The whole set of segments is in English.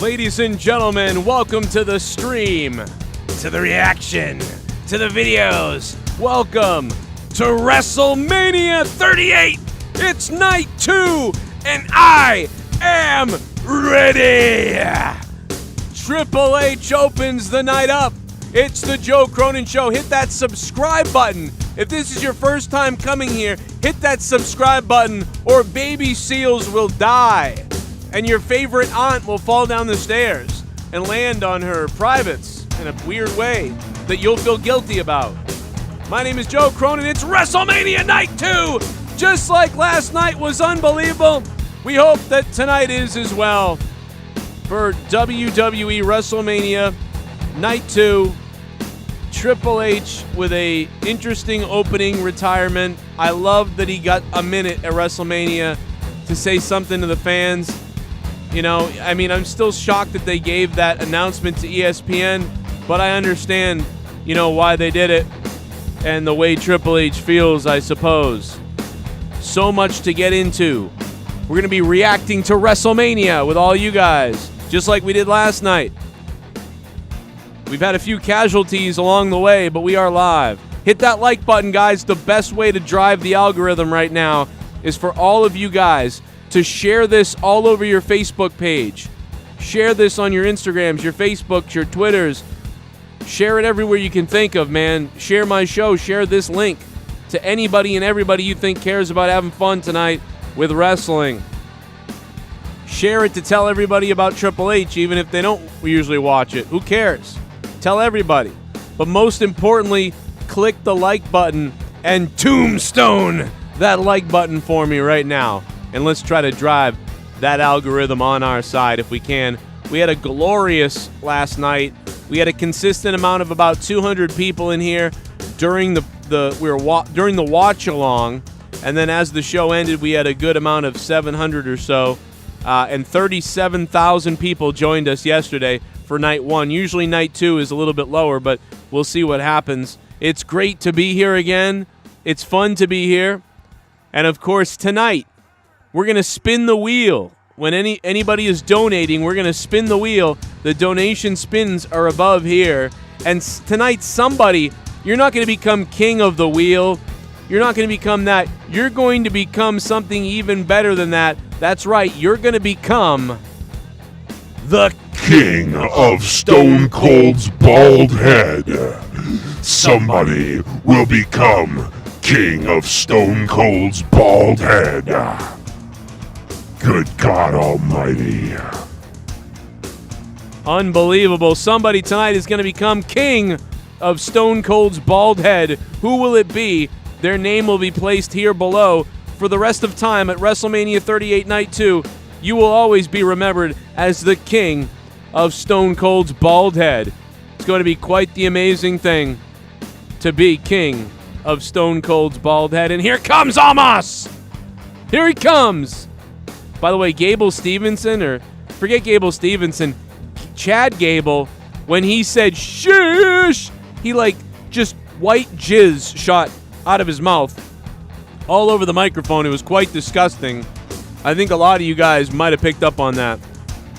Ladies and gentlemen, welcome to the stream, to the reaction, to the videos. Welcome to WrestleMania 38. It's night 2, and I am ready. Triple H opens the night up. It's the Joe Cronin Show. Hit that subscribe button. If this is your first time coming here, hit that subscribe button or baby seals will die. And your favorite aunt will fall down the stairs and land on her privates in a weird way that you'll feel guilty about. My name is Joe Cronin. It's WrestleMania Night 2. Just like last night was unbelievable, we hope that tonight is as well. For WWE Wrestlemania Night 2, Triple H with a interesting opening retirement. I love that he got a minute at WrestleMania to say something to the fans. You know, I mean, I'm still shocked that they gave that announcement to ESPN, but I understand, you know, why they did it and the way Triple H feels, I suppose. So much to get into. We're going to be reacting to WrestleMania with all you guys, just like we did last night. We've had a few casualties along the way, but we are live. Hit that like button, guys. The best way to drive the algorithm right now is for all of you guys to share this all over your Facebook page. Share this on your Instagrams, your Facebooks, your Twitters. Share it everywhere you can think of, man. Share my show. Share this link to anybody and everybody you think cares about having fun tonight with wrestling. Share it to tell everybody about Triple H, even if they don't usually watch it. Who cares? Tell everybody. But most importantly, click the like button and tombstone that like button for me right now. And let's try to drive that algorithm on our side if we can. We had a glorious last night. We had a consistent amount of about 200 people in here during during the watch along, and then as the show ended, we had a good amount of 700 or so, and 37,000 people joined us yesterday for night 1. Usually night 2 is a little bit lower, but we'll see what happens. It's great to be here again. It's fun to be here, and of course tonight, we're going to spin the wheel. When anybody is donating, we're going to spin the wheel. The donation spins are above here. And tonight, somebody, you're not going to become king of the wheel. You're not going to become that. You're going to become something even better than that. That's right. You're going to become the King of Stone Cold's bald head. Somebody will become King of Stone Cold's bald head. Good God Almighty. Unbelievable. Somebody tonight is going to become king of Stone Cold's bald head. Who will it be? Their name will be placed here below. For the rest of time at WrestleMania 38 Night 2, you will always be remembered as the king of Stone Cold's bald head. It's going to be quite the amazing thing to be king of Stone Cold's bald head. And here comes Amos! Here he comes! By the way, Gable Stevenson, or forget Gable Stevenson, Chad Gable, when he said shush, he just white jizz shot out of his mouth all over the microphone. It was quite disgusting. I think a lot of you guys might have picked up on that.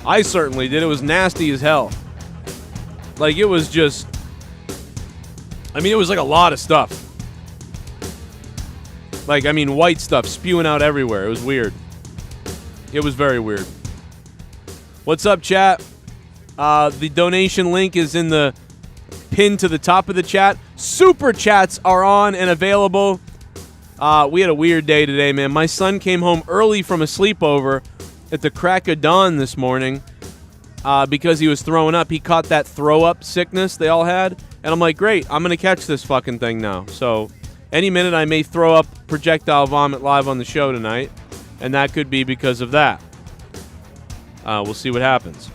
I certainly did. It was nasty as hell. It was just, it was a lot of stuff. White stuff spewing out everywhere. It was weird. It was very weird. What's up, chat? The donation link is in the pin to the top of the chat. Superchats are on and available. We had a weird day today, man. My son came home early from a sleepover at the crack of dawn this morning because he was throwing up. He caught that throw-up sickness they all had. And I'm like, great, I'm going to catch this fucking thing now. So any minute I may throw up projectile vomit live on the show tonight. And that could be because of that. We'll see what happens.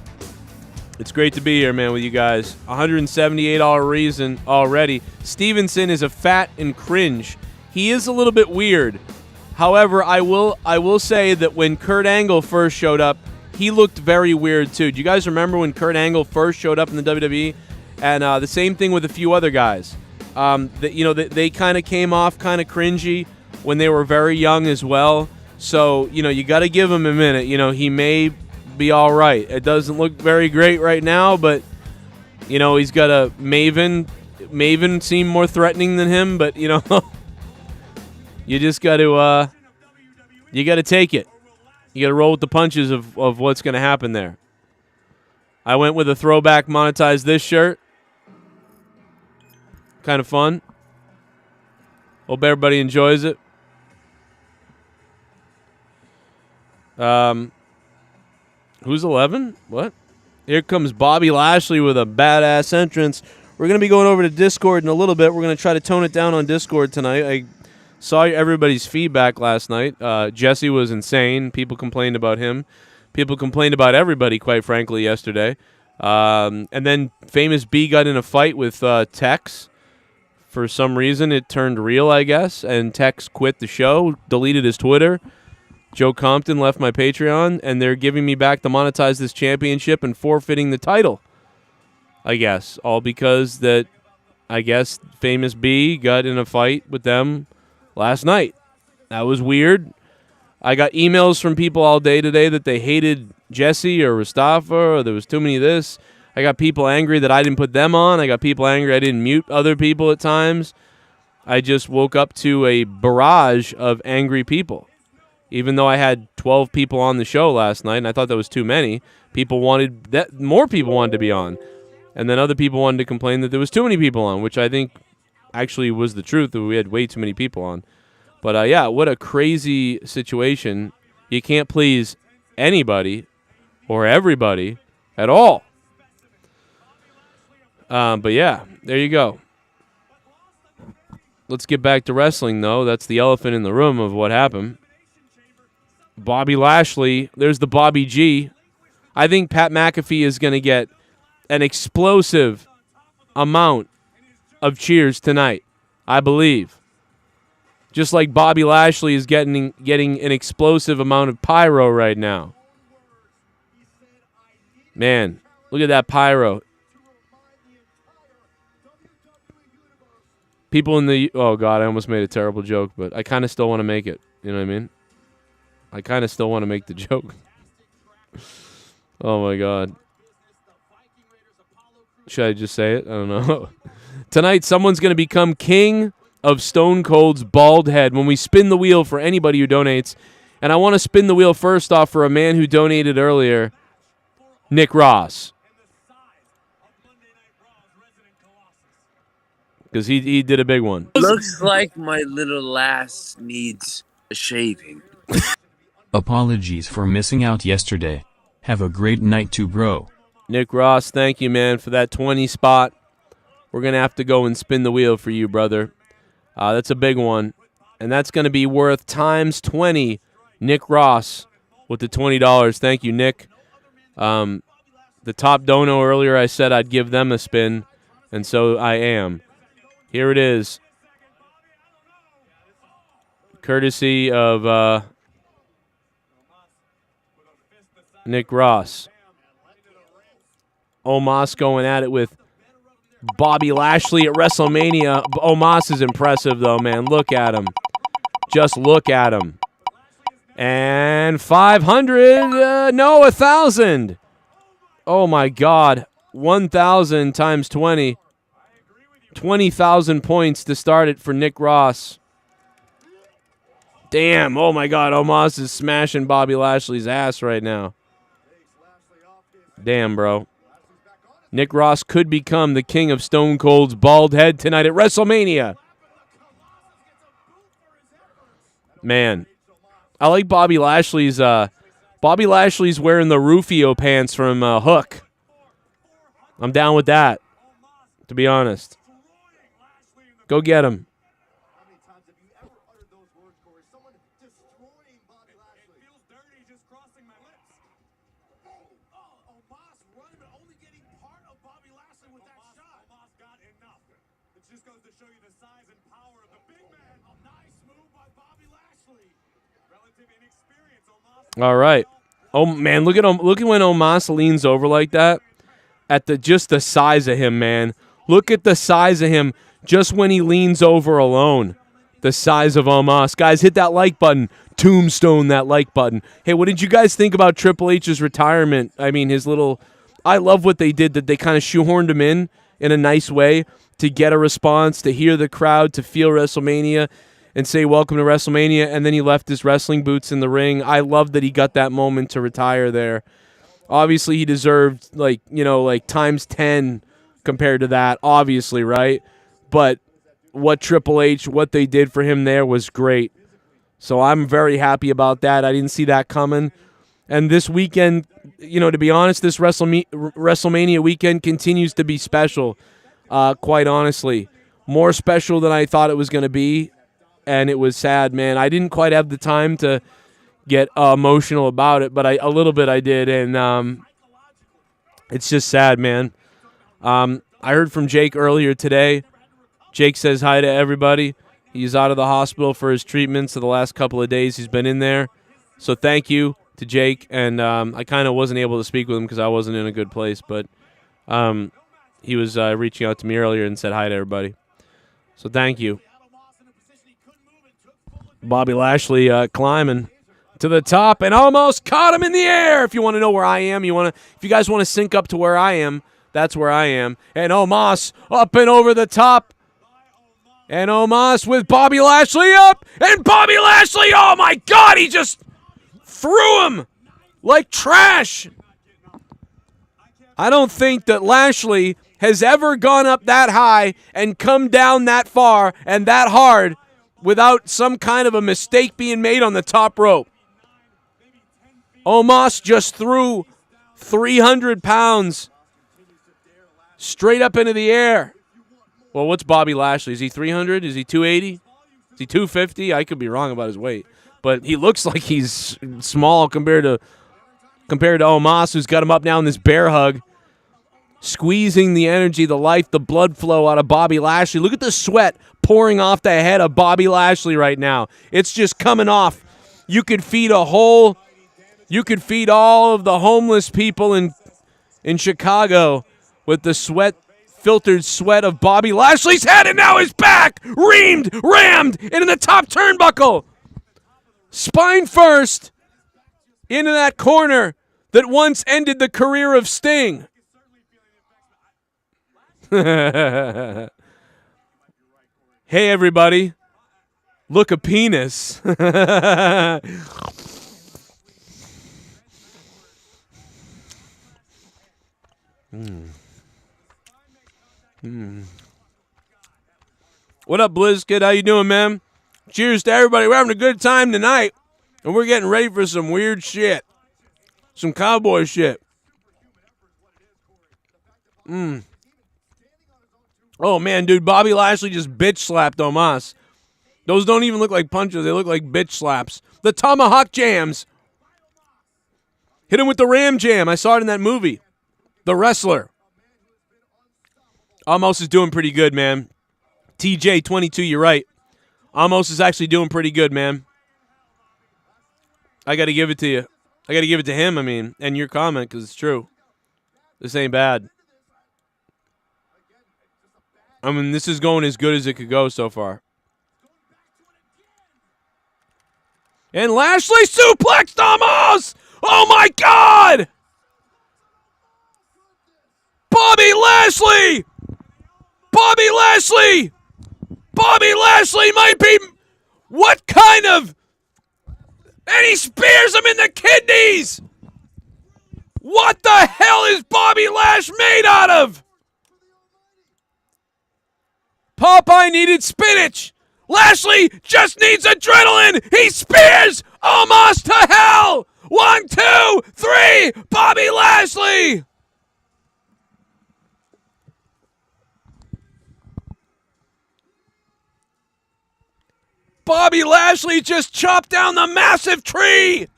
It's great to be here, man, with you guys. $178 reason already. Stevenson is a fat and cringe. He is a little bit weird. However, I will say that when Kurt Angle first showed up, he looked very weird too. Do you guys remember when Kurt Angle first showed up in the WWE? And the same thing with a few other guys. They kind of came off kind of cringy when they were very young as well. So, you got to give him a minute. He may be all right. It doesn't look very great right now, but, he's got a Maven. Maven seemed more threatening than him, but, you just got to take it. You got to roll with the punches of what's going to happen there. I went with a throwback monetize this shirt. Kind of fun. Hope everybody enjoys it. Who's 11? What? Here comes Bobby Lashley with a badass entrance. We're going to be going over to Discord in a little bit. We're going to try to tone it down on Discord tonight. I saw everybody's feedback last night. Jesse was insane. People complained about him. People complained about everybody, quite frankly, yesterday. And then Famous B got in a fight with Tex. For some reason, it turned real, I guess, and Tex quit the show, deleted his Twitter. Joe Compton left my Patreon, and they're giving me back to monetize this championship and forfeiting the title, I guess. All because Famous B got in a fight with them last night. That was weird. I got emails from people all day today that they hated Jesse or Mustafa or there was too many of this. I got people angry that I didn't put them on. I got people angry I didn't mute other people at times. I just woke up to a barrage of angry people. Even though I had 12 people on the show last night, and I thought that was too many, more people wanted to be on. And then other people wanted to complain that there was too many people on, which I think actually was the truth, that we had way too many people on. But, yeah, what a crazy situation. You can't please anybody or everybody at all. But, yeah, there you go. Let's get back to wrestling, though. That's the elephant in the room of what happened. Bobby Lashley, there's the Bobby G. I think Pat McAfee is going to get an explosive amount of cheers tonight, I believe. Just like Bobby Lashley is getting an explosive amount of pyro right now. Man, look at that pyro. People in the... Oh, God, I almost made a terrible joke, but I kind of still want to make it. You know what I mean? I kind of still want to make the joke. Oh, my God. Should I just say it? I don't know. Tonight, someone's going to become king of Stone Cold's bald head when we spin the wheel for anybody who donates. And I want to spin the wheel first off for a man who donated earlier, Nick Ross. Because he did a big one. Looks like my little lass needs a shaving. Apologies for missing out yesterday. Have a great night too, bro. Nick Ross, thank you, man, for that 20 spot. We're going to have to go and spin the wheel for you, brother. That's a big one. And that's going to be worth times 20. Nick Ross with the $20. Thank you, Nick. The top dono earlier, I said I'd give them a spin, and so I am. Here it is. Courtesy of Nick Ross. Omos going at it with Bobby Lashley at WrestleMania. Omos is impressive, though, man. Look at him. Just look at him. And 500. No, 1,000. Oh, my God. 1,000 times 20. 20,000 points to start it for Nick Ross. Damn. Oh, my God. Omos is smashing Bobby Lashley's ass right now. Damn, bro. Nick Ross could become the king of Stone Cold's bald head tonight at WrestleMania. Man. I like Bobby Lashley's... Bobby Lashley's wearing the Rufio pants from Hook. I'm down with that, to be honest. Go get him. All right. Oh, man, look at when Omos leans over like that. at just the size of him, man. Look at the size of him just when he leans over alone. The size of Omos. Guys, hit that like button. Tombstone that like button. Hey, what did you guys think about Triple H's retirement? I mean, his little... I love what they did, that they kind of shoehorned him in a nice way to get a response, to hear the crowd, to feel WrestleMania, and say, welcome to WrestleMania, and then he left his wrestling boots in the ring. I love that he got that moment to retire there. Obviously, he deserved, like, you know, like times 10 compared to that, obviously, right? But what Triple H, what they did for him there was great. So I'm very happy about that. I didn't see that coming. And this weekend, you know, to be honest, this WrestleMania weekend continues to be special, quite honestly. More special than I thought it was going to be, and it was sad, man. I didn't quite have the time to get emotional about it, but a little bit I did, and it's just sad, man. I heard from Jake earlier today. Jake says hi to everybody. He's out of the hospital for his treatments for the last couple of days. He's been in there. So thank you to Jake. And I kind of wasn't able to speak with him because I wasn't in a good place. But he was reaching out to me earlier and said hi to everybody. So thank you. Bobby Lashley climbing to the top and almost caught him in the air. If you want to know where I am, if you guys want to sync up to where I am, that's where I am. And Omos up and over the top. And Omos with Bobby Lashley up. And Bobby Lashley, oh my God, he just threw him like trash. I don't think that Lashley has ever gone up that high and come down that far and that hard without some kind of a mistake being made on the top rope. Omos just threw 300 pounds straight up into the air. Well, what's Bobby Lashley? Is he 300? Is he 280? Is he 250? I could be wrong about his weight. But he looks like he's small compared to Omos, who's got him up now in this bear hug. Squeezing the energy, the life, the blood flow out of Bobby Lashley. Look at the sweat pouring off the head of Bobby Lashley right now. It's just coming off. You could feed all of the homeless people in Chicago with the filtered sweat of Bobby Lashley's head, and now his back rammed into the top turnbuckle. Spine first into that corner that once ended the career of Sting. Hey, everybody. Look, a penis. What up, Blizzkid? How you doing, man? Cheers to everybody. We're having a good time tonight, and we're getting ready for some weird shit. Some cowboy shit. Oh, man, dude, Bobby Lashley just bitch slapped Omos. Those don't even look like punches. They look like bitch slaps. The tomahawk jams. Hit him with the ram jam. I saw it in that movie. The Wrestler. Omos is doing pretty good, man. TJ22, you're right. Omos is actually doing pretty good, man. I got to give it to you. I got to give it to him, I mean, and your comment, because it's true. This ain't bad. I mean, this is going as good as it could go so far. And Lashley suplexed Omos! Oh, my God! Bobby Lashley! Bobby Lashley! Bobby Lashley might be... What kind of... And he spears him in the kidneys! What the hell is Bobby Lash made out of? Popeye needed spinach. Lashley just needs adrenaline. He spears Omos to hell. 1, 2, 3. Bobby Lashley. Bobby Lashley just chopped down the massive tree.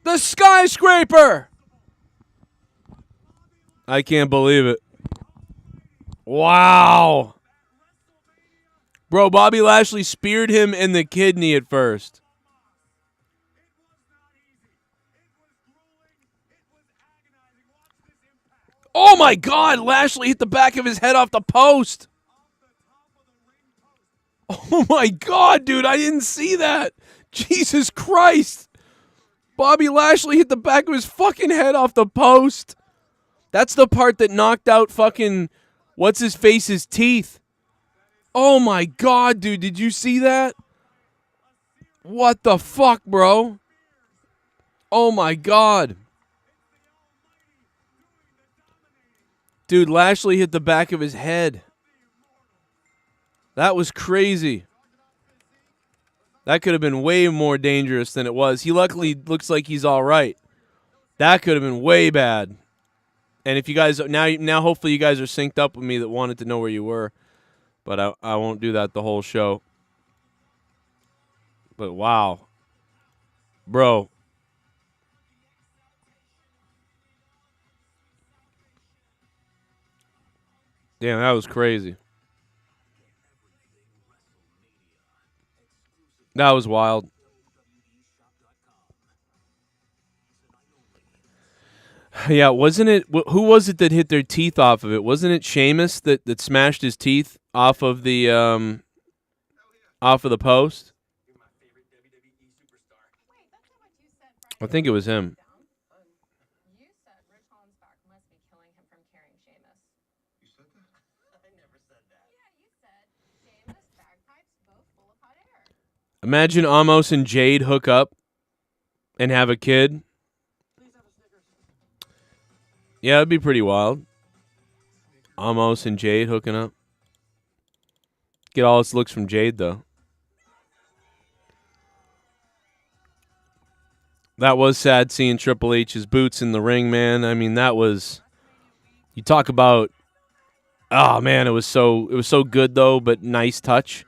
The skyscraper. I can't believe it. Wow. Bro, Bobby Lashley speared him in the kidney at first. Oh, my God. Lashley hit the back of his head off the post. Oh, my God, dude. I didn't see that. Jesus Christ. Bobby Lashley hit the back of his fucking head off the post. That's the part that knocked out fucking what's-his-face's teeth. Oh, my God, dude. Did you see that? What the fuck, bro? Oh, my God. Dude, Lashley hit the back of his head. That was crazy. That could have been way more dangerous than it was. He luckily looks like he's all right. That could have been way bad. And if you guys now hopefully you guys are synced up with me that wanted to know where you were. But I won't do that the whole show. But wow. Bro. Damn, that was crazy. That was wild. Yeah, wasn't it? Who was it that hit their teeth off of it? Wasn't it Sheamus that smashed his teeth off of the post? I think it was him. Imagine Amos and Jade hook up and have a kid. Yeah, it'd be pretty wild. Amos and Jade hooking up. Get all its looks from Jade, though. That was sad seeing Triple H's boots in the ring, man. I mean, that was... You talk about... Oh, man, it was so good, though, but nice touch.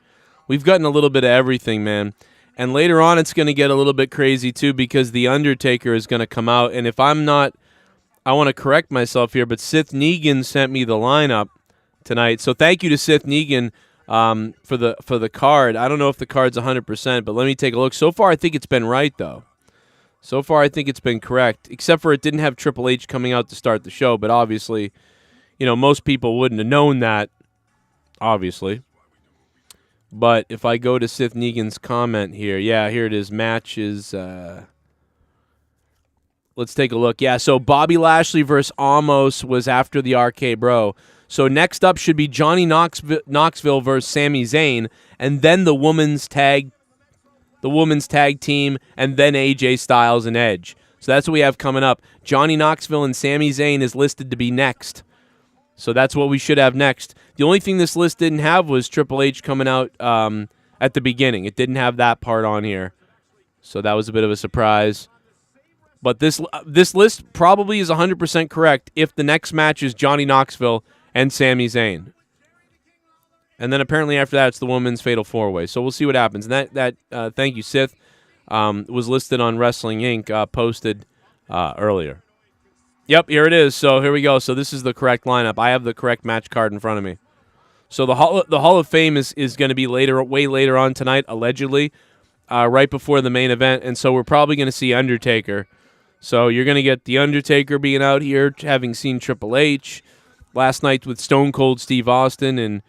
We've gotten a little bit of everything, man. And later on, it's going to get a little bit crazy, too, because The Undertaker is going to come out. And if I'm not... I want to correct myself here, but SITH NEGAN sent me the lineup tonight. So thank you to SITH NEGAN for the card. I don't know if the card's 100%, but let me take a look. So far, I think it's been right, though. So far, I think it's been correct, except for it didn't have Triple H coming out to start the show. But obviously, you know, most people wouldn't have known that, obviously. But if I go to SITH NEGAN's comment here, yeah, here it is. Matches. Let's take a look. Yeah, so Bobby Lashley versus Amos was after the RK Bro. So next up should be Johnny Knoxville versus Sami Zayn, and then the women's tag team, and then AJ Styles and Edge. So that's what we have coming up. Johnny Knoxville and Sami Zayn is listed to be next. So that's what we should have next. The only thing this list didn't have was Triple H coming out at the beginning. It didn't have that part on here. So that was a bit of a surprise. But this list probably is 100% correct if the next match is Johnny Knoxville and Sami Zayn. And then apparently after that, it's the women's Fatal 4-Way. So we'll see what happens. And that thank you, Sith, was listed on Wrestling Inc., posted earlier. Yep, here it is. So here we go. So this is the correct lineup. I have the correct match card in front of me. So the Hall of Fame is going to be way later on tonight, allegedly, right before the main event. And so we're probably going to see Undertaker. So you're going to get The Undertaker being out here, having seen Triple H last night with Stone Cold Steve Austin and,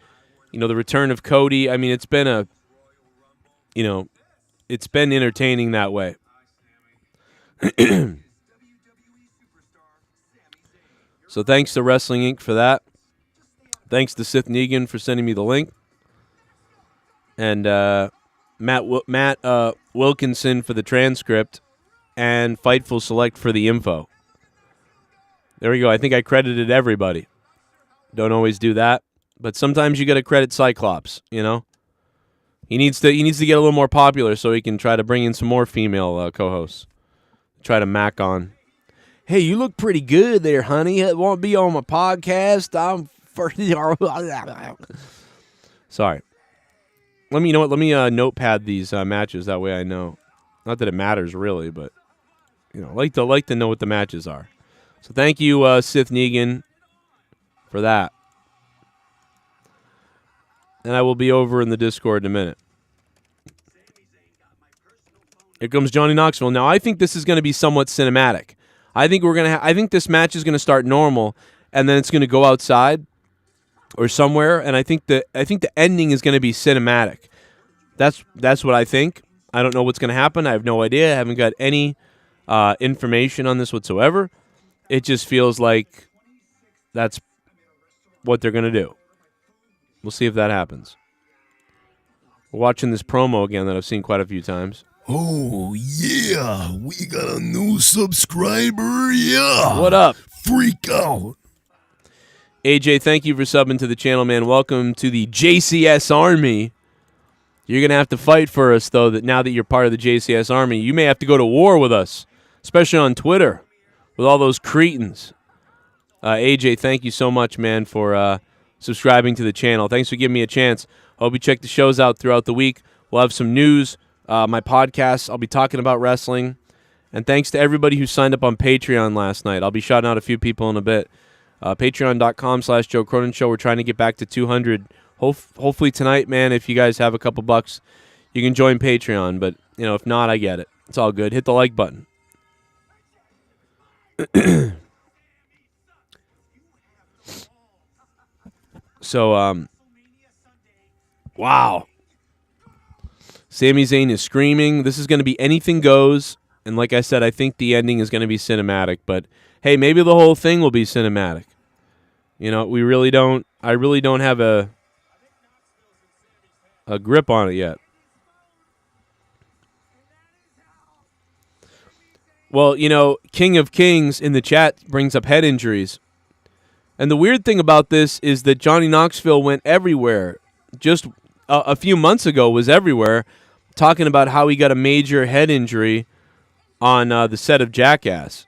you know, the return of Cody. I mean, it's been entertaining that way. So thanks to Wrestling Inc. for that. Thanks to SITH NEGAN for sending me the link. And Matt Wilkinson for the transcript. And Fightful Select for the info. There we go. I think I credited everybody. Don't always do that. But sometimes you got to credit Cyclops, you know? He needs to get a little more popular so he can try to bring in some more female co-hosts. Try to mac on. Hey, you look pretty good there, honey. Want to be on my podcast? I'm first. Sorry. Let me notepad these matches. That way I know. Not that it matters really, but you know, like to know what the matches are. So thank you, SITH NEGAN, for that. And I will be over in the Discord in a minute. Here comes Johnny Knoxville. Now I think this is going to be somewhat cinematic. I think this match is going to start normal, and then it's going to go outside or somewhere, and I think the ending is going to be cinematic. That's what I think. I don't know what's going to happen. I have no idea. I haven't got any information on this whatsoever. It just feels like that's what they're going to do. We'll see if that happens. We're watching this promo again that I've seen quite a few times. Oh, yeah. We got a new subscriber. Yeah. What up? Freak out. AJ, thank you for subbing to the channel, man. Welcome to the JCS Army. You're going to have to fight for us, though, that now that you're part of the JCS Army. You may have to go to war with us, especially on Twitter, with all those cretins. AJ, thank you so much, man, for subscribing to the channel. Thanks for giving me a chance. Hope you check the shows out throughout the week. We'll have some news, my podcasts. I'll be talking about wrestling. And thanks to everybody who signed up on Patreon last night. I'll be shouting out a few people in a bit. Patreon.com/Joe Cronin Show. We're trying to get back to 200. Hopefully tonight, man, if you guys have a couple bucks, you can join Patreon. But, if not, I get it. It's all good. Hit the like button. So, wow. Sami Zayn is screaming. This is going to be anything goes. And like I said, I think the ending is going to be cinematic. But, hey, maybe the whole thing will be cinematic. We really don't. I really don't have a grip on it yet. Well, King of Kings in the chat brings up head injuries. And the weird thing about this is that Johnny Knoxville went everywhere. Just a few months ago was everywhere, talking about how he got a major head injury on the set of Jackass.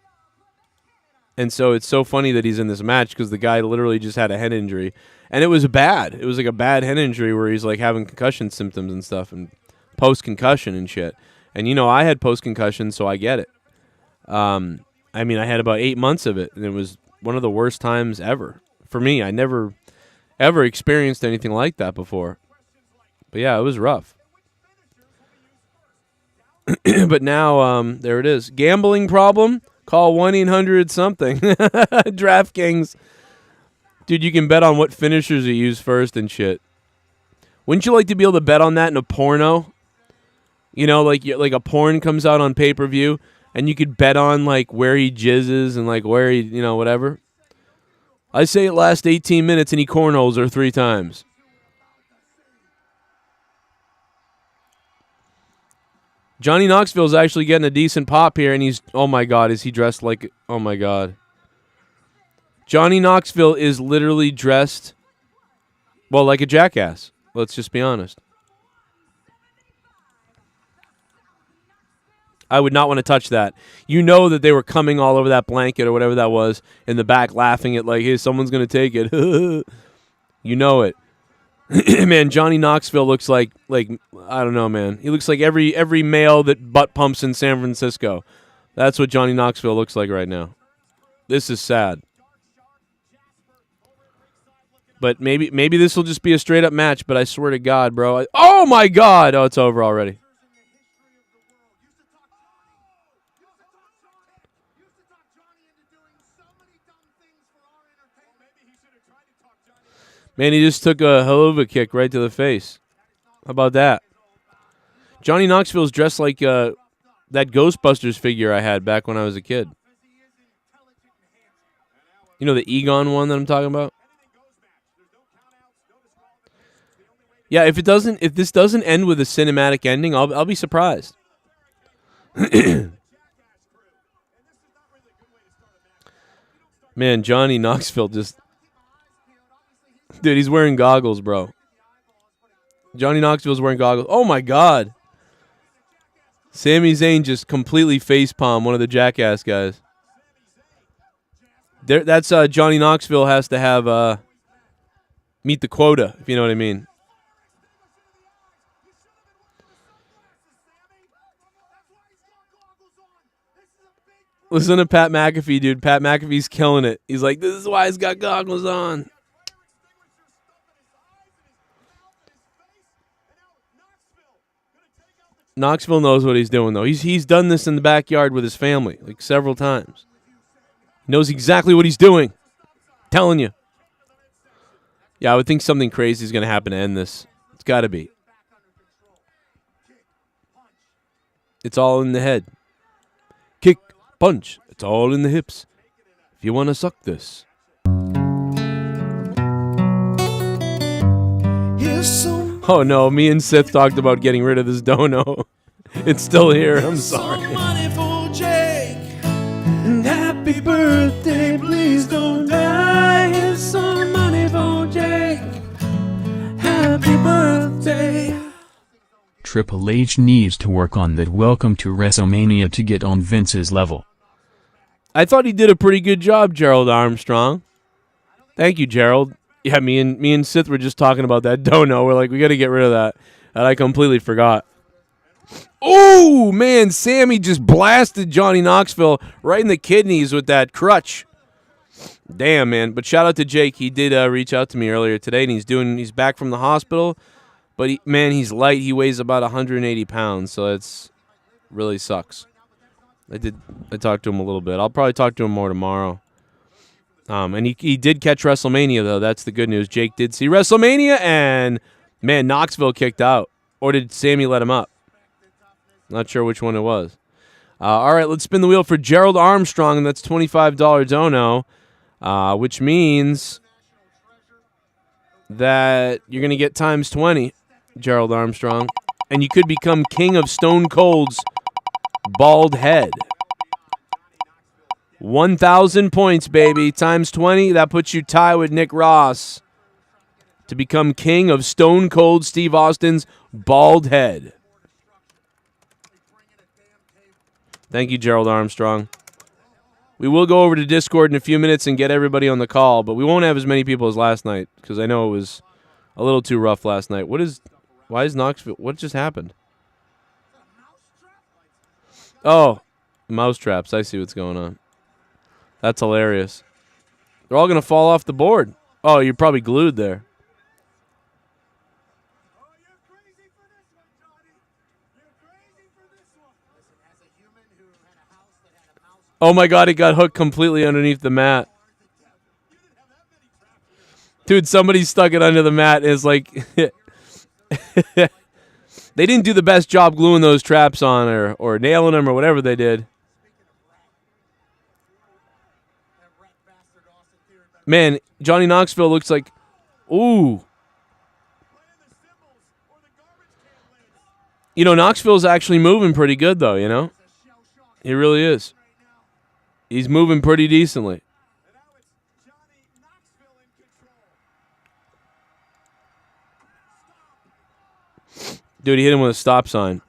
And so it's so funny that he's in this match because the guy literally just had a head injury. And it was bad. It was like a bad head injury where he's like having concussion symptoms and stuff and post-concussion and shit. And, I had post-concussion, so I get it. I had about 8 months of it, and it was one of the worst times ever. For me, I never, ever experienced anything like that before. But, yeah, it was rough. But now, there it is. Gambling problem? Call 1-800-something. DraftKings. Dude, you can bet on what finishers you use first and shit. Wouldn't you like to be able to bet on that in a porno? Like a porn comes out on pay-per-view, and you could bet on, like, where he jizzes and, like, where he, whatever. I say it lasts 18 minutes, and he cornholes her 3 times. Johnny Knoxville's actually getting a decent pop here, and he's, oh, my God, is he dressed like, oh, my God. Johnny Knoxville is literally dressed, well, like a jackass. Let's just be honest. I would not want to touch that. That they were coming all over that blanket or whatever that was in the back laughing at like, hey, someone's going to take it. It. Man, Johnny Knoxville looks like I don't know, man. He looks like every male that butt pumps in San Francisco. That's what Johnny Knoxville looks like right now. This is sad. But maybe this will just be a straight up match, but I swear to God, bro. Oh my God. Oh, it's over already. Man, he just took a hell of a kick right to the face. How about that? Johnny Knoxville's dressed like that Ghostbusters figure I had back when I was a kid. The Egon one that I'm talking about? Yeah, if this doesn't end with a cinematic ending, I'll be surprised. Man, Johnny Knoxville just... Dude, he's wearing goggles, bro. Johnny Knoxville's wearing goggles. Oh, my God. Sami Zayn just completely facepalm one of the Jackass guys. That's Johnny Knoxville has to have meet the quota, if you know what I mean. Listen to Pat McAfee, dude. Pat McAfee's killing it. He's like, this is why he's got goggles on. Knoxville knows what he's doing, though. He's done this in the backyard with his family, like several times. He knows exactly what he's doing. Telling you. Yeah, I would think something crazy is going to happen to end this. It's got to be. It's all in the head. Kick, punch. It's all in the hips. If you want to suck this. Oh no, me and Sith talked about getting rid of this dono. It's still here. I'm sorry. Happy birthday, please don't die. Here's some money for Jake. Happy birthday. Triple H needs to work on that Welcome to WrestleMania to get on Vince's level. I thought he did a pretty good job, Gerald Armstrong. Thank you, Gerald. Yeah, me and Sith were just talking about that dono. We're like, we got to get rid of that. And I completely forgot. Oh, man, Sammy just blasted Johnny Knoxville right in the kidneys with that crutch. Damn, man. But shout out to Jake. He did reach out to me earlier today, and he's back from the hospital. But, man, he's light. He weighs about 180 pounds, so it's really sucks. I talked to him a little bit. I'll probably talk to him more tomorrow. And he did catch WrestleMania, though. That's the good news. Jake did see WrestleMania, and, man, Knoxville kicked out. Or did Sammy let him up? Not sure which one it was. All right, let's spin the wheel for Gerald Armstrong, and that's $25 dono, which means that you're going to get times 20, Gerald Armstrong, and you could become king of Stone Cold's bald head. 1,000 points, baby. Times 20, that puts you tied with Nick Ross to become king of Stone Cold Steve Austin's bald head. Thank you, Gerald Armstrong. We will go over to Discord in a few minutes and get everybody on the call, but we won't have as many people as last night because I know it was a little too rough last night. Why is Knoxville? What just happened? Oh, mouse traps. I see what's going on. That's hilarious. They're all going to fall off the board. Oh, you're probably glued there. Oh my God, it got hooked completely underneath the mat. Dude, somebody stuck it under the mat and it's like... They didn't do the best job gluing those traps on or nailing them or whatever they did. Man, Johnny Knoxville looks like... Ooh. You know, Knoxville's actually moving pretty good, though, you know? He really is. He's moving pretty decently. Dude, he hit him with a stop sign.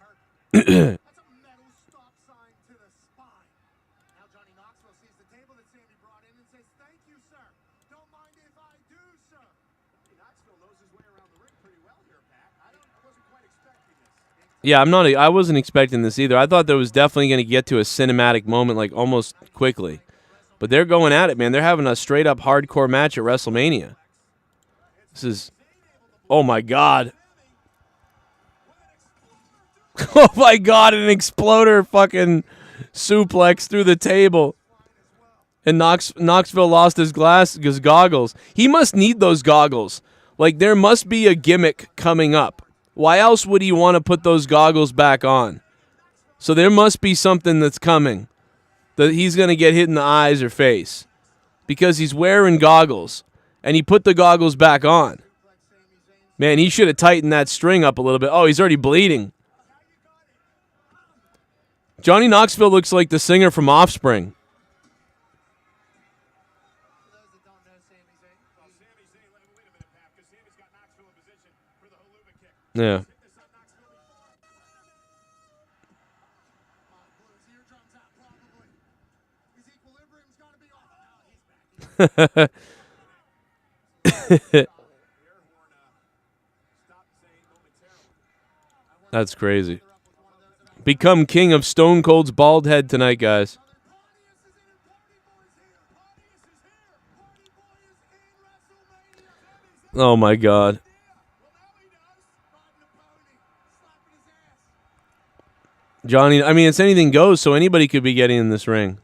Yeah, I wasn't expecting this either. I thought there was definitely going to get to a cinematic moment, like almost quickly. But they're going at it, man. They're having a straight up hardcore match at WrestleMania. This is, oh my God. Oh my God, an exploder fucking suplex through the table. And Knoxville lost his goggles. He must need those goggles. Like, there must be a gimmick coming up. Why else would he want to put those goggles back on? So there must be something that's coming that he's going to get hit in the eyes or face because he's wearing goggles and he put the goggles back on. Man, he should have tightened that string up a little bit. Oh, he's already bleeding. Johnny Knoxville looks like the singer from Offspring. Yeah. That's crazy. Become king of Stone Cold's bald head tonight, guys. Oh my God. Johnny, I mean, it's anything goes, so anybody could be getting in this ring.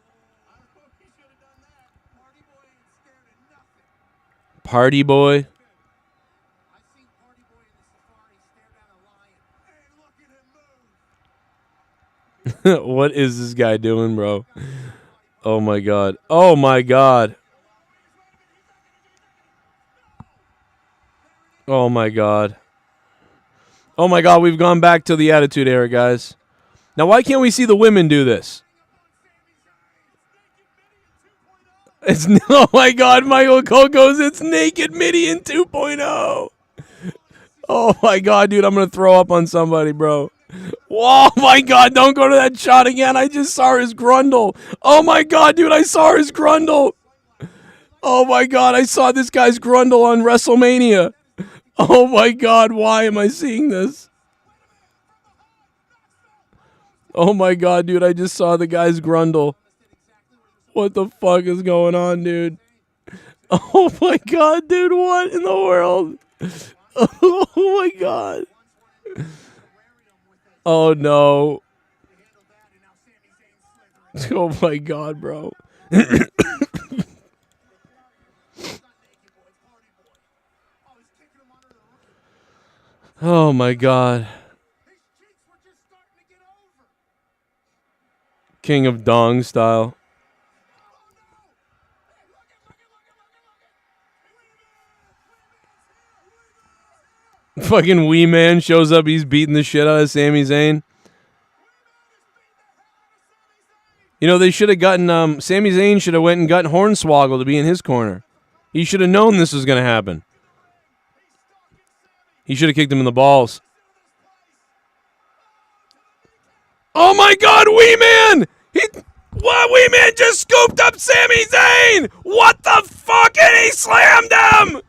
Party boy. What is this guy doing, bro? Oh my god. Oh my god. Oh my god. Oh my god, we've gone back to the Attitude Era, guys. Now why can't we see the women do this? It's oh my god, Michael Cole goes, it's Naked Midian 2.0. Oh my god, dude, I'm gonna throw up on somebody, bro. Oh my god, don't go to that shot again. I just saw his grundle. Oh my god, dude, I saw his grundle. Oh my god, I saw this guy's grundle on WrestleMania. Oh my god, why am I seeing this? Oh my god, dude, I just saw the guy's grundle. What the fuck is going on, dude? Oh my god, dude, what in the world? Oh my god. Oh no. Oh my god, bro. Oh my god. King of Dong style. Fucking Wee Man shows up, he's beating the shit out of Sami Zayn. You know, they should have gotten, Sami Zayn should have went and gotten Hornswoggle to be in his corner. He should have known this was going to happen. He should have kicked him in the balls. Oh my god, Wee Man! What? Wee Man just scooped up Sami Zayn! What the fuck? And he slammed him!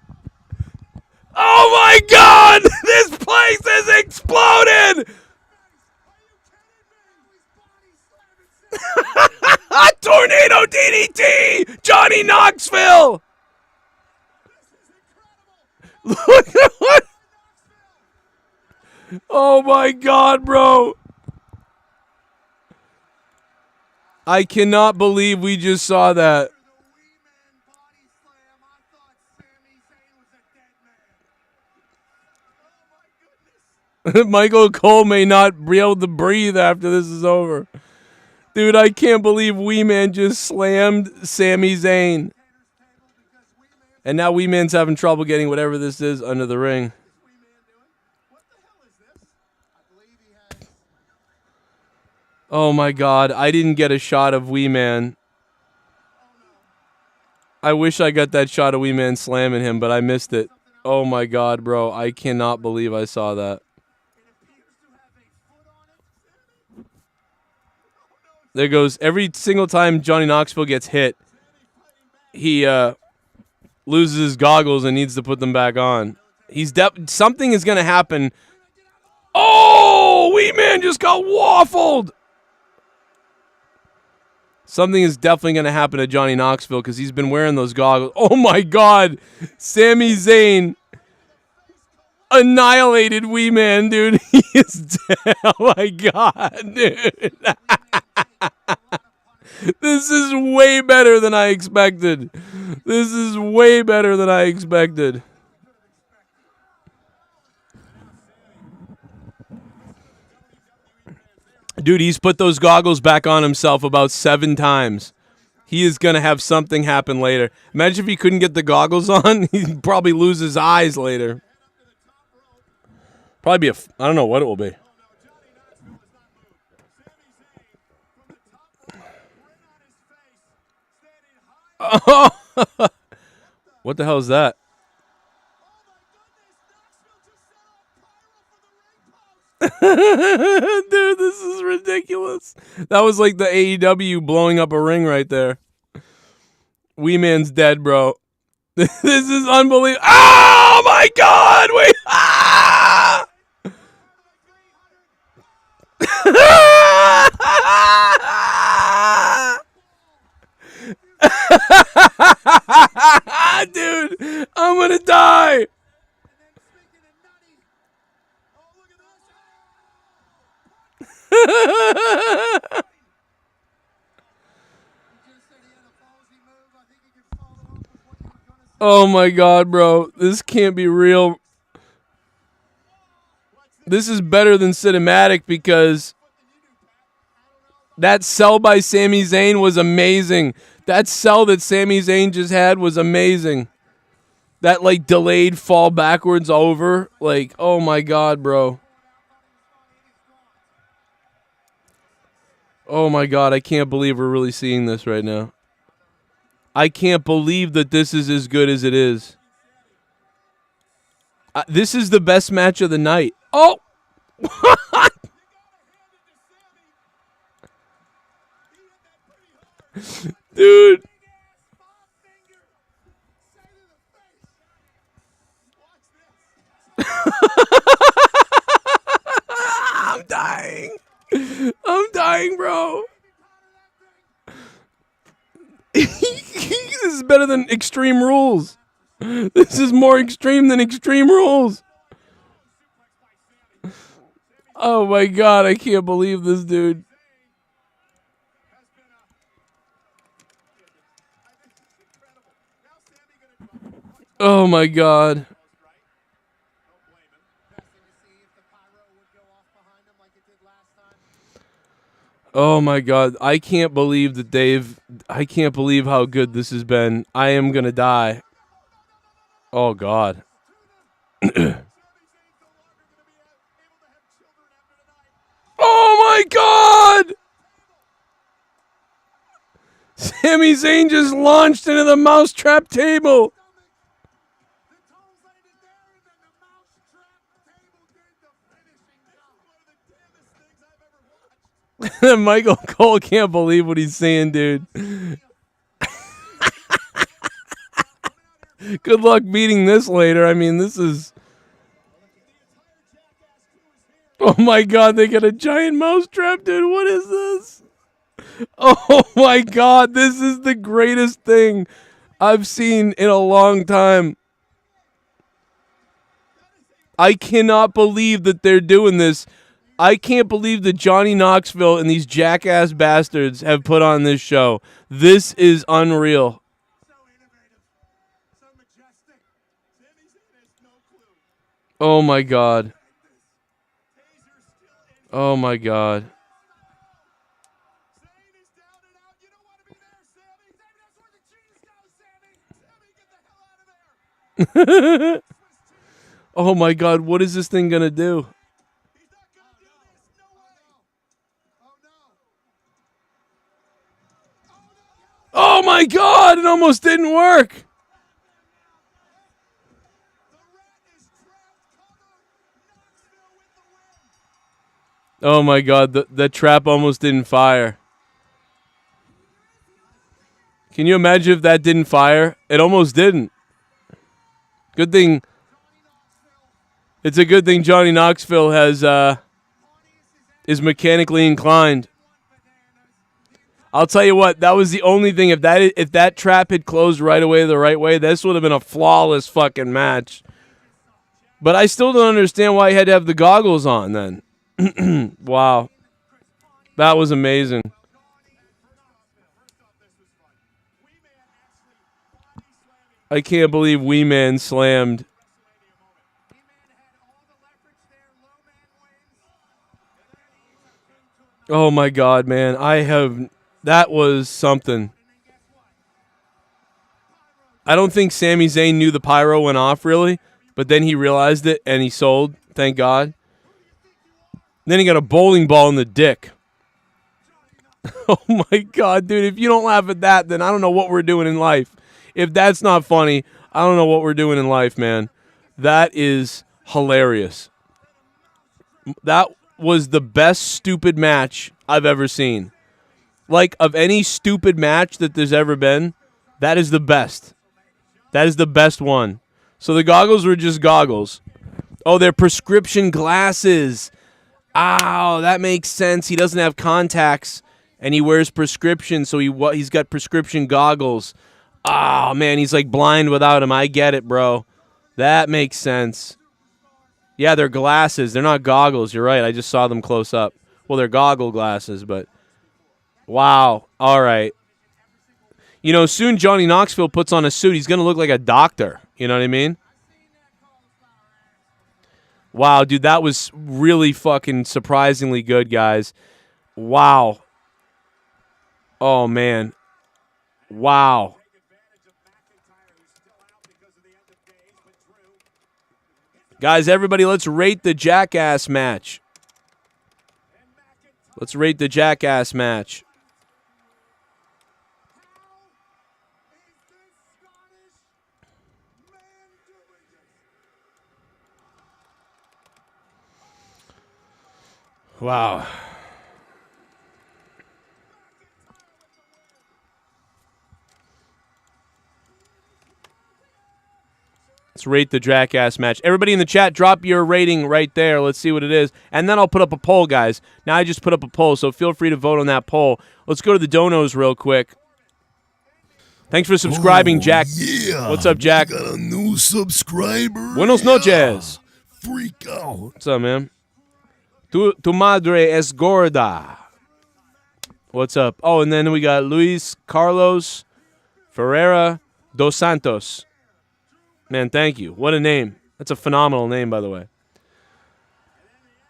Oh my god! This place is exploded! Tornado DDT! Johnny Knoxville! Look at what? Oh my god, bro. I cannot believe we just saw that. Michael Cole may not be able to breathe after this is over. Dude, I can't believe Wee Man just slammed Sami Zayn. And now Wee Man's having trouble getting whatever this is under the ring. Oh my god, I didn't get a shot of Wee Man. I wish I got that shot of Wee Man slamming him, but I missed it. Oh my god, bro, I cannot believe I saw that. There goes, every single time Johnny Knoxville gets hit, he loses his goggles and needs to put them back on. Something is going to happen. Oh, Wee Man just got waffled. Something is definitely going to happen to Johnny Knoxville because he's been wearing those goggles. Oh my god, Sami Zayn annihilated Wee Man, dude. He is dead. Oh my god, dude. This is way better than I expected. This is way better than I expected. Dude, he's put those goggles back on himself about 7 times. He is going to have something happen later. Imagine if he couldn't get the goggles on. He'd probably lose his eyes later. Probably be I don't know what it will be. Oh, what the hell is that? Dude, this is ridiculous. That was like the AEW blowing up a ring right there. Wee Man's dead, bro. This is unbelievable. Oh my god! Wait. Ah! Dude, I'm gonna die. Oh my God, bro. This can't be real. This is better than cinematic because that sell by Sami Zayn was amazing. That sell that Sami Zayn just had was amazing. That, like, delayed fall backwards over. Like, oh my God, bro. Oh my God, I can't believe we're really seeing this right now. I can't believe that this is as good as it is. This is the best match of the night. Oh! Dude. I'm dying. I'm dying, bro. This is better than Extreme Rules. This is more extreme than Extreme Rules. Oh my God, I can't believe this, dude. Oh my God. Oh my God, I can't believe that I can't believe how good this has been. I am gonna die. Oh God. Oh my God! Sami Zayn just launched into the mousetrap table. Michael Cole can't believe what he's saying, dude. Good luck beating this later. I mean, this is... Oh my God, they got a giant mousetrap, dude. What is this? Oh my God, this is the greatest thing I've seen in a long time. I cannot believe that they're doing this. I can't believe that Johnny Knoxville and these jackass bastards have put on this show. This is unreal. Oh my God. Oh my God. Oh my God, what is this thing gonna do? Oh my God, it almost didn't work. Oh my God, the trap almost didn't fire. Can you imagine if that didn't fire? It almost didn't. Good thing. It's a good thing Johnny Knoxville is mechanically inclined. I'll tell you what, that was the only thing. If that trap had closed right away the right way, this would have been a flawless fucking match. But I still don't understand why he had to have the goggles on then. Wow. That was amazing. I can't believe Wee Man slammed. Oh my God, man. That was something. I don't think Sami Zayn knew the pyro went off really, but then he realized it and he sold, thank God. Then he got a bowling ball in the dick. Oh my God, dude, if you don't laugh at that, then I don't know what we're doing in life. If that's not funny, I don't know what we're doing in life, man. That is hilarious. That was the best stupid match I've ever seen. Like, of any stupid match that there's ever been, that is the best. That is the best one. So the goggles were just goggles. Oh, they're prescription glasses. Ow, that makes sense. He doesn't have contacts, and he wears prescription, so he's got prescription goggles. Oh, man, he's like blind without them. I get it, bro. That makes sense. Yeah, they're glasses. They're not goggles. You're right. I just saw them close up. Well, they're goggle glasses, but wow. All right. You know, soon Johnny Knoxville puts on a suit. He's going to look like a doctor. You know what I mean? Wow, dude, that was really fucking surprisingly good, guys. Wow. Oh, man. Wow. Guys, everybody, let's rate the Jackass match. Let's rate the Jackass match. Wow. Let's rate the Jackass match. Everybody in the chat, drop your rating right there. Let's see what it is. And then I'll put up a poll, guys. Now I just put up a poll, so feel free to vote on that poll. Let's go to the donos real quick. Thanks for subscribing, Jack. Yeah. What's up, Jack? We got a new subscriber. Buenos noches. Freak out. What's up, man? Tu madre es gorda. What's up? Oh, and then we got Luis Carlos Ferreira dos Santos. Man, thank you. What a name. That's a phenomenal name, by the way.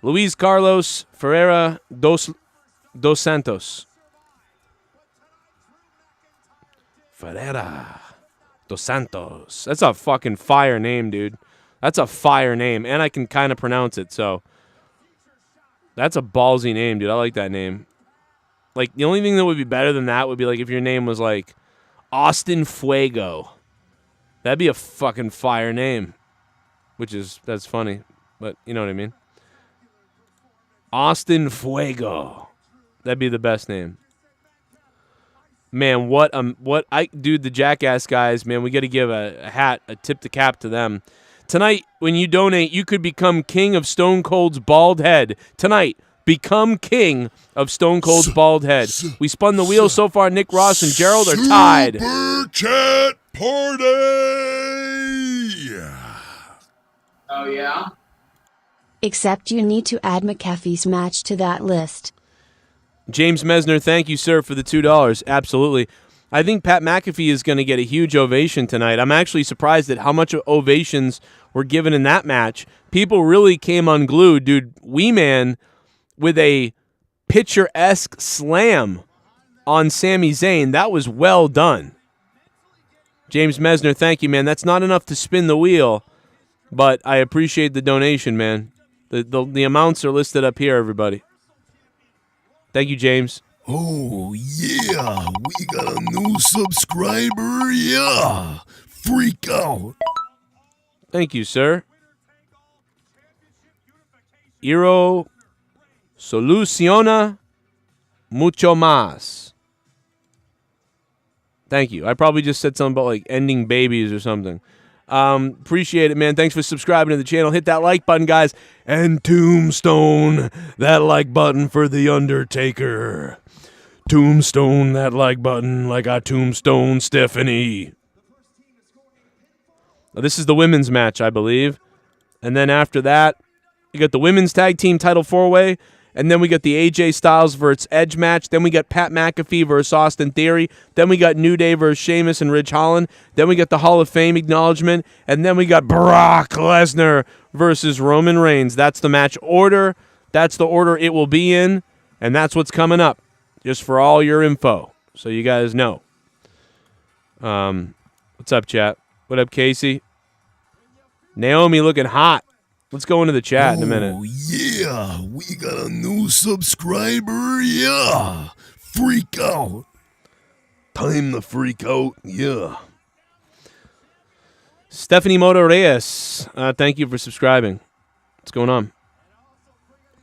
Luis Carlos Ferreira dos Santos. Ferreira dos Santos. That's a fucking fire name, dude. That's a fire name. And I can kind of pronounce it, so. That's a ballsy name, dude. I like that name. Like, the only thing that would be better than that would be, like, if your name was, like, Austin Fuego. That'd be a fucking fire name. That's funny. But, you know what I mean? Austin Fuego. That'd be the best name. Man, dude, the Jackass guys, man, we got to give a tip the cap to them. Tonight, when you donate, you could become king of Stone Cold's bald head. Tonight, become king of Stone Cold's bald head. We spun the wheel so far. Nick Ross and Gerald are tied. Superchat party! Oh, yeah? Except you need to add McAfee's match to that list. James Mesner, thank you, sir, for the $2. Absolutely. I think Pat McAfee is going to get a huge ovation tonight. I'm actually surprised at how much ovations were given in that match. People really came unglued. Dude, Wee Man with a picture-esque slam on Sami Zayn. That was well done. James Mesner, thank you, man. That's not enough to spin the wheel, but I appreciate the donation, man. The amounts are listed up here, everybody. Thank you, James. Oh, yeah. We got a new subscriber. Yeah. Freak out. Thank you, sir. Iro Soluciona Mucho Más. Thank you. I probably just said something about, like, ending babies or something. Appreciate it, man. Thanks for subscribing to the channel. Hit that like button, guys. And tombstone that like button for The Undertaker. Tombstone that like button like I tombstone Stephanie. Now, this is the women's match, I believe. And then after that, you got the women's tag team title 4-way. And then we got the AJ Styles versus Edge match. Then we got Pat McAfee versus Austin Theory. Then we got New Day versus Sheamus and Ridge Holland. Then we got the Hall of Fame acknowledgement. And then we got Brock Lesnar versus Roman Reigns. That's the match order. That's the order it will be in. And that's what's coming up. Just for all your info. So you guys know. What's up, chat? What up, Casey? Naomi looking hot. Let's go into the chat in a minute. Oh, yeah. We got a new subscriber. Yeah. Freak out. Time to freak out. Yeah. Stephanie Moto Reyes, thank you for subscribing. What's going on?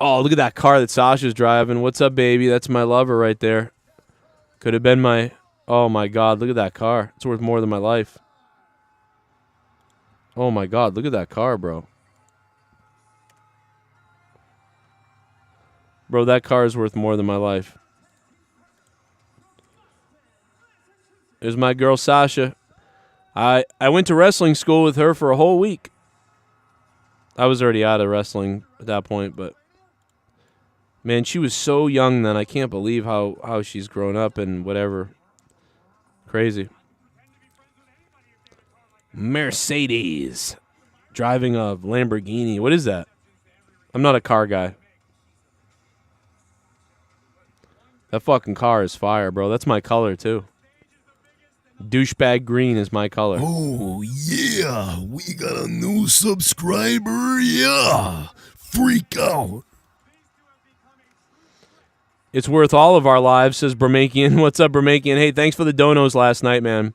Oh, look at that car that Sasha's driving. What's up, baby? That's my lover right there. Could have been my... Oh, my God. Look at that car. It's worth more than my life. Oh, my God. Look at that car, bro. Bro, that car is worth more than my life. There's my girl, Sasha. I went to wrestling school with her for a whole week. I was already out of wrestling at that point, but... Man, she was so young then. I can't believe how she's grown up and whatever. Crazy. Mercedes. Driving a Lamborghini. What is that? I'm not a car guy. That fucking car is fire, bro. That's my color, too. Douchebag green is my color. Oh, yeah. We got a new subscriber. Yeah. Freak out. It's worth all of our lives, says Bramakian. What's up, Bramakian? Hey, thanks for the donos last night, man.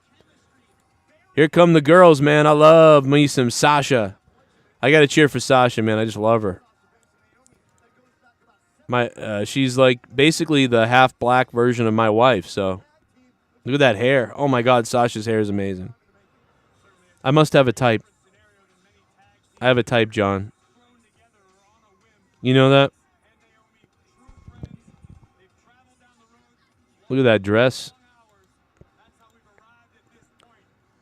Here come the girls, man. I love me some Sasha. I got to cheer for Sasha, man. I just love her. She's like basically the half black version of my wife, so look at that hair. Oh my God, Sasha's hair is amazing. I must have a type. I have a type, John. You know that? Look at that dress.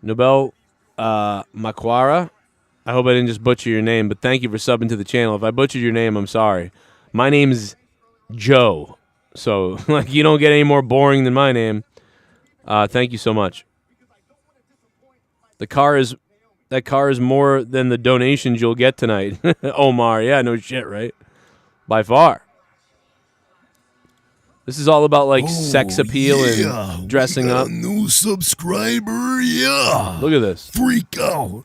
Nobel Makwara. I hope I didn't just butcher your name, but thank you for subbing to the channel. If I butchered your name, I'm sorry. My name's Joe. So, like, you don't get any more boring than my name. Thank you so much. That car is more than the donations you'll get tonight. Omar, yeah, no shit, right? By far. This is all about, like, sex appeal and dressing up. New subscriber, yeah. Look at this. Freak out.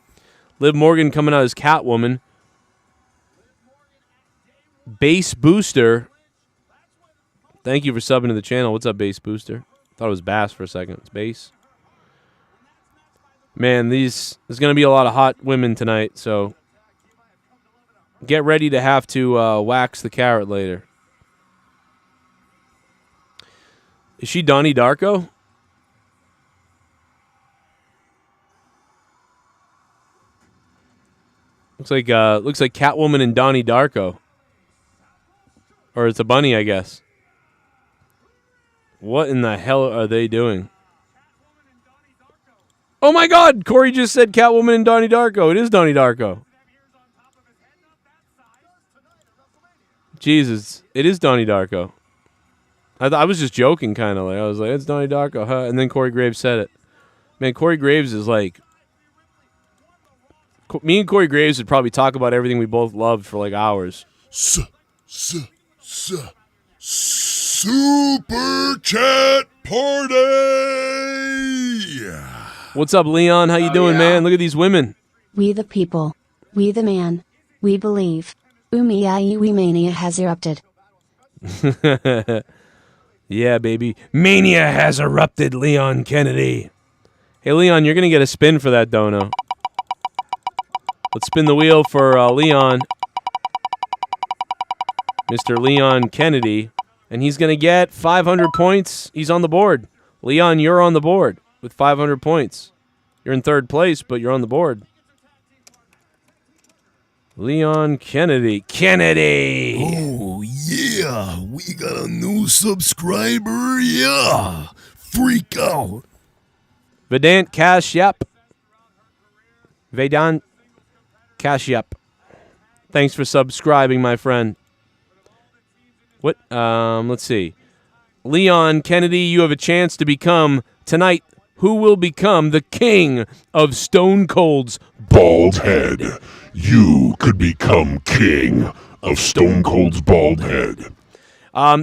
Liv Morgan coming out as Catwoman. Bass Booster. Thank you for subbing to the channel. What's up, Bass Booster? Thought it was Bass for a second. It's Bass. Man, there's going to be a lot of hot women tonight, so get ready to have to wax the carrot later. Is she Donnie Darko? Looks like Catwoman and Donnie Darko. Or it's a bunny, I guess. What in the hell are they doing? Oh my God! Corey just said Catwoman and Donnie Darko. It is Donnie Darko. Jesus, it is Donnie Darko. I was just joking, kind of like I was like, it's Donnie Darko, huh? And then Corey Graves said it. Man, Corey Graves is like, me and Corey Graves would probably talk about everything we both loved for like hours. Super chat party. What's up, Leon? How you doing, man? Look at these women. We the people. We the man. We believe. Mania has erupted. Yeah, baby. Mania has erupted, Leon Kennedy. Hey, Leon, you're going to get a spin for that dono. Let's spin the wheel for Leon. Mr. Leon Kennedy. And he's going to get 500 points. He's on the board. Leon, you're on the board with 500 points. You're in third place, but you're on the board. Leon Kennedy. Kennedy! Oh, yeah. We got a new subscriber. Yeah. Freak out. Vedant Kashyap. Vedant Kashyap. Thanks for subscribing, my friend. What? Let's see. Leon Kennedy, you have a chance to become, tonight, who will become the king of Stone Cold's Bald head. You could become king of Stone Cold's bald head.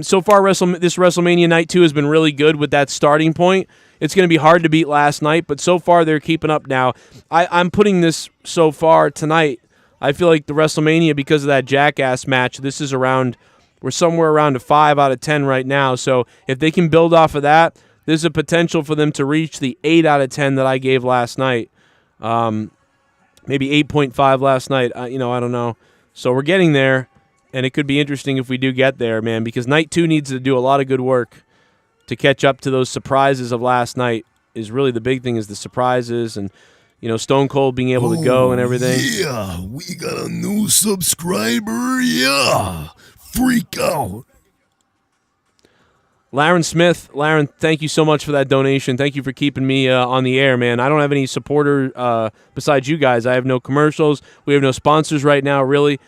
So far, this WrestleMania Night 2 has been really good with that starting point. It's going to be hard to beat last night, but so far they're keeping up now. I'm putting this so far tonight. I feel like the WrestleMania, because of that Jackass match, we're somewhere around a 5 out of 10 right now. So if they can build off of that, there's a potential for them to reach the 8 out of 10 that I gave last night. Maybe 8.5 last night. I don't know. So we're getting there, and it could be interesting if we do get there, man, because Night 2 needs to do a lot of good work to catch up to those surprises of last night. Is really the big thing, is the surprises and, Stone Cold being able to go and everything. Yeah, we got a new subscriber. Yeah. Freak out. Laren Smith. Laren, thank you so much for that donation. Thank you for keeping me on the air, man. I don't have any supporter besides you guys. I have no commercials. We have no sponsors right now, really.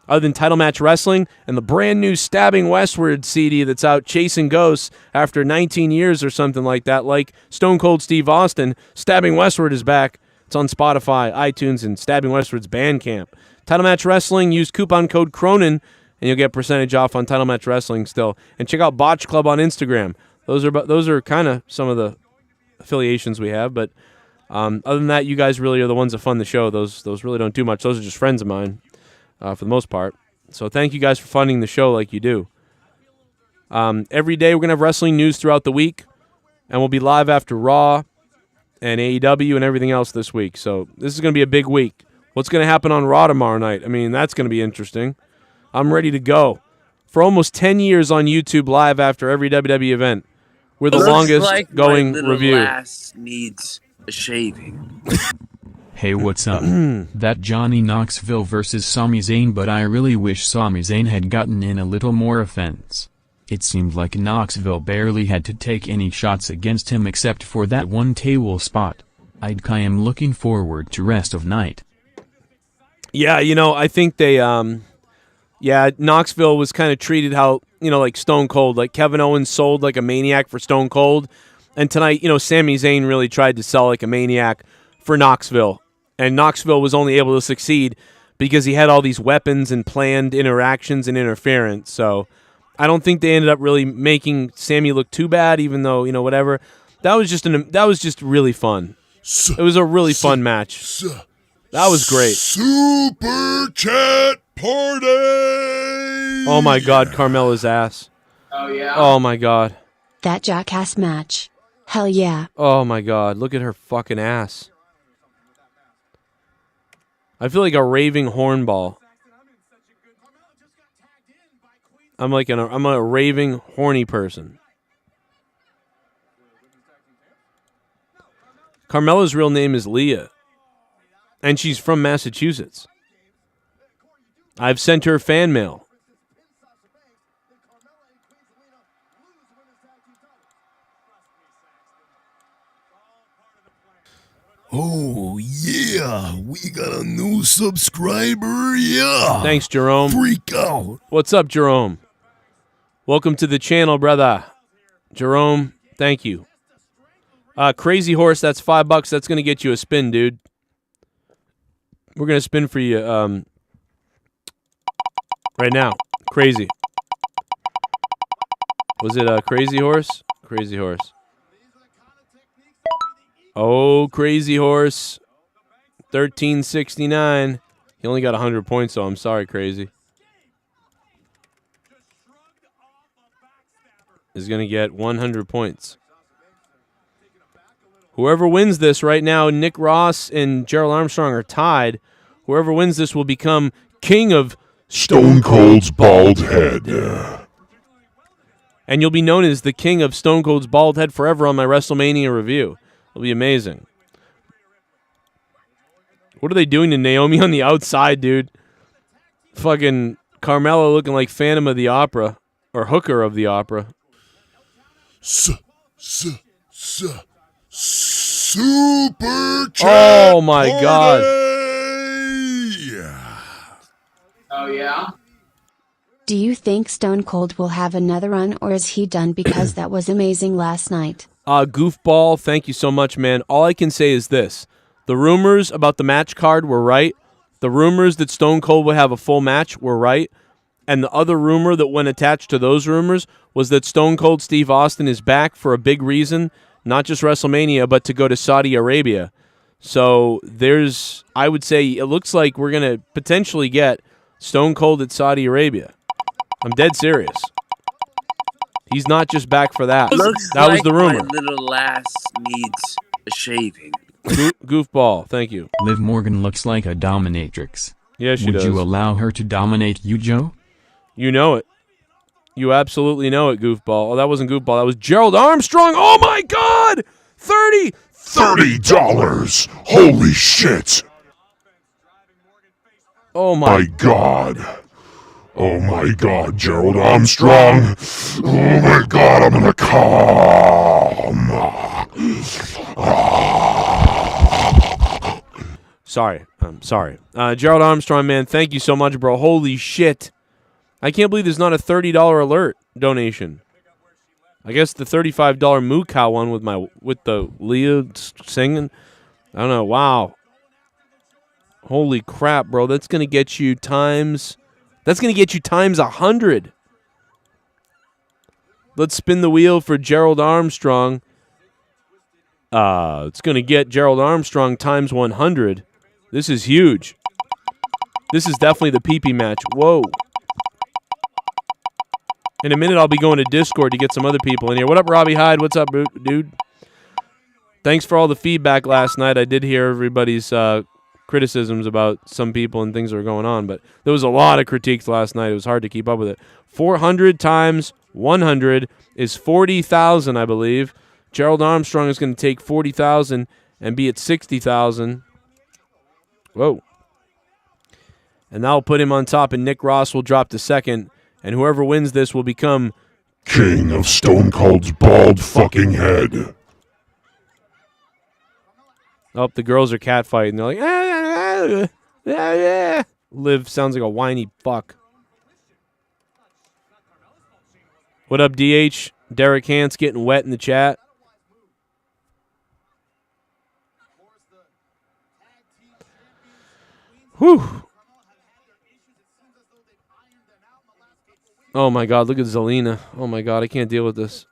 other than Title Match Wrestling and the brand new Stabbing Westward CD that's out chasing ghosts after 19 years or something like that, like Stone Cold Steve Austin. Stabbing Westward is back. It's on Spotify, iTunes, and Stabbing Westward's Bandcamp. Title Match Wrestling, use coupon code Cronin, and you'll get percentage off on Title Match Wrestling still. And check out Botch Club on Instagram. Those are kind of some of the affiliations we have, but other than that, you guys really are the ones that fund the show. Those really don't do much. Those are just friends of mine for the most part. So thank you guys for funding the show like you do. Every day we're going to have wrestling news throughout the week, and we'll be live after Raw and AEW and everything else this week. So this is going to be a big week. What's going to happen on Raw tomorrow night? I mean, that's going to be interesting. I'm ready to go. For almost 10 years on YouTube live after every WWE event. We're the longest like going my little review. Lass needs a shaving. Hey, what's up? That Johnny Knoxville versus Sami Zayn, but I really wish Sami Zayn had gotten in a little more offense. It seemed like Knoxville barely had to take any shots against him except for that one table spot. I am looking forward to rest of night. Yeah, you know, I think they, Knoxville was kind of treated how, you know, like Stone Cold, like Kevin Owens sold like a maniac for Stone Cold. And tonight, you know, Sami Zayn really tried to sell like a maniac for Knoxville. And Knoxville was only able to succeed because he had all these weapons and planned interactions and interference. So I don't think they ended up really making Sami look too bad, even though, you know, whatever. That was just really fun. It was a really fun match. That was great. Super chat party! Oh my God, Carmella's ass. Oh yeah. Oh my God. That jackass match. Hell yeah. Oh my God, look at her fucking ass. I feel like a raving hornball. I'm a raving horny person. Carmella's real name is Leah, and she's from Massachusetts. I've sent her fan mail. Oh, yeah, we got a new subscriber, yeah. Thanks, Jerome. Freak out. What's up, Jerome? Welcome to the channel, brother. Jerome, thank you. Crazy Horse, that's $5. That's going to get you a spin, dude. We're going to spin for you right now. Crazy. Was it Crazy Horse? Crazy Horse. Oh, Crazy Horse. 1369. He only got 100 points, so I'm sorry, Crazy. Is going to get 100 points. Whoever wins this right now, Nick Ross and Gerald Armstrong are tied. Whoever wins this will become king of Stone Cold's bald head. And you'll be known as the king of Stone Cold's bald head forever on my WrestleMania review. It'll be amazing. What are they doing to Naomi on the outside, dude? Fucking Carmella looking like Phantom of the Opera. Or Hooker of the Opera. Super chat. Oh my God. Oh yeah. Do you think Stone Cold will have another run, or is he done because that was amazing last night? Goofball, thank you so much, man. All I can say is this. The rumors about the match card were right. The rumors that Stone Cold would have a full match were right. And the other rumor that went attached to those rumors was that Stone Cold Steve Austin is back for a big reason, not just WrestleMania, but to go to Saudi Arabia. So there's, I would say, it looks like we're going to potentially get Stone Cold at Saudi Arabia. I'm dead serious. He's not just back for that. That was the rumor. My little lass needs a shaving. Goofball, thank you. Liv Morgan looks like a dominatrix. Yeah, she does. Would you allow her to dominate you, Joe? You know it. You absolutely know it, Goofball. Oh, that wasn't Goofball. That was Gerald Armstrong. Oh, my God! $30! Holy shit! Oh, my God. Oh my God, Gerald Armstrong. Oh my God, I'm gonna come. Sorry. I'm sorry. Gerald Armstrong, man, thank you so much, bro. Holy shit. I can't believe there's not a $30 alert donation. I guess the $35 Moo Cow one with the Leah singing. I don't know. Wow. Holy crap, bro. That's going to get you times 100. Let's spin the wheel for Gerald Armstrong. It's going to get Gerald Armstrong times 100. This is huge. This is definitely the pee-pee match. Whoa. In a minute, I'll be going to Discord to get some other people in here. What up, Robbie Hyde? What's up, dude? Thanks for all the feedback last night. I did hear everybody's criticisms about some people and things that were going on, but there was a lot of critiques last night. It was hard to keep up with it. 400 times 100 is 40,000, I believe. Gerald Armstrong is going to take 40,000 and be at 60,000. Whoa. And that'll put him on top, and Nick Ross will drop to second. And whoever wins this will become King of Stone Cold's bald fucking head. Oh, the girls are catfighting. They're like, Liv sounds like a whiny fuck. What up, DH? Derek Hans getting wet in the chat. Whew. Oh, my God. Look at Zelina. Oh, my God. I can't deal with this.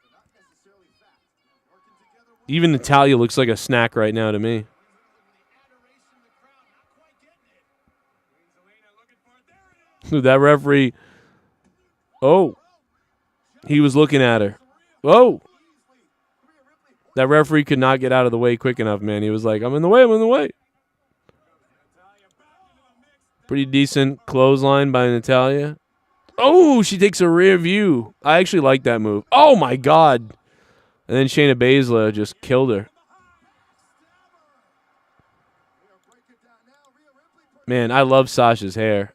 Even Natalia looks like a snack right now to me. Dude, that referee. Oh. He was looking at her. Whoa. That referee could not get out of the way quick enough, man. He was like, I'm in the way, I'm in the way. Pretty decent clothesline by Natalia. Oh, she takes a rear view. I actually like that move. Oh, my God. And then Shayna Baszler just killed her. Man, I love Sasha's hair.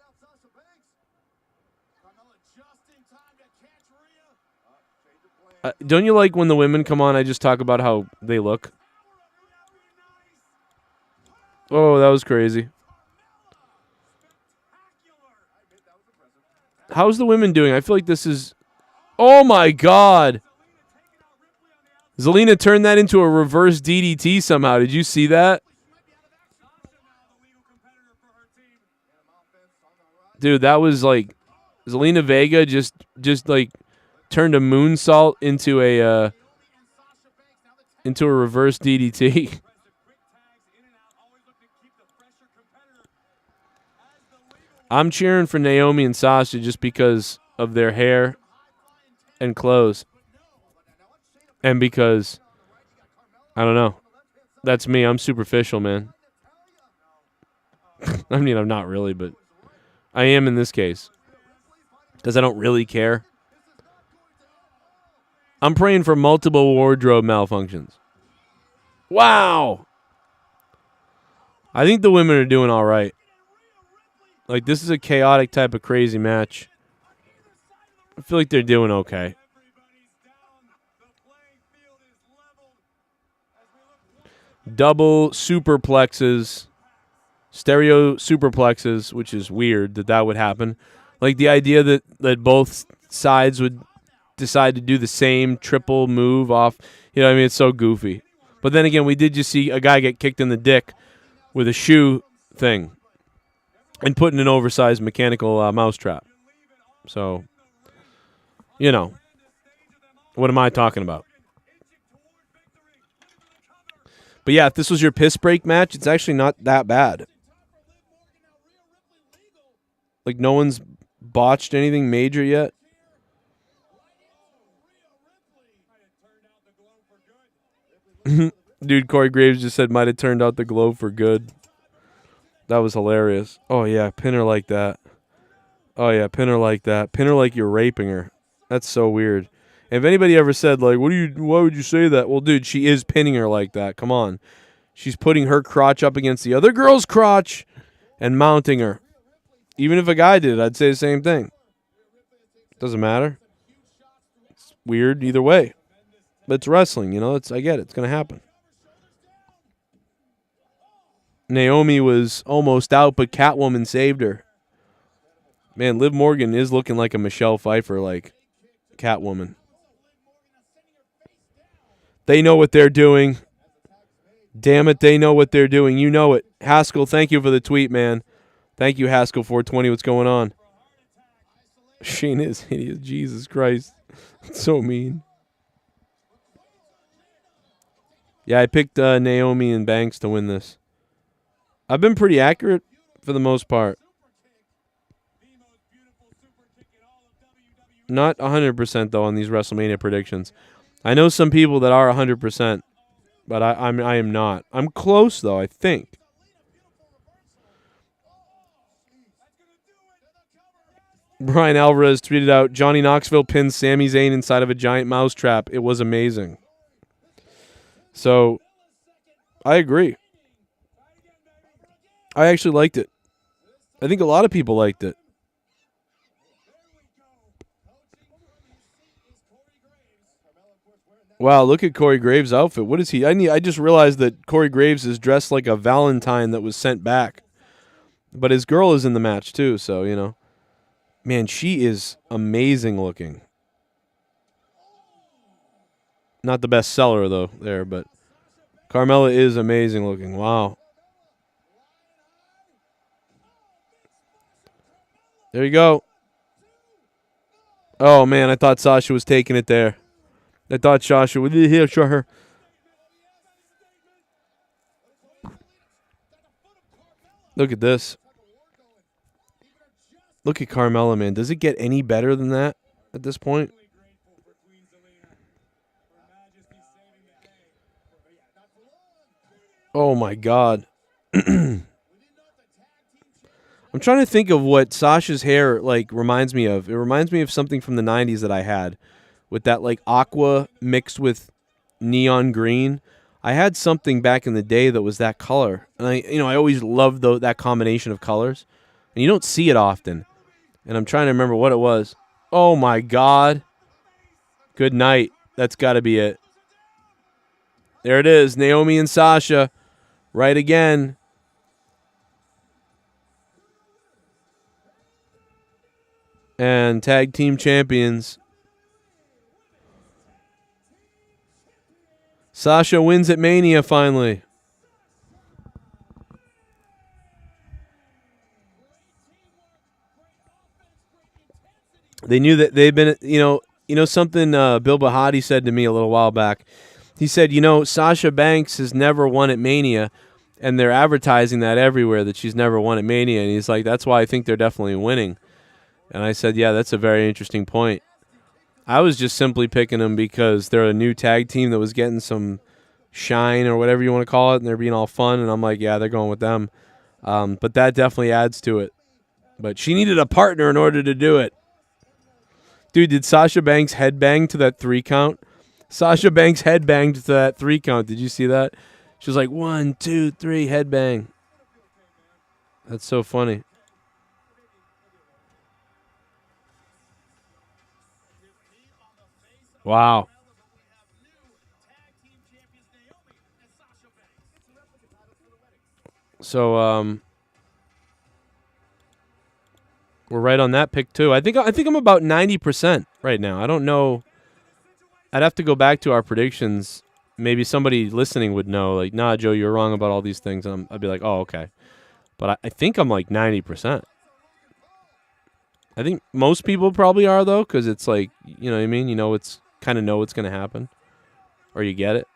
Don't you like when the women come on, I just talk about how they look? Oh, that was crazy. How's the women doing? I feel like this is... Oh, my God. Zelina turned that into a reverse DDT somehow. Did you see that? Dude, that was like... Zelina Vega just like turned a moonsault into a reverse DDT. I'm cheering for Naomi and Sasha just because of their hair and clothes. And because, I don't know. That's me. I'm superficial, man. I mean, I'm not really, but I am in this case. Because I don't really care. I'm praying for multiple wardrobe malfunctions. Wow. I think the women are doing all right. Like, this is a chaotic type of crazy match. I feel like they're doing okay. Double superplexes. Stereo superplexes, which is weird that would happen. Like, the idea that both sides would decide to do the same triple move off. You know what I mean? It's so goofy. But then again, we did just see a guy get kicked in the dick with a shoe thing. And put in an oversized mechanical mousetrap. So, you know. What am I talking about? But yeah, if this was your piss break match, it's actually not that bad. Like, no one's botched anything major yet. Dude, Corey Graves just said might have turned out the glow for good. That was hilarious. Oh, yeah, pin her like that. Oh, yeah, pin her like that. Pin her like you're raping her. That's so weird. And if anybody ever said, like, why would you say that? Well, dude, she is pinning her like that. Come on. She's putting her crotch up against the other girl's crotch and mounting her. Even if a guy did, I'd say the same thing. Doesn't matter. It's weird either way. But it's wrestling, you know. I get it. It's going to happen. Naomi was almost out, but Catwoman saved her. Man, Liv Morgan is looking like a Michelle Pfeiffer, like Catwoman. They know what they're doing. Damn it, they know what they're doing. You know it. Haskell, thank you for the tweet, man. Thank you, Haskell420. What's going on? Shane is hideous. Jesus Christ. So mean. Yeah, I picked Naomi and Banks to win this. I've been pretty accurate for the most part. Not 100% though on these WrestleMania predictions. I know some people that are 100%, but I am not. I'm close though, I think. Brian Alvarez tweeted out, Johnny Knoxville pins Sami Zayn inside of a giant mousetrap. It was amazing. So, I agree. I actually liked it. I think a lot of people liked it. Wow, look at Corey Graves' outfit. What is he? I just realized that Corey Graves is dressed like a Valentine that was sent back. But his girl is in the match too, so, you know. Man, she is amazing looking. Not the best seller, though, there, but Carmella is amazing looking. Wow. There you go. Oh, man, I thought Sasha was taking it there. I thought Sasha would here, show her. Look at this. Look at Carmella, man. Does it get any better than that at this point? Oh, my God. I'm trying to think of what Sasha's hair, like, reminds me of. It reminds me of something from the 90s that I had with that, like, aqua mixed with neon green. I had something back in the day that was that color. And, I always loved that combination of colors. And you don't see it often. And I'm trying to remember what it was. Oh, my God. Good night. That's got to be it. There it is. Naomi and Sasha. Right again. And tag team champions. Sasha wins at Mania finally. They knew that they've been, something Bill Bahati said to me a little while back. He said, Sasha Banks has never won at Mania, and they're advertising that everywhere, that she's never won at Mania. And he's like, that's why I think they're definitely winning. And I said, yeah, that's a very interesting point. I was just simply picking them because they're a new tag team that was getting some shine or whatever you want to call it, and they're being all fun. And I'm like, yeah, they're going with them. But that definitely adds to it. But she needed a partner in order to do it. Dude, did Sasha Banks headbang to that 3 count? Sasha Banks headbanged to that 3 count. Did you see that? She was like, 1, 2, 3, headbang. That's so funny. Wow. So, we're right on that pick too. I think I'm about 90% right now. I don't know. I'd have to go back to our predictions. Maybe somebody listening would know, like, nah, Joe, you're wrong about all these things. And I'd be like, oh, okay. But I think I'm like 90%. I think most people probably are, though, because it's like, you know what I mean? It's kind of know what's going to happen. Or you get it.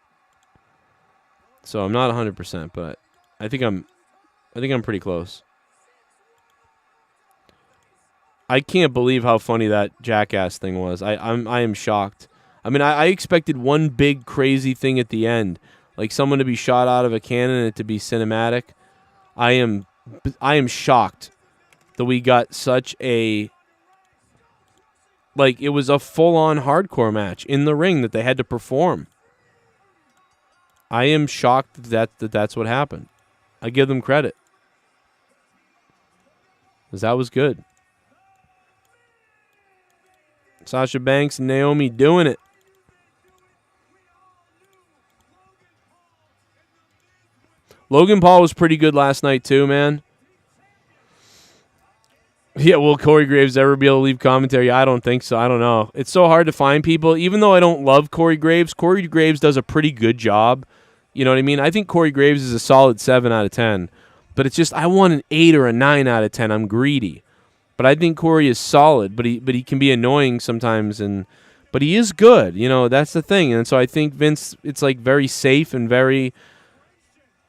So I'm not 100%, but I think I'm pretty close. I can't believe how funny that jackass thing was. I am shocked. I mean, I expected one big crazy thing at the end, like someone to be shot out of a cannon and it to be cinematic. I am shocked that we got such a, like, it was a full-on hardcore match in the ring that they had to perform. I am shocked that's what happened. I give them credit, because that was good. Sasha Banks and Naomi doing it. Logan Paul was pretty good last night too, man. Yeah, will Corey Graves ever be able to leave commentary? I don't think so. I don't know. It's so hard to find people. Even though I don't love Corey Graves does a pretty good job. You know what I mean? I think Corey Graves is a solid 7 out of 10. But it's just I want an 8 or a 9 out of 10. I'm greedy. But I think Corey is solid, but he can be annoying sometimes, but he is good. You know, that's the thing. And so I think Vince, it's like very safe and very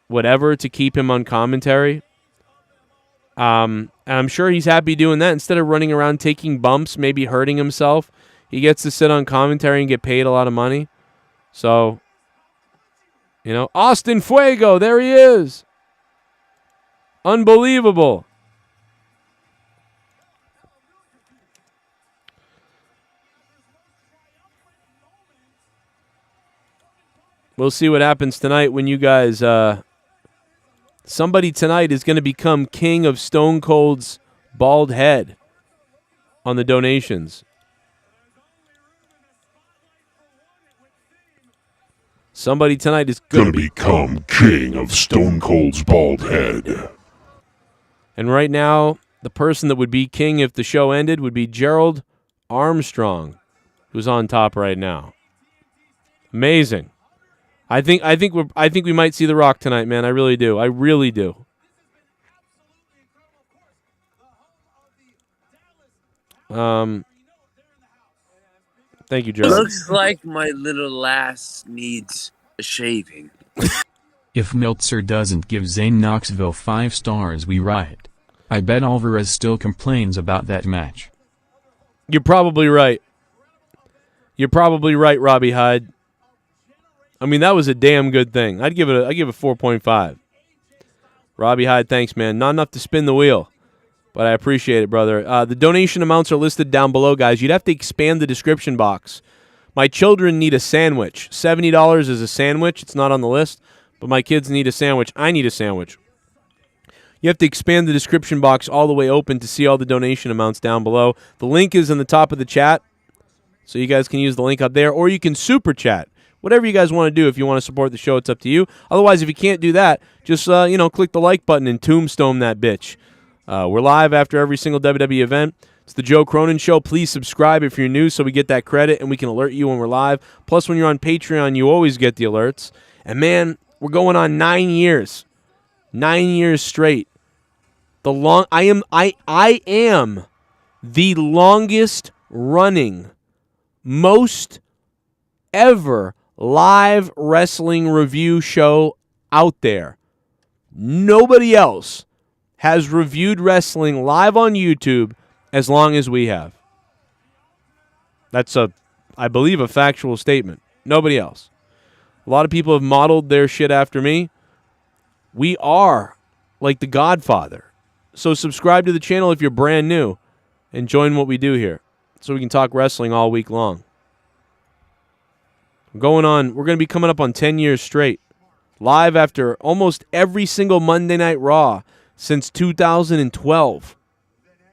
whatever to keep him on commentary. And I'm sure he's happy doing that. Instead of running around taking bumps, maybe hurting himself, he gets to sit on commentary and get paid a lot of money. So, you know, Austin Fuego, there he is. Unbelievable. We'll see what happens tonight when you guys... somebody tonight is going to become king of Stone Cold's bald head on the donations. Somebody tonight is going to become king of Stone Cold's bald head. And right now, the person that would be king if the show ended would be Gerald Armstrong, who's on top right now. Amazing. I think we might see The Rock tonight, man. I really do. I really do. Thank you, Joe. Looks like my little lass needs a shaving. If Meltzer doesn't give Zane Knoxville 5 stars, we riot. I bet Alvarez still complains about that match. You're probably right. You're probably right, Robbie Hyde. I mean, that was a damn good thing. I give it a 4.5. Robbie Hyde, thanks, man. Not enough to spin the wheel, but I appreciate it, brother. The donation amounts are listed down below, guys. You'd have to expand the description box. My children need a sandwich. $70 is a sandwich. It's not on the list, but my kids need a sandwich. I need a sandwich. You have to expand the description box all the way open to see all the donation amounts down below. The link is in the top of the chat, so you guys can use the link up there, or you can super chat. Whatever you guys want to do. If you want to support the show, it's up to you. Otherwise, if you can't do that, just click the like button and tombstone that bitch. We're live after every single WWE event. It's the Joe Cronin Show. Please subscribe if you're new so we get that credit and we can alert you when we're live. Plus, when you're on Patreon, you always get the alerts. And, man, we're going on 9 years. 9 years straight. I am the longest running, most ever live wrestling review show out there. Nobody else has reviewed wrestling live on YouTube as long as we have. That's I believe, a factual statement. Nobody else. A lot of people have modeled their shit after me. We are like the Godfather. So subscribe to the channel if you're brand new and join what we do here so we can talk wrestling all week long. We're going to be coming up on 10 years straight. Live after almost every single Monday Night Raw since 2012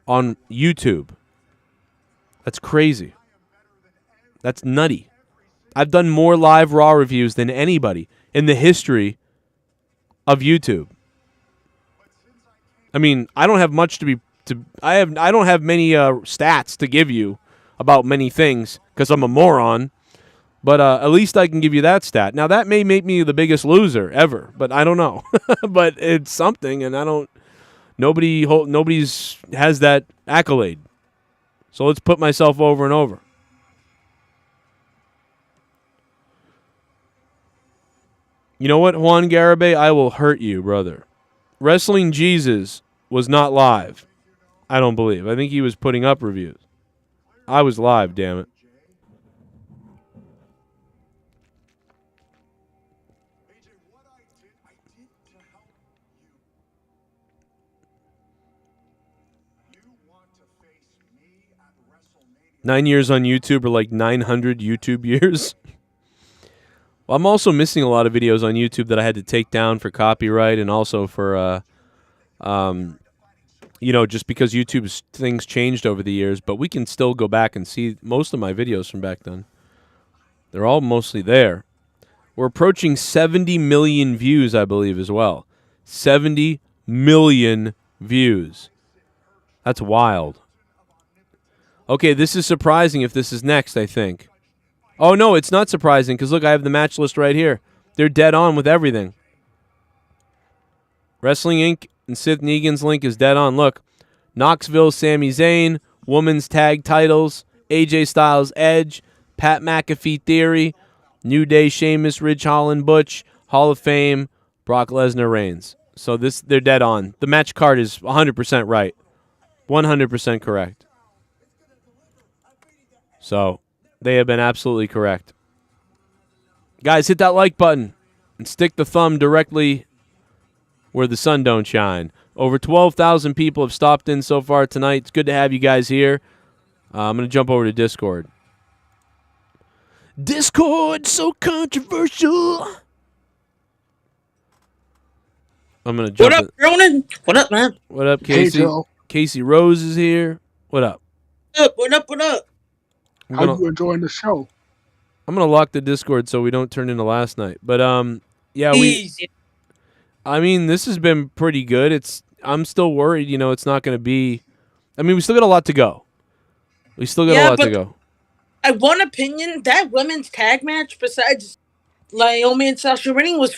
on YouTube. That's crazy. That's nutty. I've done more live Raw reviews than anybody in the history of YouTube. I mean, I don't have much I don't have many stats to give you about many things because I'm a moron. But at least I can give you that stat. Now, that may make me the biggest loser ever, but I don't know. But it's something, and nobody's has that accolade. So let's put myself over and over. You know what, Juan Garibay? I will hurt you, brother. Wrestling Jesus was not live, I don't believe. I think he was putting up reviews. I was live, damn it. Nine years on YouTube are like 900 YouTube years. Well, I'm also missing a lot of videos on YouTube that I had to take down for copyright and also for, just because YouTube's things changed over the years. But we can still go back and see most of my videos from back then. They're all mostly there. We're approaching 70 million views, I believe, as well. 70 million views. That's wild. Okay, this is surprising if this is next, I think. Oh, no, it's not surprising because, look, I have the match list right here. They're dead on with everything. Wrestling Inc. and Sith Negan's link is dead on. Look, Knoxville, Sami Zayn, women's tag titles, AJ Styles, Edge, Pat McAfee Theory, New Day, Sheamus, Ridge Holland, Butch, Hall of Fame, Brock Lesnar, Reigns. So they're dead on. The match card is 100% right. 100% correct. So they have been absolutely correct. Guys, hit that like button and stick the thumb directly where the sun don't shine. Over 12,000 people have stopped in so far tonight. It's good to have you guys here. I'm going to jump over to Discord. Discord, so controversial. I'm going to jump. What up, Cronin? What up, man? What up, Casey? Hey, Joe. Casey Rose is here. What up? What up? What up? How you enjoying the show? I'm going to lock the Discord so we don't turn into last night. But, yeah, Easy. I mean, this has been pretty good. I'm still worried, it's not going to be. I mean, we still got a lot to go. We still got a lot to go. I one opinion, that women's tag match, besides Naomi and Sasha winning, was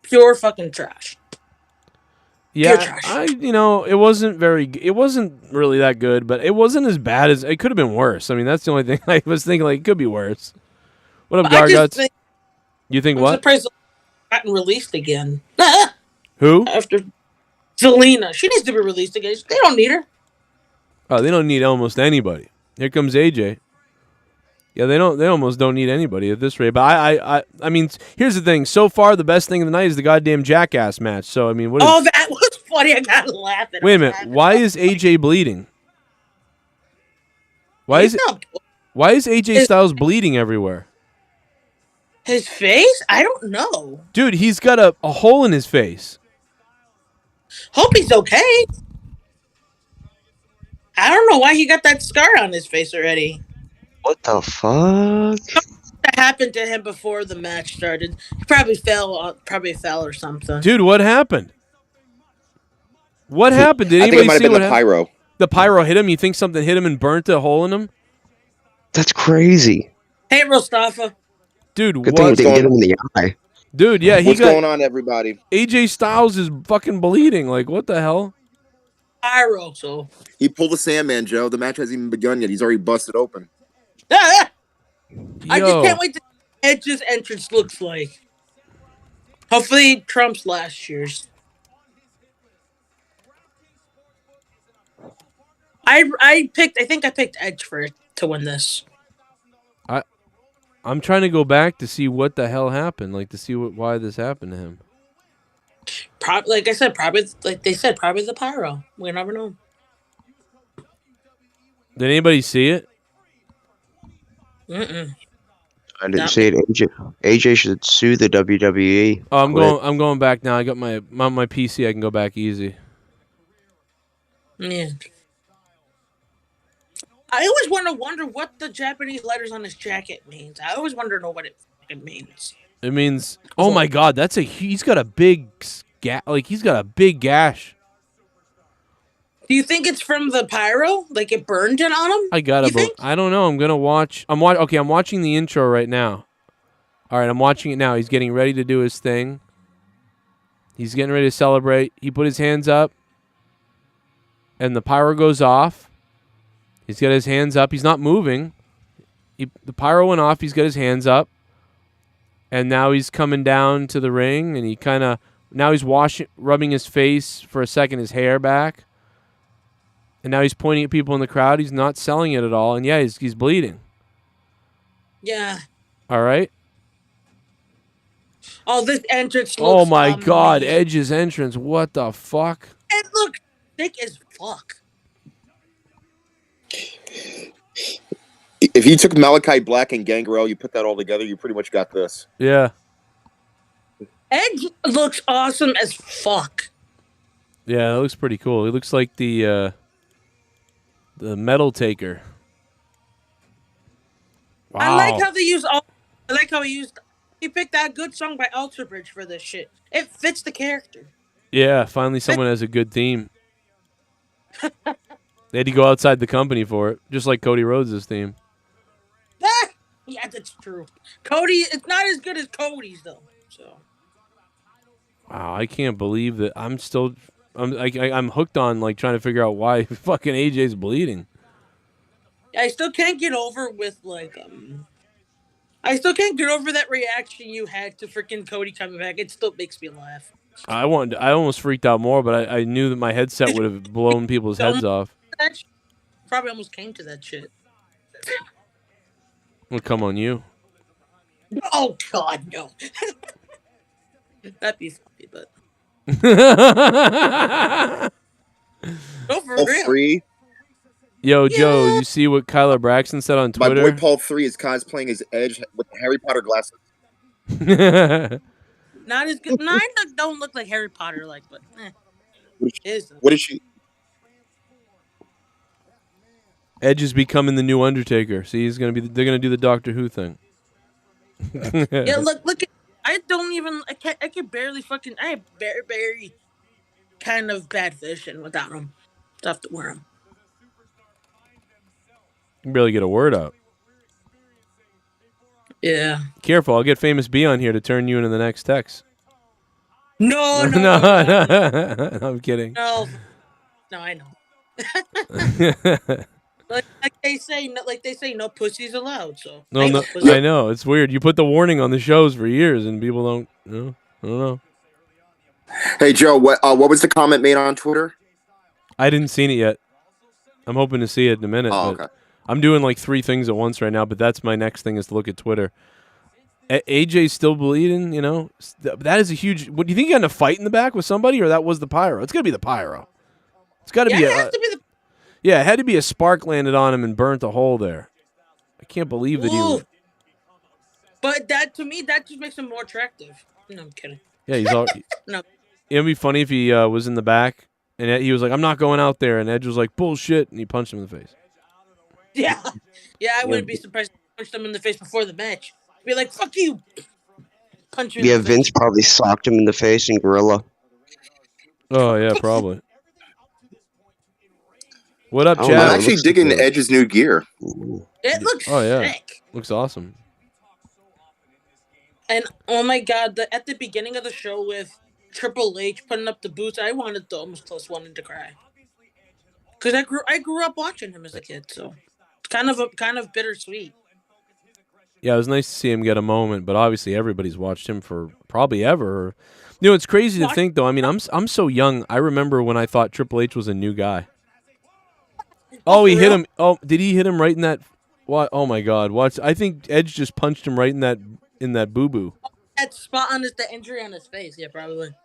pure fucking trash. Yeah, Pure trash. it wasn't it wasn't really that good, but it wasn't as bad as it could have been worse. I mean, that's the only thing I was thinking. Like, it could be worse. What up, Garguts? You think what? I'm surprised it's gotten released again. Who? After Zelina, she needs to be released again. They don't need her. Oh, they don't need almost anybody. Here comes AJ. Yeah, they almost don't need anybody at this rate. But I mean, here's the thing. So far, the best thing of the night is the goddamn Jackass match. So I mean, what? Oh, that was funny. I gotta laugh at. Wait a minute. Why is AJ bleeding? Why is AJ Styles bleeding everywhere? His face? I don't know. Dude, he's got a hole in his face. Hope he's okay. I don't know why he got that scar on his face already. What the fuck? That happened to him before the match started. He probably fell or something. Dude, what happened? What happened? Did anybody see what happened? Pyro. The pyro hit him? You think something hit him and burnt a hole in him? That's crazy. Hey, Rostafa. Dude, Good thing it didn't hit him in the eye. Dude, yeah, What's going on, everybody? AJ Styles is fucking bleeding. Like, what the hell? Pyro, so. He pulled the Sandman, Joe. The match hasn't even begun yet. He's already busted open. I just can't wait to see what Edge's entrance looks like. Hopefully, Trump's last year's. I think I picked Edge to win this. I'm trying to go back to see what the hell happened, like to see why this happened to him. Like I said, probably the pyro. We never know. Did anybody see it? Mm-mm. I didn't see it. AJ should sue the WWE. Oh, I'm going back now. I got my PC. I can go back easy. Yeah. I always wonder what the Japanese letters on his jacket means. I always wonder what it means. It means, oh my God, he's got a big he's got a big gash. Do you think it's from the pyro? Like it burned it on him? I don't know. I'm gonna watch. I'm watching the intro right now. All right, I'm watching it now. He's getting ready to do his thing. He's getting ready to celebrate. He put his hands up, and the pyro goes off. He's got his hands up. He's not moving. The pyro went off. He's got his hands up. And now he's coming down to the ring. And now he's rubbing his face for a second, his hair back. And now he's pointing at people in the crowd. He's not selling it at all. And yeah, he's bleeding. Yeah. All right. Oh, this entrance looks Oh my amazing. God, Edge's entrance. What the fuck? It looks thick as fuck. If you took Malachi Black and Gangrel, you put that all together, you pretty much got this. Yeah. Edge looks awesome as fuck. Yeah, it looks pretty cool. He looks like the Metal Taker. Wow. I like how he used He picked that good song by Alter Bridge for this shit. It fits the character. Yeah, finally someone has a good theme. They had to go outside the company for it, just like Cody Rhodes' theme. Yeah, that's true. Cody, it's not as good as Cody's though. So. Wow, I can't believe that I'm hooked on like trying to figure out why fucking AJ's bleeding. I still can't get over with I still can't get over that reaction you had to freaking Cody coming back. It still makes me laugh. I almost freaked out more, but I knew that my headset would have blown people's heads off. Probably almost came to that shit. Well, come on you. Oh God, no. That'd be funny, but. No, for real. 3. Yo, Joe, you see what Kyler Braxton said on Twitter? My boy Paul 3 is cosplaying as Edge with Harry Potter glasses. Not as good. Mine don't look like Harry Potter, like, but What is she? Edge is becoming the new Undertaker. See, he's gonna be. They're gonna do the Doctor Who thing. Yeah, look. I don't even. I can barely fucking. I have very kind of bad vision without him. So I have to wear him. You can barely get a word out. Yeah. Careful, I'll get Famous B on here to turn you into the next Tex. No, I'm kidding. No, I know. like they say, no pussies allowed. So No, I know it's weird. You put the warning on the shows for years, and people don't. I don't know. Hey Joe, what was the comment made on Twitter? I didn't see it yet. I'm hoping to see it in a minute. Oh, but okay. I'm doing like 3 things at once right now, but that's my next thing is to look at Twitter. AJ's still bleeding, you know. That is a huge. What do you think? You got in a fight in the back with somebody, or that was the pyro? It's gonna be the pyro. It's got to be. It has to be the. Yeah, it had to be a spark landed on him and burnt a hole there. I can't believe that he. But that to me, that just makes him more attractive. No, I'm kidding. Yeah, he's all. No. It'd be funny if he was in the back and he was like, "I'm not going out there," and Edge was like, "Bullshit," and he punched him in the face. Yeah, I wouldn't be surprised if he punched him in the face before the match. Be like, "Fuck you." Punch him. Yeah, Vince probably socked him in the face in Gorilla. Oh yeah, probably. What up, Chad? I'm actually digging Edge's new gear. It looks sick. Looks awesome. And oh my God, at the beginning of the show with Triple H putting up the boots, I wanted to almost close wanted to cry. Because I grew up watching him as a kid, so it's kind of bittersweet. Yeah, it was nice to see him get a moment, but obviously everybody's watched him for probably ever. You know, it's crazy to think though. I mean, I'm so young. I remember when I thought Triple H was a new guy. Oh, he hit him. Oh, did he hit him right in that? What? Oh my God! Watch. I think Edge just punched him right in that boo boo. That spot on the injury on his face. Yeah, probably.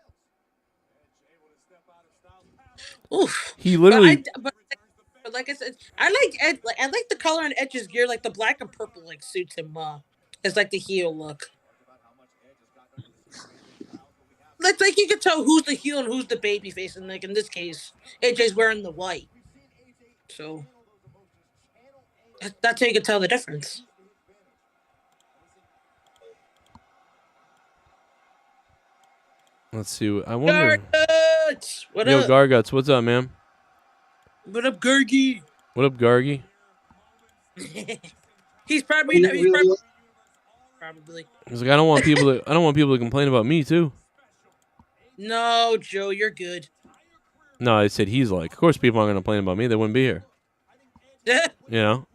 Oof. He literally. But like I said, I like the color on Edge's gear. Like the black and purple, like suits him well. It's like the heel look. Like you can tell who's the heel and who's the baby face, and like in this case, AJ's wearing the white. So that's how you can tell the difference. Let's see. I wonder. Garguts! What Yo, up? Garguts, what's up, man? What up, Gargy? What up, Gargy? He's probably. He's like, I don't want people to complain about me too. No, Joe, you're good. No, I said he's like, of course people aren't going to complain about me. They wouldn't be here. You know?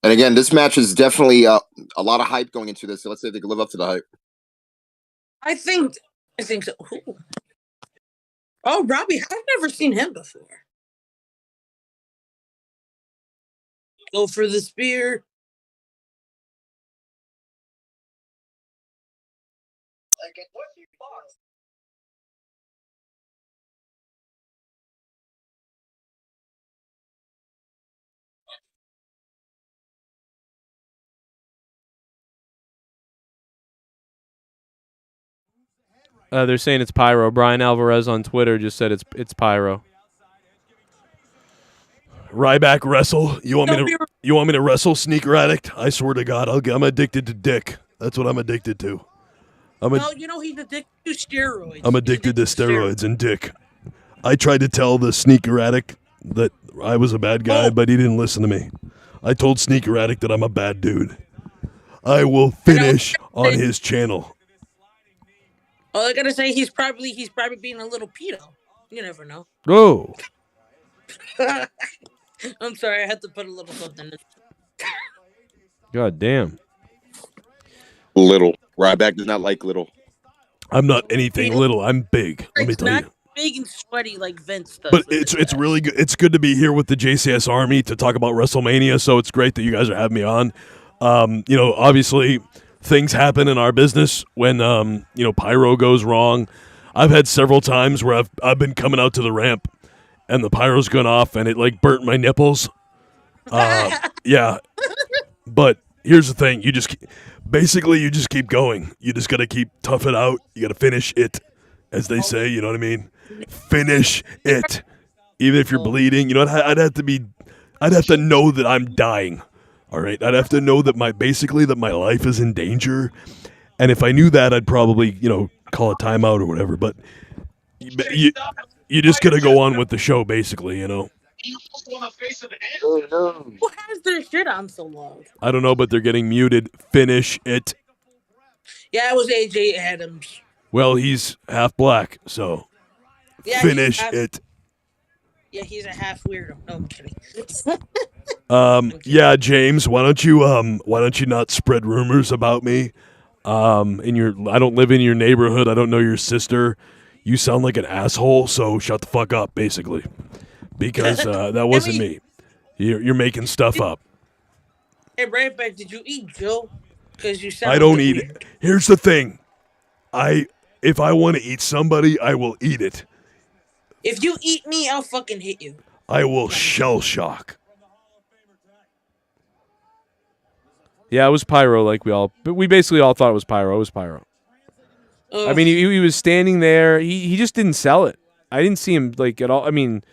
And again, this match is definitely a lot of hype going into this. So let's see if they can live up to the hype. I think so. Ooh. Oh, Robbie, I've never seen him before. Go for the spear. They're saying it's Pyro. Brian Alvarez on Twitter just said it's Pyro. Ryback wrestle. You want me to wrestle, Sneaker Addict? I swear to God, I'm addicted to dick. That's what I'm addicted to. No, you know he's addicted to steroids. I'm addicted to steroids and dick. I tried to tell the Sneaker Addict that I was a bad guy, but he didn't listen to me. I told Sneaker Addict that I'm a bad dude. I will finish on his channel. All I gotta say, he's probably being a little pedo. You never know. Oh. I'm sorry, I had to put a little something in. God damn. Little. Ryback does not like little. I'm not anything little. I'm big. Let me tell you. Big and sweaty like Vince does. But it's really good. It's good to be here with the JCS Army to talk about WrestleMania. So it's great that you guys are having me on. You know, obviously things happen in our business when you know, pyro goes wrong. I've had several times where I've been coming out to the ramp and the pyro's gone off and it like burnt my nipples. Yeah. But here's the thing: you just keep going. You just gotta keep tough it out. You gotta finish it, as they say. You know what I mean? Finish it, even if you're bleeding. You know what? I'd have to know that I'm dying. All right, I'd have to know that my life is in danger, and if I knew that, I'd probably call a timeout or whatever. But you just gotta go on with the show, basically. You know. Who has their shit on so long? I don't know, but they're getting muted. Finish it. Yeah, it was AJ Adams. Well, he's half black, so finish it. Yeah, he's a half weirdo. No, I'm kidding. Yeah, James, why don't you not spread rumors about me? I don't live in your neighborhood. I don't know your sister. You sound like an asshole, so shut the fuck up, basically. Because that wasn't me. You're making stuff up. Hey, Rybotch, did you eat Joe? Because you sound. I don't eat weird. it. Here's the thing. If I want to eat somebody, I will eat it. If you eat me, I'll fucking hit you. I will shell shock. Yeah, it was Pyro, but we basically all thought it was Pyro. It was Pyro. I mean, he was standing there. He just didn't sell it. I didn't see him at all. I mean,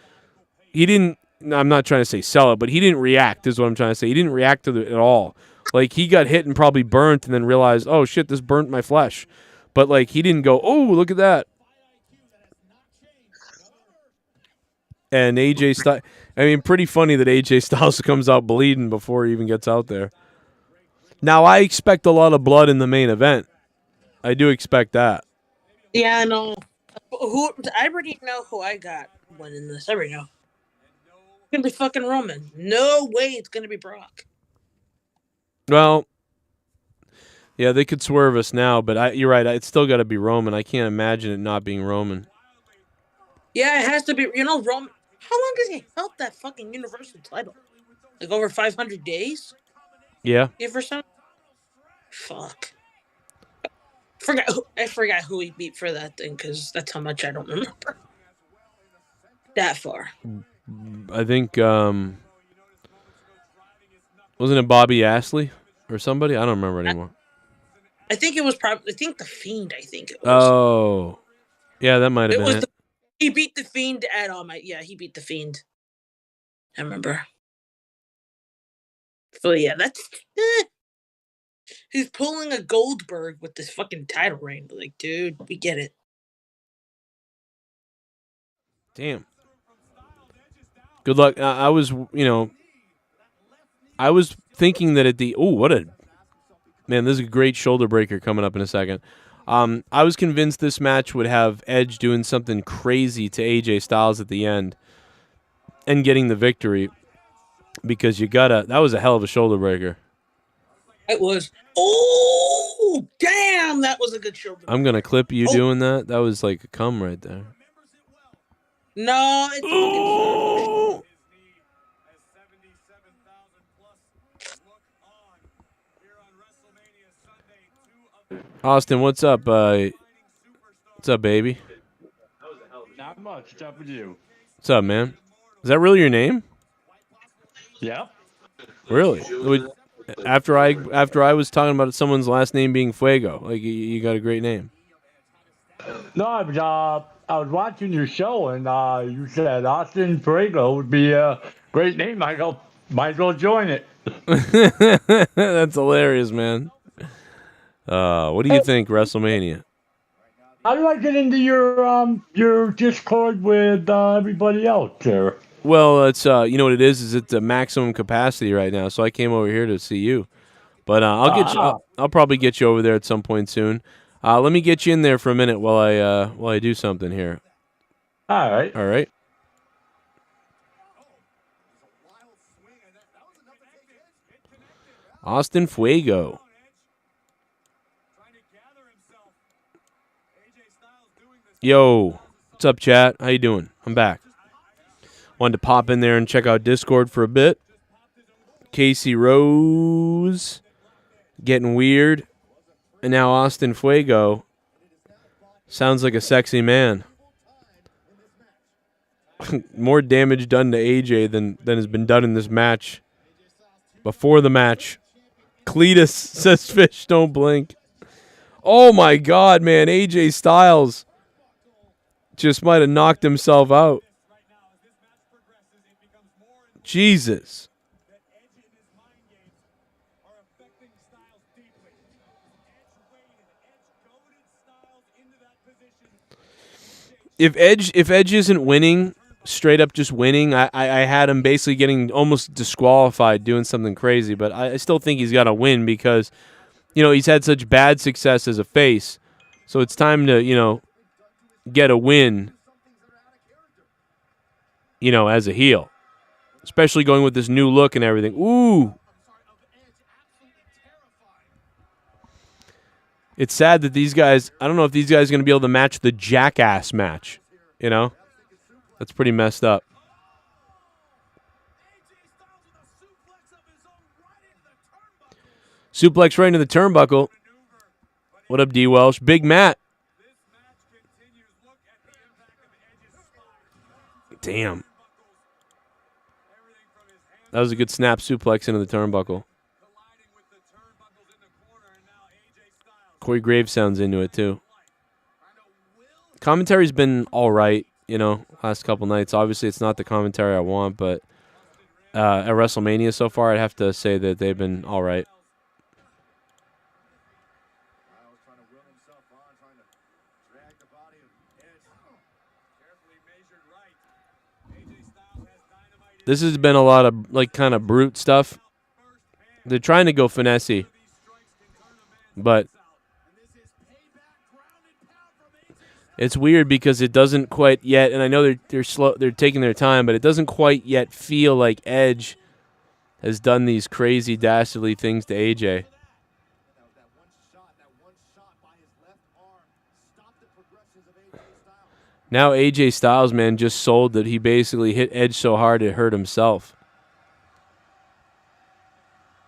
he didn't. I'm not trying to say sell it, but he didn't react. Is what I'm trying to say. He didn't react to it at all. Like he got hit and probably burnt, and then realized, oh shit, this burnt my flesh. But he didn't go, oh look at that. And AJ Styles. I mean, pretty funny that AJ Styles comes out bleeding before he even gets out there. Now I expect a lot of blood in the main event. I do expect that. Yeah, I know. I already know who I got winning this. I already know. It's gonna be fucking Roman. No way it's gonna be Brock. Well, yeah, they could swerve us now, but you're right. It's still got to be Roman. I can't imagine it not being Roman. Yeah, it has to be. Roman. How long has he held that fucking Universal title? Like over 500 days? Yeah. Give or something. Fuck. I forgot who he beat for that thing because that's how much I don't remember. That far. I think wasn't it Bobby Ashley or somebody? I don't remember anymore. I think it was probably. I think the Fiend. I think it was. Oh, yeah, that might have been it. He beat the Fiend at all my. Yeah, he beat the Fiend. I remember. So yeah, that's. He's pulling a Goldberg with this fucking title reign. Like, dude, we get it. Damn. Good luck. I was thinking that man, this is a great shoulder breaker coming up in a second. I was convinced this match would have Edge doing something crazy to AJ Styles at the end and getting the victory because that was a hell of a shoulder breaker. It was. Oh, damn, that was a good shoulder breaker. I'm going to clip you doing that. That was like a cum right there. No, it's Austin, what's up? What's up, baby? Not much. What's up with you? What's up, man? Is that really your name? Yeah. Really? After I was talking about someone's last name being Fuego, you got a great name. No, I was watching your show, and you said Austin Fuego would be a great name. I go, might as well join it. That's hilarious, man. What do you think, WrestleMania? How do I get into your Discord with everybody else there? Well, it's you know what it is it's at maximum capacity right now, so I came over here to see you. But I'll get you. I'll probably get you over there at some point soon. Let me get you in there for a minute while I do something here. All right. All right. Austin Fuego. Yo, what's up, chat? How you doing? I'm back. Wanted to pop in there and check out Discord for a bit. Casey Rose getting weird, and now Austin Fuego sounds like a sexy man. More damage done to AJ than has been done in this match. Before the match, Cletus says fish don't blink. Oh my God, man! AJ Styles just might have knocked himself out. Jesus. If Edge isn't winning, straight up just winning, I had him basically getting almost disqualified doing something crazy, but I still think he's got to win because, you know, he's had such bad success as a face. So it's time to, you know, get a win, you know, as a heel. Especially going with this new look and everything. Ooh. It's sad that these guys, I don't know if these guys are going to be able to match the Jackass match. You know? That's pretty messed up. Suplex right into the turnbuckle. What up, DWELSH? Big Matt. Damn. That was a good snap suplex into the turnbuckle. Corey Graves sounds into it, too. Commentary's been all right, you know, last couple nights. Obviously, it's not the commentary I want, but at WrestleMania so far, I'd have to say that they've been all right. This has been a lot of, like, kind of brute stuff. They're trying to go finessey. But it's weird because it doesn't quite yet, and I know they're slow, they're taking their time, but it doesn't quite yet feel like Edge has done these crazy, dastardly things to AJ. Now AJ Styles, man, just sold that he basically hit Edge so hard it hurt himself.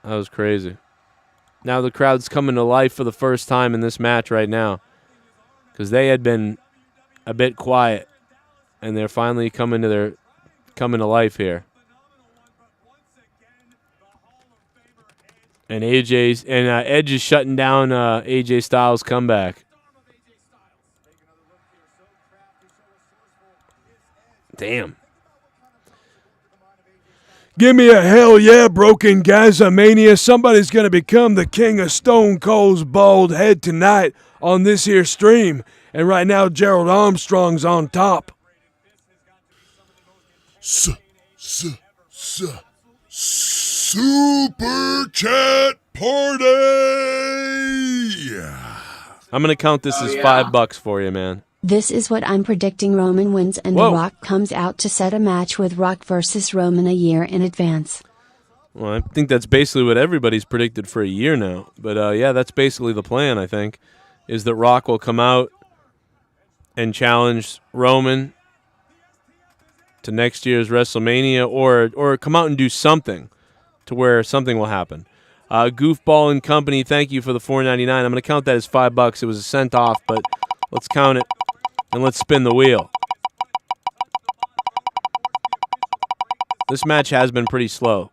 That was crazy. Now the crowd's coming to life for the first time in this match right now. Because they had been a bit quiet. And they're finally coming to life here. And Edge is shutting down AJ Styles' comeback. Damn. Give me a hell yeah, Broken Gaza Mania. Somebody's going to become the king of Stone Cold's bald head tonight on this here stream. And right now, Gerald Armstrong's on top. Super Chat Party! I'm going to count this as $5 for you, man. This is what I'm predicting. Roman wins and Whoa. The Rock comes out to set a match with Rock versus Roman a year in advance. Well, I think that's basically what everybody's predicted for a year now. But, yeah, that's basically the plan, I think, is that Rock will come out and challenge Roman to next year's WrestleMania or come out and do something to where something will happen. Goofball and Company, thank you for the $4.99. I'm going to count that as $5. It was a cent off, but let's count it and let's spin the wheel. This match has been pretty slow,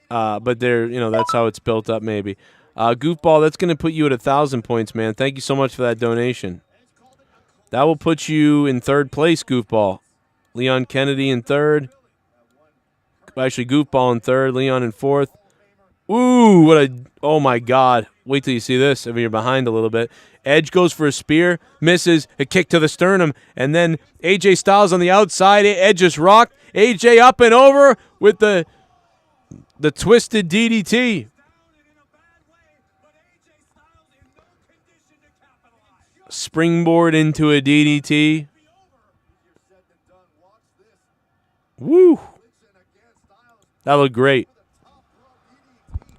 but that's how it's built up. Maybe Goofball, that's going to put you at 1,000 points, man. Thank you so much for that donation. That will put you in third place, Goofball. Leon Kennedy in third. Actually, Goofball in third. Leon in fourth. Ooh, what a... Oh, my God. Wait till you see this. I mean, you're behind a little bit. Edge goes for a spear. Misses. A kick to the sternum. And then AJ Styles on the outside. Edge just rocked. AJ up and over with the twisted DDT. Springboard into a DDT. Woo. That looked great.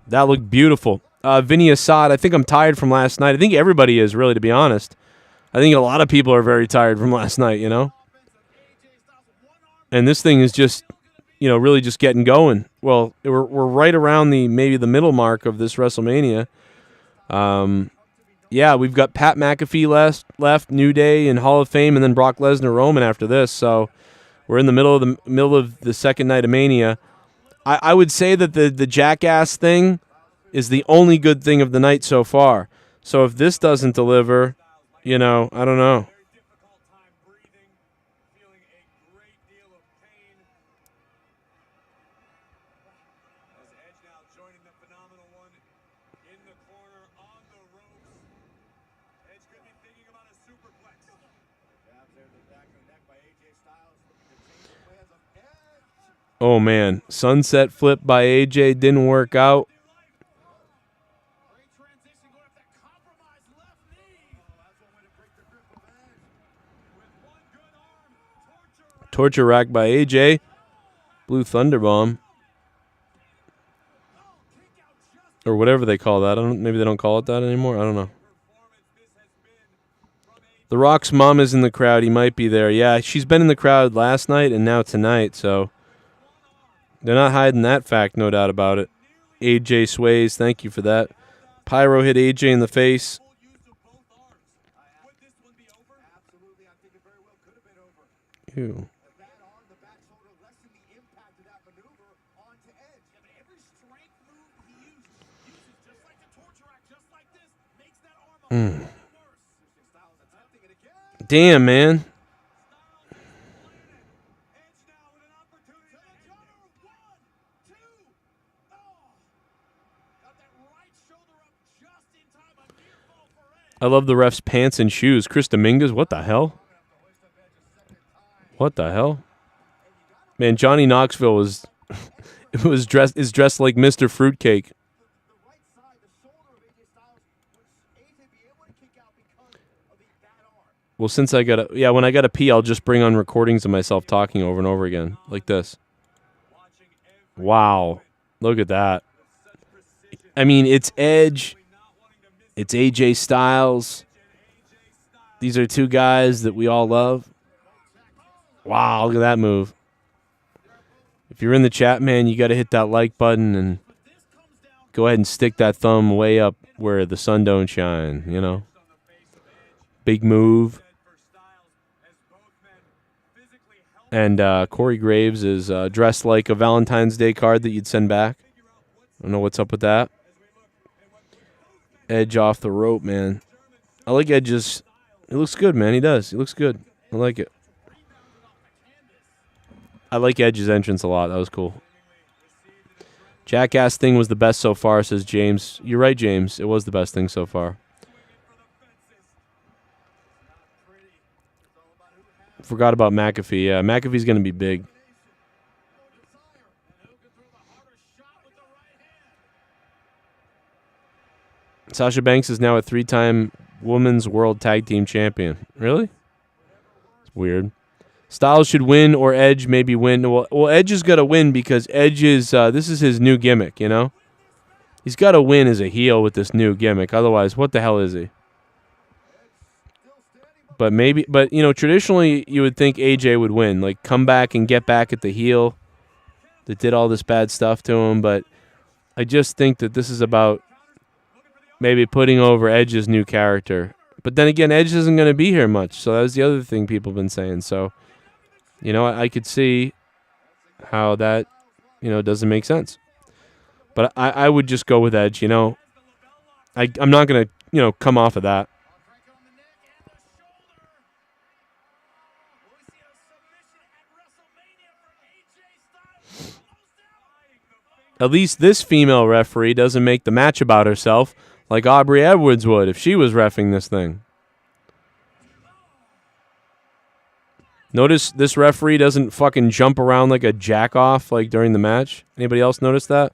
That looked beautiful. Vinny Assad, I think I'm tired from last night. I think everybody is, really, to be honest. I think a lot of people are very tired from last night, you know? And this thing is just, you know, really just getting going. Well, we're right around maybe the middle mark of this WrestleMania. Yeah, we've got Pat McAfee left, New Day and Hall of Fame, and then Brock Lesnar, Roman after this. So we're in the middle of the second night of Mania. I would say that the Jackass thing is the only good thing of the night so far. So if this doesn't deliver, you know, I don't know. Oh, man. Sunset flip by AJ didn't work out. Torture rack by AJ. Blue Thunder Bomb. Or whatever they call that. Maybe they don't call it that anymore. I don't know. The Rock's mom is in the crowd. He might be there. Yeah, she's been in the crowd last night and now tonight, so... They're not hiding that fact, no doubt about it. AJ sways, thank you for that. Pyro hit AJ in the face. Ew. Damn, man. I love the ref's pants and shoes. Chris Dominguez, what the hell? What the hell? Man, Johnny Knoxville is dressed like Mr. Fruitcake. Well, since I gotta, when I gotta pee, I'll just bring on recordings of myself talking over and over again, like this. Wow, look at that. I mean, it's Edge. It's AJ Styles. These are two guys that we all love. Wow, look at that move. If you're in the chat, man, you got to hit that like button and go ahead and stick that thumb way up where the sun don't shine, you know. Big move. And Corey Graves is dressed like a Valentine's Day card that you'd send back. I don't know what's up with that. Edge off the rope, man. I like Edge's. He looks good, man. He does. He looks good. I like it. I like Edge's entrance a lot. That was cool. Jackass thing was the best so far, says James. You're right, James. It was the best thing so far. Forgot about McAfee. Yeah, McAfee's going to be big. Sasha Banks is now a 3-time Women's World Tag Team Champion. Really? It's weird. Styles should win or Edge maybe win. Well, Edge has got to win because Edge is, this is his new gimmick, you know? He's got to win as a heel with this new gimmick. Otherwise, what the hell is he? But you know, traditionally you would think AJ would win. Like, come back and get back at the heel that did all this bad stuff to him. But I just think that this is about maybe putting over Edge's new character. But then again, Edge isn't going to be here much. So that was the other thing people have been saying. So, you know, I could see how that, you know, doesn't make sense. But I would just go with Edge, you know. I'm not going to, you know, come off of that. At least this female referee doesn't make the match about herself like Aubrey Edwards would if she was reffing this thing. Notice this referee doesn't fucking jump around like a jack-off like during the match. Anybody else notice that?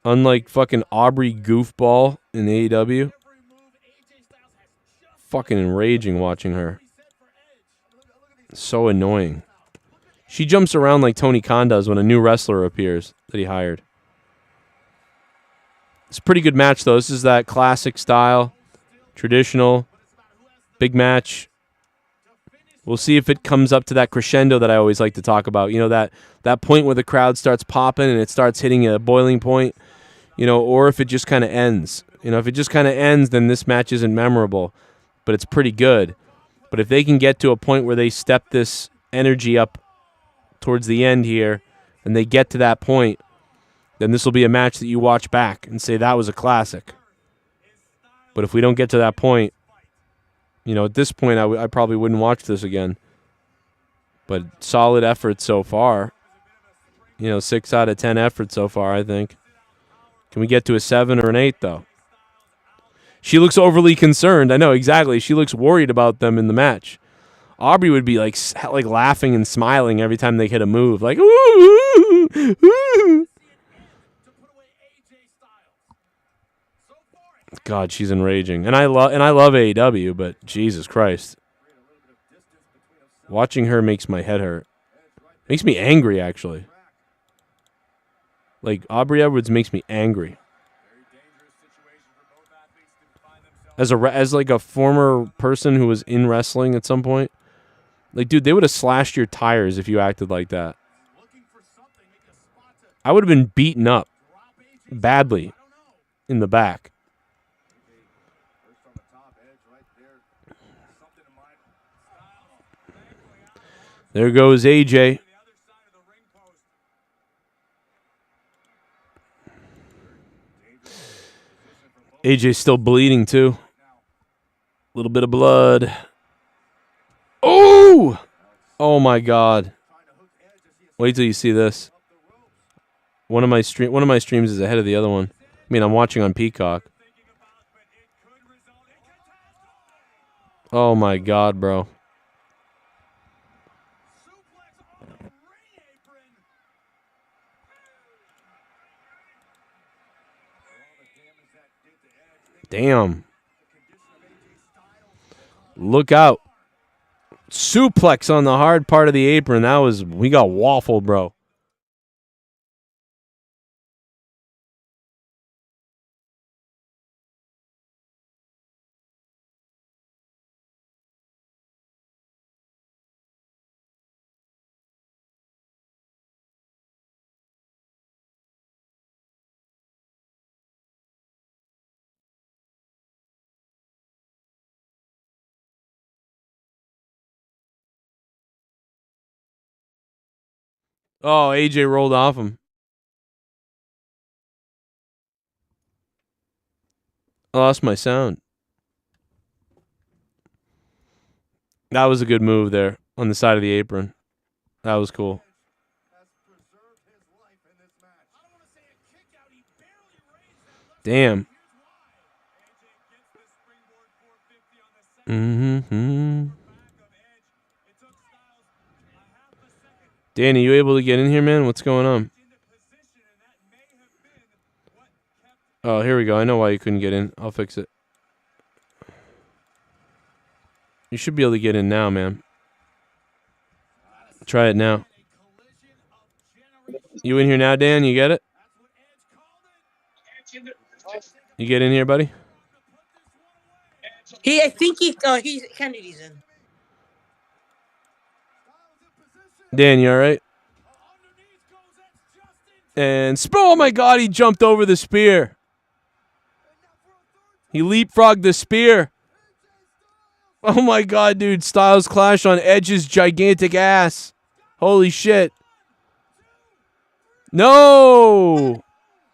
Unlike fucking Aubrey Goofball in AEW. Fucking enraging watching her. So annoying. She jumps around like Tony Khan does when a new wrestler appears that he hired. It's a pretty good match, though. This is that classic style, traditional, big match. We'll see if it comes up to that crescendo that I always like to talk about. You know, that point where the crowd starts popping and it starts hitting a boiling point, you know, or if it just kind of ends. You know, if it just kind of ends, then this match isn't memorable, but it's pretty good. But if they can get to a point where they step this energy up towards the end here and they get to that point, then this will be a match that you watch back and say that was a classic. But if we don't get to that point, you know, at this point, I probably wouldn't watch this again. But solid effort so far. You know, 6 out of 10 effort so far, I think. Can we get to a 7 or an 8, though? She looks overly concerned. I know, exactly. She looks worried about them in the match. Aubrey would be like laughing and smiling every time they hit a move. Like, ooh, ooh. God, she's enraging. And I love AEW, but Jesus Christ. Watching her makes my head hurt. Makes me angry, actually. Like, Aubrey Edwards makes me angry. As like a former person who was in wrestling at some point, like, dude, they would have slashed your tires if you acted like that. I would have been beaten up badly in the back. There goes AJ. AJ's still bleeding, too. A little bit of blood. Oh! Oh, my God. Wait till you see this. One of my streams is ahead of the other one. I mean, I'm watching on Peacock. Oh, my God, bro. Damn. Look out. Suplex on the hard part of the apron. We got waffled, bro. Oh, AJ rolled off him. I lost my sound. That was a good move there on the side of the apron. That was cool. Damn. Danny, you able to get in here, man? What's going on? Oh, here we go. I know why you couldn't get in. I'll fix it. You should be able to get in now, man. Try it now. You in here now, Dan? You get it? You get in here, buddy? I think Kennedy's in. Dan, you all right? And oh my God, he jumped over the spear. He leapfrogged the spear. Oh my God, dude. Styles clash on Edge's gigantic ass. Holy shit. No.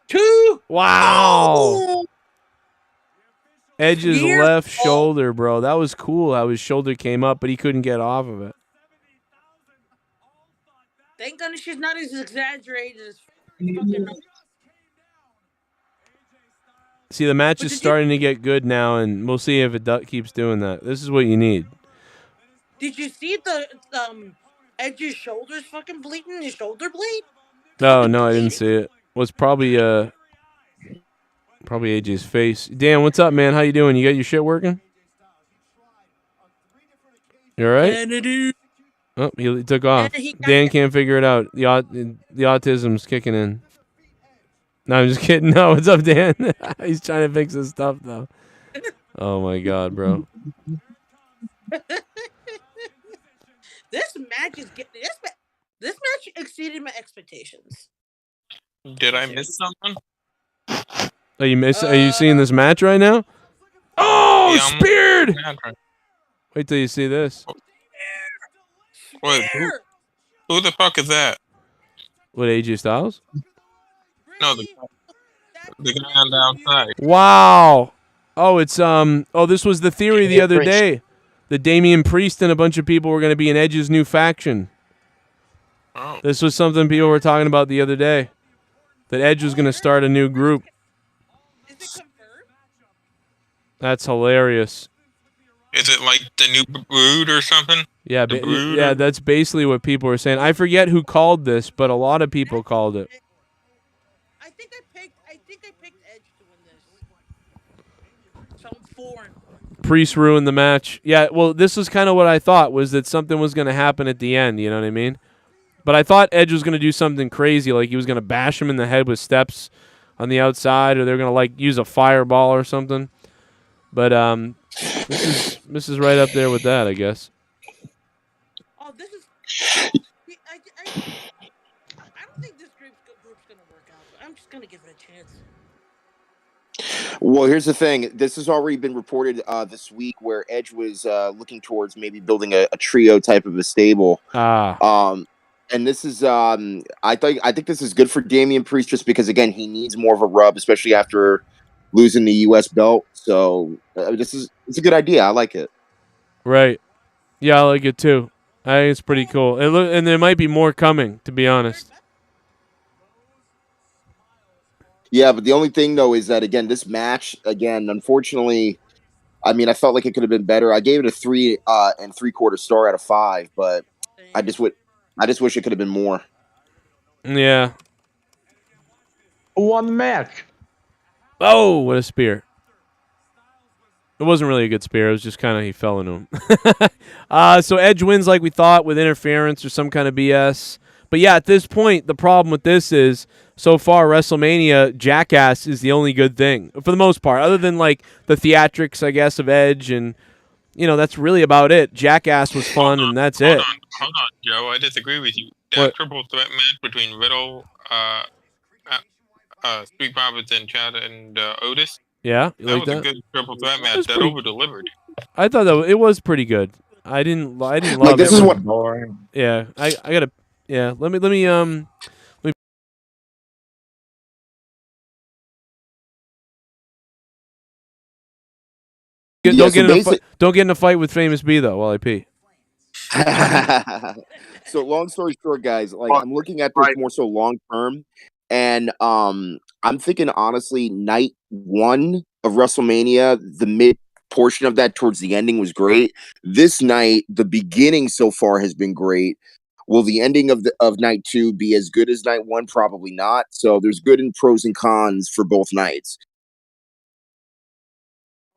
2. Wow. Oh. Edge's left shoulder, bro. That was cool how his shoulder came up, but he couldn't get off of it. Thank goodness she's not as exaggerated as fucking. See, the match is starting to get good now, and we'll see if it keeps doing that. This is what you need. Did you see the Edge's shoulders fucking bleeding? His shoulder blade? Oh no, I didn't see it. Was probably AJ's face. Dan, what's up, man? How you doing? You got your shit working? You all right? Kennedy. Oh, he took off. Dan can't figure it out. The autism's kicking in. No, I'm just kidding. No, what's up, Dan? He's trying to fix his stuff though. Oh my god, bro. This match is getting this match exceeded my expectations. Did I miss something? Are you seeing this match right now? Oh, Yeah, speared! Wait till you see this. Wait, who the fuck is that? What, AJ Styles? No, the guy on the outside. Wow. Oh, it's this was the theory the other day. The Damian Priest and a bunch of people were going to be in Edge's new faction. Oh. This was something people were talking about the other day. That Edge was going to start a new group. Is it confirmed? That's hilarious. Is it like the new Brood or something? Yeah, yeah, that's basically what people were saying. I forget who called this, but a lot of people called it. I think I picked Edge to win this. So I'm foreign. Priest ruined the match. Yeah, well, this was kind of what I thought, was that something was going to happen at the end, you know what I mean? But I thought Edge was going to do something crazy, like he was going to bash him in the head with steps on the outside, or they're going to like use a fireball or something. But this is right up there with that, I guess. Oh, this is. I don't think this group's gonna work out, but I'm just gonna give it a chance. Well, here's the thing. This has already been reported this week, where Edge was looking towards maybe building a trio type of a stable. And this is I think this is good for Damian Priest, just because again he needs more of a rub, especially after losing the U.S. belt. So it's a good idea. I like it. Right. Yeah, I like it too. I think it's pretty cool. And there might be more coming, to be honest. Yeah, but the only thing though is that again, this match unfortunately, I mean, I felt like it could have been better. I gave it a 3 3/4 star out of 5, but I just wish it could have been more. Yeah. Who won the match? Oh, what a spear. It wasn't really a good spear. It was just kind of he fell into him. So Edge wins like we thought, with interference or some kind of BS. But yeah, at this point, the problem with this is, so far, WrestleMania, Jackass is the only good thing, for the most part, other than like the theatrics, I guess, of Edge, and that's really about it. Jackass was fun, and that's it. Hold on, Joe. I disagree with you. That triple threat match between Riddle, Street Profits, and Chad and Otis. Yeah, you that like was a good triple threat match. That over delivered. I thought that it was pretty good. I didn't love like, this it. is what. Yeah, I gotta. Yeah, let me. Don't get in a fight with Famous B though while I pee. So long story short, guys, like I'm looking at this more so long term, and I'm thinking honestly, night 1 of WrestleMania, the mid portion of that towards the ending was great. This night, the beginning so far has been great. Will the ending of night 2 be as good as night 1? Probably not. So there's good and pros and cons for both nights.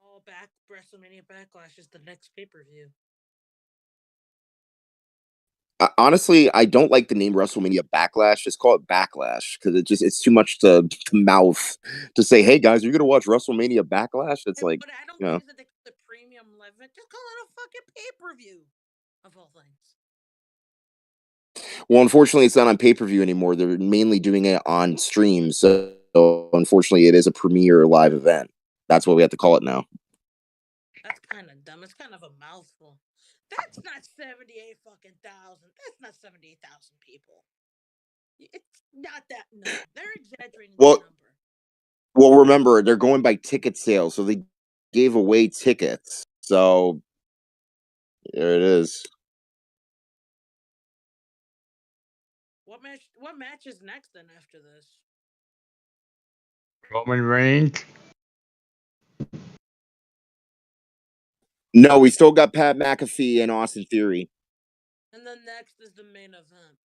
Oh, WrestleMania Backlash is the next pay-per-view. Honestly, I don't like the name WrestleMania Backlash. Just call it Backlash, because it's too much to mouth to say, hey guys, are you gonna watch WrestleMania Backlash? It's like, but I don't think that the premium level. Just call it a fucking pay-per-view of all things. Well, unfortunately, it's not on pay-per-view anymore. They're mainly doing it on stream. So unfortunately, it is a premiere live event. That's what we have to call it now. That's kind of dumb. It's kind of a mouthful. That's not 78 fucking thousand. That's not 78,000 people. It's not that number. They're exaggerating the number. Well, remember, they're going by ticket sales, so they gave away tickets. So there it is. what match is next then after this? Roman Reigns. No, we still got Pat McAfee and Austin Theory. And then next is the main event.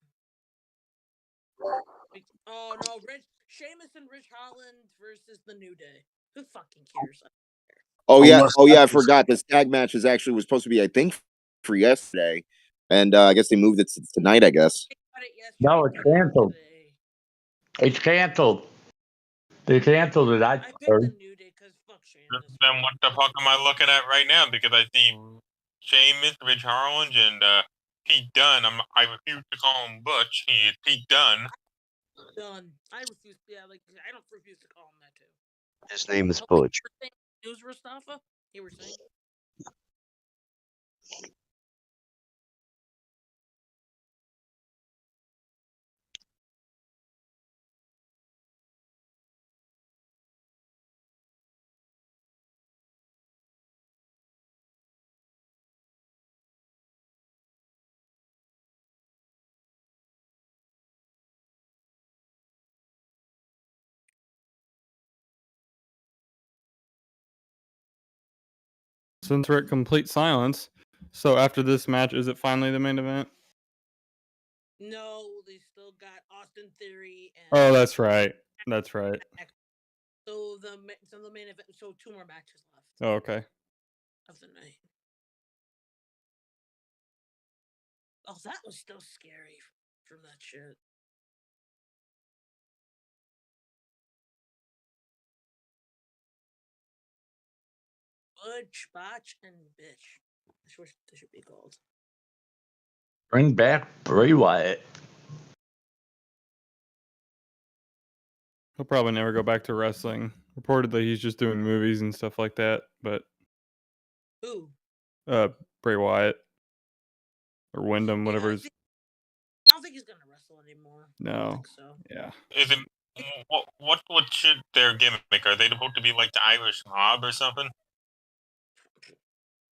Oh no, Sheamus and Rich Holland versus the New Day. Who fucking cares? Oh yeah, I forgot. This tag match was supposed to be, I think, for yesterday, and I guess they moved it to tonight. I guess. No, it's canceled. It's canceled. They canceled it. I picked the New Day because fuck Sheamus. Then what the fuck am I looking at right now? Because I see Sheamus, Rich Holland, and Pete Dunne. I refuse to call him Butch. He is Pete Dunne. Dunne. I refuse. Yeah, I don't refuse to call him that too. His name is Butch. News Mustafa? You were saying? Since we're at complete silence, so after this match, is it finally the main event? No, they still got Austin Theory and. Oh, that's right. That's right. So the main event. So 2 more matches left. Oh, okay. Of the night. Oh, that was still scary from that shit. Butch, Botch, and Bitch. That's what they should be called. Bring back Bray Wyatt. He'll probably never go back to wrestling. Reportedly, he's just doing movies and stuff like that. But who? Bray Wyatt or Wyndham, whatever. I don't think he's gonna wrestle anymore. No. I don't think so. Yeah. Is it what should their gimmick? Are they supposed to be like the Irish Mob or something?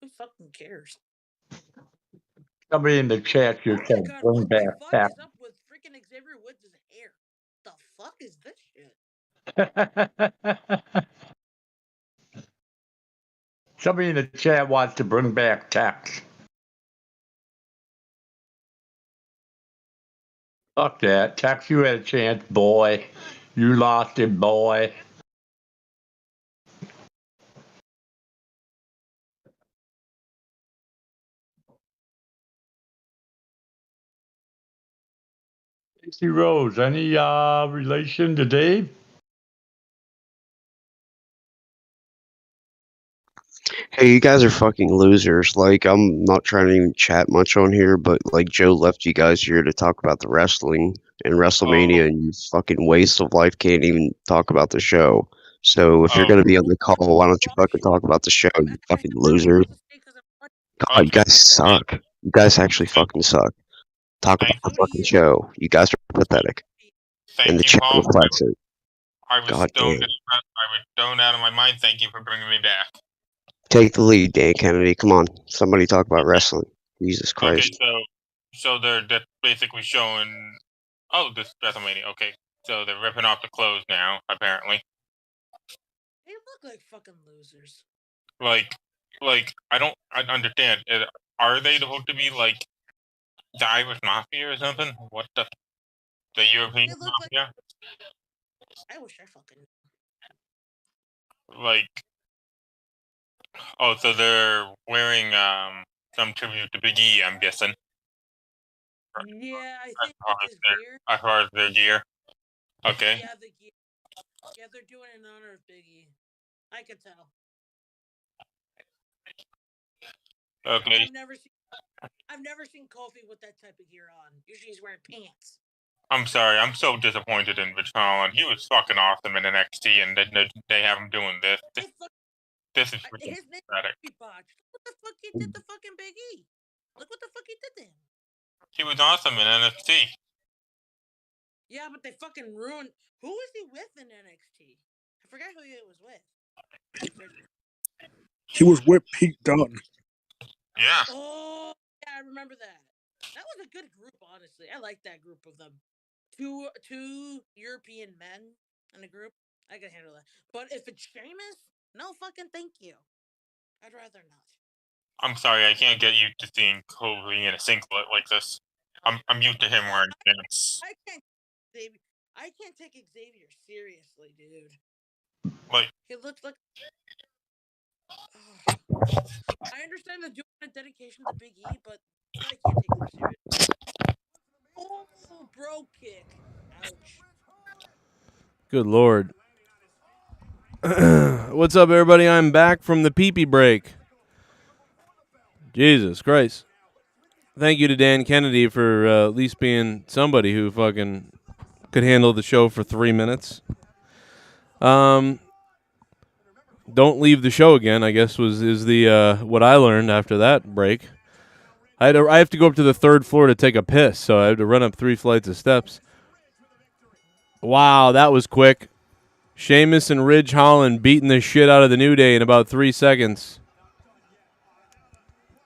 Who fucking cares? Somebody in the chat here said, "Bring back What Pat." is up with freaking Xavier Woods' hair? The fuck is this shit? Somebody in the chat wants to bring back Tex. Fuck that. Tex, you had a chance, boy. You lost it, boy. Casey Rose, any relation to Dave? Hey, you guys are fucking losers. Like, I'm not trying to even chat much on here, but like Joe left you guys here to talk about the wrestling and WrestleMania, and you fucking waste of life can't even talk about the show. So if you're gonna be on the call, why don't you fucking talk about the show, you fucking losers? God, you guys suck. You guys actually fucking suck. Talk about the fucking show. You guys are pathetic. And the chat reflects it. I was stoned out of my mind. Thank you for bringing me back. Take the lead, Dan Kennedy. Come on. Somebody talk about wrestling. Jesus Christ. Okay, so they're basically showing. Oh, this WrestleMania. Okay, so they're ripping off the clothes now. Apparently, they look like fucking losers. Like I don't understand. Are they supposed to be like the Irish Mafia or something? What the European Mafia? I wish I fucking. Like. Oh, so they're wearing some tribute to Big E, I'm guessing. Yeah, I think as far as their gear. Okay. Yeah, the gear. Yeah, they're doing it in honor of Big E. I can tell. Okay. I've never seen Kofi with that type of gear on. Usually he's wearing pants. I'm sorry, I'm so disappointed in Rich Holland. He was fucking awesome in NXT, and they have him doing this. This is freaking pathetic. What the fuck he did to fucking Big E? Look what the fuck he did to him. He was awesome in NXT. Yeah, but they fucking ruined. Who was he with in NXT? I forgot who he was with. He was with Pete Dunne. Yeah. Oh, yeah, I remember that. That was a good group, honestly. I like that group of them. two European men in a group, I can handle that. But if it's Sheamus, no fucking thank you. I'd rather not. I'm sorry, I can't get used to seeing Khali in a singlet like this. I'm used to him wearing pants. I can't take Xavier seriously, dude. Like, He looks like. I understand the doing a dedication to Big E, but I can't take him seriously. Oh, bro kick. Ouch. Good lord. What's up, everybody? I'm back from the pee-pee break. Jesus Christ. Thank you to Dan Kennedy for at least being somebody who fucking could handle the show for 3 minutes. Don't leave the show again, I guess is the what I learned after that break. I have to go up to the 3rd floor to take a piss, so I had to run up 3 flights of steps. Wow, that was quick. Sheamus and Ridge Holland beating the shit out of the New Day in about 3 seconds.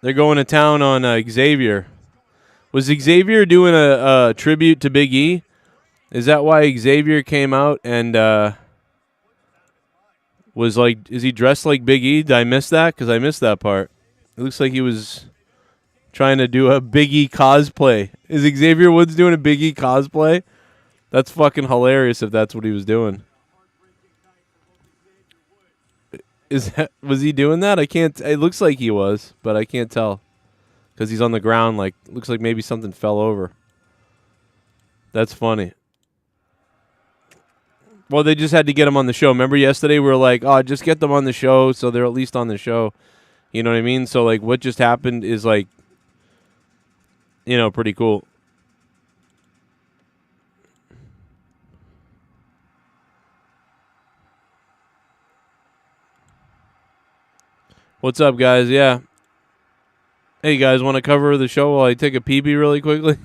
They're going to town on Xavier. Was Xavier doing a tribute to Big E? Is that why Xavier came out and was like, is he dressed like Big E? Did I miss that? Because I missed that part. It looks like he was trying to do a Big E cosplay. Is Xavier Woods doing a Big E cosplay? That's fucking hilarious if that's what he was doing. Was he doing that? I can't. It looks like he was, but I can't tell because he's on the ground. Like, looks like maybe something fell over. That's funny. Well, they just had to get him on the show. Remember yesterday we were like, oh, just get them on the show so they're at least on the show. You know what I mean? So like, what just happened is like, you know, pretty cool. What's up, guys? Yeah. Hey, you guys want to cover the show while I take a pee-pee really quickly?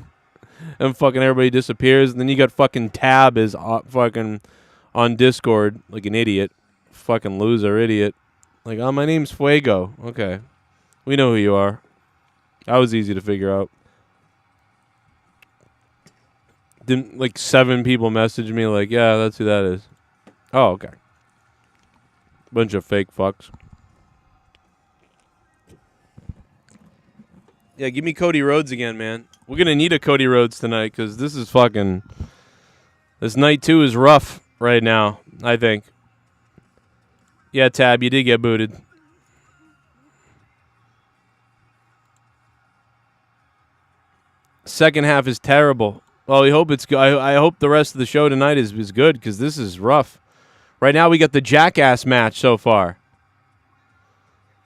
And fucking everybody disappears. And then you got fucking Tab is fucking on Discord like an idiot. Fucking loser idiot. Like, oh, my name's Fuego. Okay. We know who you are. That was easy to figure out. Didn't, like, 7 people message me like, yeah, that's who that is. Oh, okay. Bunch of fake fucks. Yeah, give me Cody Rhodes again, man. We're going to need a Cody Rhodes tonight because this is fucking... This night 2 is rough right now, I think. Yeah, Tab, you did get booted. Second half is terrible. Well, we hope it's good. I hope the rest of the show tonight is good because this is rough. Right now we got the Jackass match so far.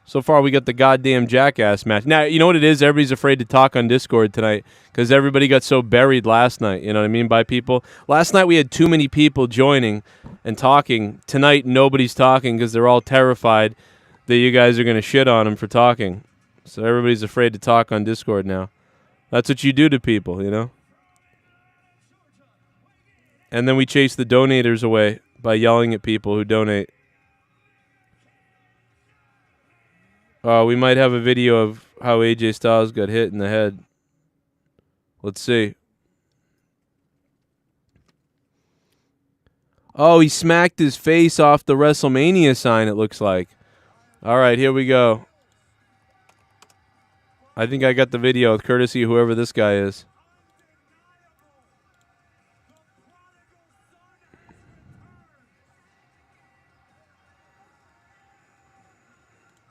So far, we got the goddamn Jackass match. Now, you know what it is? Everybody's afraid to talk on Discord tonight because everybody got so buried last night. You know what I mean by people? Last night, we had too many people joining and talking. Tonight, nobody's talking because they're all terrified that you guys are going to shit on them for talking. So everybody's afraid to talk on Discord now. That's what you do to people, you know? And then we chase the donators away by yelling at people who donate. We might have a video of how AJ Styles got hit in the head. Let's see. Oh, he smacked his face off the WrestleMania sign, it looks like. All right, here we go. I think I got the video, courtesy of whoever this guy is.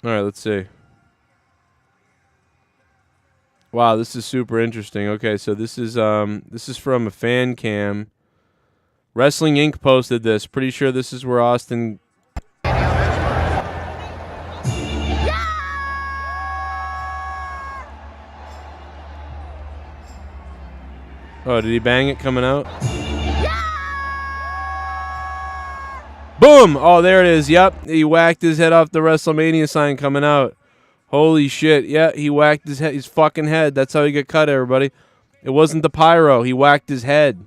All right, let's see. Wow, this is super interesting. Okay, so this is from a fan cam. Wrestling Inc. posted this. Pretty sure this is where Austin. Oh, did he bang it coming out? Boom! Oh, there it is. Yep, he whacked his head off the WrestleMania sign coming out. Holy shit. Yeah, he whacked his fucking head. That's how he got cut, everybody. It wasn't the pyro. He whacked his head.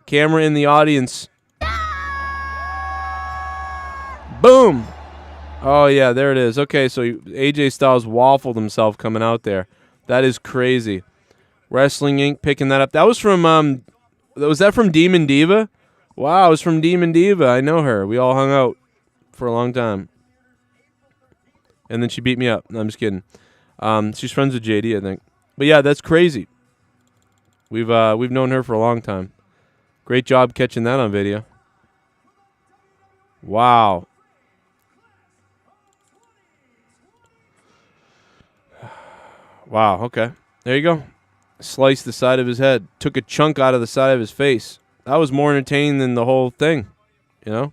Camera in the audience. Boom! Oh, yeah, there it is. Okay, so AJ Styles waffled himself coming out there. That is crazy. Wrestling Inc. picking that up. That was from Was that from Demon Diva? Wow, it was from Demon Diva. I know her. We all hung out for a long time. And then she beat me up. No, I'm just kidding. She's friends with JD, I think. But yeah, that's crazy. We've known her for a long time. Great job catching that on video. Wow. Wow, okay. There you go. Sliced the side of his head. Took a chunk out of the side of his face. That was more entertaining than the whole thing. You know?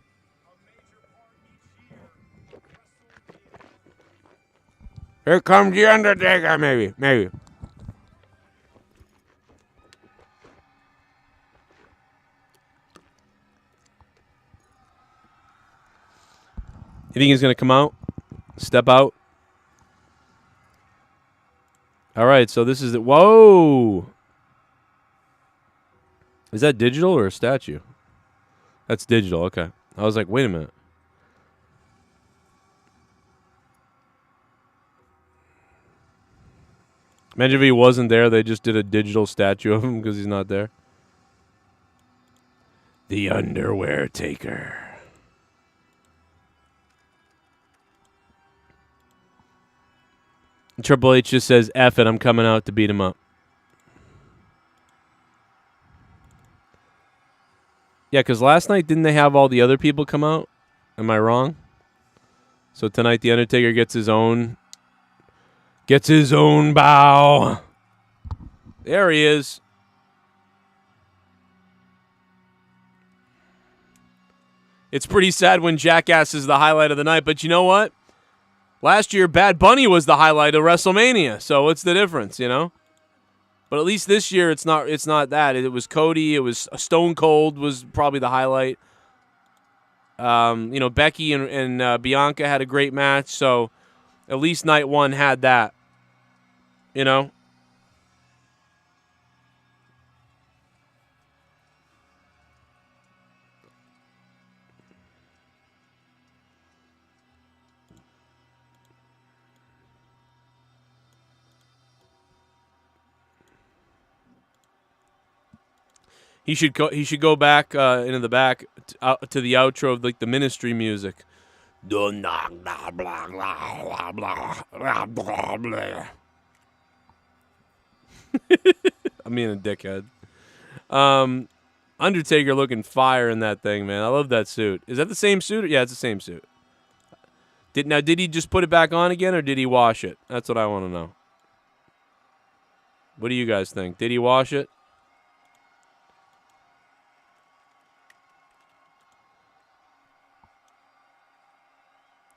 Here comes the Undertaker, maybe. Maybe. You think he's going to come out? Step out? All right, so this is it. Whoa! Is that digital or a statue? That's digital, okay. I was like, wait a minute. Imagine if he wasn't there, they just did a digital statue of him because he's not there. The Underwear Taker. Triple H just says, F it, I'm coming out to beat him up. Yeah, because last night, didn't they have all the other people come out? Am I wrong? So tonight, The Undertaker gets his own bow. There he is. It's pretty sad when Jackass is the highlight of the night, but you know what? Last year, Bad Bunny was the highlight of WrestleMania. So what's the difference, you know? But at least this year, it's not that. It was Cody. It was Stone Cold was probably the highlight. You know, Becky and Bianca had a great match. So at least night one had that. You know? He should go back into the back to the outro of like the Ministry music. I'm being a dickhead. Undertaker looking fire in that thing, man. I love that suit. Is that the same suit? Yeah, it's the same suit. Did he just put it back on again, or did he wash it? That's what I want to know. What do you guys think? Did he wash it?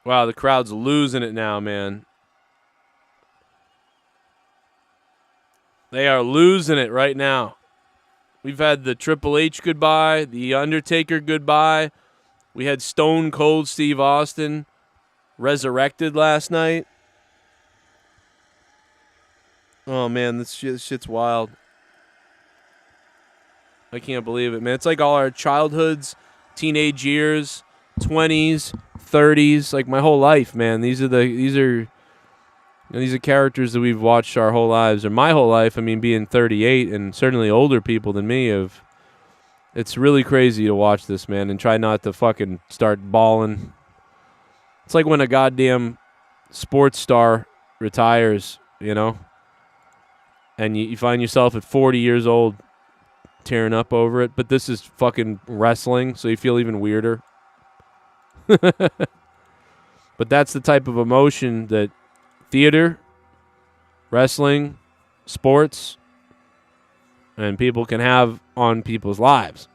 Wow, the crowd's losing it now, man. They are losing it right now. We've had the Triple H goodbye, the Undertaker goodbye. We had Stone Cold Steve Austin resurrected last night. Oh, man, this shit's wild. I can't believe it, man. It's like all our childhoods, teenage years, 20s, 30s, like my whole life, man. These are characters that we've watched our whole lives, or my whole life. I mean, being 38, and certainly older people than me have. It's really crazy to watch this, man, and try not to fucking start bawling. It's like when a goddamn sports star retires, you know, and you find yourself at 40 years old tearing up over it. But this is fucking wrestling, so you feel even weirder. But that's the type of emotion that theater, wrestling, sports, and people can have on people's lives.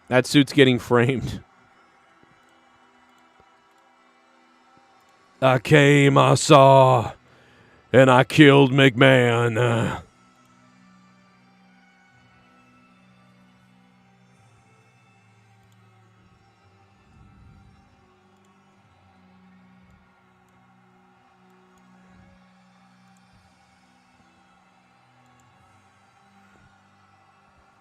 That suit's getting framed. I came, I saw, and I killed McMahon.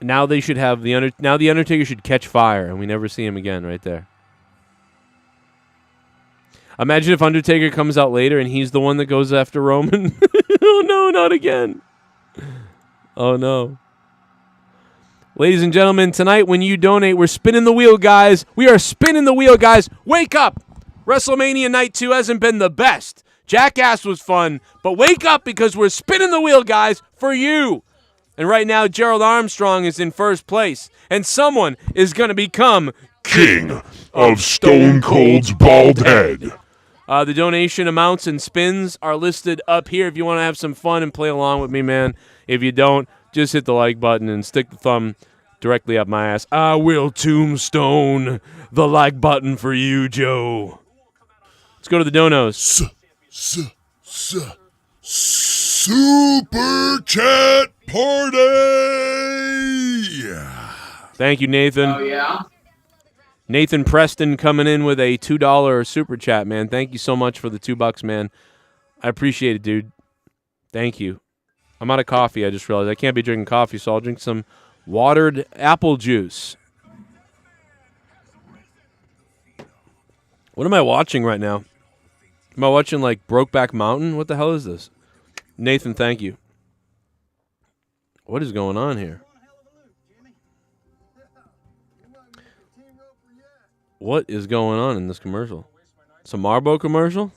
Now they should have the Undertaker should catch fire, and we never see him again. Right there. Imagine if Undertaker comes out later and he's the one that goes after Roman. Oh, no, not again. Oh, no. Ladies and gentlemen, tonight when you donate, we're spinning the wheel, guys. We are spinning the wheel, guys. Wake up. WrestleMania Night 2 hasn't been the best. Jackass was fun, but wake up because we're spinning the wheel, guys, for you. And right now, Gerald Armstrong is in first place, and someone is going to become King of Stone Cold's bald head. The donation amounts and spins are listed up here if you want to have some fun and play along with me, man. If you don't, just hit the like button and stick the thumb directly up my ass. I will tombstone the like button for you, Joe. Let's go to the donos. Super Chat Party! Thank you, Nathan. Oh, yeah? Nathan Preston coming in with a $2 super chat, man. Thank you so much for the $2, man. I appreciate it, dude. Thank you. I'm out of coffee, I just realized. I can't be drinking coffee, so I'll drink some watered apple juice. What am I watching right now? Am I watching, like, Brokeback Mountain? What the hell is this? Nathan, thank you. What is going on here? What is going on in this commercial? It's a Marlboro commercial?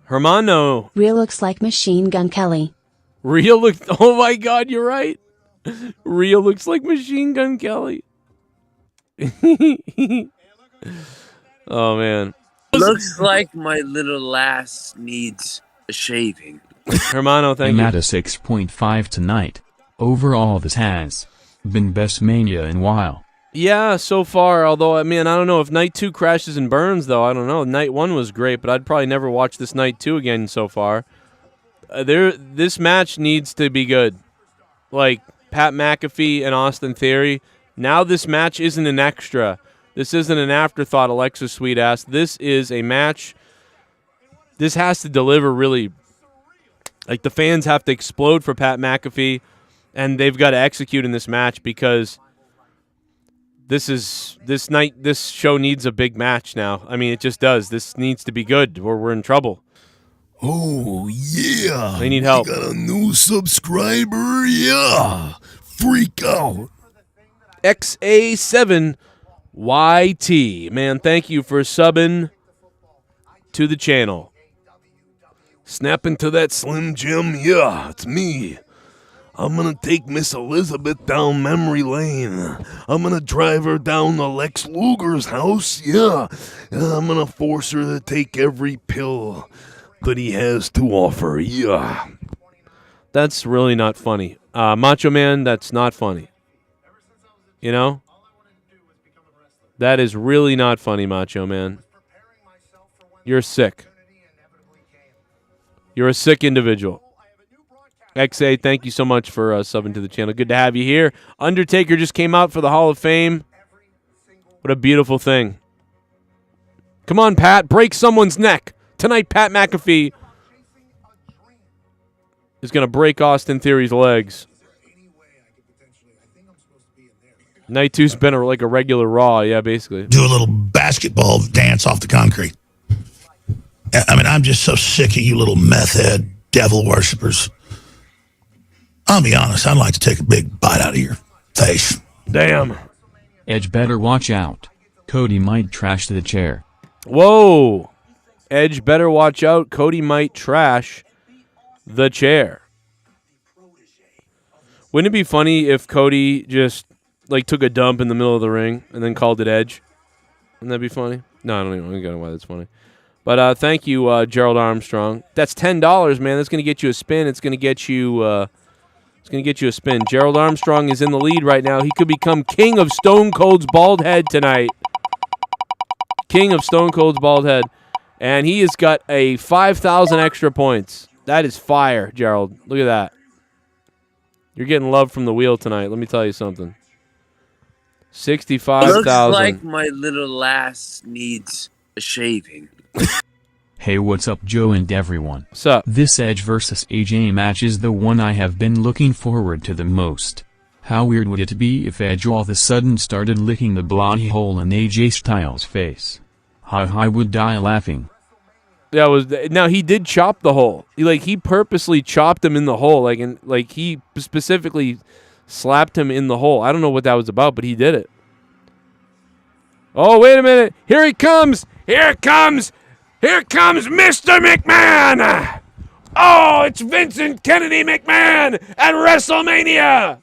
Hermano. Real looks like Machine Gun Kelly. Real looks... Oh, my God, you're right. Real looks like Machine Gun Kelly. Oh, man. Looks like my little lass needs a shaving. Hermano, thank you. I'm at a 6.5 tonight. Overall, this has been best Mania in a while. Yeah, so far, although, I mean, I don't know. If Night 2 crashes and burns, though, I don't know. Night 1 was great, but I'd probably never watch this Night 2 again so far. This match needs to be good. Like, Pat McAfee and Austin Theory. Now this match isn't an extra. This isn't an afterthought, Alexa Sweetass. This is a match. This has to deliver really. Like, the fans have to explode for Pat McAfee, and they've got to execute in this match because this show needs a big match now. I mean, it just does. This needs to be good, or we're in trouble. Oh, yeah. They need help. We got a new subscriber, yeah. Freak out. XA7YT. Man, thank you for subbing to the channel. Snapping to that Slim Jim, yeah, it's me. I'm gonna take Miss Elizabeth down memory lane. I'm gonna drive her down to Lex Luger's house, yeah. I'm gonna force her to take every pill that he has to offer, yeah. That's really not funny. Macho Man, that's not funny. You know? That is really not funny, Macho Man. You're sick. You're a sick individual. XA, thank you so much for subbing to the channel. Good to have you here. Undertaker just came out for the Hall of Fame. What a beautiful thing. Come on, Pat. Break someone's neck. Tonight, Pat McAfee is going to break Austin Theory's legs. Night 2's been like a regular Raw. Yeah, basically. Do a little basketball dance off the concrete. I mean, I'm just so sick of you little meth head devil worshippers. I'll be honest, I'd like to take a big bite out of your face. Damn. Edge better watch out. Cody might trash the chair. Whoa. Edge better watch out. Cody might trash the chair. Wouldn't it be funny if Cody just like took a dump in the middle of the ring and then called it Edge? Wouldn't that be funny? No, I don't even know why that's funny. But thank you, Gerald Armstrong. That's $10, man. That's going to get you a spin. It's going to get you a spin. Gerald Armstrong is in the lead right now. He could become king of Stone Cold's bald head tonight. King of Stone Cold's bald head. And he has got a 5,000 extra points. That is fire, Gerald. Look at that. You're getting love from the wheel tonight. Let me tell you something. 65,000. Looks like my little lass needs a shaving. Hey, what's up, Joe and everyone? What's up? This Edge vs. AJ match is the one I have been looking forward to the most. How weird would it be if Edge all of a sudden started licking the bloody hole in AJ Styles' face? I would die laughing. That was now he did chop the hole. He purposely chopped him in the hole, he specifically slapped him in the hole. I don't know what that was about, but he did it. Oh, wait a minute. Here he comes. Here comes Mr. McMahon. Oh, it's Vincent Kennedy McMahon at WrestleMania.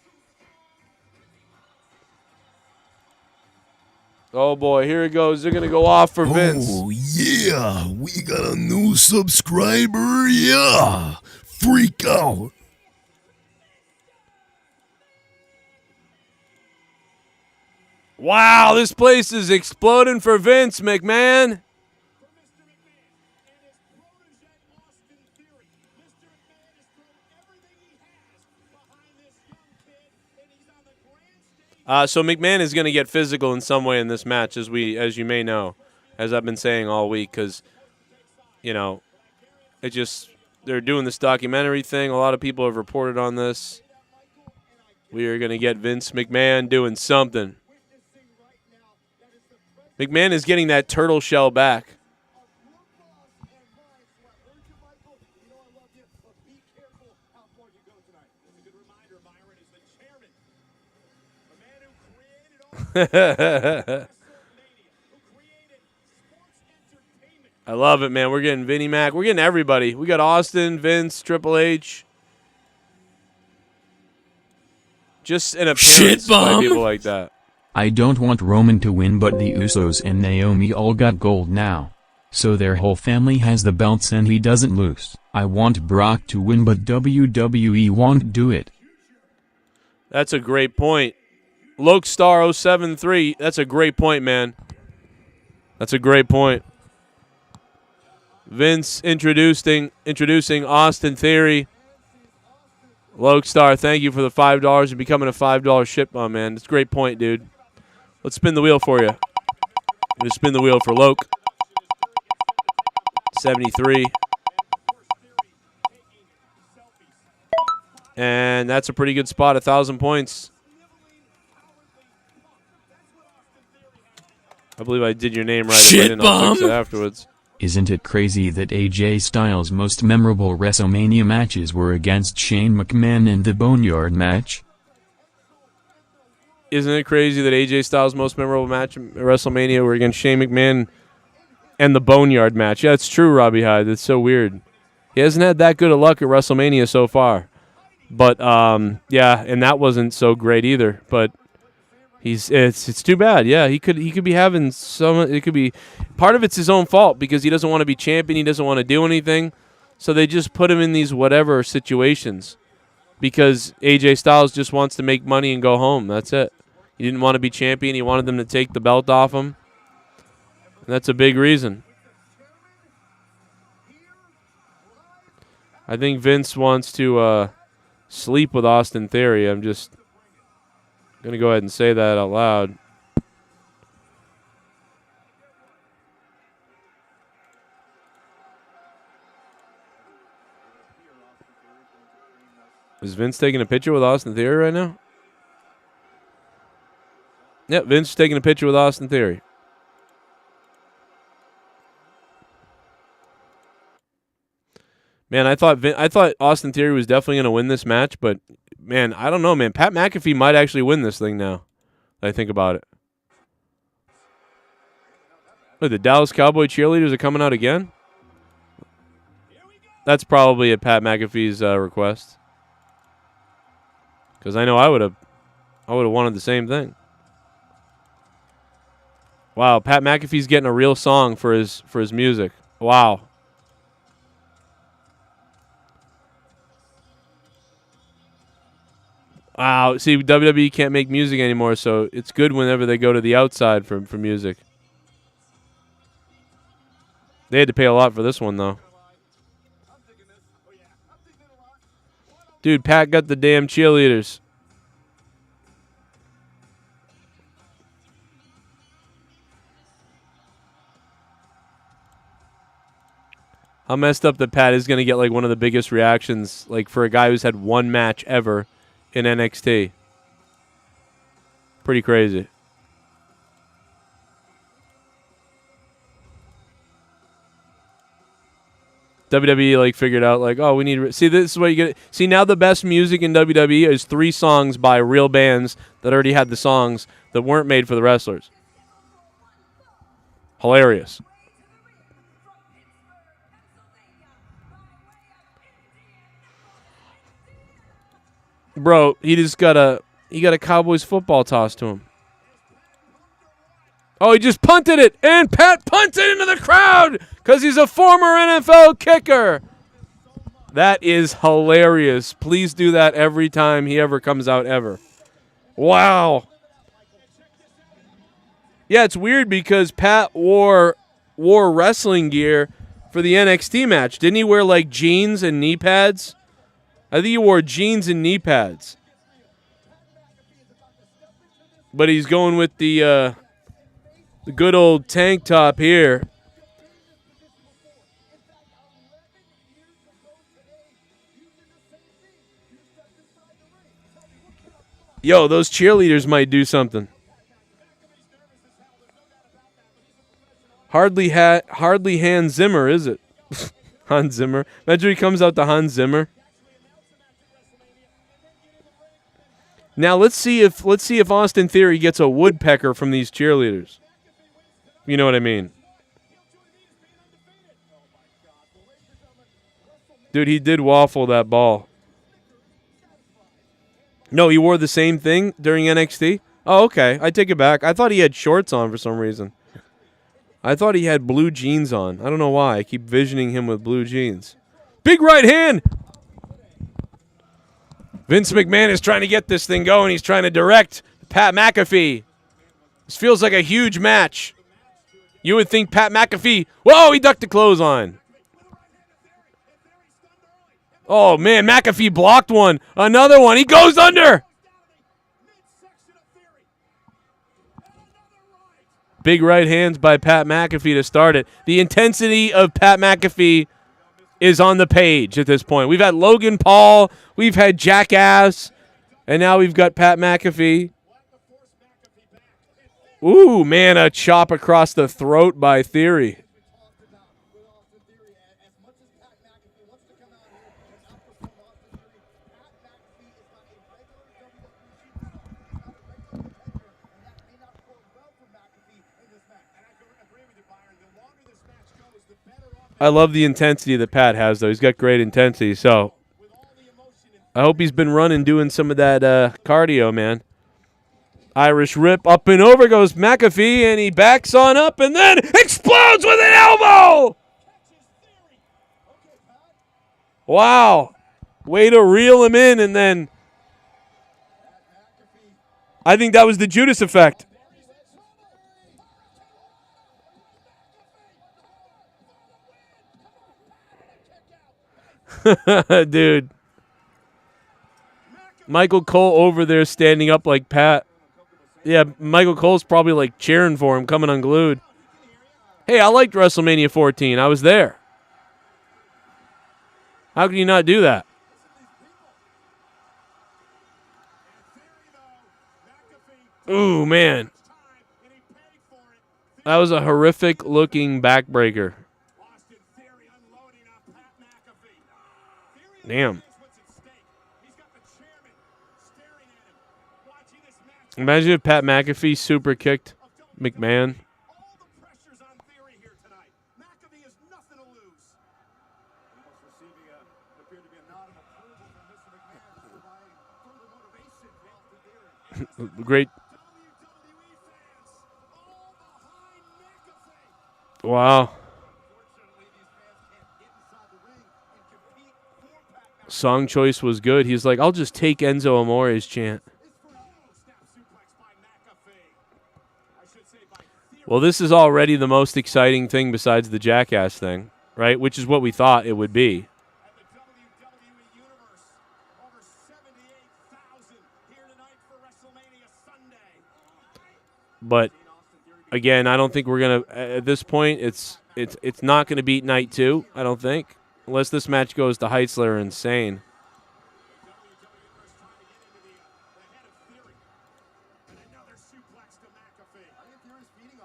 Oh, boy, here it goes. They're going to go off for Vince. Oh, yeah. We got a new subscriber. Yeah. Freak out. Wow, this place is exploding for Vince McMahon. So McMahon is going to get physical in some way in this match, as you may know, as I've been saying all week, because, they're doing this documentary thing. A lot of people have reported on this. We are going to get Vince McMahon doing something. McMahon is getting that turtle shell back. I love it, man. We're getting Vinnie Mac. We're getting everybody. We got Austin, Vince, Triple H. Just an appearance by people like that. I don't want Roman to win, but the Usos and Naomi all got gold now. So their whole family has the belts and he doesn't lose. I want Brock to win, but WWE won't do it. That's a great point. Lokestar 073, that's a great point, man. That's a great point. Vince introducing Austin Theory. Lokestar, thank you for the $5 and becoming a $5 ship bomb, man. That's a great point, dude. Let's spin the wheel for you. I'm going to spin the wheel for Loke. 73. And that's a pretty good spot, 1,000 points. I believe I did your name right. If I didn't, I'll fix it afterwards. Isn't it crazy that AJ Styles' most memorable WrestleMania matches were against Shane McMahon in the Boneyard match? Isn't it crazy that AJ Styles' most memorable match at WrestleMania were against Shane McMahon and the Boneyard match? Yeah, it's true, Robbie Hyde. That's so weird. He hasn't had that good of luck at WrestleMania so far. But, yeah, and that wasn't so great either. But it's too bad. Yeah, he could be having some. It could be part of it's his own fault because he doesn't want to be champion. He doesn't want to do anything. So they just put him in these whatever situations because AJ Styles just wants to make money and go home. That's it. He didn't want to be champion. He wanted them to take the belt off him. And that's a big reason. I think Vince wants to sleep with Austin Theory. I'm just going to go ahead and say that out loud. Is Vince taking a picture with Austin Theory right now? Yep, Vince is taking a picture with Austin Theory. Man, I thought Austin Theory was definitely going to win this match, but man, I don't know, man. Pat McAfee might actually win this thing now. I think about it. Look, the Dallas Cowboy cheerleaders are coming out again. That's probably at Pat McAfee's request, because I know I would have wanted the same thing. Wow, Pat McAfee's getting a real song for his music. Wow. Wow, see, WWE can't make music anymore, so it's good whenever they go to the outside for music. They had to pay a lot for this one, though. Dude, Pat got the damn cheerleaders. How messed up that Pat is going to get like one of the biggest reactions, like for a guy who's had one match ever in NXT. Pretty crazy. WWE like figured out like, oh, we need see this is what you get. See now the best music in WWE is 3 songs by real bands that already had the songs that weren't made for the wrestlers. Hilarious. Bro, he got a Cowboys football tossed to him. Oh, he just punted it, and Pat punted into the crowd because he's a former NFL kicker. That is hilarious. Please do that every time he ever comes out ever. Wow. Yeah, it's weird because Pat wore wrestling gear for the NXT match. Didn't he wear like jeans and knee pads? I think he wore jeans and knee pads. But he's going with the good old tank top here. Yo, those cheerleaders might do something. Hardly Hans Zimmer, is it? Hans Zimmer. Imagine he comes out to Hans Zimmer. Now let's see if Austin Theory gets a woodpecker from these cheerleaders. You know what I mean? Dude, he did waffle that ball. No, he wore the same thing during NXT? Oh, okay. I take it back. I thought he had shorts on for some reason. I thought he had blue jeans on. I don't know why. I keep visioning him with blue jeans. Big right hand! Vince McMahon is trying to get this thing going. He's trying to direct Pat McAfee. This feels like a huge match. You would think Pat McAfee... Whoa, he ducked the clothesline. Oh, man, McAfee blocked one. Another one. He goes under. Big right hands by Pat McAfee to start it. The intensity of Pat McAfee is on the page at this point. We've had Logan Paul. We've had Jackass. And now we've got Pat McAfee. Ooh, man, a chop across the throat by Theory. I love the intensity that Pat has, though. He's got great intensity, so I hope he's been running, doing some of that cardio, man. Irish Rip, up and over goes McAfee, and he backs on up and then explodes with an elbow! Wow. Way to reel him in, and then I think that was the Judas effect. Dude. Michael Cole over there standing up like Pat. Yeah, Michael Cole's probably like cheering for him, coming unglued. Hey, I liked WrestleMania 14. I was there. How can you not do that? Ooh, man. That was a horrific looking backbreaker. Damn. Imagine if Pat McAfee super kicked McMahon. Great. Wow. Song choice was good. He's like, I'll just take Enzo Amore's chant. Well, this is already the most exciting thing besides the Jackass thing, right? Which is what we thought it would be. But again, I don't think we're gonna. At this point, it's not gonna beat night 2. I don't think, unless this match goes to heights that are insane.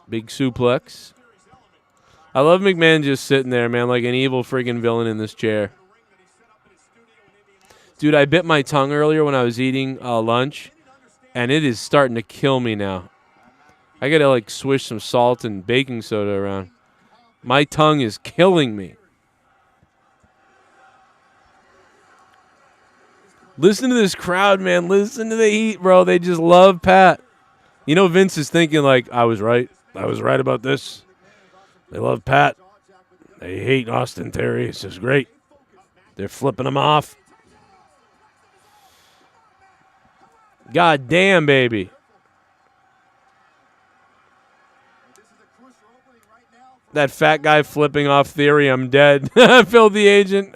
Big suplex. I love McMahon just sitting there, man, like an evil freaking villain in this chair. Dude, I bit my tongue earlier when I was eating lunch, and it is starting to kill me now. I gotta like swish some salt and baking soda around. My tongue is killing me. Listen to this crowd, man. Listen to the heat, bro. They just love Pat. You know, Vince is thinking like, I was right. I was right about this. They love Pat. They hate Austin Theory. It's just great. They're flipping him off. God damn, baby. That fat guy flipping off Theory, I'm dead. Phil the agent.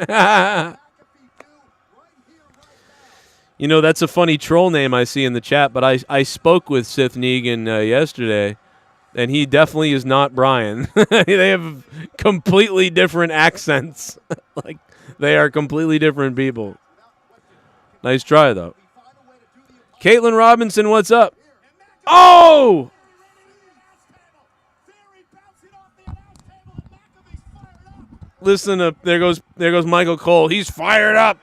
You know, that's a funny troll name I see in the chat, but I spoke with SITH NEGAN yesterday, and he definitely is not Brian. They have completely different accents. Like, they are completely different people. Nice try, though. Caitlin Robinson, what's up? Oh! Listen up. There goes Michael Cole. He's fired up.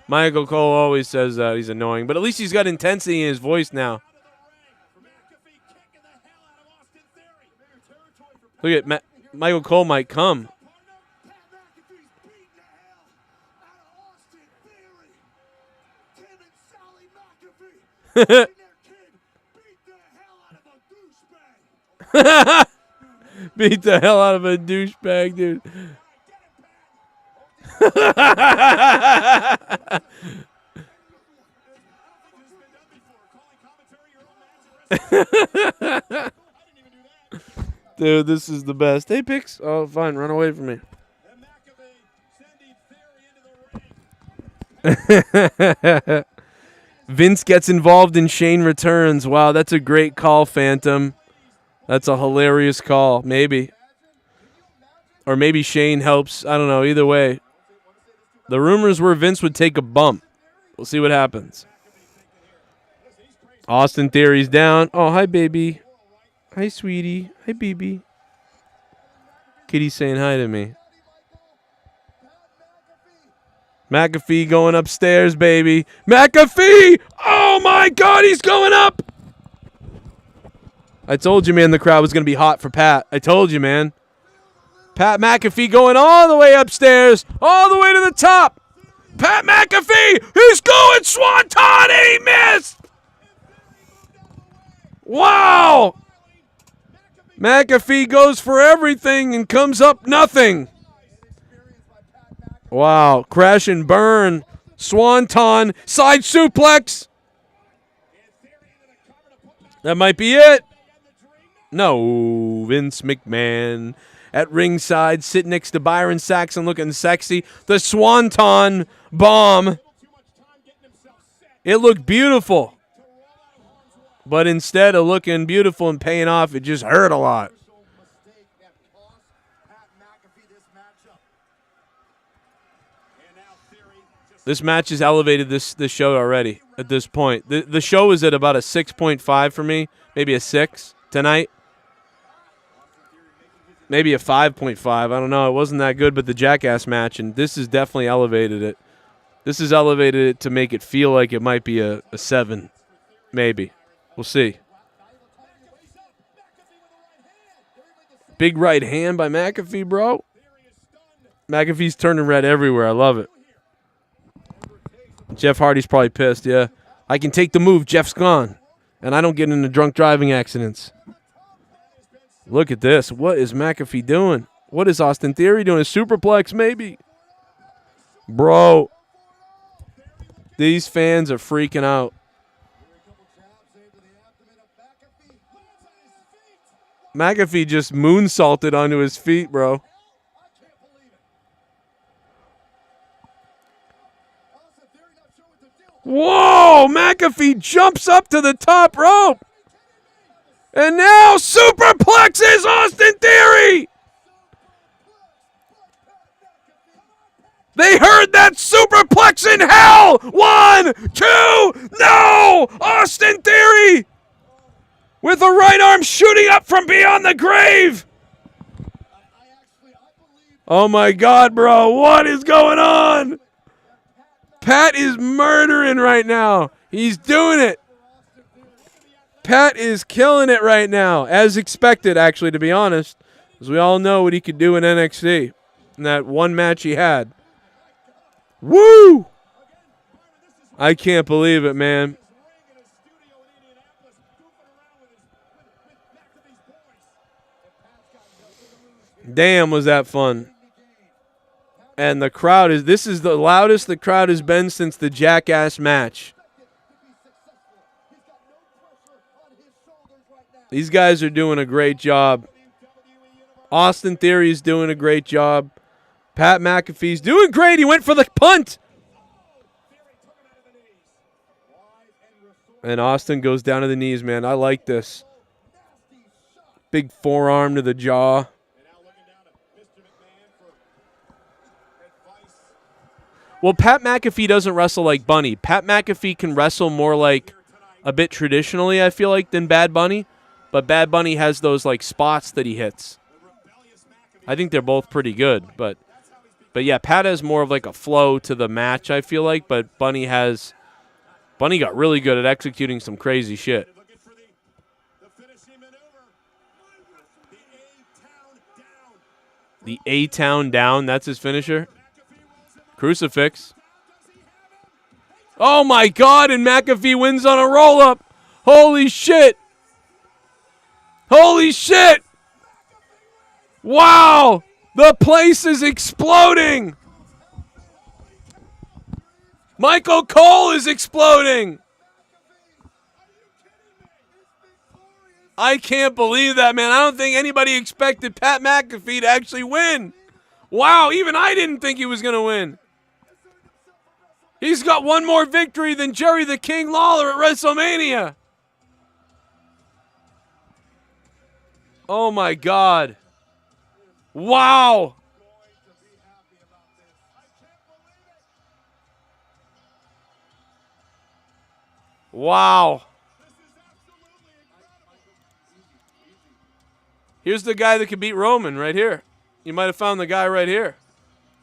Michael Cole always says that. He's annoying. But at least he's got intensity in his voice now. Look at Michael Cole might come. Beat the hell out of a douchebag, dude. Dude, this is the best. Hey, Pix. Oh, fine. Run away from me. Vince gets involved in Shane returns. Wow, that's a great call, Phantom. That's a hilarious call. Maybe. Or maybe Shane helps. I don't know. Either way. The rumors were Vince would take a bump. We'll see what happens. Austin Theory's down. Oh, hi, baby. Hi, sweetie. Hi, baby. Kitty's saying hi to me. McAfee going upstairs, baby. McAfee! Oh, my God, he's going up! I told you, man, the crowd was going to be hot for Pat. I told you, man. Pat McAfee going all the way upstairs, all the way to the top. Pat McAfee, he's going Swanton, and he missed! Wow! McAfee goes for everything and comes up nothing. Wow, crash and burn. Swanton, side suplex. That might be it. No, Vince McMahon at ringside, sitting next to Byron Saxon looking sexy. The Swanton bomb. It looked beautiful. But instead of looking beautiful and paying off, it just hurt a lot. This match has elevated this show already at this point. The show is at about a 6.5 for me, maybe a 6 tonight. Maybe a 5.5. I don't know. It wasn't that good, but the Jackass match, and this has definitely elevated it. This has elevated it to make it feel like it might be a 7, maybe. We'll see. Big right hand by McAfee, bro. McAfee's turning red everywhere. I love it. Jeff Hardy's probably pissed, yeah. I can take the move. Jeff's gone. And I don't get into drunk driving accidents. Look at this. What is McAfee doing? What is Austin Theory doing? A superplex, maybe? Bro. These fans are freaking out. McAfee just moonsaulted onto his feet, bro. Whoa! McAfee jumps up to the top rope. And now superplexes Austin Theory. They heard that superplex in hell. 1, 2, no! Austin Theory with the right arm shooting up from beyond the grave. Oh my God, bro. What is going on? Pat is murdering right now. He's doing it. Pat is killing it right now, as expected, actually, to be honest, because we all know what he could do in NXT in that one match he had. Woo! I can't believe it, man. Damn, was that fun. And the crowd is, this is the loudest the crowd has been since the Jackass match. These guys are doing a great job. Austin Theory's doing a great job. Pat McAfee's doing great. He went for the punt. And Austin goes down to the knees, man. I like this. Big forearm to the jaw. Well, Pat McAfee doesn't wrestle like Bunny. Pat McAfee can wrestle more like a bit traditionally, I feel like, than Bad Bunny. But Bad Bunny has those like spots that he hits. I think they're both pretty good. But yeah, Pat has more of like a flow to the match, I feel like. But Bunny got really good at executing some crazy shit. The A-Town down, that's his finisher. Crucifix. Oh my God, and McAfee wins on a roll-up. Holy shit. Holy shit. Wow. The place is exploding. Michael Cole is exploding. I can't believe that, man. I don't think anybody expected Pat McAfee to actually win. Wow, even I didn't think he was going to win. He's got one more victory than Jerry the King Lawler at WrestleMania. Oh, my God. Wow. Wow. Here's the guy that can beat Roman right here. You might have found the guy right here.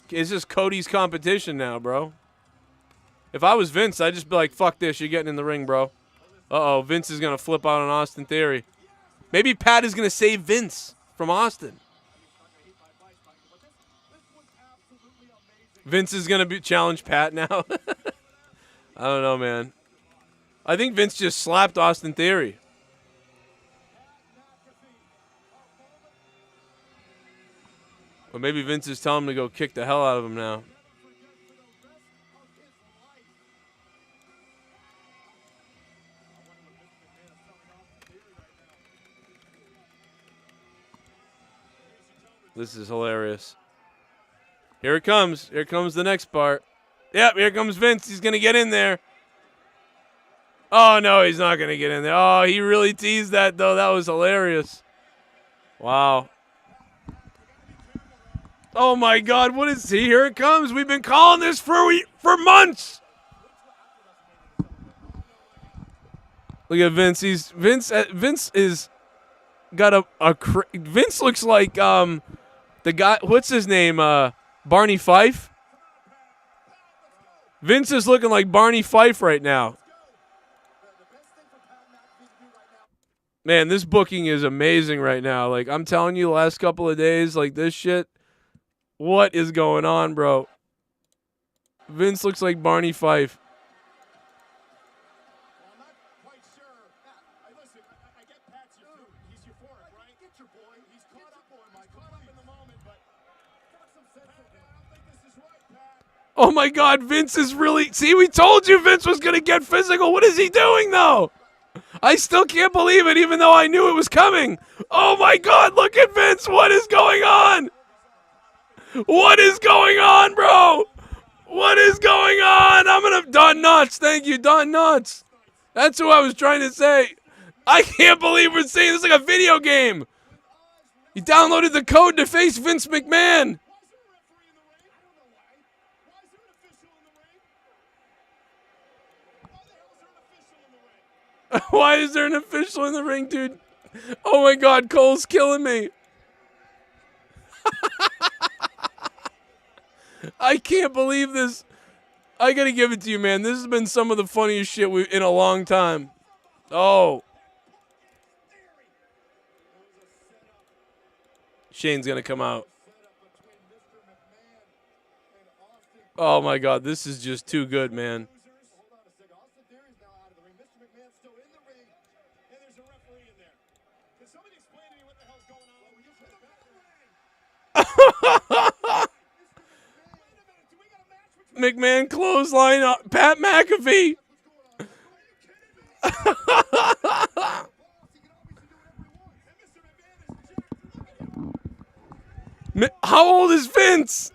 It's just Cody's competition now, bro. If I was Vince, I'd just be like, fuck this, you're getting in the ring, bro. Uh-oh, Vince is going to flip out on Austin Theory. Maybe Pat is going to save Vince from Austin. Vince is going to challenge Pat now. I don't know, man. I think Vince just slapped Austin Theory. Or maybe Vince is telling him to go kick the hell out of him now. This is hilarious. Here it comes. Here comes the next part. Yep, here comes Vince. He's going to get in there. Oh, no, he's not going to get in there. Oh, he really teased that, though. That was hilarious. Wow. Oh, my God. What is he? Here it comes. We've been calling this for months. Look at Vince. Vince is got Vince looks like the guy. What's his name? Barney Fife. Vince is looking like Barney Fife right now. Man, this booking is amazing right now. Like, I'm telling you, the last couple of days, like, this shit, what is going on, bro? Vince looks like Barney Fife. Oh, my God, Vince is really... See, we told you Vince was going to get physical. What is he doing, though? I still can't believe it, even though I knew it was coming. Oh, my God, look at Vince. What is going on? What is going on, bro? What is going on? I'm going to... Don Knotts. Thank you, Don Knotts. That's who I was trying to say. I can't believe we're seeing this like a video game. He downloaded the code to face Vince McMahon. Why is there an official in the ring, dude? Oh, my God, Cole's killing me. I can't believe this. I gotta give it to you, man. This has been some of the funniest shit in a long time. Oh. Shane's gonna come out. Oh my God, this is just too good, man. McMahon clothesline Pat McAfee. How old is Vince?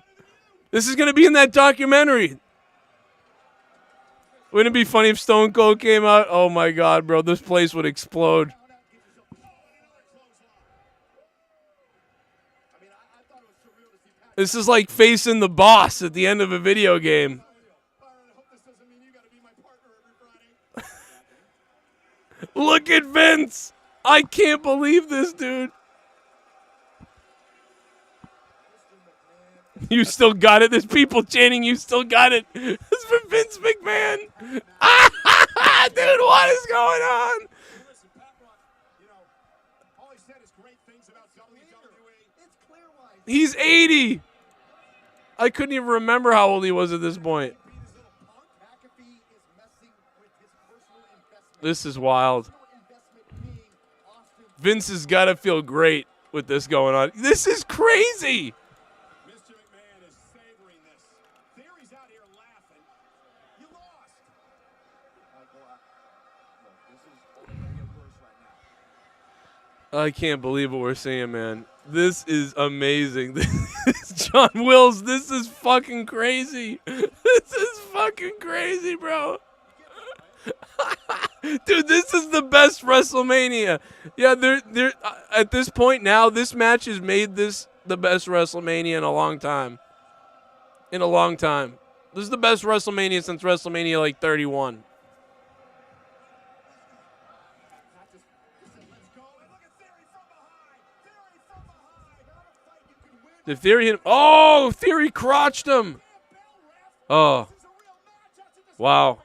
This is going to be in that documentary. Wouldn't it be funny if Stone Cold came out? Oh my God, bro. This place would explode. This is like facing the boss at the end of a video game. Look at Vince. I can't believe this, dude. You still got it. There's people chanting, you still got it. It's for Vince McMahon. Dude, what is going on? He's 80. I couldn't even remember how old he was at this point. This is wild. Vince has got to feel great with this going on. This is crazy. I can't believe what we're seeing, man. This is amazing. John Wills, this is fucking crazy. This is fucking crazy, bro. Dude, this is the best WrestleMania. Yeah, they're at this point now, this match has made this the best WrestleMania in a long time. In a long time. This is the best WrestleMania since WrestleMania like 31. The Theory hit him. Oh, Theory crotched him. Oh. Wow.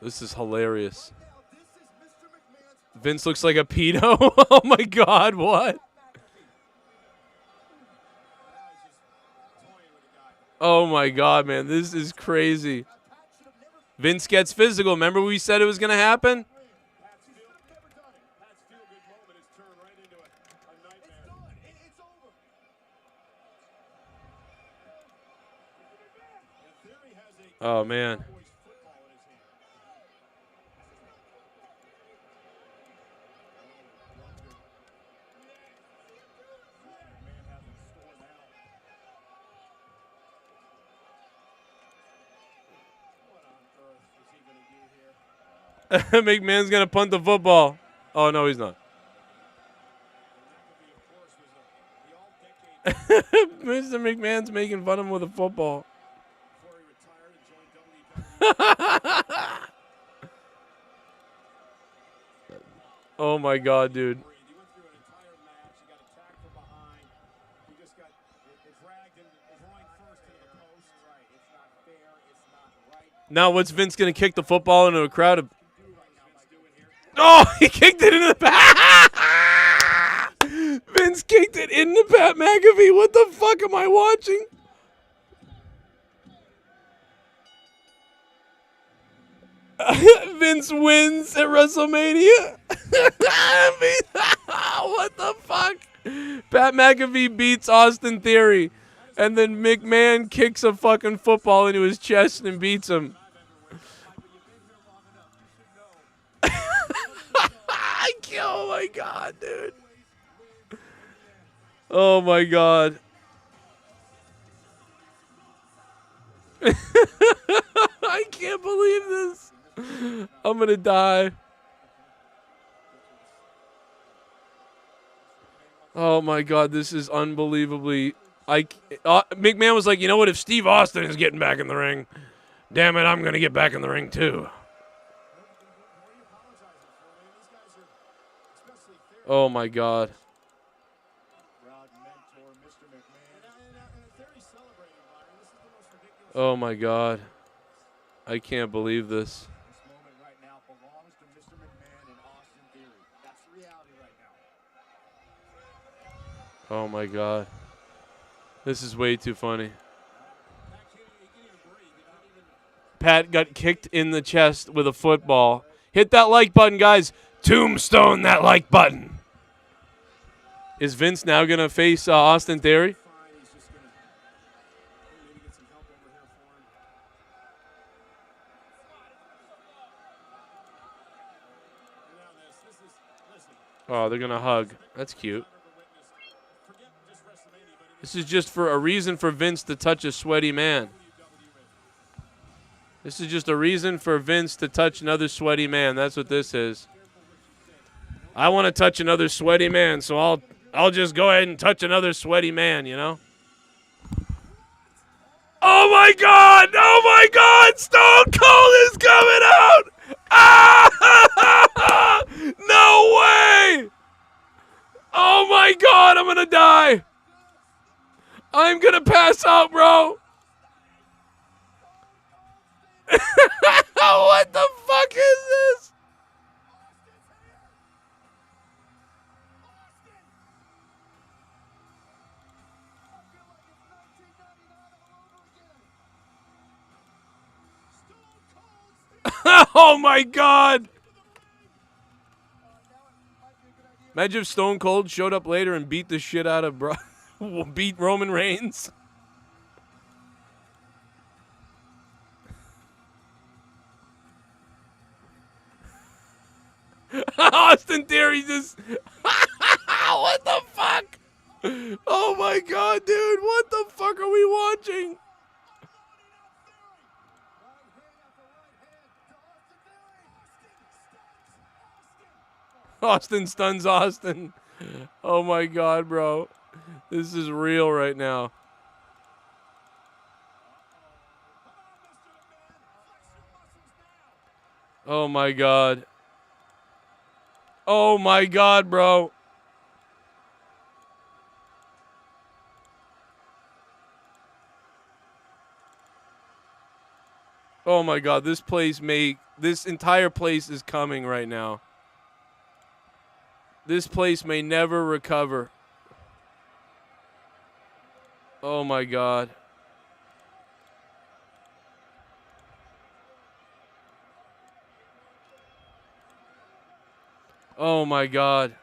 This is hilarious. Vince looks like a pedo. Oh my God, what? Oh my God, man, this is crazy. Vince gets physical. Remember we said it was going to happen? Oh, man. McMahon's going to punt the football. Oh, no, he's not. Mr. McMahon's making fun of him with a football. Oh, my God, dude. Now, what's Vince going to kick the football into a crowd of... Oh, he kicked it into the Pat. Vince kicked it into Pat McAfee. What the fuck am I watching? Vince wins at WrestleMania. What the fuck? Pat McAfee beats Austin Theory. And then McMahon kicks a fucking football into his chest and beats him. Oh my God, dude. Oh my God. I can't believe this. I'm gonna die. Oh my God, this is unbelievably... McMahon was like, you know what, if Steve Austin is getting back in the ring, damn it, I'm gonna get back in the ring too. Oh my God. Oh my God. I can't believe this. Oh my God. This is way too funny. Pat got kicked in the chest with a football. Hit that like button, guys. Tombstone that like button. Is Vince now going to face Austin Theory? Oh, they're going to hug. That's cute. This is just for a reason for Vince to touch a sweaty man. This is just a reason for Vince to touch another sweaty man. That's what this is. I want to touch another sweaty man, so I'll just go ahead and touch another sweaty man, you know? Oh my God! Oh my God! Stone Cold is coming out! Ah! No way! Oh my God! I'm gonna die! I'm gonna pass out, bro! What the fuck is this? Oh my God! Imagine if Stone Cold showed up later and beat the shit out of beat Roman Reigns. Austin Theory just... What the fuck? Oh my God, dude. What the fuck are we watching? Austin stuns Austin. Oh my God, bro. This is real right now. Oh my God. Oh my God, bro. Oh my God, this entire place is coming right now. This place may never recover. Oh my God. Oh my God.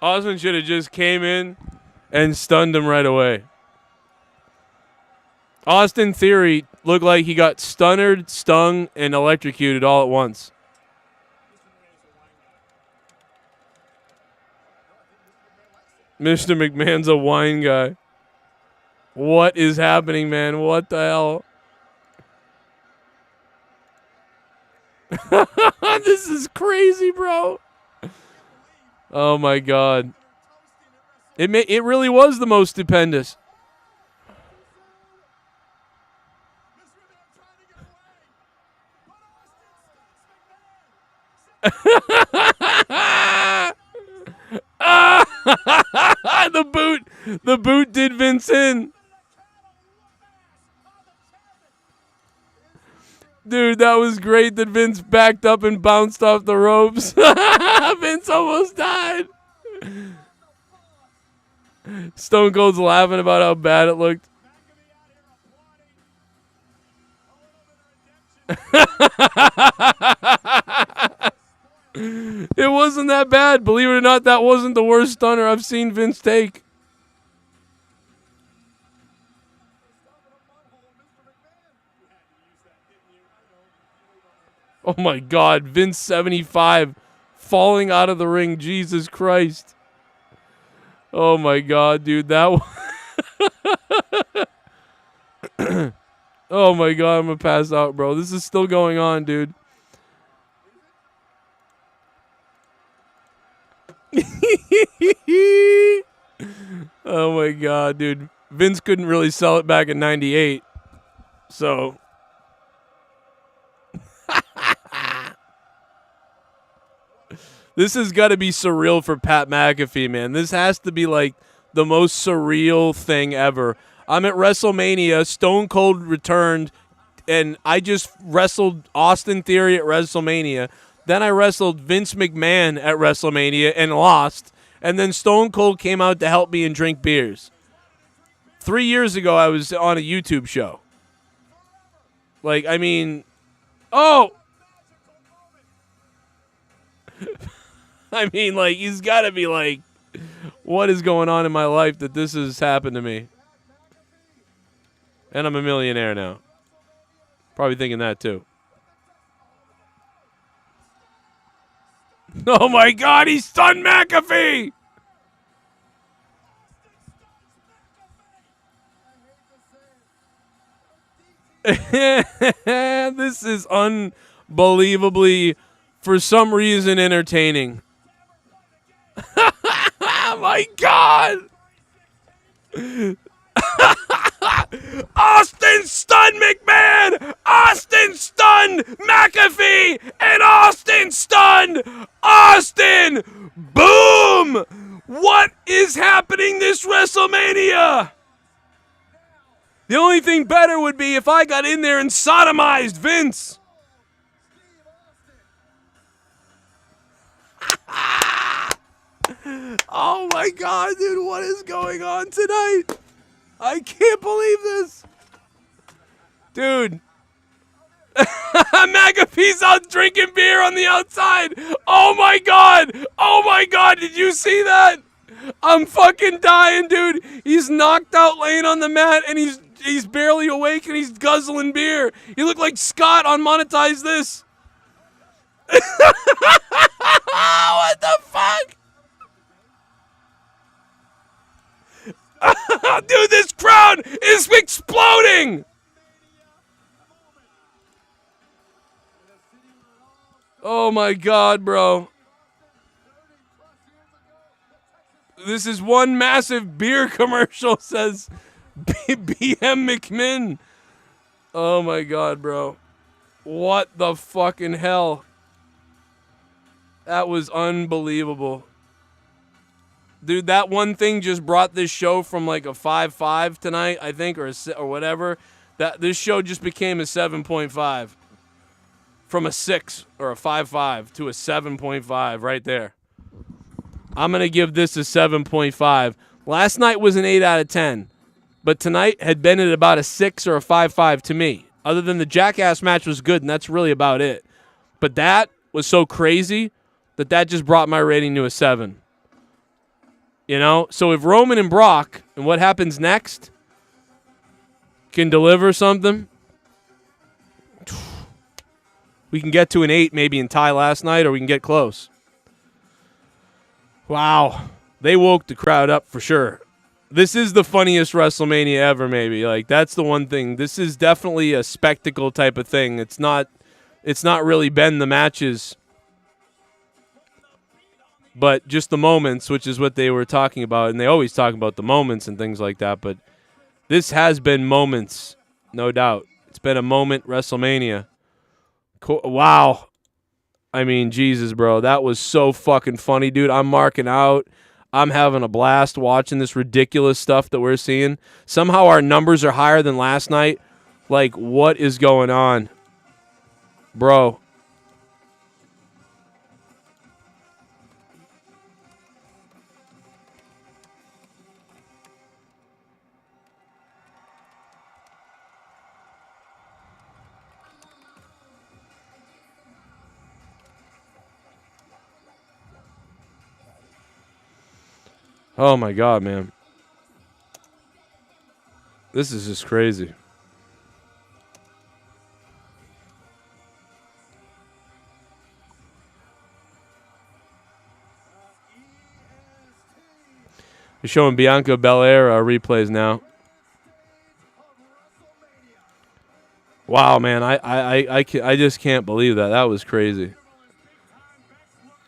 Osman should have just came in and stunned him right away. Austin Theory looked like he got stunnered, stung, and electrocuted all at once. Mr. McMahon's a wine guy. What is happening, man? What the hell? This is crazy, bro. Oh my God. It really was the most stupendous. The boot did Vince in. Dude, that was great that Vince backed up and bounced off the ropes. Vince almost died. Stone Cold's laughing about how bad it looked. It wasn't that bad. Believe it or not, that wasn't the worst stunner I've seen Vince take. Oh my God, Vince 75 falling out of the ring. Jesus Christ. Oh my God, dude, that Oh my God, I'm gonna pass out, bro. This is still going on, dude. Oh my god, dude. Vince couldn't really sell it back in 98. So this has got to be surreal for Pat McAfee, man. This has to be like the most surreal thing ever. I'm at WrestleMania, Stone Cold returned, and I just wrestled Austin Theory at WrestleMania. Then I wrestled Vince McMahon at WrestleMania and lost. And then Stone Cold came out to help me and drink beers. 3 years ago, I was on a YouTube show. Like, I mean, oh! I mean, like, he's got to be like, what is going on in my life that this has happened to me? And I'm a millionaire now. Probably thinking that, too. Oh, my God, he stunned McAfee! This is unbelievably, for some reason, entertaining. Oh my God! Austin stunned McMahon! Austin stunned McAfee! And Austin stunned Austin! Boom! What is happening this WrestleMania? The only thing better would be if I got in there and sodomized Vince. Oh my God, dude, what is going on tonight? I can't believe this. Dude. McAfee's out drinking beer on the outside. Oh my God. Oh my God, did you see that? I'm fucking dying, dude. He's knocked out laying on the mat and he's barely awake and he's guzzling beer. He looked like Scott on Monetize This. What the fuck? Dude, this crowd is exploding! Oh my God, bro. This is one massive beer commercial, says BM McMahon. Oh my God, bro. What the fucking hell? That was unbelievable. Dude, that one thing just brought this show from like a 5.5 tonight, I think, or whatever. That this show just became a 7.5. From a 6 or a 5.5 to a 7.5 right there. I'm going to give this a 7.5. Last night was an 8 out of 10. But tonight had been at about a 6 or a 5.5 to me. Other than the Jackass match was good, and that's really about it. But that was so crazy that just brought my rating to a 7. You know? So if Roman and Brock, and what happens next, can deliver something, we can get to an 8 maybe and tie last night, or we can get close. Wow. They woke the crowd up for sure. This is the funniest WrestleMania ever, maybe. Like, that's the one thing. This is definitely a spectacle type of thing. It's not really been the matches, but just the moments, which is what they were talking about. And they always talk about the moments and things like that. But this has been moments, no doubt. It's been a moment WrestleMania. Wow. I mean, Jesus, bro. That was so fucking funny, dude. I'm marking out. I'm having a blast watching this ridiculous stuff that we're seeing. Somehow our numbers are higher than last night. Like, what is going on? Bro. Oh my God, man. This is just crazy. They're showing Bianca Belair replays now. Wow, man, I just can't believe that. That was crazy.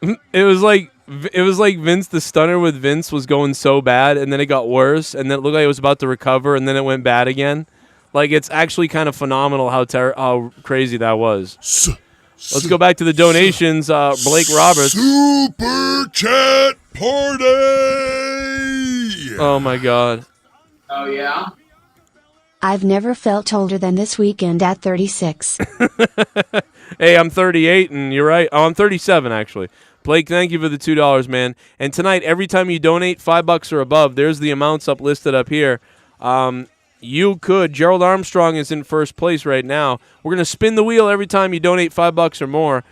It was like It was like Vince the Stunner with Vince was going so bad, and then it got worse, and then it looked like it was about to recover, and then it went bad again. Like, it's actually kind of phenomenal how crazy that was. Let's go back to the donations. Blake Roberts. Super Chat Party! Oh, my God. Oh, yeah? I've never felt older than this weekend at 36. Hey, I'm 38, and you're right. Oh, I'm 37, actually. Blake, thank you for the $2, man. And tonight, every time you donate $5 or above, there's the amounts listed up here. You could. Gerald Armstrong is in first place right now. We're going to spin the wheel every time you donate $5 or more,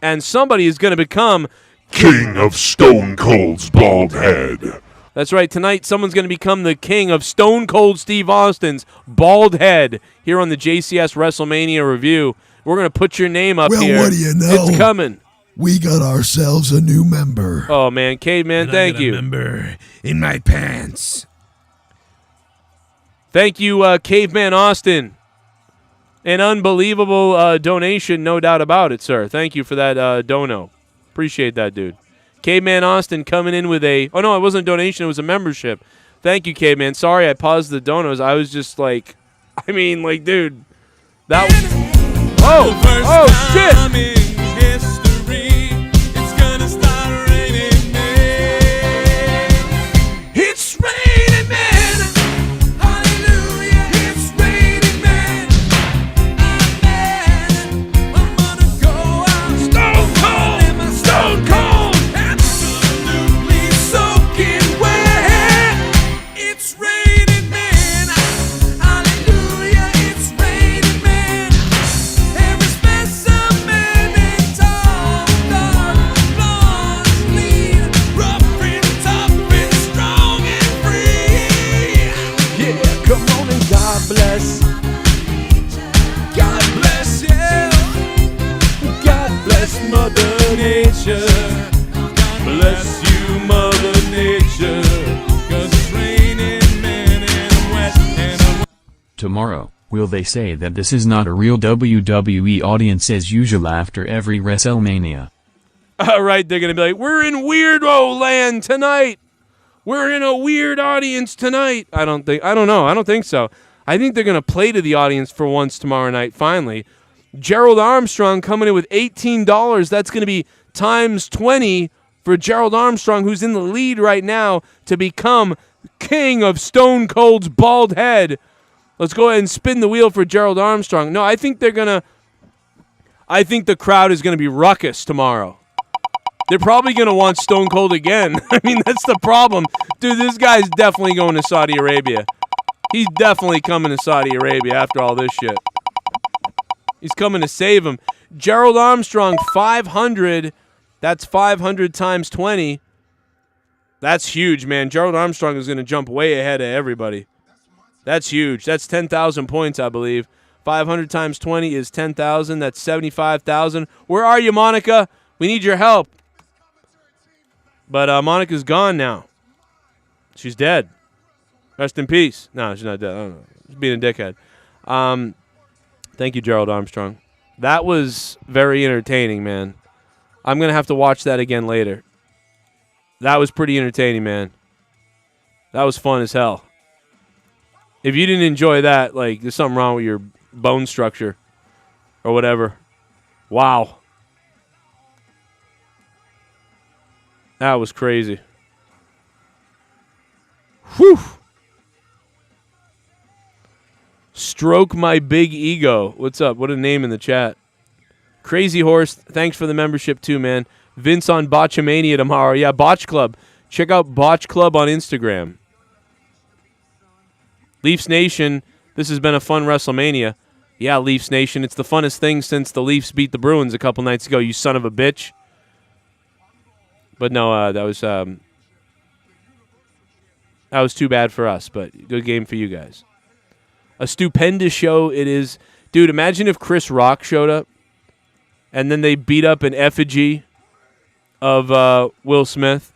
and somebody is going to become King of Stone Cold's bald head. That's right. Tonight, someone's going to become the king of Stone Cold Steve Austin's bald head here on the JCS WrestleMania review. We're going to put your name up here. Well, what do you know? It's coming. We got ourselves a new member. Oh, man. Caveman, thank you. Member in my pants. Thank you, Caveman Austin. An unbelievable donation, no doubt about it, sir. Thank you for that dono. Appreciate that, dude. Caveman Austin coming in with a... Oh, no, it wasn't a donation. It was a membership. Thank you, Caveman. Sorry I paused the donos. I was just like... I mean, like, dude. That was... Oh, shit! It's raining men. Hallelujah. It's raining men. I'm gonna go out. Stone cold. Absolutely soaking wet. It's raining men. Hallelujah. It's raining men. Every specimen in tall, dark, blonde, lean, rough and tough and strong and free. Yeah, come on and God bless. God bless you. God bless Mother Nature. Bless you, Mother Nature. 'Cause it's raining men and wet and Tomorrow, will they say that this is not a real WWE audience as usual after every WrestleMania? All right, they're going to be like, we're in Weirdo Land tonight. We're in a weird audience tonight. I don't know. I don't think so. I think they're going to play to the audience for once tomorrow night, finally. Gerald Armstrong coming in with $18. That's going to be times 20 for Gerald Armstrong, who's in the lead right now to become king of Stone Cold's bald head. Let's go ahead and spin the wheel for Gerald Armstrong. No, I think the crowd is going to be ruckus tomorrow. They're probably going to want Stone Cold again. I mean, that's the problem. Dude, this guy's definitely going to Saudi Arabia. He's definitely coming to Saudi Arabia after all this shit. He's coming to save him. Gerald Armstrong, 500. That's 500 times 20. That's huge, man. Gerald Armstrong is going to jump way ahead of everybody. That's huge. That's 10,000 points, I believe. 500 times 20 is 10,000. That's 75,000. Where are you, Monica? We need your help. But Monica's gone now. She's dead. Rest in peace. No, she's not dead. I don't know. She's being a dickhead. Thank you, Gerald Armstrong. That was very entertaining, man. I'm going to have to watch that again later. That was pretty entertaining, man. That was fun as hell. If you didn't enjoy that, like, there's something wrong with your bone structure or whatever. Wow. That was crazy. Whew. Stroke my big ego. What's up? What a name in the chat. Crazy Horse, thanks for the membership too, man. Vince on Botchamania tomorrow. Yeah, Botch Club. Check out Botch Club on Instagram. Leafs Nation, this has been a fun WrestleMania. Yeah, Leafs Nation, it's the funnest thing since the Leafs beat the Bruins a couple nights ago, you son of a bitch. But no, that was too bad for us, but good game for you guys. A stupendous show it is. Dude, imagine if Chris Rock showed up and then they beat up an effigy of Will Smith.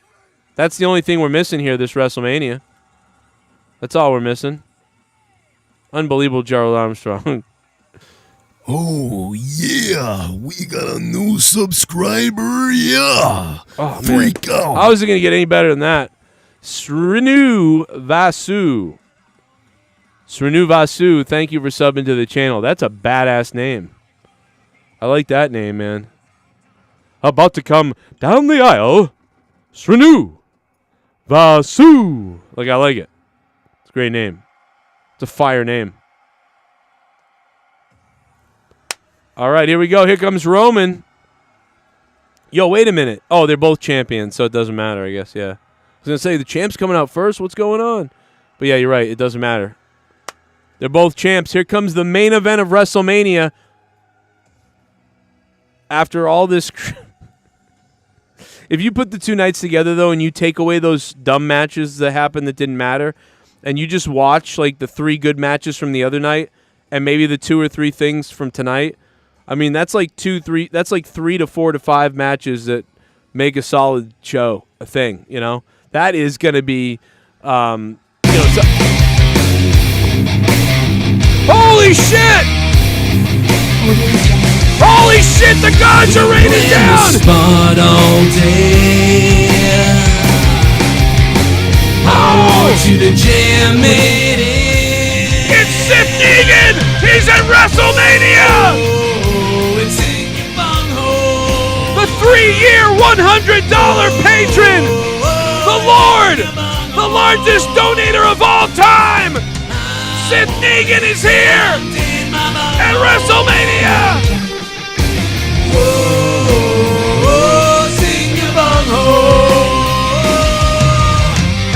That's the only thing we're missing here this WrestleMania. That's all we're missing. Unbelievable, Gerald Armstrong. Oh, yeah. We got a new subscriber. Yeah. Oh, Freak man. out. How is it going to get any better than that? Srinu Vasu. Srinu Vasu, thank you for subbing to the channel. That's a badass name. I like that name, man. About to come down the aisle, Srinu Vasu. I like it. It's a great name. It's a fire name. All right, here we go. Here comes Roman. Yo, wait a minute. Oh, they're both champions, so it doesn't matter, I guess, yeah. I was going to say, the champ's coming out first. What's going on? But yeah, you're right. It doesn't matter. They're both champs. Here comes the main event of WrestleMania. After all this... If you put the two nights together, though, and you take away those dumb matches that happened that didn't matter, and you just watch, like, the 3 good matches from the other night, and maybe the 2 or 3 things from tonight... I mean, that's like 3 to 4 to 5 matches that make a solid show, a thing, you know? That is going to be, holy shit! Holy shit, the gods are raining down! Spot all day. I want you to jam it in. It's Sith NEGAN! He's at WrestleMania! The 3-year, $100 patron! The largest donator of all time! Sith NEGAN is here! At WrestleMania! Sing your bong ho.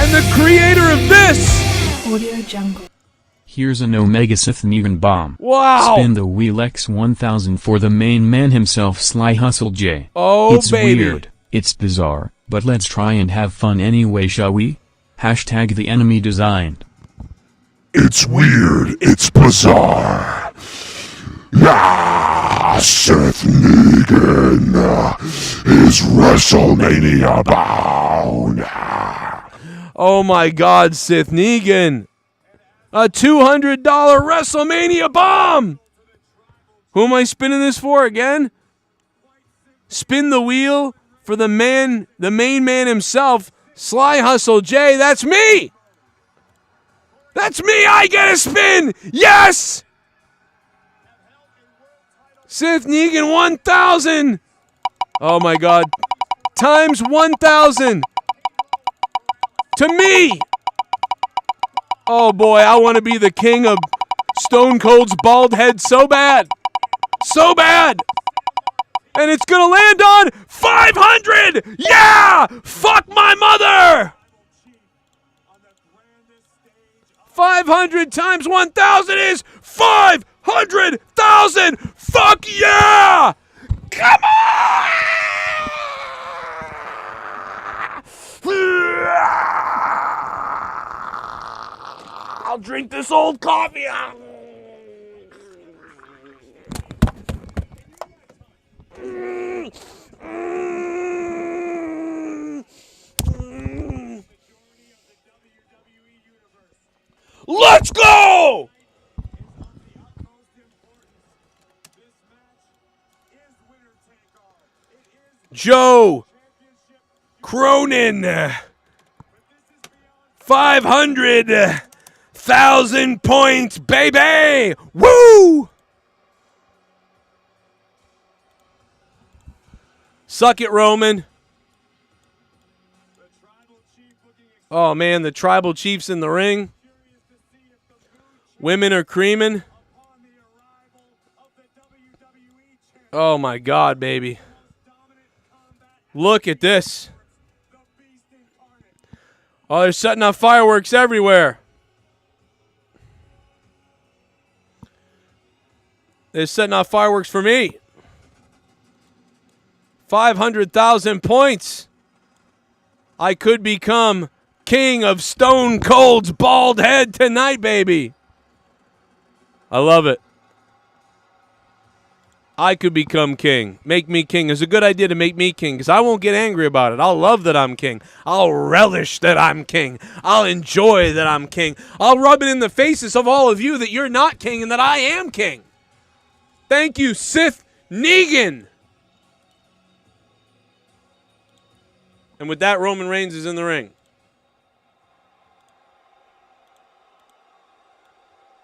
And the creator of this! Audio Jungle. Here's an Omega Sith NEGAN bomb. Wow! Spin the wheel X1000 for the main man himself, Sly Hustle J. Oh, it's baby. Weird, it's bizarre, but let's try and have fun anyway, shall we? Hashtag the enemy designed. It's weird. It's bizarre. Yeah, Sith NEGAN is WrestleMania bound. Oh my God, Sith NEGAN! A $200 WrestleMania bomb! Who am I spinning this for again? Spin the wheel for the main man himself, Sly Hustle J. That's me! That's me! I get a spin! Yes! Sith NEGAN 1000! Oh my God. Times 1000! To me! Oh boy, I want to be the king of Stone Cold's bald head so bad. So bad. And it's going to land on 500. Yeah! Fuck my mother. 500 times 1,000 is 500,000. Fuck yeah! Come on! I'll drink this old coffee. Let's go! Joe Cronin, 500,000 points, baby! Woo! Suck it, Roman. Oh, man, the tribal chief's in the ring. Women are creaming. Oh, my God, baby. Look at this. Oh, they're setting off fireworks everywhere. They're setting off fireworks for me. 500,000 points. I could become king of Stone Cold's bald head tonight, baby. I love it. I could become king. Make me king. It's a good idea to make me king because I won't get angry about it. I'll love that I'm king. I'll relish that I'm king. I'll enjoy that I'm king. I'll rub it in the faces of all of you that you're not king and that I am king. Thank you, Sith Negan. And with that, Roman Reigns is in the ring.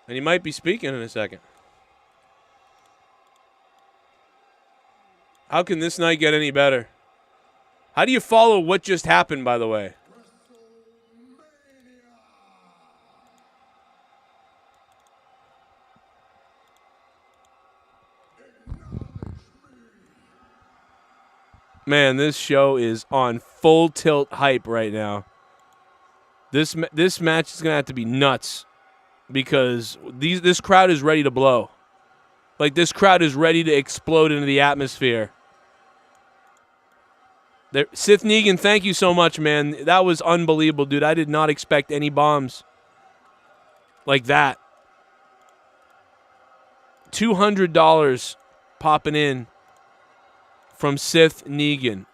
And he might be speaking in a second. How can this night get any better? How do you follow what just happened, by the way? Man, this show is on full tilt hype right now. This match is going to have to be nuts because this crowd is ready to blow. Like, this crowd is ready to explode into the atmosphere. Sith Negan, thank you so much, man. That was unbelievable, dude. I did not expect any bombs like that. $200 popping in from Sith Negan.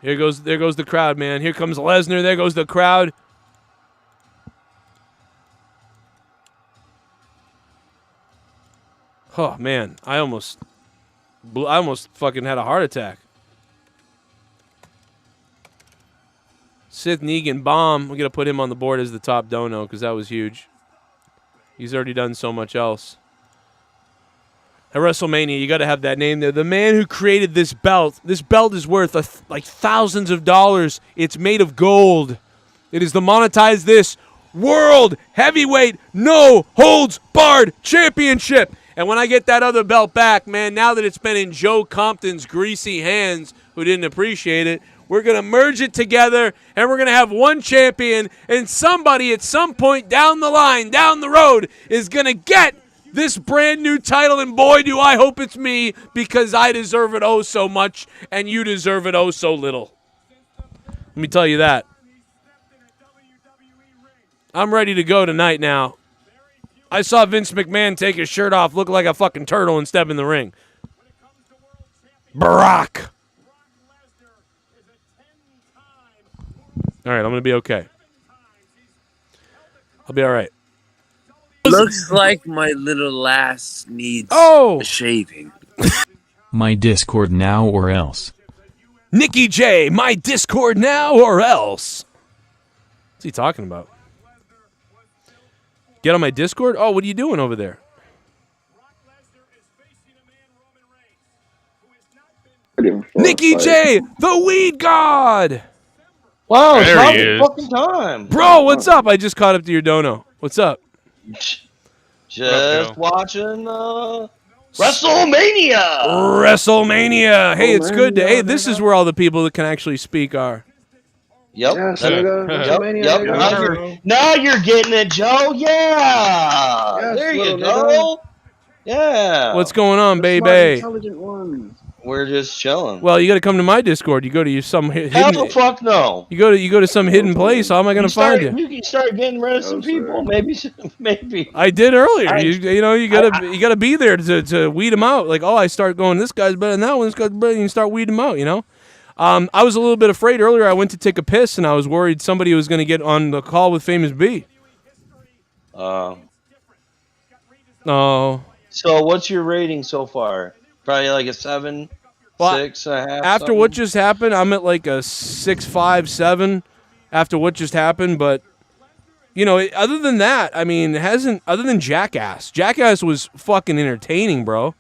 There goes the crowd, man. Here comes Lesnar. There goes the crowd. Oh man, I almost fucking had a heart attack. Sith Negan bomb. We're gonna put him on the board as the top dono because that was huge. He's already done so much else. At WrestleMania, you got to have that name there. The man who created this belt is worth like thousands of dollars. It's made of gold. It is the monetize this World Heavyweight No Holds Barred Championship. And when I get that other belt back, man, now that it's been in Joe Compton's greasy hands, who didn't appreciate it, we're going to merge it together, and we're going to have one champion, and somebody at some point down the line, down the road, is going to get this brand new title, and boy, do I hope it's me, because I deserve it oh so much, and you deserve it oh so little. Let me tell you that. I'm ready to go tonight now. I saw Vince McMahon take his shirt off, look like a fucking turtle, and step in the ring. Barack. All right, I'm going to be okay. I'll be all right. Looks like my little ass needs a shaving. My Discord now or else. Nikki J, my Discord now or else. What's he talking about? Get on my Discord? Oh, what are you doing over there? Nikki J, the weed god. Wow, it's There about he the is. fucking time. Bro, what's up? I just caught up to your dono. What's up? Just watching WrestleMania. WrestleMania. Hey, it's good to. Hey, this is where all the people that can actually speak are. Yep. Yes, Yep. nigga. Yep. WrestleMania. Now you're getting it, Joe. Yeah. Yes, there you little go. Yeah. What's going on, The smart, baby? intelligent ones. We're just chilling. Well, you got to come to my Discord. You go to some Hell hidden. the fuck no. You go to some hidden place. How am I going to find you? You can start getting rid of some people. Maybe. I did earlier. You gotta be there to weed them out. Like, oh, I start going, this guy's better than that one. This guy's better. And you start weeding them out. You know. I was a little bit afraid earlier. I went to take a piss and I was worried somebody was going to get on the call with Famous B. Oh. So what's your rating so far? Probably like a 7, 6.5. After what just happened, I'm at like a 6.5, 7. After what just happened, but other than that, I mean, it hasn't. Other than Jackass, Jackass was fucking entertaining, bro.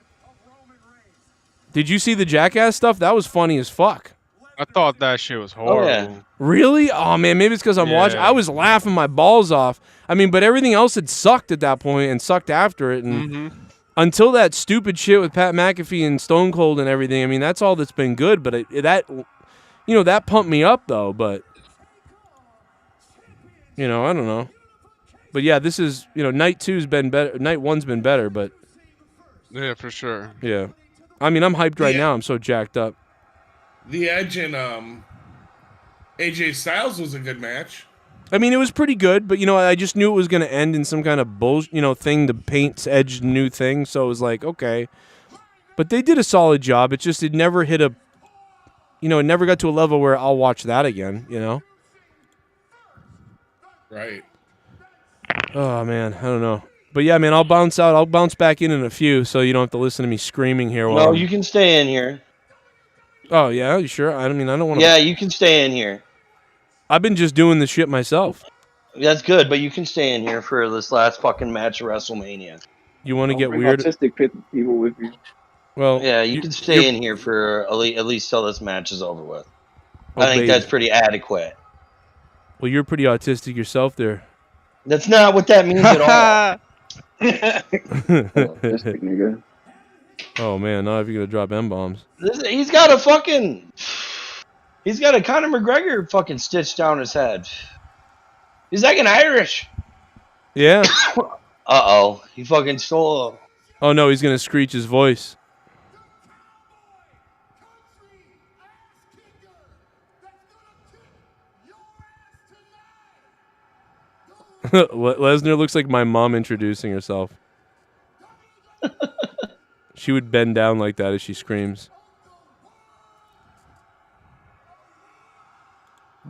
Did you see the Jackass stuff? That was funny as fuck. I thought that shit was horrible. Oh, yeah. Really? Oh man, maybe it's because I'm watching. I was laughing my balls off. I mean, but everything else had sucked at that point and sucked after it, and until that stupid shit with Pat McAfee and Stone Cold and everything. I mean, that's all that's been good. But that pumped me up though. But I don't know. But yeah, this is night 2's been better. Night 1's been better, but Yeah, for sure. yeah. I mean, I'm hyped right now. I'm so jacked up. The Edge and AJ Styles was a good match. I mean, it was pretty good, but I just knew it was going to end in some kind of bullshit, thing to paint Edge new thing. So it was like, okay, but they did a solid job. It's just it never hit a, it never got to a level where I'll watch that again. Right. Oh man, I don't know. But yeah, man, I'll bounce out. I'll bounce back in a few, so you don't have to listen to me screaming here. No, you can stay in here. Oh yeah, you sure? I mean, I don't want to. Yeah, you can stay in here. I've been just doing this shit myself. That's good, but you can stay in here for this last fucking match of WrestleMania. You want to get Bring weird? autistic people with you. Well, Yeah, you can stay in here for at least till this match is over with. I think baby. that's pretty adequate. Well, you're pretty autistic yourself there. That's not what that means at all. Autistic nigga. Oh man, now if you're gonna drop M-bombs. He's got a fucking... He's got a Conor McGregor fucking stitched down his head. He's like an Irish. Yeah. Uh-oh. He fucking stole... Oh no, he's gonna screech his voice. Lesnar looks like my mom introducing herself. She would bend down like that as she screams.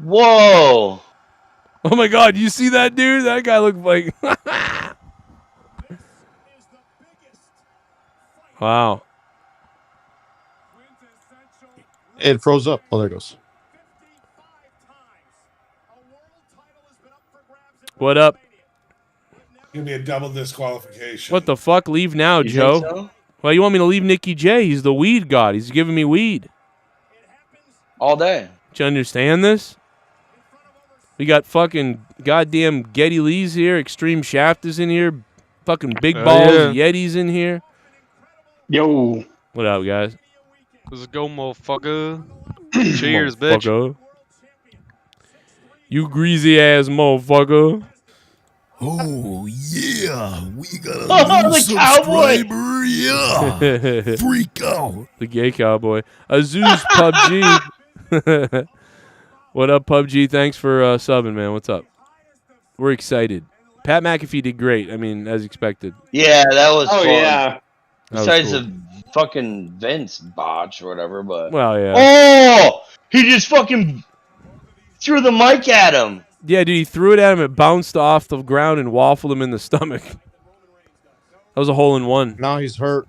Whoa! Oh my god, you see that dude? That guy looked like... Wow. It froze up. Oh, there it goes. What up? Give me a double disqualification. What the fuck? Leave now, You Joe. think so? Well, you want me to leave Nicky J? He's the weed god. He's giving me weed. All day. Do you understand this? We got fucking goddamn Getty Lee's here. Extreme Shaft is in here. Fucking Big Balls Yeti's in here. Yo. What up, guys? Let's go, motherfucker. Cheers, bitch. Motherfucker. You greasy ass motherfucker. Oh, yeah. We got a Oh, new the cowboy. subscriber. Yeah. Freak out. The gay cowboy. Azus PUBG. What up, PUBG? Thanks for subbing, man. What's up? We're excited. Pat McAfee did great. I mean, as expected. Yeah, that was Oh, fun. yeah. That was Besides cool. the fucking Vince botch or whatever, but... Well, yeah. Oh! He just fucking threw the mic at him. Yeah, dude, he threw it at him. It bounced off the ground and waffled him in the stomach. That was a hole-in-one. Now he's hurt.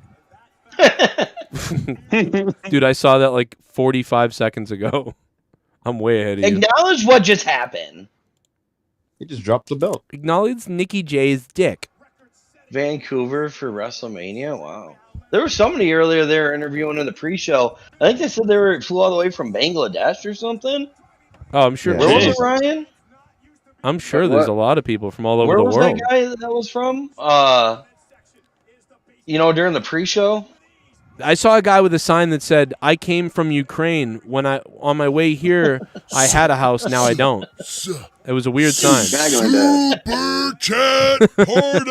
Dude, I saw that like 45 seconds ago. I'm way ahead of you. Acknowledge what just happened. He just dropped the belt. Acknowledge Nicky J's dick. Vancouver for WrestleMania? Wow. There was somebody earlier there interviewing in the pre-show. I think they said they flew all the way from Bangladesh or something. Oh, I'm sure. Where was it, Ryan? I'm sure there's a lot of people from all over Where the was world. that guy that was from? During the pre-show? I saw a guy with a sign that said, "I came from Ukraine. When on my way here, I had a house. Now I don't." It was a weird sign. Super chat party.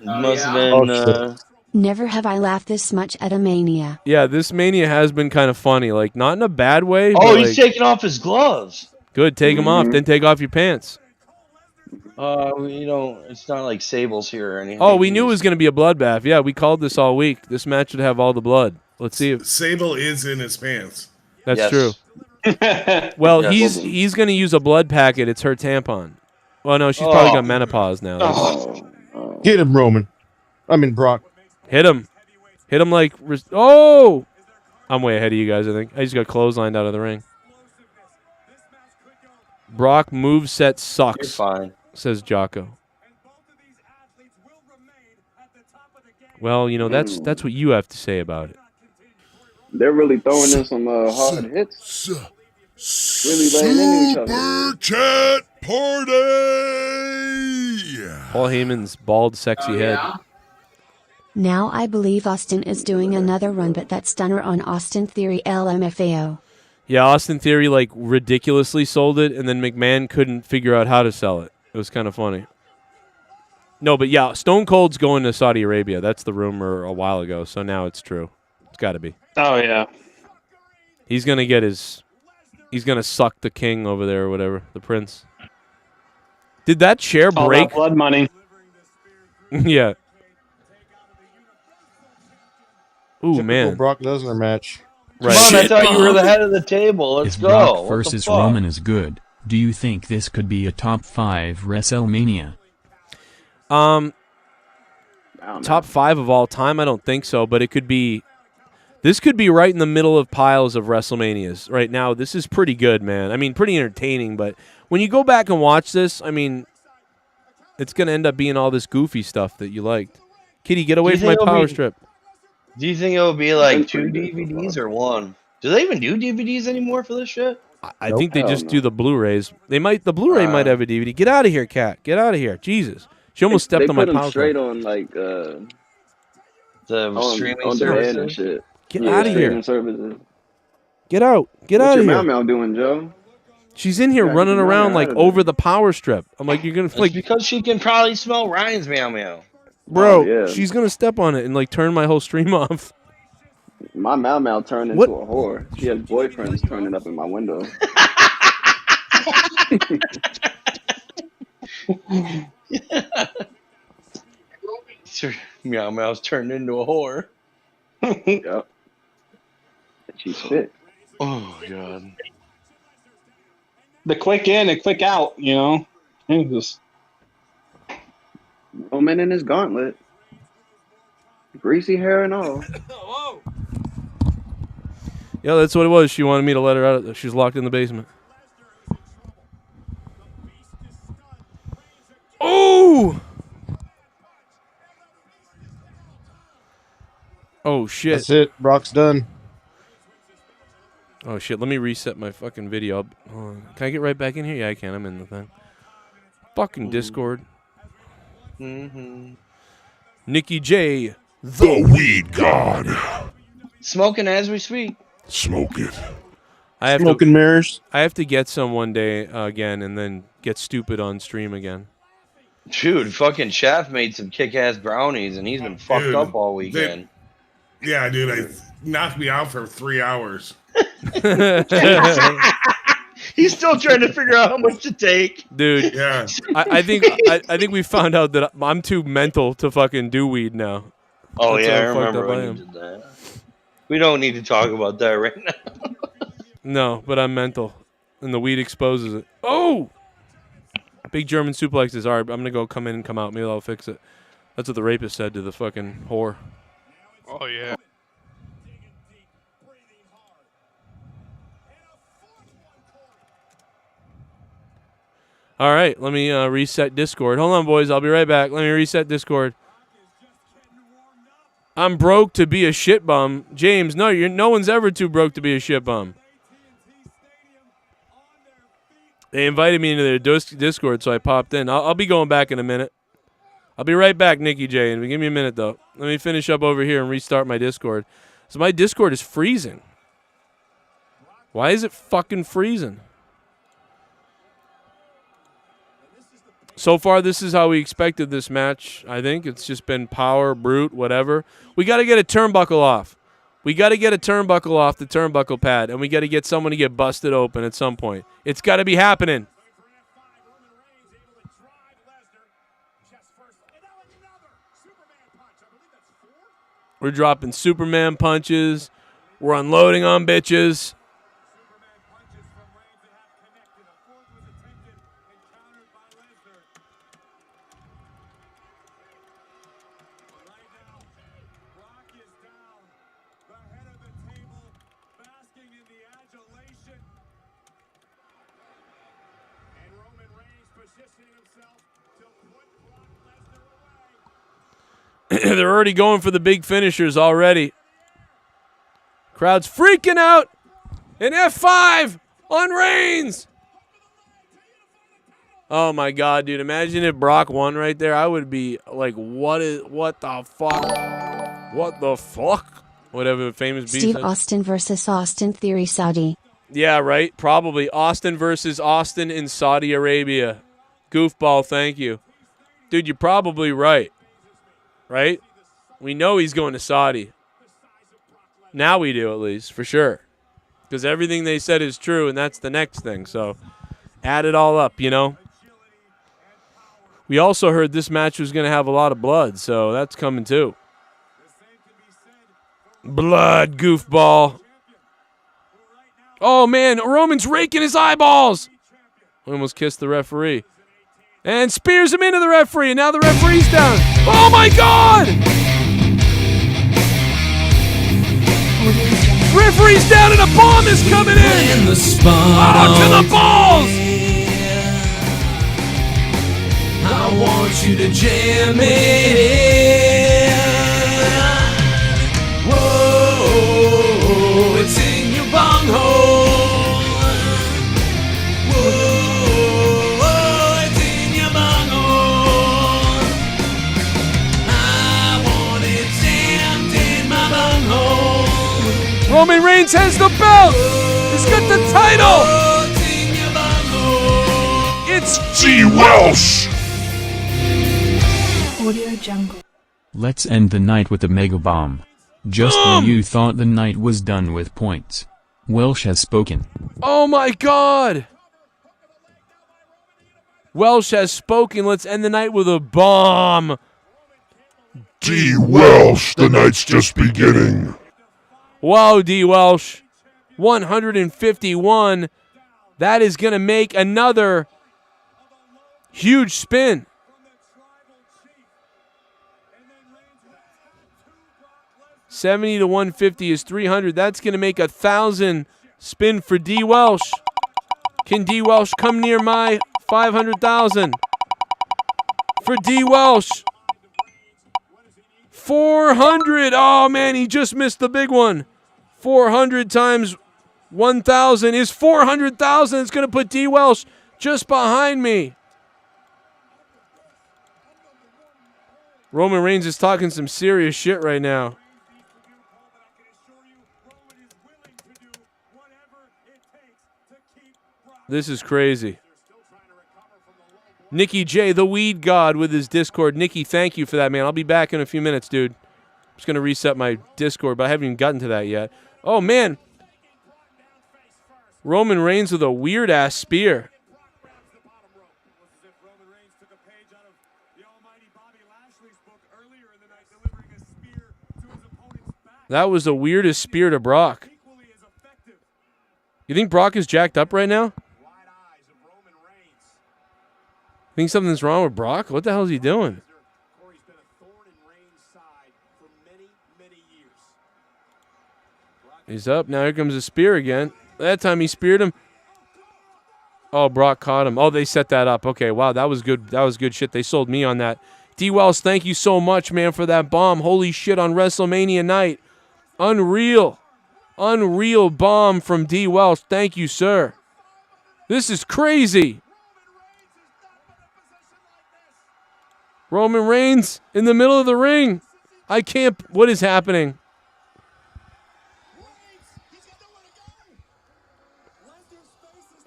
Must have been. Never have I laughed this much at a mania. Yeah, this mania has been kind of funny. Like, not in a bad way. Oh, but he's like, taking off his gloves. good. Take them off. Then take off your pants. It's not like Sable's here or anything. Oh, we knew it was going to be a bloodbath. Yeah, we called this all week. This match would have all the blood. Let's see if Sable is in his pants. that's true. Well, Yes. he's going to use a blood packet. It's her tampon. Well, no, she's probably got menopause now. Get him, Roman. I mean, Brock. Hit him. Hit him like... Oh! I'm way ahead of you guys, I think. I just got clotheslined out of the ring. Brock moveset sucks. You're fine. Says Jocko. Well, that's what you have to say about it. They're really throwing in some hard hits. Really laying into each other. Super chat party. Paul Heyman's bald, sexy head. Now I believe Austin is doing another run, but that stunner on Austin Theory LMFAO. Yeah, Austin Theory like ridiculously sold it, and then McMahon couldn't figure out how to sell it. It was kind of funny. No, but yeah, Stone Cold's going to Saudi Arabia. That's the rumor a while ago, so now it's true. It's got to be. Oh, yeah. He's going to get his... He's going to suck the king over there or whatever, the prince. Did that chair All break? that blood money. Yeah. Ooh, Typical man. Brock Lesnar match. Right. Come on, I thought you were the head of the table. Let's If go. Brock What the versus fuck? Roman is good, Do you think this could be a top 5 WrestleMania? Top 5 of all time? I don't think so, but it could be. This could be right in the middle of piles of WrestleManias right now. This is pretty good, man. I mean, pretty entertaining, but when you go back and watch this, I mean, it's going to end up being all this goofy stuff that you liked. Kitty, get away from my power strip. Do you think it'll be like 2 DVDs or 1? Do they even do DVDs anymore for this shit? I think they just do the Blu-rays. They might. The Blu-ray might have a DVD. Get out of here, Cat. Get out of here. Jesus. She almost stepped on my power. They put them straight strip. on like the streaming on services and shit. Get out of here. Services. Get out. Get out of here. What's your Mau doing, Joe? She's in here running around like over the power strip. I'm like, you're gonna like because she can probably smell Ryan's meow meow. Bro, she's gonna step on it and like turn my whole stream off. My Mau turned into a whore. She has boyfriends turning up in my window. Meow Meow's turned into a whore. Yep. She's fit. Oh god. The quick in and quick out, you know. Jesus. Roman in his gauntlet. Greasy hair and all. Yeah, that's what it was. She wanted me to let her out. She's locked in the basement. Oh! Oh, shit. That's it. Brock's done. Oh, shit. Let me reset my fucking video. Hold on. Can I get right back in here? Yeah, I can. I'm in the thing. Fucking Discord. Nikki J. The Weed God. Smoking as we speak. Smoke it. I have Smoking mirrors. I have to get some one day again and then get stupid on stream again. Dude, fucking Chef made some kick-ass brownies and he's been fucked up all weekend. Yeah, dude, I knocked me out for 3 hours. He's still trying to figure out how much to take. Dude, yeah. I think we found out that I'm too mental to fucking do weed now. Oh, That's yeah, I how fucked remember up when you did that. We don't need to talk about that right now. No, but I'm mental, and the weed exposes it. Oh! Big German suplexes. All right, I'm going to go come in and come out. Maybe I'll fix it. That's what the rapist said to the fucking whore. Oh, yeah. All right, let me reset Discord. Hold on, boys. I'll be right back. Let me reset Discord. I'm broke to be a shit bum. James, no one's ever too broke to be a shit bum. They invited me into their Discord, so I popped in. I'll be going back in a minute. I'll be right back, Nikki J. And give me a minute, though. Let me finish up over here and restart my Discord. So my Discord is freezing. Why is it fucking freezing? So far, this is how we expected this match, I think. It's just been power, brute, whatever. We got to get a turnbuckle off. We got to get a turnbuckle off the turnbuckle pad, and we got to get someone to get busted open at some point. It's got to be happening. We're dropping Superman punches. We're unloading on bitches. They're already going for the big finishers already. Crowd's freaking out. An F5 on Reigns. Oh my God, dude! Imagine if Brock won right there. I would be like, "What the fuck? What the fuck?" Whatever the famous beast. Steve Austin versus Austin Theory Saudi. Yeah, right. Probably Austin versus Austin in Saudi Arabia. Goofball, thank you, dude. You're probably right. Right? We know he's going to Saudi. Now we do, at least, for sure. Because everything they said is true, and that's the next thing. So add it all up, you know? We also heard this match was going to have a lot of blood, so that's coming too. Blood, goofball. Oh, man, Roman's raking his eyeballs. Almost kissed the referee. And spears him into the referee, and now the referee's down. Oh my God! Referee's down and a bomb is coming in! Oh, to the balls! I want you to jam it in. Whoa, it's in your bunghole. Whoa, it's in your bunghole. I want it jammed in my bunghole. Roman Reigns has the belt! He's got the title! It's DWELSH! Audio Jungle. Let's end the night with a mega bomb. Just when you thought the night was done with points, Welsh has spoken. Oh my God! Welsh has spoken. Let's end the night with a bomb. DWELSH, the night's just beginning. Wow, DWELSH. 151. That is going to make another huge spin. $70 to $150 is 300. That's going to make 1,000 spin for DWELSH. Can DWELSH come near my 500,000? For DWELSH. 400. Oh, man, he just missed the big one. 400 times 1,000 is 400,000. It's going to put DWELSH just behind me. Roman Reigns is talking some serious shit right now. This is crazy. Nikki J, the weed god, with his Discord. Nikki, thank you for that, man. I'll be back in a few minutes, dude. I'm just going to reset my Discord, but I haven't even gotten to that yet. Oh, man. Roman Reigns with a weird-ass spear. That was the weirdest spear to Brock. You think Brock is jacked up right now? Think something's wrong with Brock? What the hell is he doing? He's up. Now here comes a spear again. That time he speared him. Oh, Brock caught him. Oh, they set that up. Okay, wow, that was good. That was good shit. They sold me on that. DWELSH, thank you so much, man, for that bomb. Holy shit on WrestleMania night. Unreal. Unreal bomb from DWELSH. Thank you, sir. This is crazy. Roman Reigns in the middle of the ring. I can't. What is happening?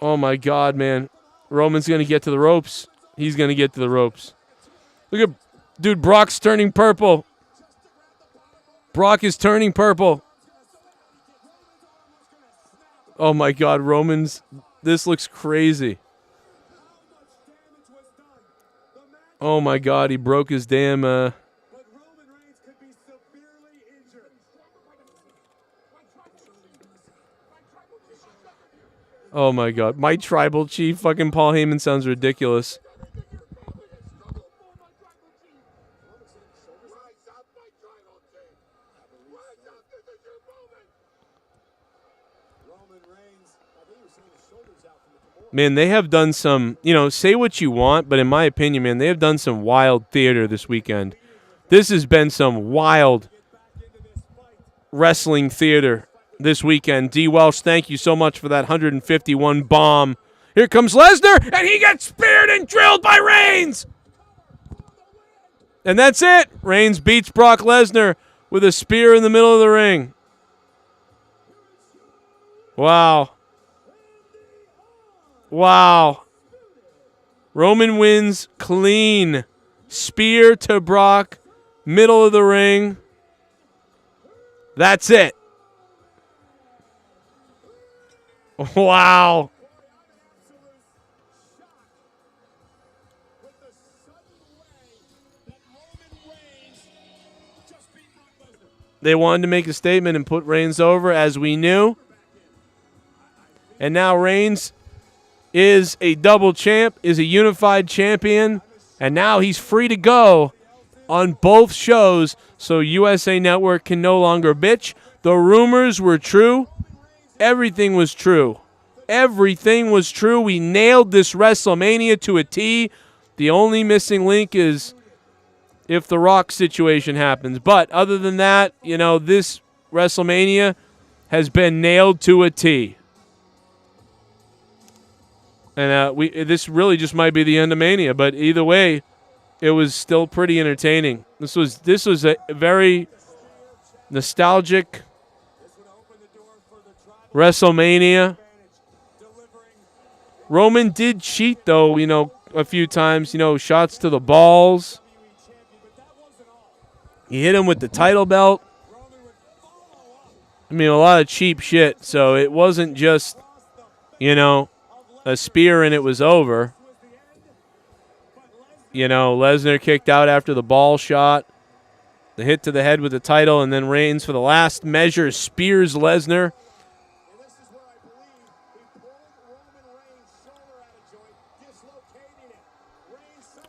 Oh my God, man. Roman's going to get to the ropes. He's going to get to the ropes. Look at, dude, Brock's turning purple. Brock is turning purple. Oh my God, Roman's. This looks crazy. Oh my God, he broke his damn. Oh my God, my tribal chief, fucking Paul Heyman sounds ridiculous. Man, they have done some, you know, say what you want, but in my opinion, man, they have done some wild theater this weekend. This has been some wild wrestling theater this weekend. DWELSH, thank you so much for that 151 bomb. Here comes Lesnar, and he gets speared and drilled by Reigns. And that's it. Reigns beats Brock Lesnar with a spear in the middle of the ring. Wow. Wow. Roman wins clean. Spear to Brock, middle of the ring. That's it. Wow. They wanted to make a statement and put Reigns over, as we knew. And now Reigns is a double champ, is a unified champion, and now he's free to go on both shows, so USA Network can no longer bitch. The rumors were true. Everything was true. Everything was true. We nailed this WrestleMania to a T. The only missing link is if the Rock situation happens. But other than that, you know, this WrestleMania has been nailed to a T. And this really just might be the end of Mania, but either way, it was still pretty entertaining. This was a very nostalgic WrestleMania. Roman did cheat, though, you know, a few times, you know, shots to the balls. He hit him with the title belt. I mean, a lot of cheap shit, so it wasn't just, you know, a spear and it was over. You know, Lesnar kicked out after the ball shot. The hit to the head with the title, and then Reigns for the last measure spears Lesnar.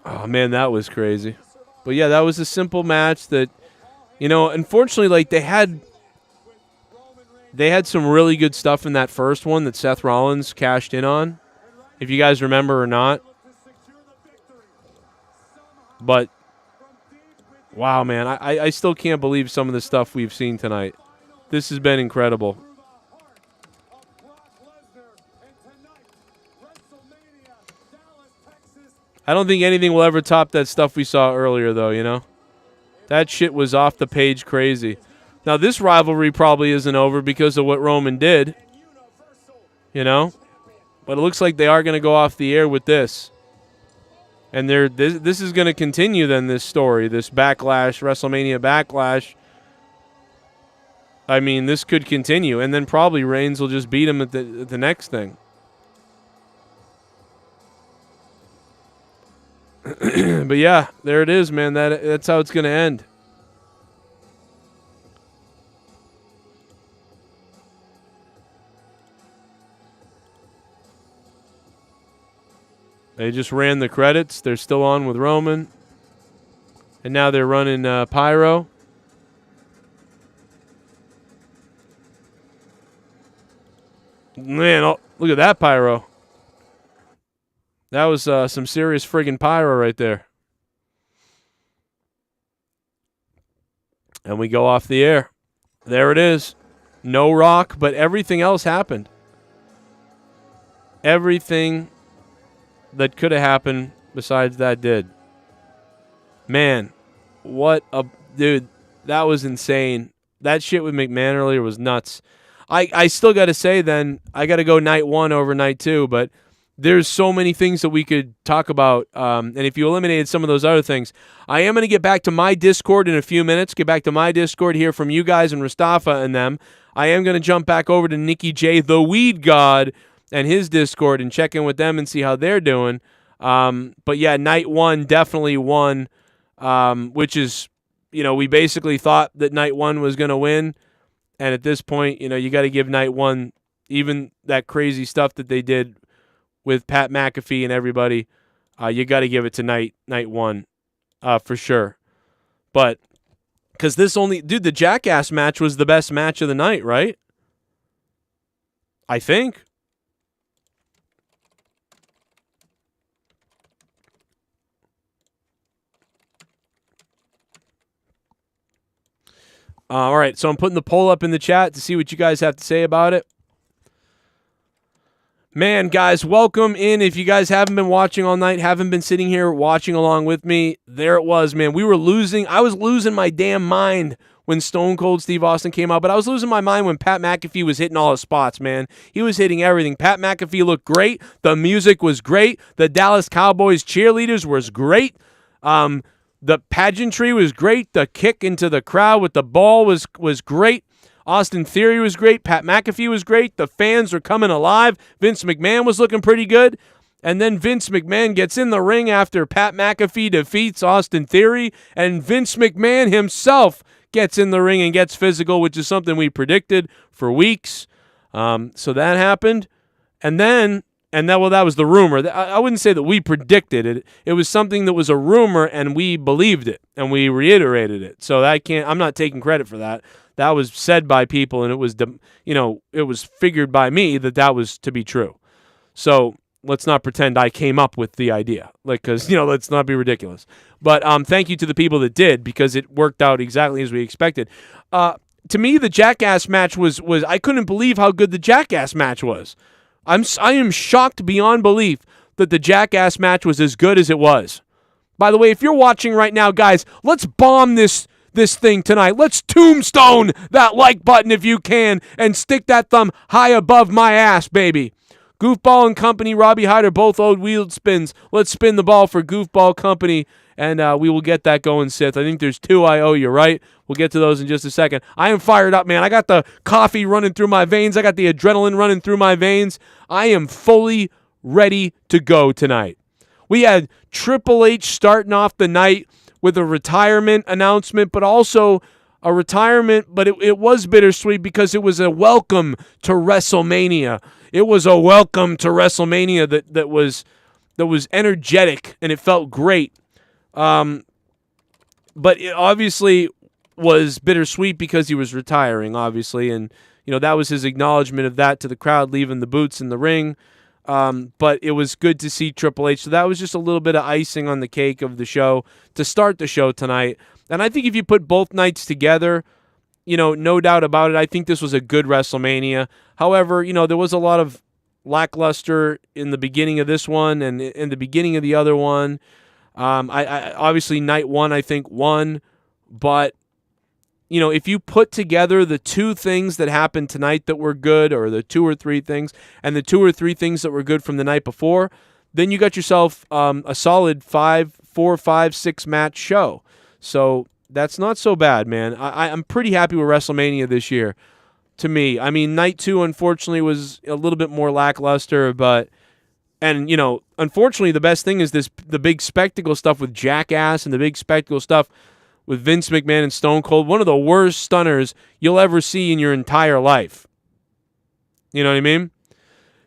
Oh, man, that was crazy. But, yeah, that was a simple match that, you know, unfortunately, like, they had some really good stuff in that first one that Seth Rollins cashed in on, if you guys remember or not. But, wow, man, I still can't believe some of the stuff we've seen tonight. This has been incredible. I don't think anything will ever top that stuff we saw earlier, though, you know? That shit was off the page crazy. Now, this rivalry probably isn't over because of what Roman did, you know? But it looks like they are going to go off the air with this. And this is going to continue then, this story, this backlash, WrestleMania backlash. I mean, this could continue. And then probably Reigns will just beat him at the next thing. But yeah, there it is, man. That's how it's going to end. They just ran the credits. They're still on with Roman. And now they're running Pyro. Man, look at that Pyro. That was some serious friggin' Pyro right there. And we go off the air. There it is. No Rock, but everything else happened. Everything that could have happened besides that did. Man, what a... Dude, that was insane. That shit with McMahon earlier was nuts. I still got to say then, I got to go night one over night two, but there's so many things that we could talk about. And if you eliminated some of those other things, I am going to get back to my Discord in a few minutes, get back to my Discord, hear from you guys and Mustafa and them. I am going to jump back over to Nikki J, the Weed God, and his Discord and check in with them and see how they're doing. But yeah, night one definitely won, which is, you know, we basically thought that night one was going to win. And at this point, you know, you got to give night one, even that crazy stuff that they did with Pat McAfee and everybody, you got to give it to night one for sure. But because the Jackass match was the best match of the night, right? I think. All right, so I'm putting the poll up in the chat to see what you guys have to say about it. Man, guys, welcome in. If you guys haven't been watching all night, haven't been sitting here watching along with me, there it was, man. We were losing. I was losing my damn mind when Stone Cold Steve Austin came out, but I was losing my mind when Pat McAfee was hitting all his spots, man. He was hitting everything. Pat McAfee looked great. The music was great. The Dallas Cowboys cheerleaders was great. The pageantry was great. The kick into the crowd with the ball was great. Austin Theory was great. Pat McAfee was great. The fans were coming alive. Vince McMahon was looking pretty good. And then Vince McMahon gets in the ring after Pat McAfee defeats Austin Theory. And Vince McMahon himself gets in the ring and gets physical, which is something we predicted for weeks. So that happened. And then And that was the rumor. I wouldn't say that we predicted it. It was something that was a rumor, and we believed it, and we reiterated it. So I'm not taking credit for that. That was said by people, and it was it was figured by me that was to be true. So let's not pretend I came up with the idea, because let's not be ridiculous. But thank you to the people that did, because it worked out exactly as we expected. To me, the Jackass match was I couldn't believe how good the Jackass match was. I am shocked beyond belief that the Jackass match was as good as it was. By the way, if you're watching right now, guys, let's bomb this thing tonight. Let's tombstone that like button if you can, and stick that thumb high above my ass, baby. Goofball and Company, Robbie Hyder, both owed wheeled spins. Let's spin the ball for Goofball Company, and we will get that going, Sith. I think there's 2 I owe you, right? We'll get to those in just a second. I am fired up, man. I got the coffee running through my veins. I got the adrenaline running through my veins. I am fully ready to go tonight. We had Triple H starting off the night with a retirement announcement, but also a retirement, but it was bittersweet because it was a welcome to WrestleMania. It was a welcome to WrestleMania that was energetic, and it felt great. But it obviously was bittersweet because he was retiring, obviously, and that was his acknowledgement of that to the crowd, leaving the boots in the ring. But it was good to see Triple H. So that was just a little bit of icing on the cake of the show to start the show tonight. And I think if you put both nights together, no doubt about it, I think this was a good WrestleMania. However, there was a lot of lackluster in the beginning of this one and in the beginning of the other one. I obviously night one, I think, won, but if you put together the 2 things that happened tonight that were good, or the 2 or 3 things, and the 2 or 3 things that were good from the night before, then you got yourself a solid 4, 5, 6 match show. So that's not so bad, man. I'm pretty happy with WrestleMania this year, to me. I mean, night 2, unfortunately, was a little bit more lackluster, unfortunately, the best thing is the big spectacle stuff with Jackass and the big spectacle stuff with Vince McMahon and Stone Cold. One of the worst stunners you'll ever see in your entire life. You know what I mean?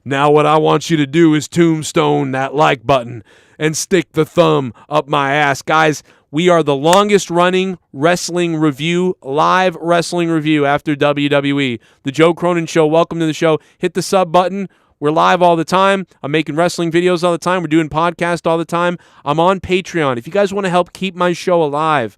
Now what I want you to do is tombstone that like button and stick the thumb up my ass. Guys, we are the longest running wrestling review, live wrestling review after WWE. The Joe Cronin Show, welcome to the show. Hit the sub button. We're live all the time. I'm making wrestling videos all the time. We're doing podcasts all the time. I'm on Patreon. If you guys want to help keep my show alive,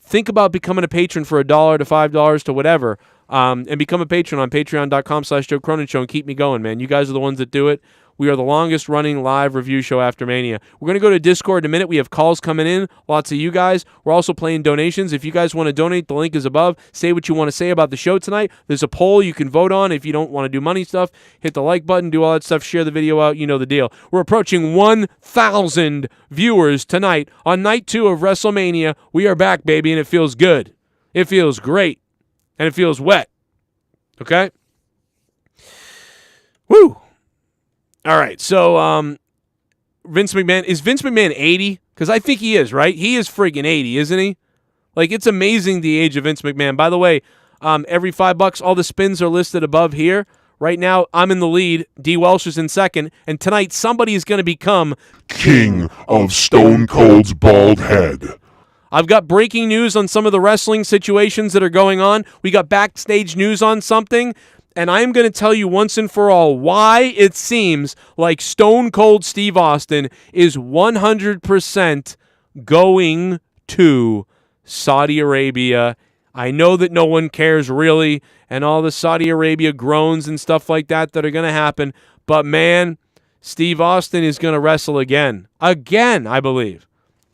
think about becoming a patron for $1 to $5 to whatever, and become a patron on patreon.com/Joe Cronin Show and keep me going, man. You guys are the ones that do it. We are the longest running live review show after Mania. We're going to go to Discord in a minute. We have calls coming in, lots of you guys. We're also playing donations. If you guys want to donate, the link is above. Say what you want to say about the show tonight. There's a poll you can vote on. If you don't want to do money stuff, hit the like button, do all that stuff, share the video out. You know the deal. We're approaching 1,000 viewers tonight on night 2 of WrestleMania. We are back, baby, and it feels good. It feels great, and it feels wet. Okay? Woo! All right, so Vince McMahon, is Vince McMahon 80? Because I think he is, right? He is friggin' 80, isn't he? Like, it's amazing the age of Vince McMahon. By the way, every $5, all the spins are listed above here. Right now, I'm in the lead. DWELSH is in second. And tonight, somebody is going to become King of Stone Cold's bald head. I've got breaking news on some of the wrestling situations that are going on. We got backstage news on something. And I'm going to tell you once and for all why it seems like Stone Cold Steve Austin is 100% going to Saudi Arabia. I know that no one cares really, and all the Saudi Arabia groans and stuff like that are going to happen. But, man, Steve Austin is going to wrestle again. Again, I believe.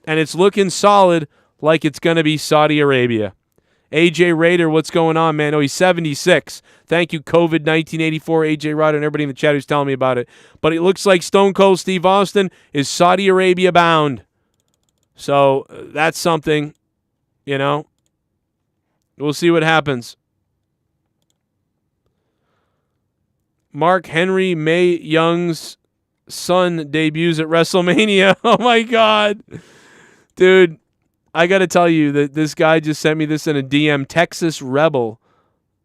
And it's looking solid like it's going to be Saudi Arabia. AJ Raider, what's going on, man? Oh, he's 76. Thank you, COVID 1984, AJ Raider, and everybody in the chat who's telling me about it. But it looks like Stone Cold Steve Austin is Saudi Arabia bound. So that's something, We'll see what happens. Mark Henry May Young's son debuts at WrestleMania. Oh, my God. Dude. I got to tell you that this guy just sent me this in a DM. Texas Rebel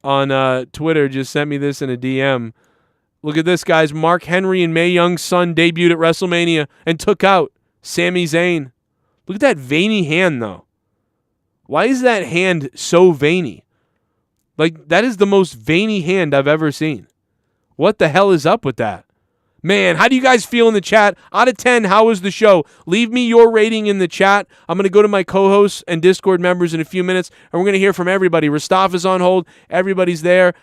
on Twitter just sent me this in a DM. Look at this, guys. Mark Henry and Mae Young's son debuted at WrestleMania and took out Sami Zayn. Look at that veiny hand, though. Why is that hand so veiny? Like, that is the most veiny hand I've ever seen. What the hell is up with that? Man, how do you guys feel in the chat? Out of 10, how was the show? Leave me your rating in the chat. I'm going to go to my co-hosts and Discord members in a few minutes, and we're going to hear from everybody. Rostaf is on hold. Everybody's there.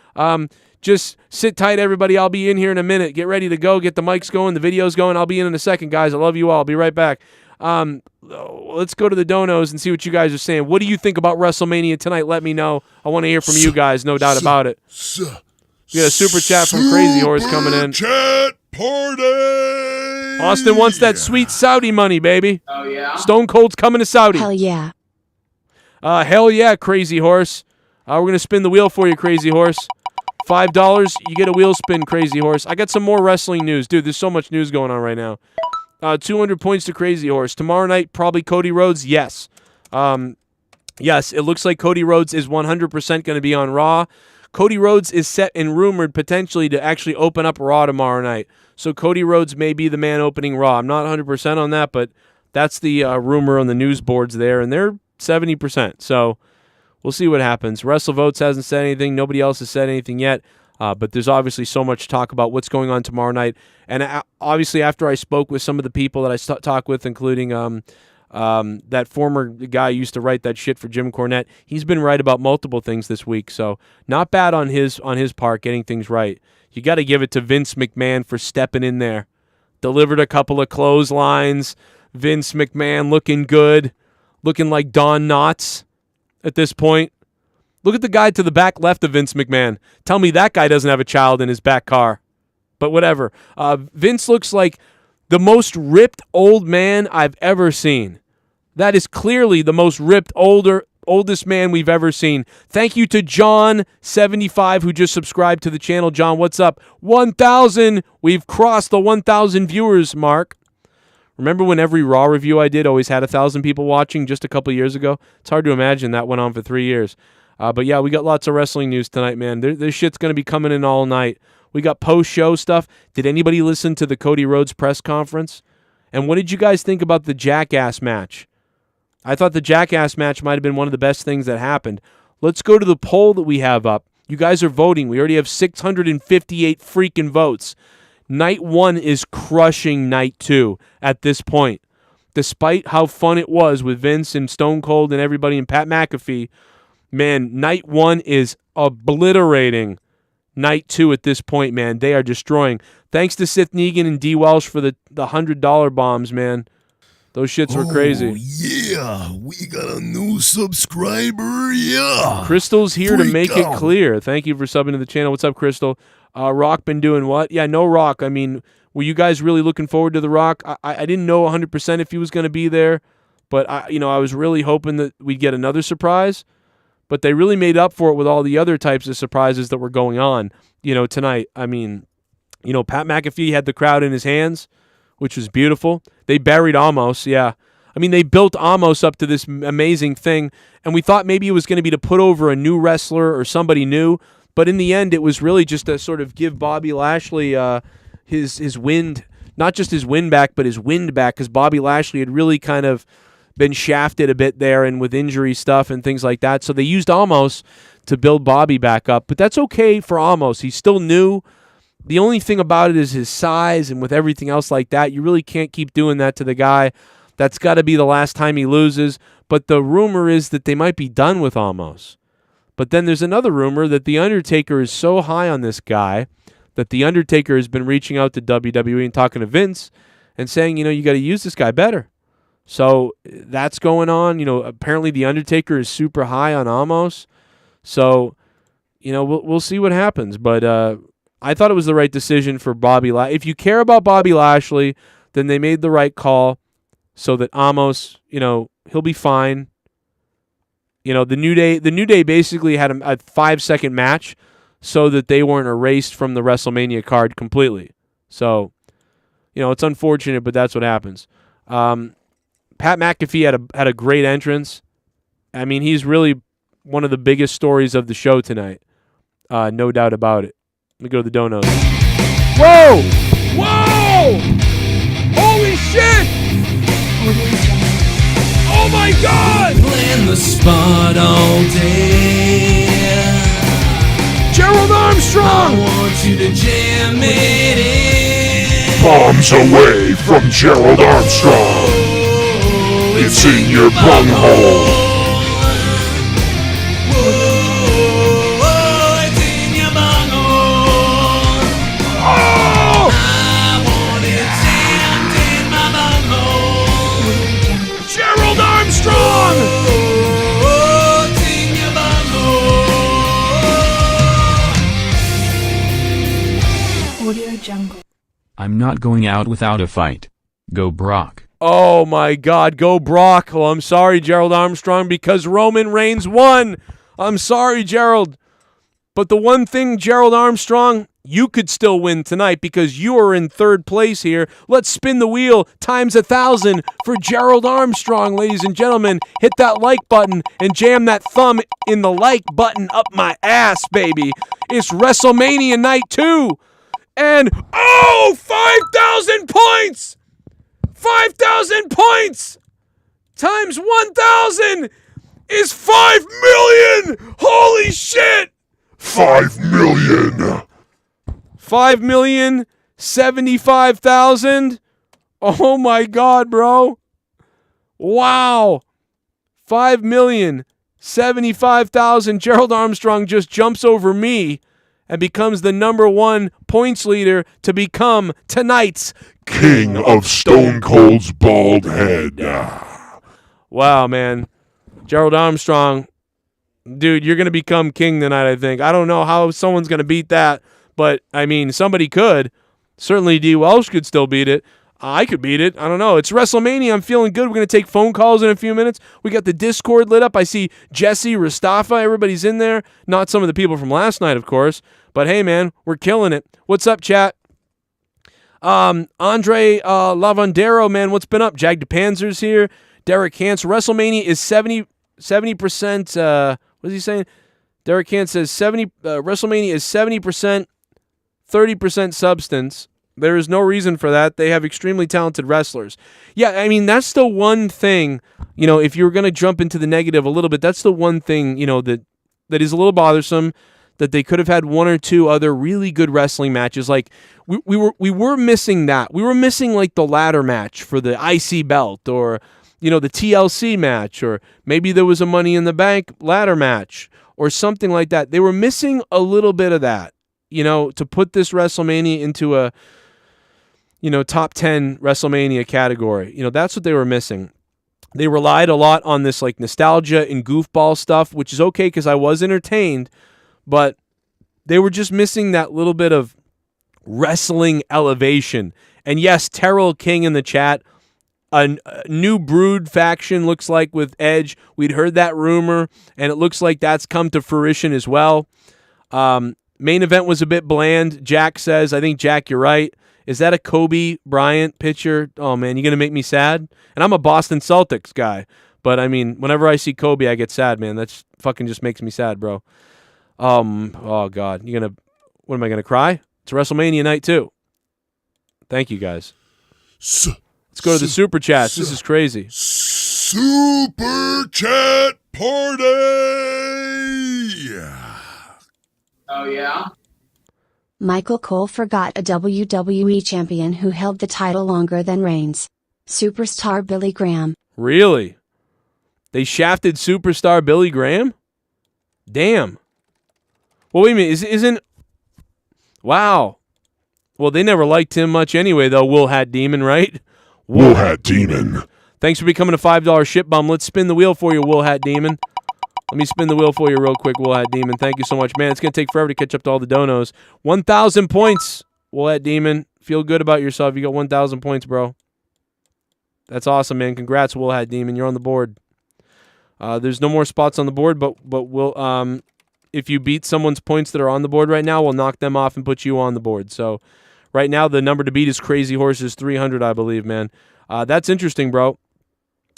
Just sit tight, everybody. I'll be in here in a minute. Get ready to go. Get the mics going. The video's going. I'll be in a second, guys. I love you all. I'll be right back. Let's go to the donos and see what you guys are saying. What do you think about WrestleMania tonight? Let me know. I want to hear from you guys, no doubt about it. We got a super chat from Crazy Horse coming in. Chat party! Austin wants that sweet Saudi money, baby. Oh, yeah? Stone Cold's coming to Saudi. Hell yeah. Hell yeah, Crazy Horse. We're going to spin the wheel for you, Crazy Horse. $5, you get a wheel spin, Crazy Horse. I got some more wrestling news. Dude, there's so much news going on right now. 200 points to Crazy Horse. Tomorrow night, probably Cody Rhodes? Yes. Yes, it looks like Cody Rhodes is 100% going to be on Raw. Cody Rhodes is set and rumored potentially to actually open up Raw tomorrow night. So Cody Rhodes may be the man opening Raw. I'm not 100% on that, but that's the rumor on the news boards there, and they're 70%. So we'll see what happens. WrestleVotes hasn't said anything. Nobody else has said anything yet. But there's obviously so much talk about what's going on tomorrow night. And obviously after I spoke with some of the people that I talked with, including that former guy who used to write that shit for Jim Cornette, he's been right about multiple things this week. So not bad on his part, getting things right. You got to give it to Vince McMahon for stepping in there. Delivered a couple of clotheslines. Vince McMahon looking good. Looking like Don Knotts at this point. Look at the guy to the back left of Vince McMahon. Tell me that guy doesn't have a child in his back car. But whatever. Vince looks like the most ripped old man I've ever seen. That is clearly the most ripped oldest man we've ever seen. Thank you to John75 who just subscribed to the channel. John, what's up? 1,000. We've crossed the 1,000 viewers mark. Remember when every Raw review I did always had 1,000 people watching just a couple years ago? It's hard to imagine that went on for 3 years. But yeah, we got lots of wrestling news tonight, man. This shit's going to be coming in all night. We got post-show stuff. Did anybody listen to the Cody Rhodes press conference? And what did you guys think about the Jackass match? I thought the Jackass match might have been one of the best things that happened. Let's go to the poll that we have up. You guys are voting. We already have 658 freaking votes. Night 1 is crushing Night 2 at this point. Despite how fun it was with Vince and Stone Cold and everybody and Pat McAfee, man, Night 1 is obliterating Night 2 at this point, man. They are destroying. Thanks to SITH, NEGAN, and DWELSH for the $100 bombs, man. Those shits were crazy. Yeah, we got a new subscriber, yeah. Crystal's here to make it clear. Thank you for subbing to the channel. What's up, Crystal? Rock been doing what? Yeah, no Rock. I mean, were you guys really looking forward to The Rock? I didn't know 100% if he was going to be there, but I was really hoping that we'd get another surprise. But they really made up for it with all the other types of surprises that were going on, tonight. I mean, Pat McAfee had the crowd in his hands, which was beautiful. They buried Amos, yeah. I mean, they built Amos up to this amazing thing, and we thought maybe it was going to be to put over a new wrestler or somebody new, but in the end, it was really just to sort of give Bobby Lashley his wind, not just his win back, but his wind back, because Bobby Lashley had really kind of been shafted a bit there and with injury stuff and things like that. So they used Amos to build Bobby back up. But that's okay for Amos. He's still new. The only thing about it is his size, and with everything else like that, you really can't keep doing that to the guy. That's got to be the last time he loses. But the rumor is that they might be done with Amos. But then there's another rumor that The Undertaker is so high on this guy that The Undertaker has been reaching out to WWE and talking to Vince and saying, you got to use this guy better. So that's going on. Apparently The Undertaker is super high on Amos. So, we'll see what happens. But I thought it was the right decision for Bobby Lashley. If you care about Bobby Lashley, then they made the right call so that Amos, he'll be fine. The New Day basically had a 5-second match so that they weren't erased from the WrestleMania card completely. So, it's unfortunate, but that's what happens. Pat McAfee had a great entrance. I mean, he's really one of the biggest stories of the show tonight. No doubt about it. Let me go to the donos. Whoa! Whoa! Holy shit! Oh my God! Playing the spot all day. Gerald Armstrong! I want you to jam it in. Bombs away from Gerald Armstrong. It's in your bunghole. Gerald Armstrong! Audio Jungle. I'm not going out without a fight. Go Brock. Oh my God, go Brock. Well, I'm sorry, Gerald Armstrong, because Roman Reigns won. I'm sorry, Gerald. But the one thing, Gerald Armstrong, you could still win tonight because you are in third place here. Let's spin the wheel times 1,000 for Gerald Armstrong, ladies and gentlemen. Hit that like button and jam that thumb in the like button up my ass, baby. It's WrestleMania Night 2. And, 5,000 points! 5,000 points times 1,000 is 5 million! Holy shit! 5 million! 5,075,000? Oh my God, bro. Wow. 5,075,000. Gerald Armstrong just jumps over me and becomes the #1 points leader to become tonight's King of Stone Cold's bald head. Wow, man. Gerald Armstrong, dude, you're going to become king tonight, I think. I don't know how someone's going to beat that, but, I mean, somebody could. Certainly DWELSH could still beat it. I could beat it. I don't know. It's WrestleMania. I'm feeling good. We're going to take phone calls in a few minutes. We got the Discord lit up. I see Jesse, Rastafa, everybody's in there. Not some of the people from last night, of course. But, hey, man, we're killing it. What's up, chat? Andre Lavandero, man, what's been up? Jag DePanzer's here. Derek Hans. WrestleMania is 70%. What is he saying? Derek Hans says WrestleMania is 70%, 30% substance. There is no reason for that. They have extremely talented wrestlers. Yeah, I mean, that's the one thing, if you're going to jump into the negative a little bit, that's the one thing, that is a little bothersome, that they could have had one or two other really good wrestling matches. Like, we were missing that. We were missing, like, the ladder match for the IC belt, or, the TLC match, or maybe there was a Money in the Bank ladder match, or something like that. They were missing a little bit of that, to put this WrestleMania into a, top 10 WrestleMania category. That's what they were missing. They relied a lot on this, like, nostalgia and goofball stuff, which is okay because I was entertained, but they were just missing that little bit of wrestling elevation. And yes, Terrell King in the chat, a new Brood faction looks like with Edge. We'd heard that rumor, and it looks like that's come to fruition as well. Main event was a bit bland, Jack says. I think, Jack, you're right. Is that a Kobe Bryant picture? Oh, man, you're going to make me sad? And I'm a Boston Celtics guy. But, I mean, whenever I see Kobe, I get sad, man. That fucking just makes me sad, bro. Oh, God. What am I going to cry? It's WrestleMania night, too. Thank you, guys. Let's go to the Super Chats. This is crazy. Super Chat Party! Oh, yeah? Michael Cole forgot a WWE champion who held the title longer than Reigns. Superstar Billy Graham. Really? They shafted Superstar Billy Graham? Damn. Well, wait a minute. Isn't... Wow. Well, they never liked him much anyway, though, Will Hat Demon, right? Will Hat Demon. Thanks for becoming a $5 ship bum. Let's spin the wheel for you, Will Hat Demon. Let me spin the wheel for you real quick, Will Hat Demon. Thank you so much. Man, it's going to take forever to catch up to all the donos. 1,000 points, Will Hat Demon. Feel good about yourself. You got 1,000 points, bro. That's awesome, man. Congrats, Will Hat Demon. You're on the board. There's no more spots on the board, but we'll if you beat someone's points that are on the board right now, we'll knock them off and put you on the board. So right now, the number to beat is Crazy Horses 300, I believe, man. That's interesting, bro.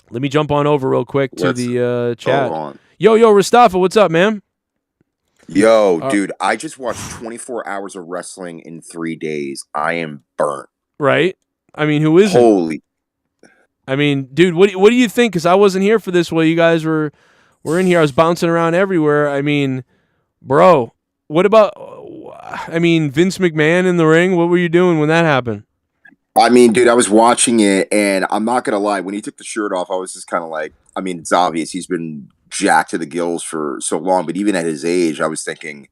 Let me jump on over real quick to the chat. Yo, Rastafa, what's up, man? Yo, dude, I just watched 24 hours of wrestling in 3 days. I am burnt. Right? I mean, who isn't? Holy. I mean, dude, what do you think? Because I wasn't here for this while you guys were in here. I was bouncing around everywhere. I mean, bro, what about, I mean, Vince McMahon in the ring? What were you doing when that happened? I mean, dude, I was watching it, and I'm not going to lie. When he took the shirt off, I was just kind of like, I mean, it's obvious. He's been jacked to the gills for so long, but even at his age, I was thinking,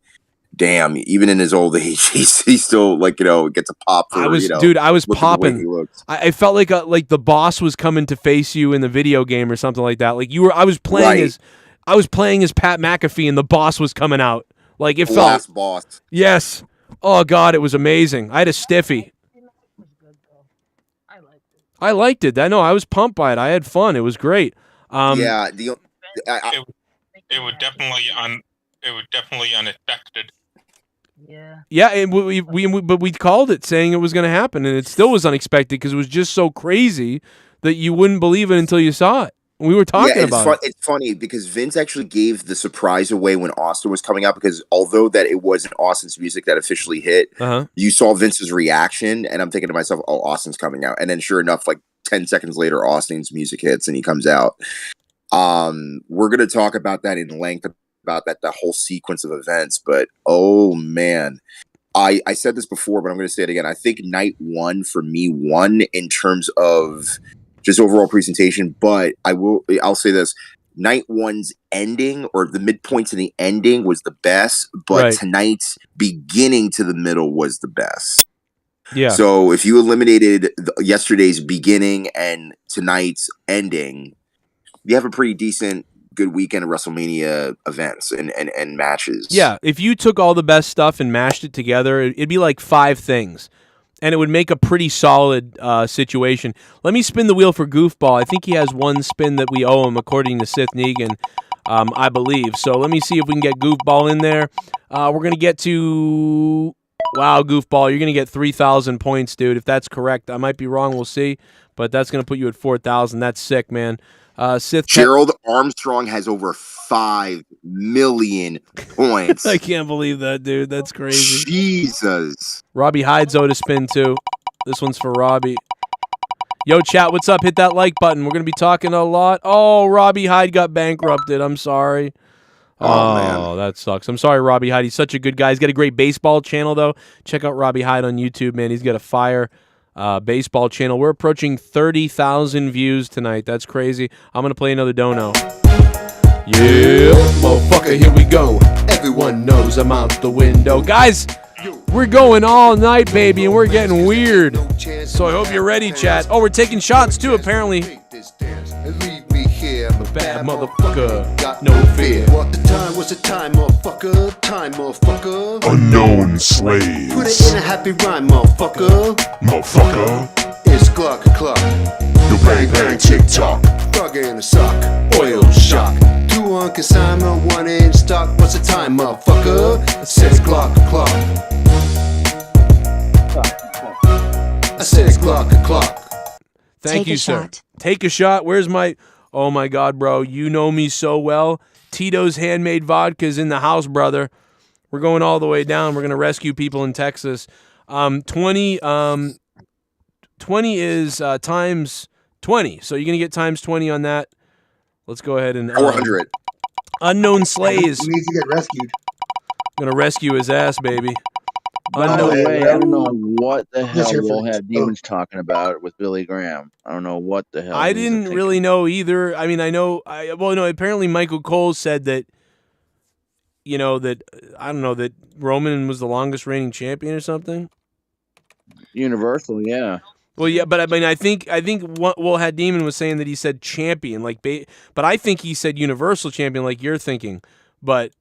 damn, even in his old age, he's still, like, you know, gets a pop for, Dude, I was look at the way popping. he looks. I felt like the boss was coming to face you in the video game or something like that. Like I was playing as Pat McAfee, and the boss was coming out. Like, it felt Last boss. Yes. Oh God, it was amazing. I had a stiffy. I liked it. I know. I was pumped by it. I had fun. It was great. Yeah, it would definitely unexpected. Yeah, and we called it, saying it was going to happen, and it still was unexpected because it was just so crazy that you wouldn't believe it until you saw it. We were talking about it. It's funny because Vince actually gave the surprise away when Austin was coming out, because although that it wasn't Austin's music that officially hit, you saw Vince's reaction, and I'm thinking to myself, oh, Austin's coming out. And then sure enough, like 10 seconds later, Austin's music hits and he comes out. We're going to talk about that in length, about that whole sequence of events, but oh man. I said this before, but I'm going to say it again. I think night one for me won in terms of just overall presentation, but I'll say this: night one's ending, or the midpoint to the ending, was the best, but tonight's beginning to the middle was the best. Yeah. So if you eliminated yesterday's beginning and tonight's ending, you have a pretty decent, good weekend of WrestleMania events and matches. Yeah, if you took all the best stuff and mashed it together, it'd be like 5 things. And it would make a pretty solid situation. Let me spin the wheel for Goofball. I think he has one spin that we owe him, according to SITH NEGAN, I believe. So let me see if we can get Goofball in there. We're going to get to... Wow, Goofball, you're going to get 3,000 points, dude. If that's correct, I might be wrong. We'll see. But that's going to put you at 4,000. That's sick, man. SITH Gerald Armstrong has over 5 million points. I can't believe that, dude. That's crazy. Jesus. Robbie Hyde's owed a spin, too. This one's for Robbie. Yo, chat, what's up? Hit that like button. We're going to be talking a lot. Oh, Robbie Hyde got bankrupted. I'm sorry. Oh, man. That sucks. I'm sorry, Robbie Hyde. He's such a good guy. He's got a great baseball channel, though. Check out Robbie Hyde on YouTube, man. He's got a fire baseball channel. We're approaching 30,000 views tonight. That's crazy. I'm going to play another dono. Yeah, motherfucker, here we go. Everyone knows I'm out the window. Guys, we're going all night, baby, and we're getting weird. So I hope you're ready, chat. Oh, we're taking shots, too, apparently. I'm a bad motherfucker, got no fear. What the time? What's the time, motherfucker? Time, motherfucker. Unknown slaves. Put it in a happy rhyme, motherfucker. Motherfucker. It's Glock. You bang bang tick tock. Frog in a sock. Oil shock. 2 on consignment, 1 in stock. What's the time, motherfucker? I says Glock. I says Glock. Thank you, sir. Take a shot. Where's my... Oh, my God, bro. You know me so well. Tito's Handmade Vodka's in the house, brother. We're going all the way down. We're going to rescue people in Texas. 20 is times 20. So you're going to get times 20 on that. Let's go ahead and... 400. Unknown Slays. He needs to get rescued. I'm going to rescue his ass, baby. By the way, I don't know what the hell we'll have Demons talking about with Billy Graham. I don't know what the hell. I didn't really know either. I mean, apparently Michael Cole said that, I don't know, that Roman was the longest reigning champion or something. Universal, yeah. Well, yeah, but I mean, I think Hat Demon was saying that he said champion, but I think he said Universal champion, like you're thinking, but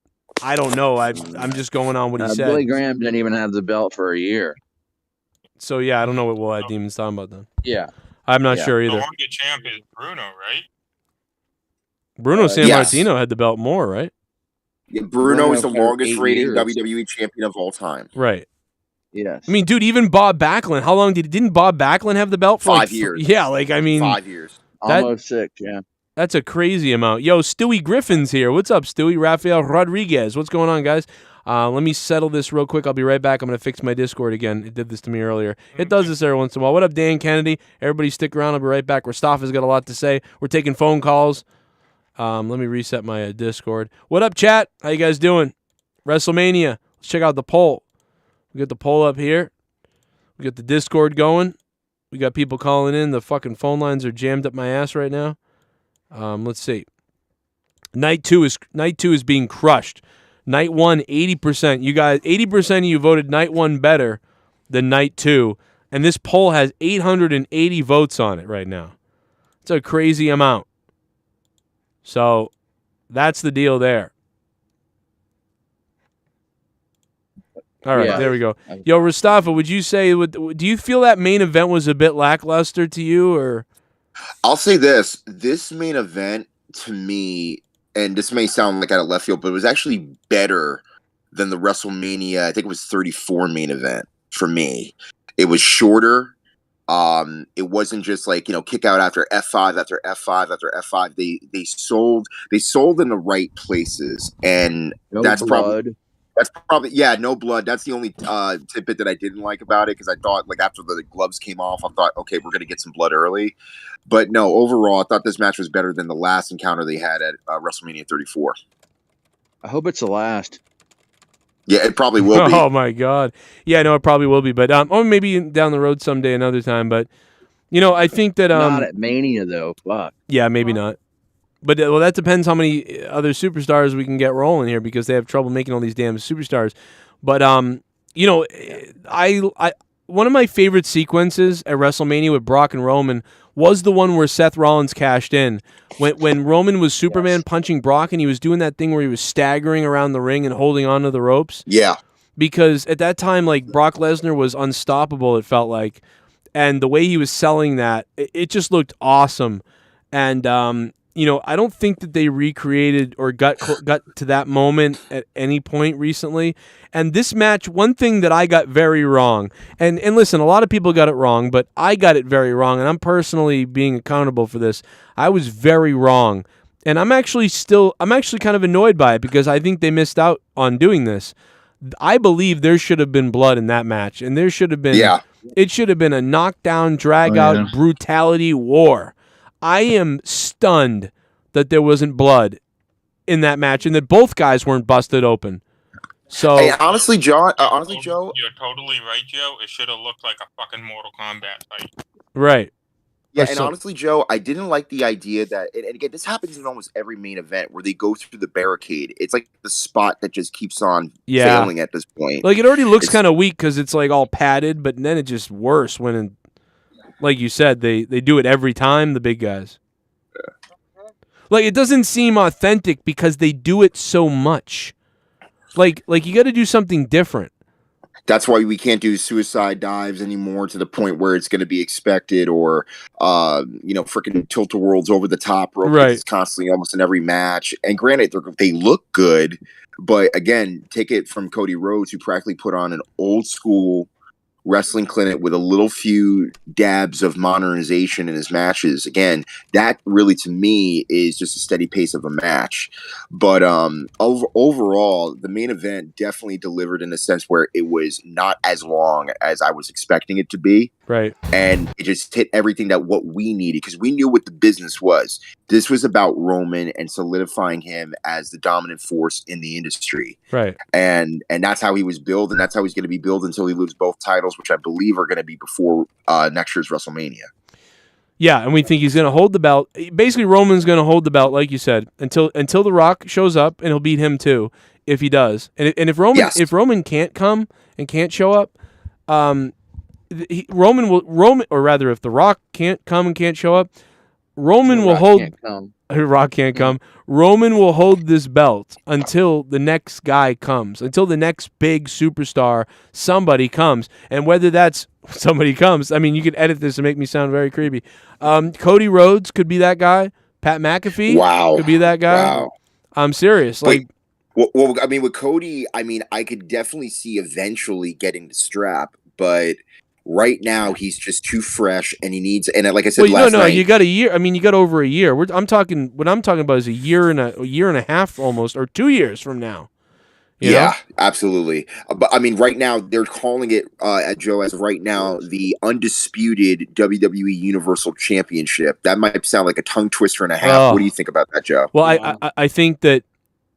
I don't know. I'm just going on what he said. Billy Graham didn't even have the belt for a year. So yeah, I don't know what Will Hat Demon's talking about then. Yeah, I'm not sure either. The longest champ is Bruno, right? Bruno Sammartino had the belt more, right? Yeah, Bruno is the longest reigning WWE champion of all time. Right. Yes. I mean, dude, even Bob Backlund. How long didn't Bob Backlund have the belt for? 5 years. Yeah, 5 years. Almost 6. Yeah. That's a crazy amount. Yo, Stewie Griffin's here. What's up, Stewie? Rafael Rodriguez. What's going on, guys? Let me settle this real quick. I'll be right back. I'm going to fix my Discord again. It did this to me earlier. It does this every once in a while. What up, Dan Kennedy? Everybody stick around. I'll be right back. Rastafa's got a lot to say. We're taking phone calls. Let me reset my Discord. What up, chat? How you guys doing? WrestleMania. Let's check out the poll. We got the poll up here. We got the Discord going. We got people calling in. The fucking phone lines are jammed up my ass right now. Let's see. Night two is being crushed. Night 1, 80%. You guys, 80% of you voted night 1 better than night 2. And this poll has 880 votes on it right now. It's a crazy amount. So that's the deal there. All right, there we go. Yo, Rastafa, would you say, do you feel that main event was a bit lackluster to you, or? I'll say this. This main event, to me, and this may sound like out of left field, but it was actually better than the WrestleMania, I think it was 34 main event for me. It was shorter. It wasn't just like, kick out after F5 after F5 after F5. They sold in the right places, and that's probably no blood. That's the only tidbit that I didn't like about it, because I thought, like, after the gloves came off, I thought, okay, we're gonna get some blood early. But no, overall, I thought this match was better than the last encounter they had at WrestleMania 34. I hope it's the last. Yeah, it probably will be. Oh my God. Yeah, no, it probably will be. But or maybe down the road someday, another time. But I think that not at Mania though. Fuck. Yeah, maybe not. But that depends how many other superstars we can get rolling here, because they have trouble making all these damn superstars. But I one of my favorite sequences at WrestleMania with Brock and Roman was the one where Seth Rollins cashed in. When Roman was Superman punching Brock, and he was doing that thing where he was staggering around the ring and holding onto the ropes. Yeah. Because at that time, like, Brock Lesnar was unstoppable, it felt like. And the way he was selling that, it just looked awesome. And I don't think that they recreated or got to that moment at any point recently. And this match, one thing that I got very wrong, and listen, a lot of people got it wrong, but I got it very wrong, and I'm personally being accountable for this. I was very wrong. And I'm actually kind of annoyed by it, because I think they missed out on doing this. I believe there should have been blood in that match, and there should have been, it should have been a knockdown, drag-out, brutality war. I am stunned that there wasn't blood in that match, and that both guys weren't busted open. So, hey, honestly, Joe, you're totally right, Joe. It should have looked like a fucking Mortal Kombat fight. Right. Yeah, and honestly, Joe, I didn't like the idea that, and again, this happens in almost every main event where they go through the barricade. It's like the spot that just keeps on failing at this point. Like, it already looks kind of weak because it's like all padded, but then it's just worse when, like you said, they do it every time, the big guys. Like, it doesn't seem authentic because they do it so much. Like you got to do something different. That's why we can't do suicide dives anymore to the point where it's going to be expected, or freaking tilt-a-whirls over the top rope. Right. It's constantly almost in every match. And granted, they look good, but again, take it from Cody Rhodes, who practically put on an old school wrestling clinic with a little few dabs of modernization in his matches. Again, that really, to me, is just a steady pace of a match. But overall, the main event definitely delivered in a sense where it was not as long as I was expecting it to be. Right. And it just hit everything that what we needed, because we knew what the business was. This was about Roman and solidifying him as the dominant force in the industry. Right. And that's how he was billed, and that's how he's going to be billed until he loses both titles, which I believe are going to be before next year's WrestleMania. Yeah, and we think he's going to hold the belt. Basically, Roman's going to hold the belt, like you said, until The Rock shows up, and he'll beat him too if he does. And if Roman can't come and can't show up, if The Rock can't come and can't show up, Roman will hold. Rock can't come. Roman will hold this belt until the next guy comes, until the next big superstar, somebody comes. And whether that's somebody comes, I mean, you could edit this and make me sound very creepy. Cody Rhodes could be that guy. Pat McAfee could be that guy. Wow. I'm serious. Like, well, I mean, with Cody, I mean, I could definitely see eventually getting the strap, but Right now, he's just too fresh, and he needs. And like I said last night, you got a year. I mean, you got over a year. What I'm talking about is a year and a half almost, or 2 years from now. You know? Absolutely. But I mean, right now they're calling it, Joe, as right now, the undisputed WWE Universal Championship. That might sound like a tongue twister and a half. What do you think about that, Joe? Well, I think that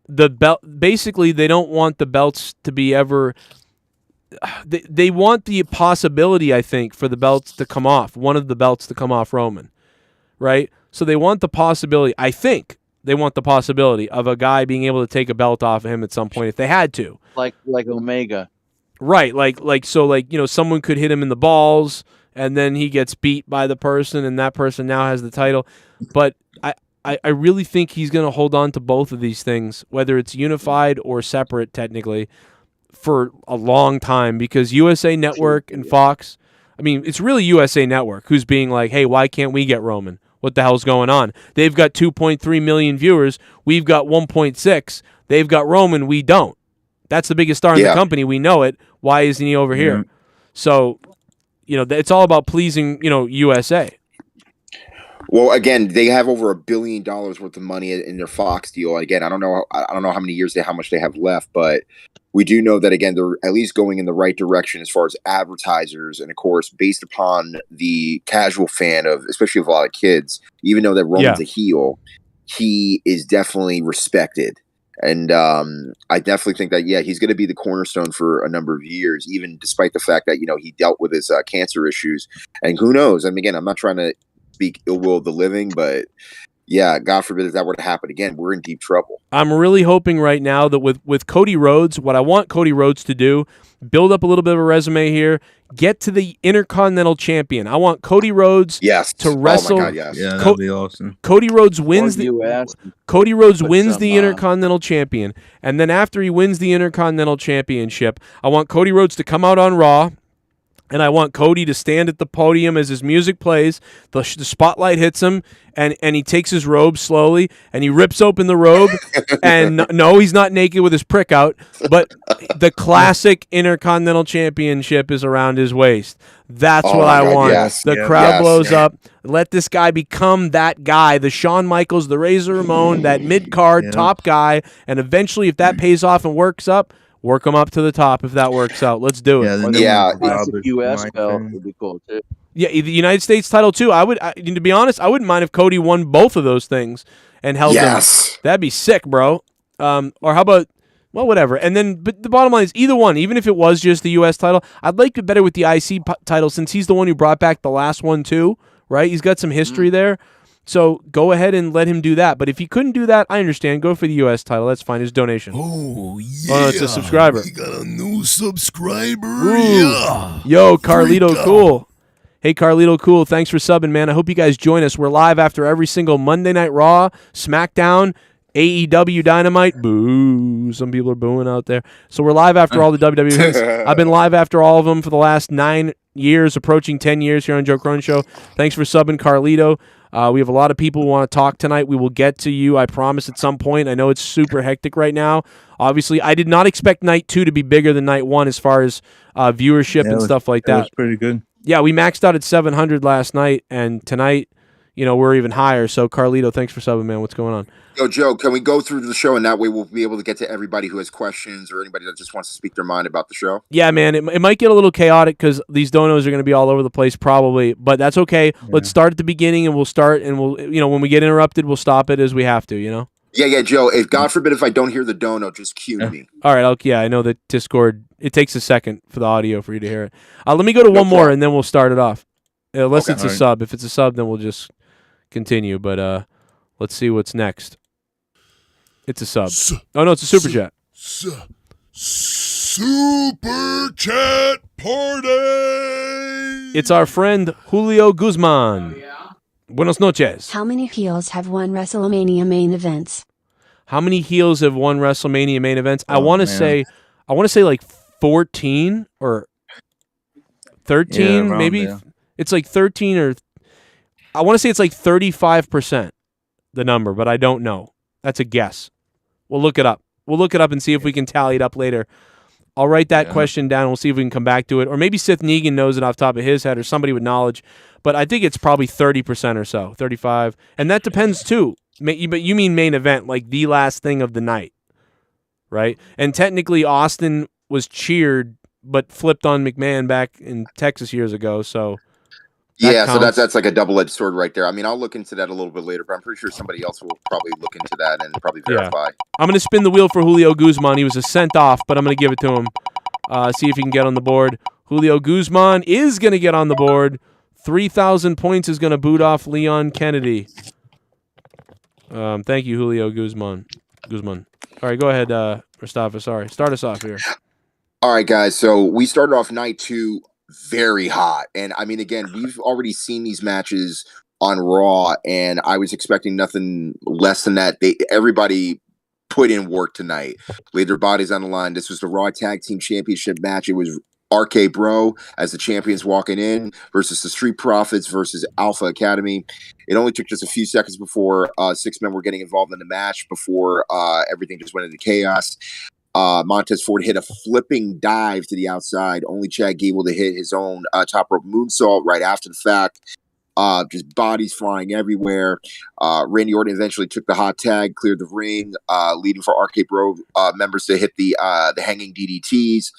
the belt, basically, they don't want the belts to be ever. They want the possibility, I think, for the belts to come off. One of the belts to come off Roman, right? So they want the possibility. I think they want the possibility of a guy being able to take a belt off of him at some point if they had to. Like Omega. Right, someone could hit him in the balls, and then he gets beat by the person, and that person now has the title. But I really think he's going to hold on to both of these things, whether it's unified or separate, technically, for a long time, because USA Network and Fox, I mean, it's really USA Network who's being like, hey, why can't we get Roman? What the hell's going on? They've got 2.3 million viewers. We've got 1.6. They've got Roman. We don't. That's the biggest star in the company. We know it. Why isn't he over here? So, it's all about pleasing, USA. Well, again, they have over $1 billion worth of money in their Fox deal. Again, I don't know how many years how much they have left, but we do know that, again, they're at least going in the right direction as far as advertisers, and of course, based upon the casual fan of, especially of a lot of kids, even though that Roman's a heel, he is definitely respected. And I definitely think that, he's going to be the cornerstone for a number of years, even despite the fact that, he dealt with his cancer issues. And who knows? I mean, again, I'm not trying to speak ill will of the living, but God forbid if that were to happen again, we're in deep trouble. I'm really hoping right now that with Cody Rhodes, what I want Cody Rhodes to do, build up a little bit of a resume here, get to the Intercontinental Champion. I want Cody Rhodes to wrestle. Oh my God, yes. Yeah, that'd be awesome. Cody Rhodes wins the Intercontinental Champion, and then after he wins the Intercontinental Championship, I want Cody Rhodes to come out on Raw. And I want Cody to stand at the podium as his music plays, the spotlight hits him, and he takes his robe slowly, and he rips open the robe, and no, he's not naked with his prick out, but the classic Intercontinental Championship is around his waist. That's what I want. Yes, the crowd blows up. Let this guy become that guy, the Shawn Michaels, the Razor Ramon, that mid-card top guy, and eventually, if that pays off and works up, work them up to the top if that works out. Let's do it. Classic US belt would be cool too. Yeah, the United States title too. To be honest, I wouldn't mind if Cody won both of those things and held them. That'd be sick, bro. Or how about, well, whatever. And then, but the bottom line is either one, even if it was just the US title, I'd like it better with the IC title since he's the one who brought back the last one too, right? He's got some history there. So go ahead and let him do that. But if he couldn't do that, I understand. Go for the U.S. title. That's fine. His donation. Oh, yeah. Oh, no, it's a subscriber. We got a new subscriber. Ooh. Yeah. Yo, Carlito Cool. Hey, Carlito Cool. Thanks for subbing, man. I hope you guys join us. We're live after every single Monday Night Raw, SmackDown, AEW Dynamite. Boo. Some people are booing out there. So we're live after all the WWE events. I've been live after all of them for the last 9 years, approaching 10 years here on Joe Cronin Show. Thanks for subbing, Carlito. We have a lot of people who want to talk tonight. We will get to you, I promise, at some point. I know it's super hectic right now. Obviously, I did not expect Night 2 to be bigger than Night 1 as far as viewership and stuff like that. It was pretty good. Yeah, we maxed out at 700 last night, and tonight, we're even higher. So, Carlito, thanks for subbing, man. What's going on? Yo, Joe, can we go through the show, and that way we'll be able to get to everybody who has questions or anybody that just wants to speak their mind about the show? Yeah, man, it might get a little chaotic because these donos are going to be all over the place probably, but that's okay. Yeah. Let's start at the beginning, and we'll start, and we'll, when we get interrupted, we'll stop it as we have to, Yeah, Joe, if God forbid if I don't hear the dono, just cue me. All right, I know that Discord, it takes a second for the audio for you to hear it. Let me go to one more, and then we'll start it off. Unless it's a sub. If it's a sub, then we'll just continue, but let's see what's next. It's a sub. Oh, no, it's a super chat. Super chat party! It's our friend Julio Guzman. Buenos noches. How many heels have won WrestleMania main events? How many heels have won WrestleMania main events? I want to say like 14 or 13, maybe. There. It's like 13 or I want to say it's like 35%, the number, but I don't know. That's a guess. We'll look it up. We'll look it up and see if we can tally it up later. I'll write that question down. We'll see if we can come back to it. Or maybe Sith Negan knows it off the top of his head or somebody with knowledge. But I think it's probably 30% or so, 35. And that depends, too. But you mean main event, like the last thing of the night, right? And technically, Austin was cheered but flipped on McMahon back in Texas years ago. So so that's like a double-edged sword right there. I mean, I'll look into that a little bit later, but I'm pretty sure somebody else will probably look into that and probably verify. I'm going to spin the wheel for Julio Guzman. He was a sent off, but I'm going to give it to him. See if he can get on the board. Julio Guzman is going to get on the board. 3,000 points is going to boot off Leon Kennedy. Thank you, Julio Guzman. All right, go ahead, Mustafa. Sorry. Start us off here. All right, guys. So we started off night 2 very hot. And I mean, again, we've already seen these matches on Raw, and I was expecting nothing less than that. Everybody put in work tonight, laid their bodies on the line. This was the Raw Tag Team Championship match. It was RK Bro as the champions walking in versus the Street Profits versus Alpha Academy. It only took just a few seconds before 6 men were getting involved in the match before everything just went into chaos. Montez Ford hit a flipping dive to the outside. Only Chad Gable to hit his own top rope moonsault right after the fact. Just bodies flying everywhere. Randy Orton eventually took the hot tag, cleared the ring, leading for RK Bro members to hit the hanging DDTs.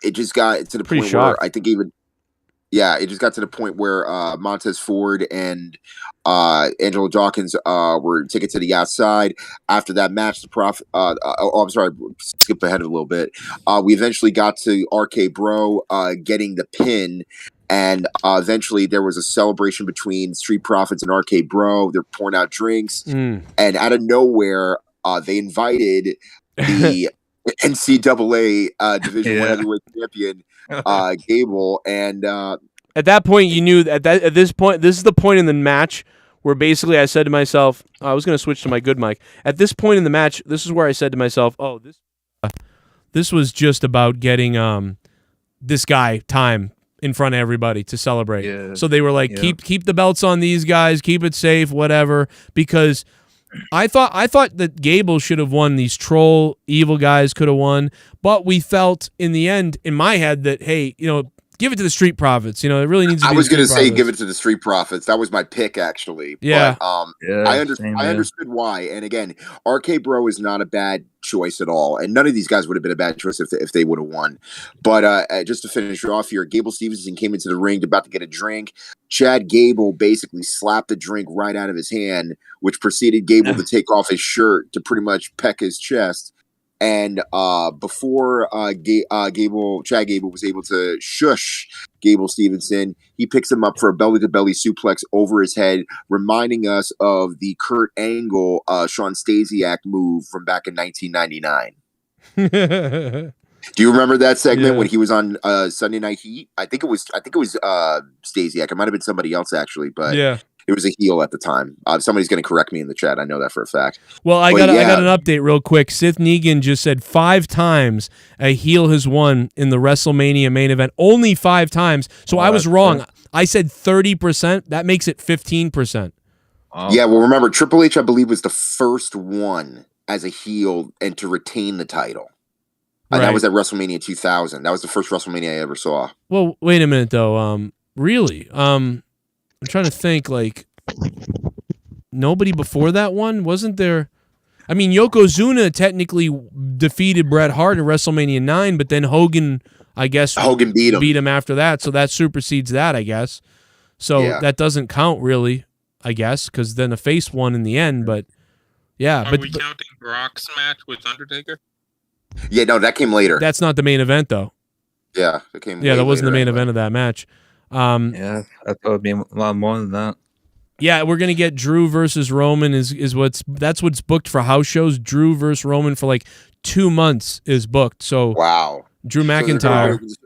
It just got to the point where I think it just got to the point where Montez Ford and Angelo Dawkins were taken to the outside. After that match, I'm sorry, skip ahead a little bit. We eventually got to RK Bro getting the pin, and eventually there was a celebration between Street Profits and RK Bro. They're pouring out drinks, and out of nowhere, they invited the NCAA Division I Heavyweight Champion Gable, and at that point you knew at this point, this is the point in the match where basically I said to myself, I was going to switch to my good mic. At this point in the match, this is where I said to myself, oh, this was just about getting this guy time in front of everybody to celebrate. Yeah. So they were like, keep the belts on these guys, keep it safe, whatever, because I thought that Gable should have won. These troll evil guys could have won, but we felt in the end, in my head, that hey, give it to the Street Profits. It really needs to be. I was going to say give it to the Street Profits. That was my pick, actually. Yeah. But, I understood why. And again, RK Bro is not a bad choice at all. And none of these guys would have been a bad choice if they would have won. But just to finish off here, Gable Stevenson came into the ring about to get a drink. Chad Gable basically slapped the drink right out of his hand, which proceeded Gable to take off his shirt to pretty much peck his chest. And before Chad Gable was able to shush Gable Stevenson, he picks him up for a belly-to-belly suplex over his head, reminding us of the Kurt Angle, Sean Stasiak move from back in 1999. Do you remember that segment when he was on Sunday Night Heat? I think it was Stasiak. It might have been somebody else actually, but it was a heel at the time. Somebody's going to correct me in the chat. I know that for a fact. Well, I got an update real quick. Sith Negan just said 5 times a heel has won in the WrestleMania main event. Only 5 times. So I was wrong. Fair. I said 30%. That makes it 15%. Yeah, well, remember, Triple H, I believe, was the first one as a heel and to retain the title. Right. That was at WrestleMania 2000. That was the first WrestleMania I ever saw. Well, wait a minute, though. Really? I'm trying to think, like, nobody before that one? Wasn't there? I mean, Yokozuna technically defeated Bret Hart at WrestleMania 9, but then Hogan, I guess, beat him after that, so that supersedes that, I guess. So that doesn't count, really, I guess, because then a face won in the end, but yeah. Are we counting Brock's match with Undertaker? Yeah, no, that came later. That's not the main event, though. Yeah, it came. Yeah, that wasn't the main event of that match. Yeah, I thought it would be a lot more than that. Yeah, we're gonna get Drew versus Roman that's what's booked for house shows. Drew versus Roman for like 2 months is booked. So wow, Drew McIntyre. So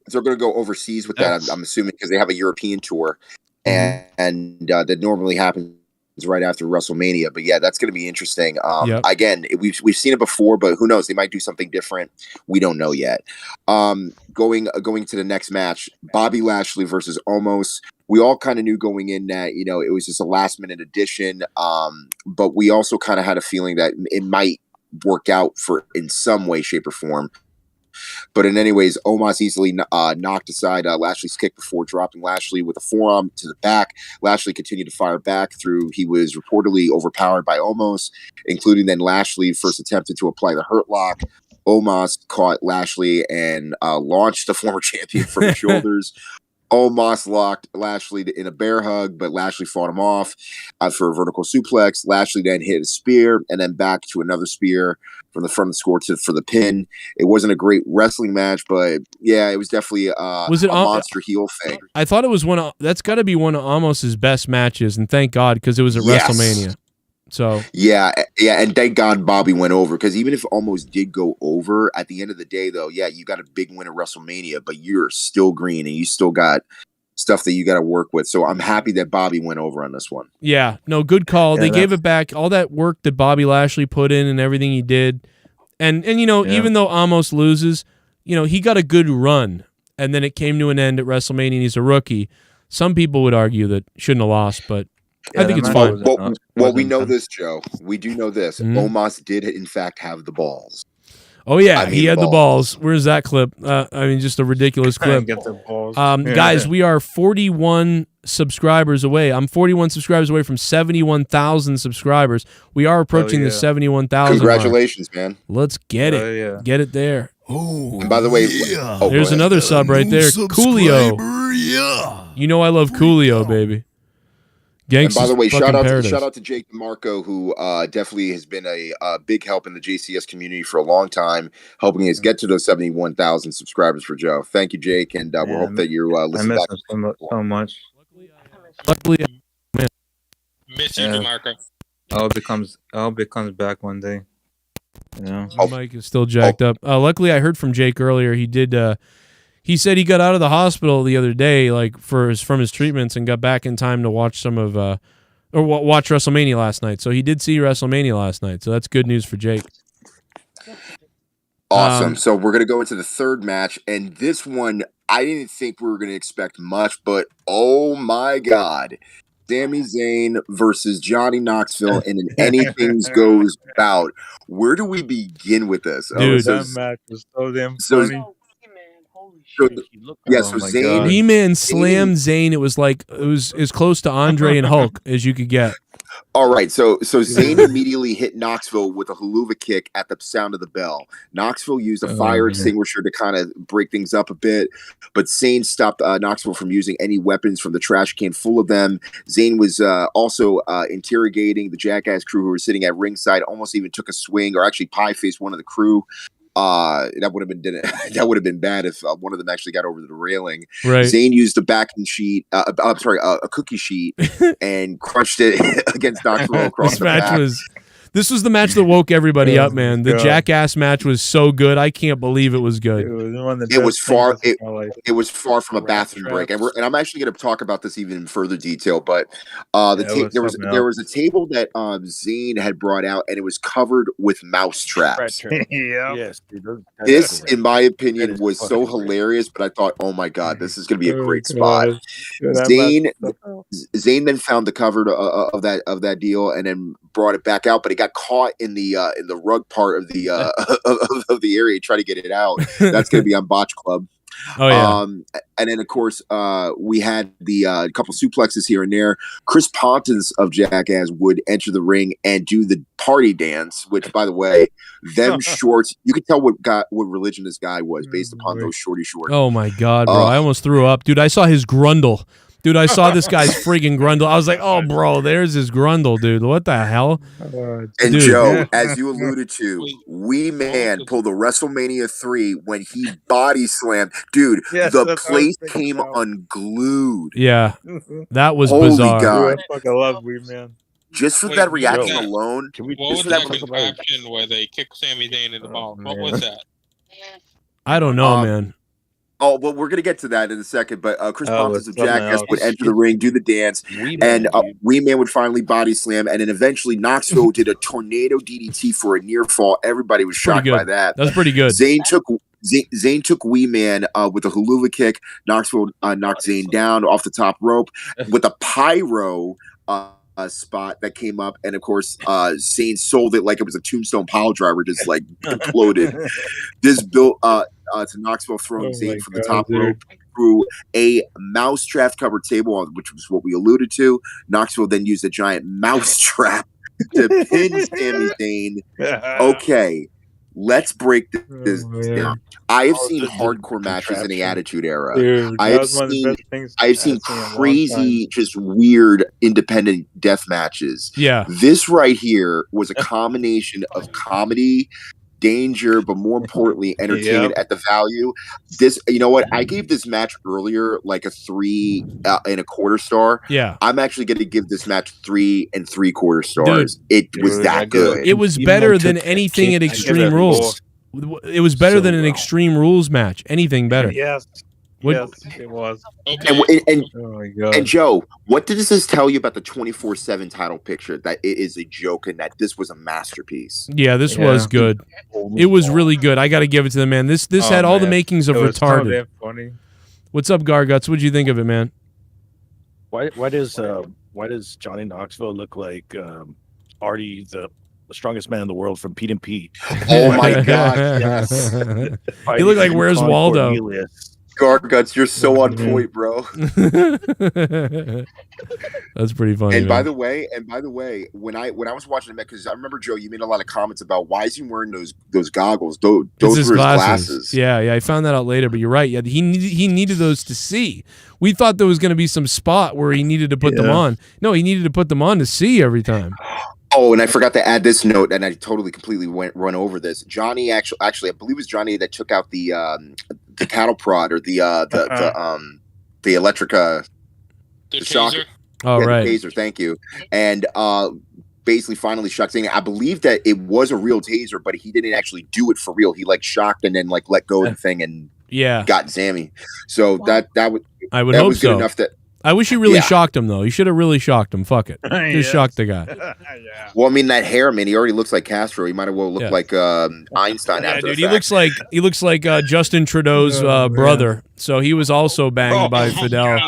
they're gonna go overseas with that. I'm assuming because they have a European tour, and that normally happens right after WrestleMania. But yeah, that's going to be interesting. Again, we've seen it before, but who knows? They might do something different. We don't know yet. Going to the next match, Bobby Lashley versus Omos. We all kind of knew going in that, it was just a last minute addition. But we also kind of had a feeling that it might work out for in some way, shape, or form. But in anyways, Omos easily knocked aside Lashley's kick before dropping Lashley with a forearm to the back. Lashley continued to fire back through. He was reportedly overpowered by Omos, including then Lashley first attempted to apply the hurt lock. Omos caught Lashley and launched the former champion from his shoulders. Omos locked Lashley in a bear hug, but Lashley fought him off for a vertical suplex. Lashley then hit a spear and then back to another spear from the front of the score for the pin. It wasn't a great wrestling match, but yeah, it was definitely a monster heel thing. I thought it was that's got to be one of Omos's best matches, and thank God, because it was at WrestleMania. So yeah, and thank God Bobby went over, because even if Omos did go over, at the end of the day, though, yeah, you got a big win at WrestleMania, but you're still green and you still got stuff that you got to work with. So I'm happy that Bobby went over on this one. Yeah, no, good call. They gave it back. All that work that Bobby Lashley put in and everything he did, and you know, even though Omos loses, you know, he got a good run, and then it came to an end at WrestleMania. And he's a rookie. Some people would argue that shouldn't have lost, but I think it's fine. Well, we know this, Joe. We do know this. Omos did, in fact, have the balls. Oh, yeah, he had the balls. Where's that clip? I mean, just a ridiculous clip. Get the balls. Guys, we are 41 subscribers away. I'm 41 subscribers away from 71,000 subscribers. We are approaching the 71,000 Congratulations, man. Let's get it. Get it there. Oh, and by the way, there's another sub right there. Coolio. Yeah. You know I love Coolio, baby. And by the way, shout out to Jake DeMarco, who definitely has been a big help in the JCS community for a long time, helping us get to those 71,000 subscribers for Joe. Thank you, Jake, and we hope that you're listening back. I miss him so much. Luckily, miss you, DeMarco. I hope it comes back one day. You know? My mic is still jacked up. Luckily, I heard from Jake earlier. He did. He said he got out of the hospital the other day, like from his treatments, and got back in time to watch watch WrestleMania last night. So he did see WrestleMania last night. So that's good news for Jake. Awesome. So we're gonna go into the third match, and this one I didn't think we were gonna expect much, but oh my God. Sami Zayn versus Johnny Knoxville in an anything goes bout. Where do we begin with this? Dude, that match was so damn funny. Zayn, B-Man slammed Zayn. It was as close to Andre and Hulk as you could get. All right, so Zayn immediately hit Knoxville with a haluva kick at the sound of the bell. Knoxville used a fire extinguisher to kind of break things up a bit, but Zayn stopped Knoxville from using any weapons from the trash can full of them. Zayn was also interrogating the Jackass crew who were sitting at ringside, almost even took a swing, or actually pie-faced one of the crew. That would have been bad if one of them actually got over the railing. Right. Zayn used a backing sheet, a cookie sheet, and crushed it against Knoxville across the back. This was the match that woke everybody up, man. The Jackass match was so good. I can't believe it was good. It was far from a bathroom break, and I'm actually going to talk about this even in further detail. But there was a table that Zayn had brought out, and it was covered with mouse traps. Yes, this, in my opinion, was so hilarious. But I thought, oh my God, this is going to be a great spot. Zayn then found the cover of that deal, and then brought it back out, but it got caught in the rug part of the of the area. Try to get it out. That's going to be on Botch Club. Oh yeah. And then of course we had the couple suplexes here and there. Chris Pontus of Jackass would enter the ring and do the party dance, which, by the way, them shorts, you could tell what religion this guy was based upon those shorty shorts. Oh my God, bro! I almost threw up, dude. I saw his grundle. Dude, I saw this guy's friggin' grundle. I was like, oh, bro, there's his grundle, dude. What the hell? And dude. Joe, as you alluded to, Wee Man pulled the WrestleMania 3 when he body slammed. Dude, the place came unglued. Yeah, that was Holy bizarre. God. I fucking love Wee Man. Just for that reaction alone. What was that contraption where they kicked Sami Zayn in the ball? What was that? I don't know, man. Oh, well, we're going to get to that in a second, but Chris Pontus of Jackass would enter the ring, do the dance, and Wee Man would finally body slam, and then eventually Knoxville did a tornado DDT for a near fall. Everybody was shocked by that. That's pretty good. Zayn took Wee Man with a haluva kick. Knoxville knocked Zayn down off the top rope with a pyro. spot that came up, and of course, Zayn sold it like it was a tombstone pile driver, just like imploded. This built to Knoxville throwing Zayn from the top rope through a mouse trap covered table, which was what we alluded to. Knoxville then used a giant mouse trap to pin Sami Zayn. Okay. Let's break this down. I have seen hardcore matches in the Attitude Era. Dude, I have seen crazy, just weird independent death matches. Yeah. This right here was a combination of comedy, danger, but more importantly, entertainment at the value. This, you know what? I gave this match earlier like a 3 1/4 star. Yeah. I'm actually going to give this match 3 3/4 stars. Dude, it was that good. It was better than anything at Extreme Rules. It was better than an Extreme Rules match. Anything better. Yes. Yes, it was. And Joe, what did this tell you about the 24/7 title picture? That it is a joke and that this was a masterpiece. Yeah, this was good. It was really good. I got to give it to the man. This had all the makings of retarded. Funny. What's up, Garguts? What'd you think of it, man? Why does Johnny Knoxville look like Artie, the strongest man in the world from Pete and Pete? Oh my God! Yes. He looked like Where's Waldo? Garguts, you're so on point, bro. That's pretty funny. And man. by the way, when I was watching the match, because I remember Joe, you made a lot of comments about why is he wearing those goggles? Those were his glasses. Yeah, I found that out later, but you're right. Yeah, he needed those to see. We thought there was going to be some spot where he needed to put them on. No, he needed to put them on to see every time. Oh, and I forgot to add this note, and I completely run over this. Johnny actually, I believe it was Johnny that took out the cattle prod or the electric the shock. Oh, right. The taser, thank you. And basically finally shocked Zayn. I believe that it was a real taser, but he didn't actually do it for real. He like shocked and then like let go of the thing and got Sammy. So that was good enough that. I wish he really shocked him though. He should have really shocked him. Fuck it, just shocked the guy. Well, I mean that hair, man. He already looks like Castro. He might have well looked like Einstein. Yeah, after dude. the He looks like Justin Trudeau's brother. So he was also banged by Fidel.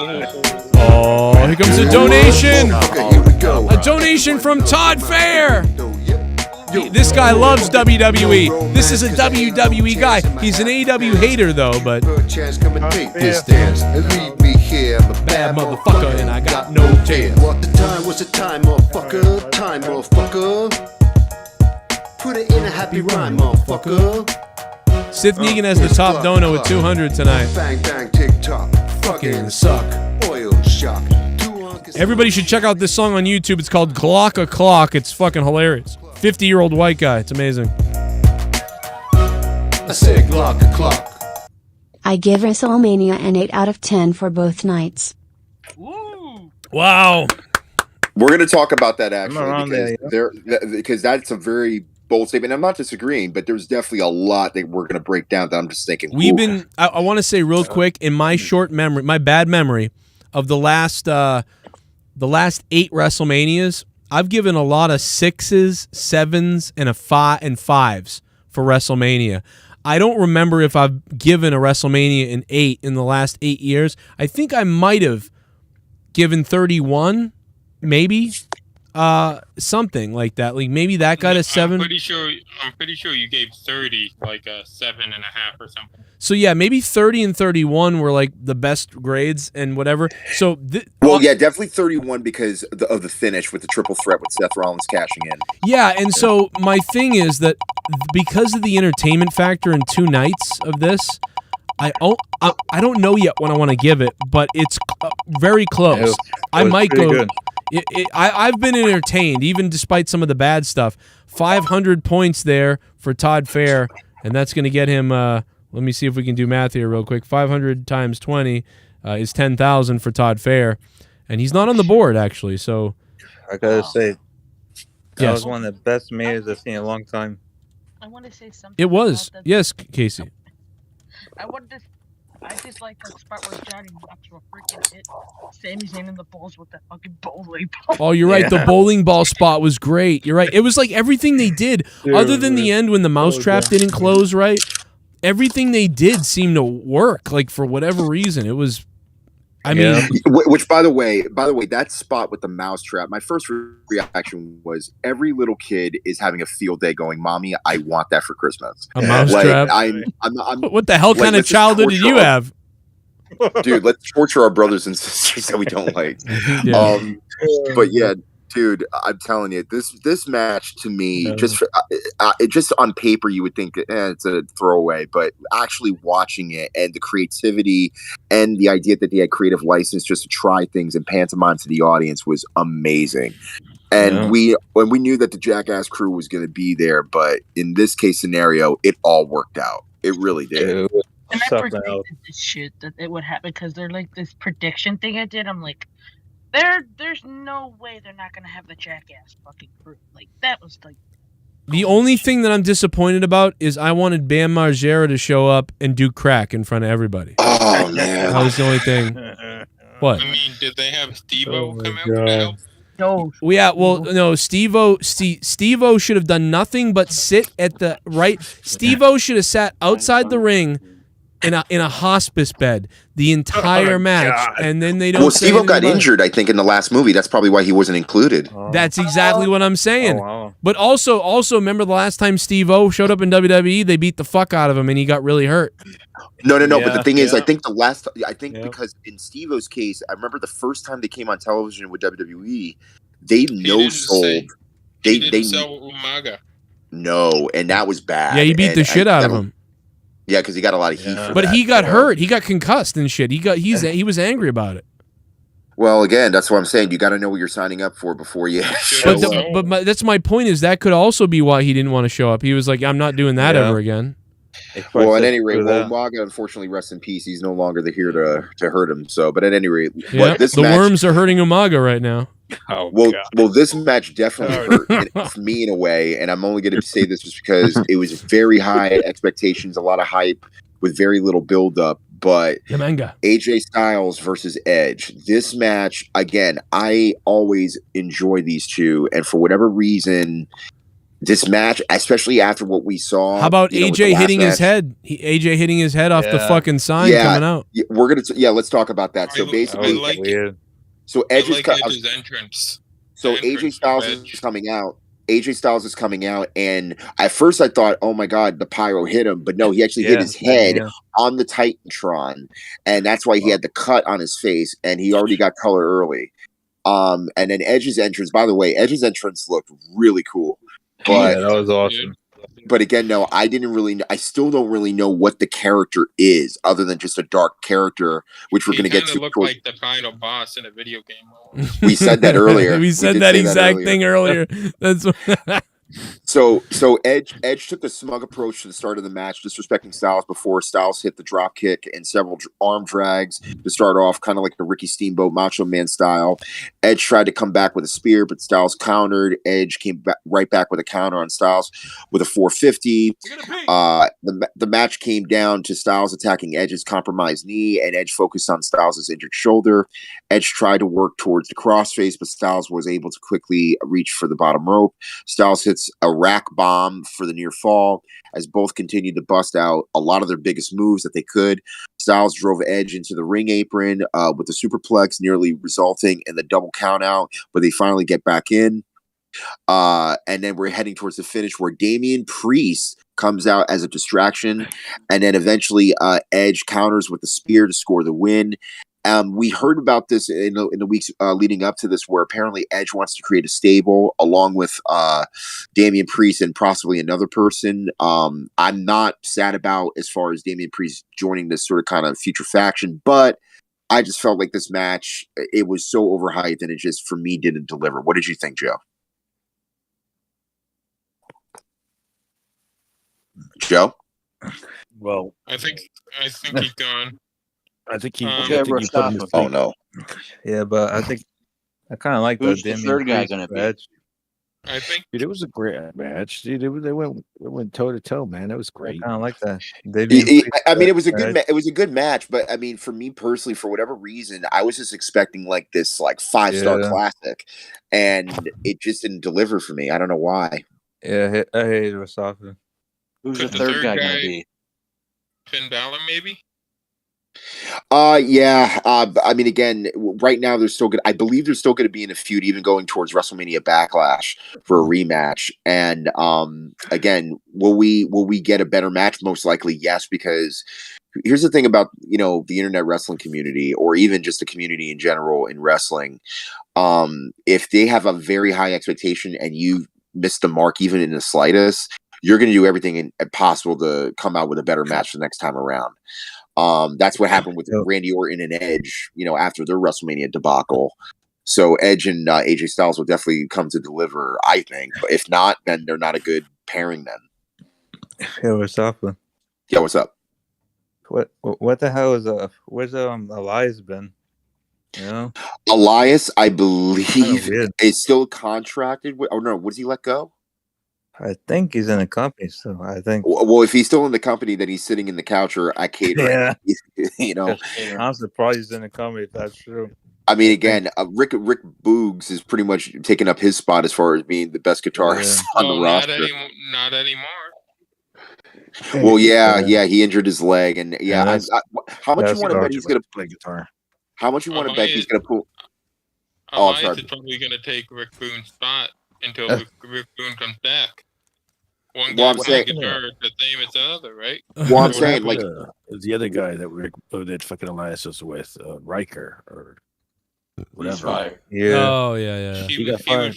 Oh, here comes a donation. A donation from Todd Fair. This guy loves WWE. This is a WWE guy. He's an AEW hater though, but this dance and leave me here. I'm a bad motherfucker and I got no tail. What the time was the time, motherfucker? Time, motherfucker. Put it in a happy rhyme, motherfucker. SITH NEGAN has the top dono with 200 tonight. Bang bang tick tock. Fucking suck. Oil shock. Everybody should check out this song on YouTube. It's called Glock a Clock. It's fucking hilarious. 50-year-old white guy. It's amazing. I said Glock a clock. I give WrestleMania an 8 out of 10 for both nights. Wow. We're going to talk about that actually because that's a very bold statement. I'm not disagreeing, but there's definitely a lot that we're going to break down that I'm just thinking. We've been. I want to say real quick in my short memory, my bad memory of the last 8 WrestleManias. I've given a lot of 6s, 7s, and 5s for WrestleMania. I don't remember if I've given a WrestleMania an 8 in the last 8 years. I think I might have given 31, maybe. Something like that. Like maybe that got a 7. I'm pretty sure you gave 30 like a 7.5 or something. So yeah, maybe 30 and 31 were like the best grades and whatever. So yeah, definitely 31 because of the finish with the triple threat with Seth Rollins cashing in. Yeah, and so my thing is that because of the entertainment factor in 2 nights of this, I don't know yet what I want to give it, but it's very close. I might go. Good. I've been entertained, even despite some of the bad stuff. 500 points there for Todd Fair, and that's going to get him, let me see if we can do math here real quick. 500 times 20 is 10,000 for Todd Fair, and he's not on the board, actually. So I got to say, that was one of the best matches I've seen in a long time. I want to say something. It was. Yes, Casey. I just like that spot where Johnny Knoxville freaking hit Sami Zayn in the balls with that fucking bowling ball. Oh, you're right. The bowling ball spot was great. You're right. It was like everything they did, other than the end when the mousetrap didn't close right. Everything they did seemed to work. Like for whatever reason, it was I mean, which by the way, that spot with the mousetrap, my first reaction was every little kid is having a field day going, "Mommy, I want that for Christmas." A mousetrap. I'm what the hell kind of childhood did you have? Dude, let's torture our brothers and sisters that we don't like. Yeah. But yeah, dude, I'm telling you, this match to me, just on paper, you would think it's a throwaway, but actually watching it and the creativity and the idea that they had creative license just to try things and pantomime to the audience was amazing. And when we knew that the Jackass crew was going to be there, but in this case scenario, it all worked out. It really did. And I predicted this shit that it would happen because they're like this prediction thing I did. I'm like, there's no way they're not gonna have the Jackass fucking crew. Like that was like The only thing that I'm disappointed about is I wanted Bam Margera to show up and do crack in front of everybody. Oh man, that was the only thing. What? I mean, did they have Steve-O come out to help? No. Yeah, well, no, Steve-O should have done nothing but sit at the right. Steve-O should have sat outside the ring in a hospice bed the entire match, and then they don't. Well, Steve-O got injured, I think, in the last movie. That's probably why he wasn't included. That's exactly what I'm saying. But also, remember the last time Steve-O showed up in WWE, they beat the fuck out of him, and he got really hurt. No. But the thing is, I think because in Steve-O's case, I remember the first time they came on television with WWE, they no-sold. They didn't sell Umaga. No, and that was bad. Yeah, he beat the shit out of him. Yeah, because he got a lot of heat for but that. He got hurt. He got concussed and shit. He was angry about it. Well, again, that's what I'm saying. You got to know what you're signing up for before you show up. But that's my point. Is that could also be why he didn't want to show up. He was like, I'm not doing that ever again. Well, at any rate, Umaga, unfortunately, rest in peace. He's no longer here to hurt him. So, but at any rate, the worms are hurting Umaga right now. Well, this match definitely hurt me in a way, and I'm only going to say this just because it was very high expectations, a lot of hype with very little build up. But AJ Styles versus Edge, this match again, I always enjoy these two, and for whatever reason, this match, especially after what we saw. How about AJ hitting his head? AJ hitting his head off the fucking sign coming out. We're gonna let's talk about that. So basically, so Edge's entrance. So AJ Styles is coming out. AJ Styles is coming out, and at first I thought, oh my god, the pyro hit him, but no, he actually hit his head on the Titantron, and that's why he had the cut on his face, and he already got color early. And then Edge's entrance, by the way, Edge's entrance looked really cool. But, that was awesome. But again, no, I still don't really know what the character is, other than just a dark character, which we're going to get to. Look like the final boss in a video game. We said that earlier. we said that exact thing earlier. That's So Edge took the smug approach to the start of the match, disrespecting Styles before Styles hit the drop kick and several arm drags to start off, kind of like the Ricky Steamboat Macho Man style. Edge tried to come back with a spear, but Styles countered. Edge came right back with a counter on Styles with a 450. The match came down to Styles attacking Edge's compromised knee, and Edge focused on Styles' injured shoulder. Edge tried to work towards the crossface, but Styles was able to quickly reach for the bottom rope. Styles hits a rack bomb for the near fall as both continued to bust out a lot of their biggest moves that they could. Styles drove Edge into the ring apron with the superplex, nearly resulting in the double count out, but they finally get back in. And then we're heading towards the finish where Damian Priest comes out as a distraction, and then eventually Edge counters with the spear to score the win. We heard about this in the weeks leading up to this, where apparently Edge wants to create a stable along with Damian Priest and possibly another person. I'm not sad about as far as Damian Priest joining this sort of kind of future faction, but I just felt like this match, it was so overhyped and it just, for me, didn't deliver. What did you think, Joe? Joe? Well, I think he's gone. I think he. Oh no! Yeah, but I think I kind of like who's the third guy going to be? I think, dude, it was a great match. Dude, they went toe to toe, man. That was great. I kind of like that. I mean, it was a good. It was a good match, but I mean, for me personally, for whatever reason, I was just expecting like this, like 5-star classic, and it just didn't deliver for me. I don't know why. Yeah, I hated Wasafi. Who's the third guy going to be? Finn Balor, maybe. Yeah. I mean, again, right now there's still good. I believe there's still going to be in a feud, even going towards WrestleMania Backlash for a rematch. And again, will we get a better match? Most likely, yes. Because here's the thing about the internet wrestling community, or even just the community in general in wrestling. If they have a very high expectation and you miss the mark even in the slightest, you're going to do everything possible to come out with a better match the next time around. That's what happened with Randy Orton and Edge, after their WrestleMania debacle. So Edge and AJ Styles will definitely come to deliver, I think. But if not, then they're not a good pairing then. Yeah, what's up? Yeah, what's up? What the hell is where's Elias been? Elias, I believe, is still contracted with, no, was he let go? I think he's in the company still. I think. Well, if he's still in the company, then he's sitting in the couch or at catering. Yeah. I'm surprised he's in the company if that's true. I mean, again, Rick Boogs is pretty much taking up his spot as far as being the best guitarist on the roster. Not anymore. Well, yeah, he injured his leg, and how much you want to bet he's going to play guitar? How much you want to bet he's going to pull? Elias is probably going to take Rick Boone's spot until Rick Boone comes back. One guy playing guitar is the same as the other, right? Well, I'm saying, like, the other guy that fucking Elias was with, Riker or whatever. Yeah. Oh yeah. He was fired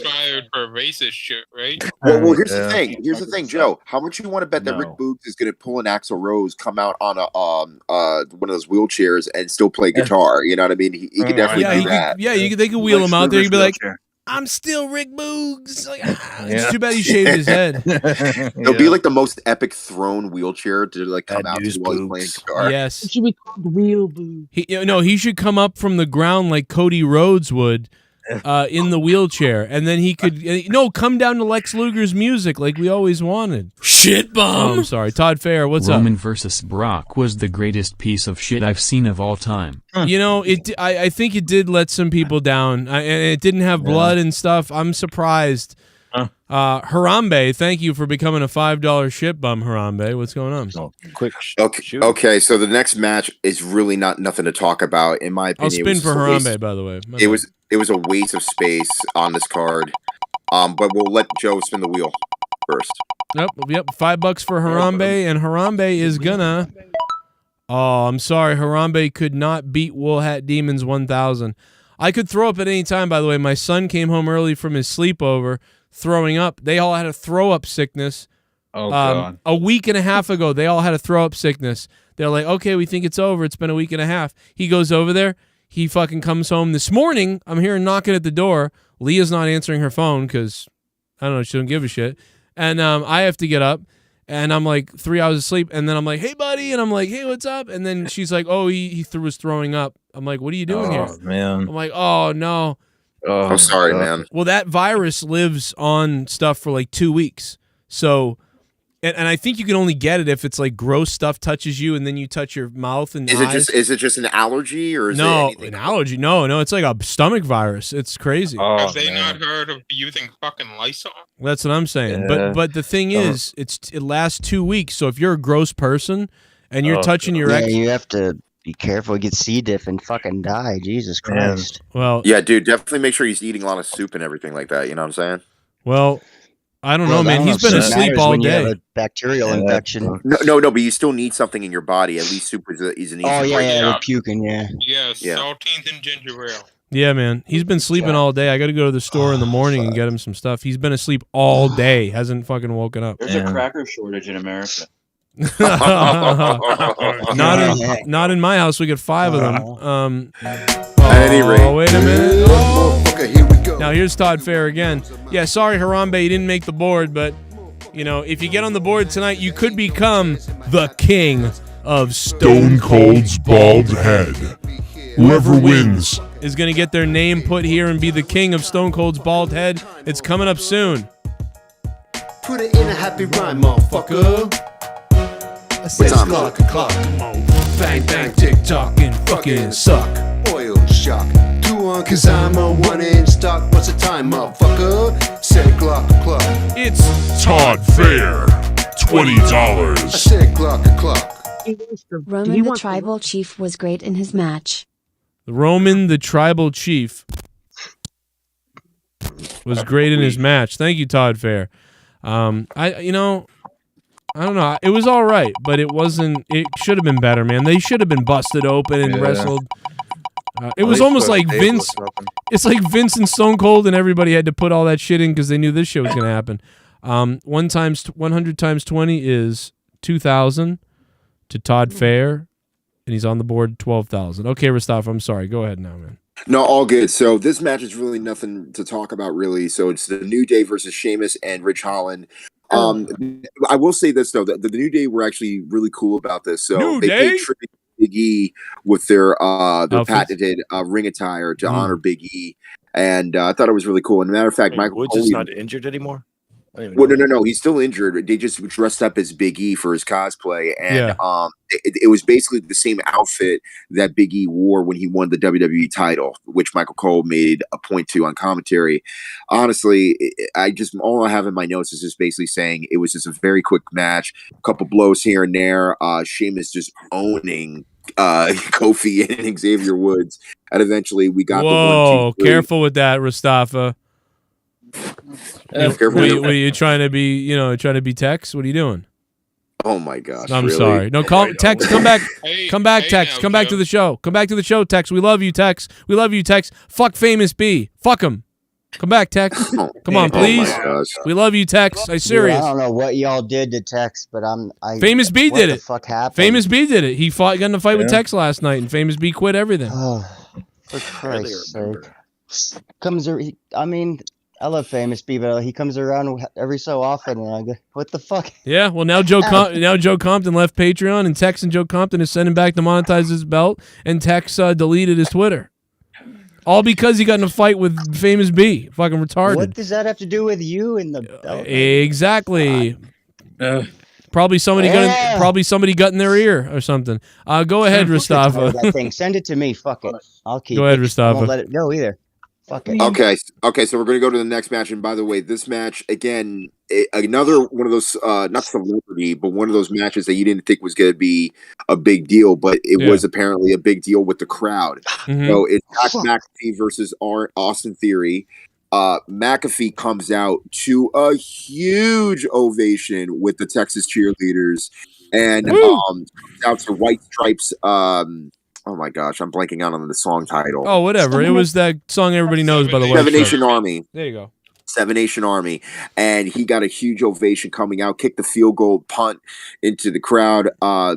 for racist shit, right? Well, here's the thing. Here's the thing, Joe. How much you want to bet that Rick Boogs is going to pull an Axl Rose, come out on a one of those wheelchairs, and still play guitar? You know what I mean? He could definitely do that. They could wheel him out there. You'd be like, I'm still Rick Boogs. Like, it's too bad he shaved his head. It'll be like the most epic throne wheelchair to like come out while he's playing guitar. Yes. It should be called Wheel Boogs. He should come up from the ground like Cody Rhodes would in the wheelchair. And then he could, come down to Lex Luger's music like we always wanted. Shit bomb. Oh, I'm sorry. Todd Fair, what's up? Roman versus Brock was the greatest piece of shit I've seen of all time. I think it did let some people down, and it didn't have blood and stuff. I'm surprised. Harambe, thank you for becoming a $5 shit bum, Harambe. What's going on? Quick. Okay. So the next match is really nothing to talk about, in my opinion. I'll spin for Harambe, by the way. It was a waste of space on this card. But we'll let Joe spin the wheel first. Yep. $5 for Harambe, and Harambe is gonna. Oh, I'm sorry. Harambe could not beat Wool Hat Demons 1000. I could throw up at any time, by the way. My son came home early from his sleepover throwing up. They all had a throw-up sickness. Oh, God. A week and a half ago, they all had a throw-up sickness. They're like, okay, we think it's over. It's been a week and a half. He goes over there. He fucking comes home this morning. I'm hearing knocking at the door. Leah's not answering her phone because, I don't know, she don't give a shit. And I have to get up. And I'm like 3 hours of sleep. And then I'm like, hey, buddy. And I'm like, hey, what's up? And then she's like, oh, he was throwing up. I'm like, what are you doing here? Oh, man. I'm like, oh, no. Oh, I'm sorry, man. Well, that virus lives on stuff for like 2 weeks. So, and I think you can only get it if it's like gross stuff touches you and then you touch your mouth and eyes. Is it just an allergy or is it anything? An allergy? No, it's like a stomach virus. It's crazy. Have they not heard of using fucking Lysol? That's what I'm saying. But the thing is, it lasts 2 weeks. So if you're a gross person and you're touching your ex, you have to be careful. Get C. diff and fucking die. Jesus Christ. Well, yeah, dude, definitely make sure he's eating a lot of soup and everything like that. You know what I'm saying? Well, I don't know, man. He's been asleep all day. A bacterial infection. No, but you still need something in your body. At least soup is an easy. Oh yeah, puking. Yeah, saltines and ginger ale. Yeah, man. He's been sleeping all day. I got to go to the store in the morning and get him some stuff. He's been asleep all day. Hasn't fucking woken up. There's a cracker shortage in America. Not in my house. We get 5 of them. At any rate. Wait a minute. Now here's Todd Fair again. Yeah, sorry Harambe, you didn't make the board, but if you get on the board tonight, you could become the king of Stone Cold's bald head. Whoever wins is going to get their name put here and be the king of Stone Cold's bald head. It's coming up soon. Put it in a happy rhyme, motherfucker. I said clock. Come on. Bang, bang, tick-tock, and fucking suck. Oil shock. 2 on, cause I'm a 1 in stock. What's the time, motherfucker? Said clock. It's Todd Fair, $20. I said clock. Roman the Tribal Chief was great in his match. Roman the Tribal Chief was great in his match. Thank you, Todd Fair. I don't know. It was all right, but it wasn't. It should have been better, man. They should have been busted open and wrestled. It was almost like Vince. It's like Vince and Stone Cold, and everybody had to put all that shit in because they knew this shit was going to happen. 100 times 20 is 2,000 to Todd Fair, and he's on the board 12,000. Okay, Rastaf, I'm sorry. Go ahead now, man. No, all good. So this match is really nothing to talk about, really. So it's the New Day versus Sheamus and Ridge Holland. I will say this though: the New Day were actually really cool about this. So they paid tribute to Big E with their patented ring attire to honor Big E, and I thought it was really cool. And as a matter of fact, Michael Woods is not injured anymore. Well, no, he's still injured. They just dressed up as Big E for his cosplay, and it was basically the same outfit that Big E wore when he won the WWE title, which Michael Cole made a point to on commentary. Honestly, all I have in my notes is just basically saying it was just a very quick match, a couple blows here and there. Sheamus just owning Kofi and Xavier Woods, and eventually we got the 1, 2, 3. Careful with that, Mustafa. What are you trying to be? Trying to be Tex? What are you doing? Oh my gosh! I'm really? sorry. No, call Tex. Come back. Come back, Tex. Come back to the show. Come back to the show, Tex. We love you, Tex. We love you, Tex. Fuck Famous B. Fuck him. Come back, Tex. Come on, please. We love you, Tex. I'm serious. Dude, I don't know what y'all did to Tex, but Famous B did it. What the fuck happened? Famous B did it. He got in a fight with Tex last night, and Famous B quit everything. Oh, for Christ's sake! I love Famous B, but he comes around every so often, and I go, "What the fuck?" Yeah, well now Joe Compton left Patreon, and Tex and Joe Compton is sending back to monetize his belt, and Tex deleted his Twitter, all because he got in a fight with Famous B. Fucking retarded. What does that have to do with you in the belt? Exactly. Probably somebody got in their ear or something. Go ahead, Mustafa. That thing. Send it to me. Fuck it. I'll keep it. Go ahead, Mustafa. I won't let it go either. Fuck it. Okay, so we're going to go to the next match. And by the way, this match, again, another one of those, not celebrity, but one of those matches that you didn't think was going to be a big deal, but it was apparently a big deal with the crowd. So it's McAfee versus Austin Theory. McAfee comes out to a huge ovation with the Texas cheerleaders and out to White Stripes. Oh my gosh, I'm blanking out on the song title. Oh, whatever. It was that song everybody knows, by the way. Seven Nation Army. There you go. Seven Nation Army. And he got a huge ovation coming out, kicked the field goal punt into the crowd.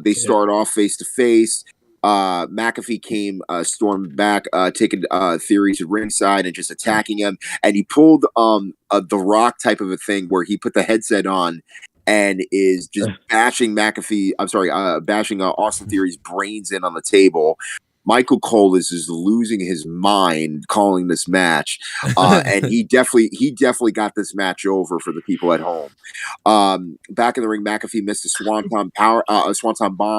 They start off face to face. McAfee came stormed back, taking Theory to ringside and just attacking him. And he pulled the Rock type of a thing where he put the headset on and is just bashing Austin Theory's brains in on the table. Michael Cole is just losing his mind calling this match, and he definitely got this match over for the people at home. Back in the ring, McAfee missed a swanton bomb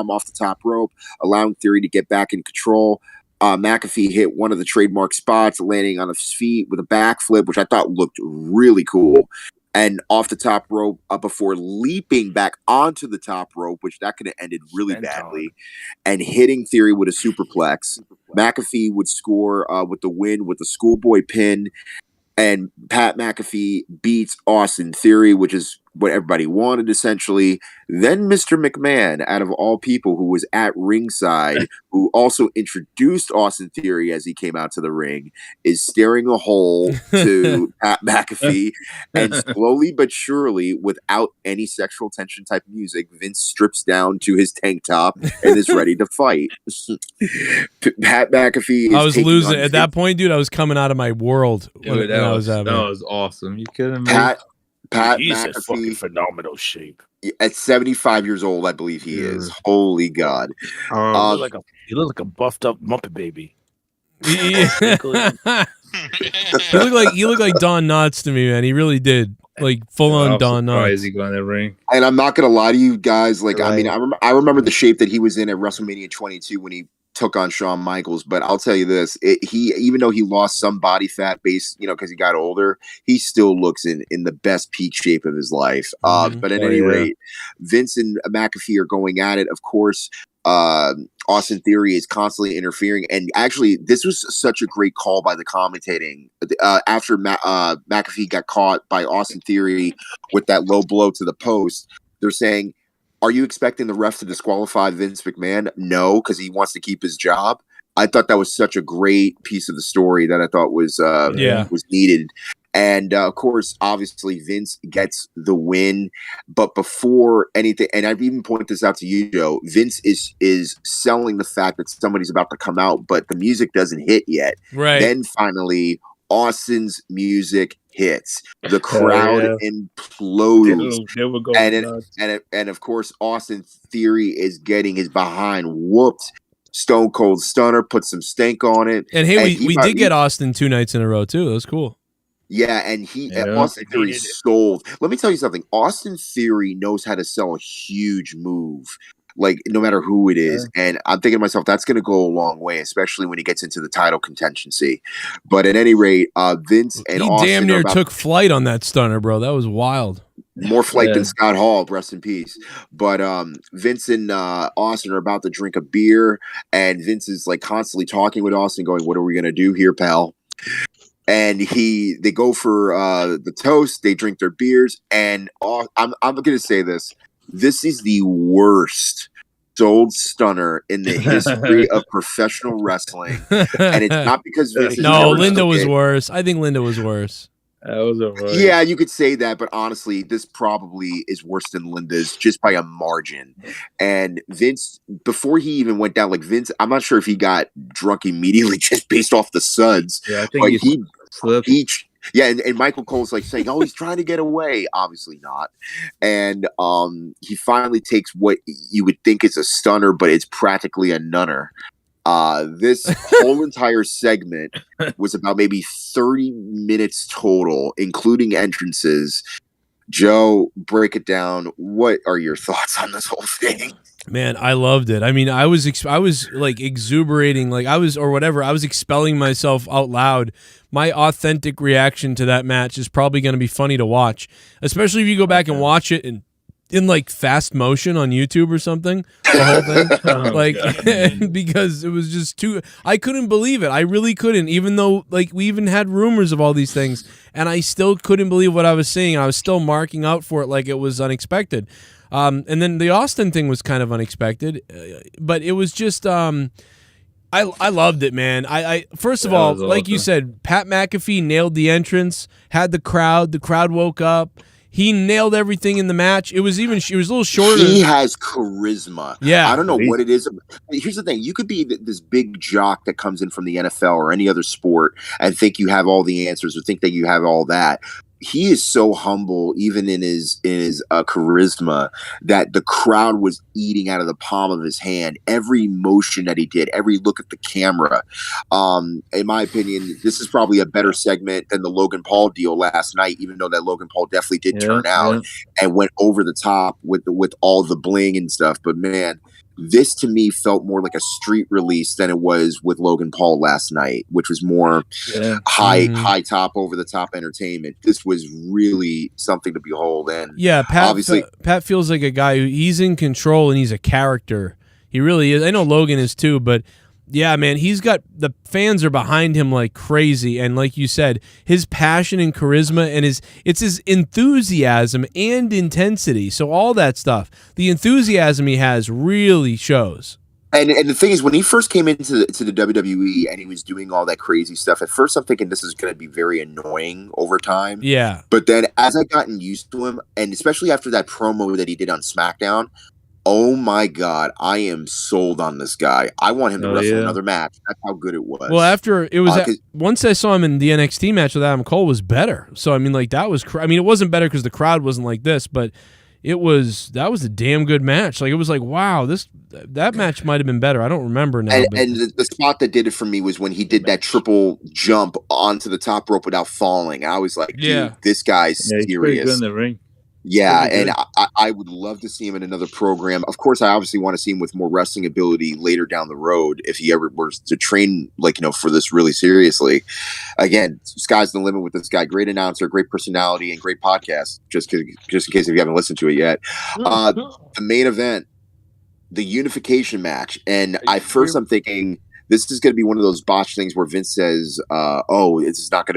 off the top rope, allowing Theory to get back in control. McAfee hit one of the trademark spots, landing on his feet with a backflip, which I thought looked really cool. And off the top rope before leaping back onto the top rope, which that could have ended really badly, and hitting Theory with a superplex. McAfee would score with the win with the schoolboy pin, and Pat McAfee beats Austin Theory, which is what everybody wanted, essentially. Then Mr. McMahon, out of all people, who was at ringside, who also introduced Austin Theory as he came out to the ring, is staring a hole to Pat McAfee, and slowly but surely, without any sexual tension type music, Vince strips down to his tank top and is ready to fight. Pat McAfee is I was losing at that point, dude. I was coming out of my world. Dude, that was awesome. You kidding me? Pat He's McAfee, in fucking phenomenal shape. At 75 years old, I believe he is. Holy God. He looked like a buffed up Muppet Baby. He looked like Don Knotts to me, man. He really did. Like full on Don Knotts. He got in the ring. And I'm not gonna lie to you guys. Like, I mean, I remember the shape that he was in at WrestleMania 22 when he took on Shawn Michaels, but I'll tell you this: he, even though he lost some body fat base, because he got older, he still looks in the best peak shape of his life. But at any rate, Vince and McAfee are going at it. Of course, Austin Theory is constantly interfering, and actually, this was such a great call by the commentating. After McAfee got caught by Austin Theory with that low blow to the post, they're saying, are you expecting the ref to disqualify Vince McMahon? No, because he wants to keep his job. I thought that was such a great piece of the story that I thought was needed. And of course, obviously, Vince gets the win. But before anything, and I've even pointed this out to you, Joe, Vince is selling the fact that somebody's about to come out, but the music doesn't hit yet. Right. Then finally, Austin's music hits. The crowd implodes. They were going nuts. And of course, Austin Theory is getting his behind whooped. Stone Cold Stunner put some stank on it. And hey, we did get Austin 2 nights in a row too. That was cool. Yeah, and Austin Theory sold. Let me tell you something. Austin Theory knows how to sell a huge move, like no matter who it is. And I'm thinking to myself, that's going to go a long way, especially when he gets into the title contention. But at any rate, Vince and Austin damn near took flight on that stunner, bro. That was wild. More flight than Scott Hall, rest in peace. But Vince and Austin are about to drink a beer, and Vince is like constantly talking with Austin, going, "What are we gonna do here, pal?" And they go for the toast. They drink their beers, and I'm gonna say this: this is the worst sold stunner in the history of professional wrestling, and it's not because Vince. No, Linda was worse. I think Linda was worse. That was a worse. Yeah, you could say that, but honestly, this probably is worse than Linda's just by a margin. And Vince, before he even went down, like Vince, I'm not sure if he got drunk immediately just based off the suds. Yeah, I think he slipped. And Michael Cole's like saying, "Oh, he's trying to get away." Obviously not. And he finally takes what you would think is a stunner, but it's practically a nunner. This whole entire segment was about maybe 30 minutes total, including entrances. Joe, break it down. What are your thoughts on this whole thing? Man, I loved it. I mean, I was like exuberating, like I was expelling myself out loud. My authentic reaction to that match is probably going to be funny to watch, especially if you go back and watch it in like fast motion on YouTube or something, the whole thing. Because it was just I couldn't believe it. I really couldn't, even though like we even had rumors of all these things, and I still couldn't believe what I was seeing. I was still marking out for it like it was unexpected. And then the Austin thing was kind of unexpected, but it was just I loved it, man. I first of all, like awesome. You said, Pat McAfee nailed the entrance, had the crowd woke up. He nailed everything in the match. It was even, she was a little shorter. He has charisma. Yeah. I don't know what it is. Here's the thing. You could be this big jock that comes in from the NFL or any other sport and think you have all the answers or think that you have all that. He is so humble, even in his charisma, that the crowd was eating out of the palm of his hand. Every motion that he did, every look at the camera. In my opinion, this is probably a better segment than the Logan Paul deal last night, even though that Logan Paul definitely did turn out and went over the top with all the bling and stuff. But man, this to me felt more like a street release than it was with Logan Paul last night, which was more high top, over the top entertainment. This was really something to behold. And yeah, Pat feels like a guy he's in control and he's a character. He really is. I know Logan is too, but yeah, man, the fans are behind him like crazy, and like you said, his passion and charisma and it's his enthusiasm and intensity. So all that stuff, the enthusiasm he has really shows. And the thing is, when he first came into the WWE and he was doing all that crazy stuff, at first I'm thinking this is going to be very annoying over time. Yeah. But then as I've gotten used to him, and especially after that promo that he did on SmackDown, oh my God, I am sold on this guy. I want him to wrestle another match. That's how good it was. Well, after it was once I saw him in the NXT match with Adam Cole was better. So I mean, like that was it wasn't better because the crowd wasn't like this, but that was a damn good match. Like it was like, wow, that match might have been better. I don't remember now. And the spot that did it for me was when he did that triple jump onto the top rope without falling. I was like, dude, this guy's serious. He's pretty good in the ring. Yeah, and I would love to see him in another program. Of course, I obviously want to see him with more wrestling ability later down the road if he ever was to train, like, for this really seriously. Again, sky's the limit with this guy. Great announcer, great personality, and great podcast. Just in case if you haven't listened to it yet. The main event, the unification match, and I'm thinking this is going to be one of those botched things where Vince says, "Oh, it's not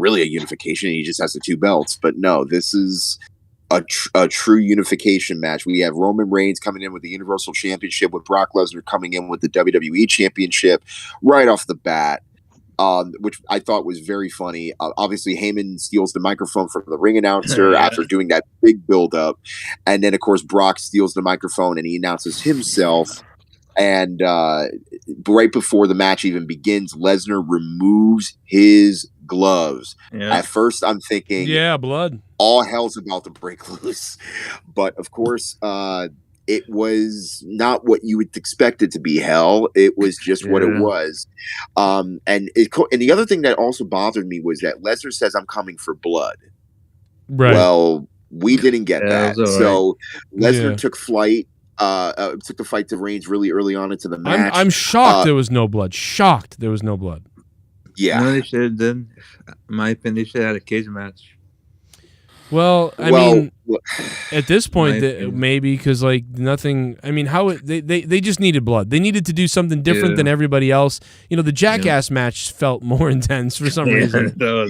really a unification. He just has the 2 belts." But no, this is a true unification match. We have Roman Reigns coming in with the Universal Championship, with Brock Lesnar coming in with the WWE Championship right off the bat, which I thought was very funny. Obviously, Heyman steals the microphone from the ring announcer after doing that big build-up. And then, of course, Brock steals the microphone and he announces himself. And right before the match even begins, Lesnar removes his gloves. Yeah. At first, I'm thinking, blood. All hell's about to break loose. But of course, it was not what you would expect it to be hell. It was just what it was. And the other thing that also bothered me was that Lesnar says, "I'm coming for blood." Right. Well, we didn't get that. So Lesnar took flight. Took the fight to Reigns really early on into the match. I'm shocked there was no blood. Shocked there was no blood. Yeah. No, they should have done. In my opinion, they should have had a cage match. Well, I mean, at this point, maybe because like nothing. I mean, they just needed blood. They needed to do something different than everybody else. The Jackass match felt more intense for some reason. I'll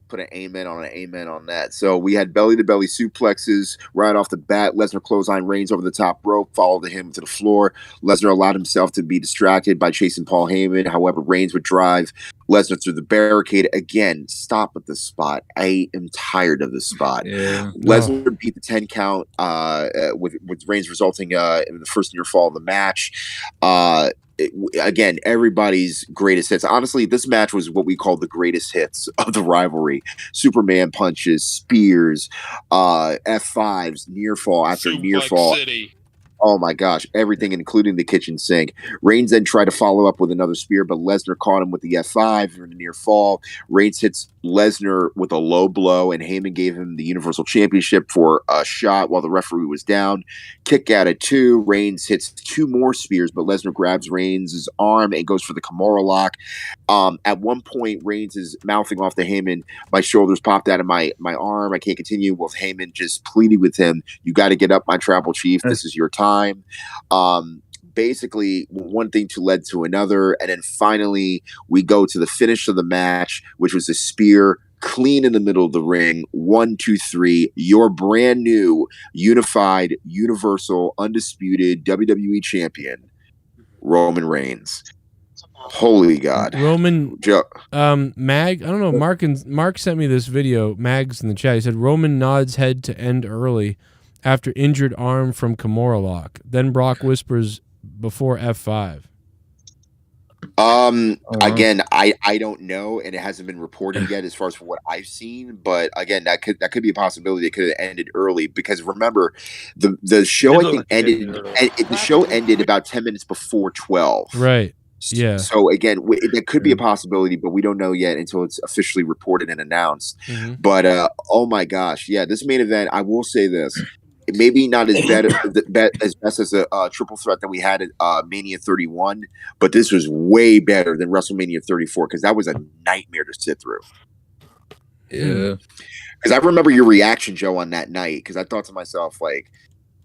put an amen on that. So we had belly to belly suplexes right off the bat. Lesnar clothesline Reigns over the top rope, followed him to the floor. Lesnar allowed himself to be distracted by chasing Paul Heyman. However, Reigns would drive Lesnar through the barricade again. Stop at this spot. I am tired of this spot. Lesnar beat the 10 count with Reigns resulting in the first near fall of the match. Again, everybody's greatest hits. Honestly, this match was what we call the greatest hits of the rivalry. Superman punches, spears, F5s, near fall after near fall. Oh my gosh, everything, including the kitchen sink. Reigns then tried to follow up with another spear, but Lesnar caught him with the F5 in a near fall. Reigns hits Lesnar with a low blow, and Heyman gave him the Universal Championship for a shot while the referee was down. Kick out at 2. Reigns hits 2 more spears, but Lesnar grabs Reigns' arm and goes for the Kimura lock. At one point, Reigns is mouthing off to Heyman, "My shoulders popped out of my arm. I can't continue," with Heyman just pleading with him, "You got to get up, my tribal chief. This is your time." Basically, one thing led to another, and then finally we go to the finish of the match, which was a spear clean in the middle of the ring. 1, 2, 3. Your brand new unified, universal, undisputed WWE champion, Roman Reigns. Holy God. Roman Mag, I don't know, Mark sent me this video, Mags in the chat. He said Roman nods head to end early after injured arm from Kimura lock. Then Brock whispers before F5. Again, I don't know, and it hasn't been reported yet as far as what I've seen. But again, that could be a possibility. It could have ended early because remember, the show I think ended. The show ended about 10 minutes before 12. Right. Yeah. So again, that could be a possibility, but we don't know yet until it's officially reported and announced. But oh my gosh, yeah, this main event. I will say this. Maybe not as best as a triple threat that we had at Mania 31, but this was way better than WrestleMania 34 because that was a nightmare to sit through. Yeah. Because I remember your reaction, Joe, on that night, because I thought to myself, like,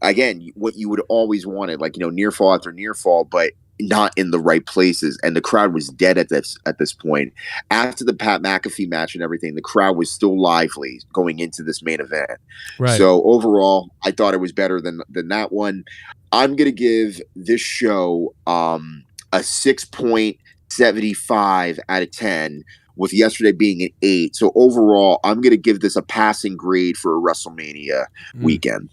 again, what you would always wanted, like, near fall after near fall, but not in the right places, and the crowd was dead at this point. After the Pat McAfee match and everything, the crowd was still lively going into this main event. Right. So overall, I thought it was better than that one. I'm gonna give this show a 6.75 out of 10, with yesterday being an 8. So overall, I'm gonna give this a passing grade for a WrestleMania weekend.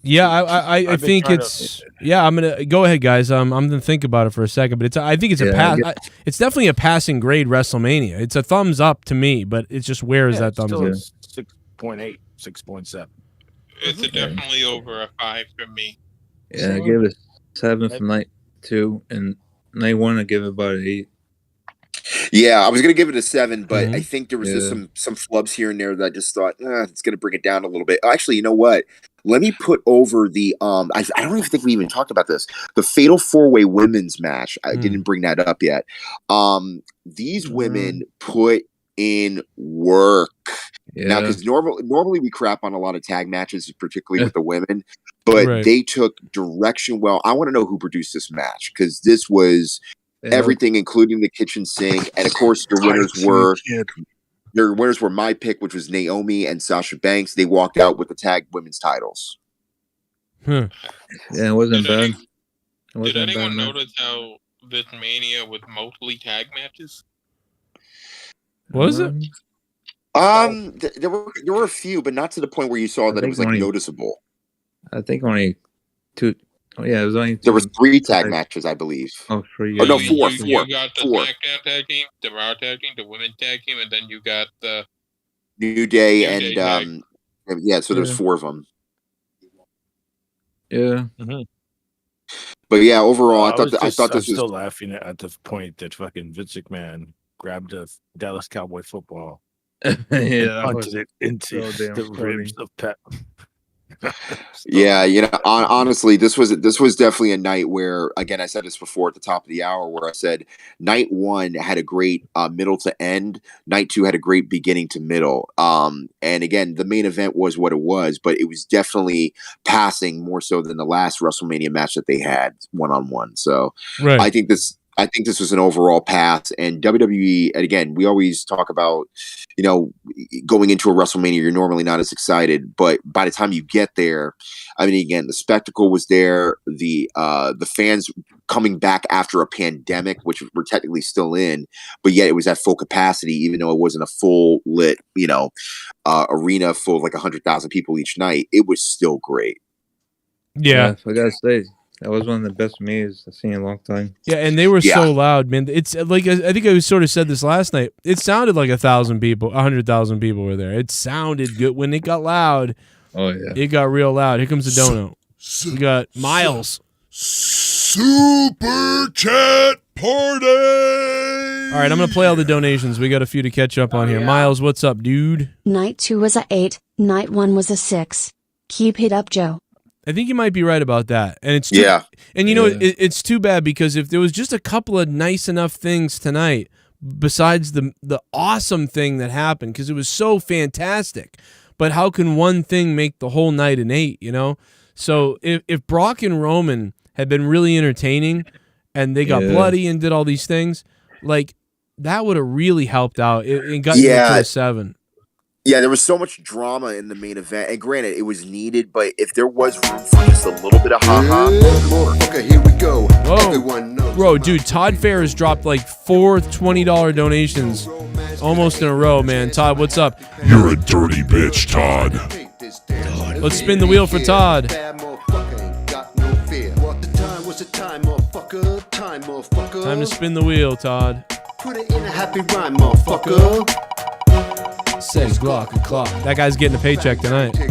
Yeah, I think it's I'm gonna go ahead, guys. I'm gonna think about it for a second, but I think it's it's definitely a passing grade WrestleMania. It's a thumbs up to me, but it's just where is that thumbs up? 6.8, 6.7. It's definitely over a 5 for me. Yeah, I give it 7 from night 2, and night 1 I give it about an 8. Yeah, I was gonna give it a 7, but Mm-hmm. I think there was just some flubs here and there that I just thought it's gonna bring it down a little bit. Actually, you know what? Let me put over the I don't even think we even talked about this. The Fatal 4-Way Women's match. I didn't bring that up yet. These women put in work. Now, because normally we crap on a lot of tag matches, particularly with the women, but they took direction well. I want to know who produced this match, because this was everything, including the kitchen sink, and of course your winners were my pick, which was Naomi and Sasha Banks. They walked out with the tag women's titles. Yeah, it wasn't bad. Did anyone notice how this Mania was mostly tag matches? Was it? There were a few, but not to the point where you saw that it was like noticeable. I think only 2. Oh, yeah, it was only 2. There was 3 tag matches, I believe. Oh, 3. Oh, no, 4. You got the SmackDown tag team, the Raw tag team, the women's tag team, and then you got the New Day and so there's 4 of them. Yeah. But yeah, overall, I thought this I'm was still laughing at the point that fucking Vince McMahon grabbed a Dallas Cowboy football. Yeah, that punted was it into so damn the funny. ribs of Pep. Yeah, honestly, this was definitely a night where, again, I said this before at the top of the hour, where I said night 1 had a great middle to end, night 2 had a great beginning to middle. And again, the main event was what it was, but it was definitely passing more so than the last WrestleMania match that they had one-on-one. So I think this was an overall pass, and WWE, and again, we always talk about, going into a WrestleMania, you're normally not as excited, but by the time you get there, I mean, again, the spectacle was there, the fans coming back after a pandemic, which we're technically still in, but yet it was at full capacity, even though it wasn't a full lit, arena full of like 100,000 people each night. It was still great. Yeah, I gotta say, that was one of the best memes I've seen in a long time. Yeah, and they were so loud, man. It's like, I think I sort of said this last night. It sounded like 1,000 people, 100,000 people were there. It sounded good. When it got loud, it got real loud. Here comes the dono. We got Miles. Super chat party. All right, I'm going to play all the donations. We got a few to catch up on here. Miles, what's up, dude? Night 2 was a 8, night 1 was a 6. Keep it up, Joe. I think you might be right about that. And it's too, and it's too bad, because if there was just a couple of nice enough things tonight, besides the awesome thing that happened, because it was so fantastic, but how can one thing make the whole night an 8, So if Brock and Roman had been really entertaining and they got bloody and did all these things, like, that would have really helped out. It got you to a 7. Yeah, there was so much drama in the main event, and granted, it was needed, but if there was room for just a little bit of Okay, here we go. Whoa. Everyone knows. Bro, dude, Todd Fair has dropped like 4 $20 donations almost in a row, man. Todd, what's up? You're a dirty bitch, Todd. Let's spin the wheel for Todd. Time to spin the wheel, Todd. Put it in a happy rhyme, motherfucker. Says Glock o'clock. That guy's getting a paycheck tonight. Oh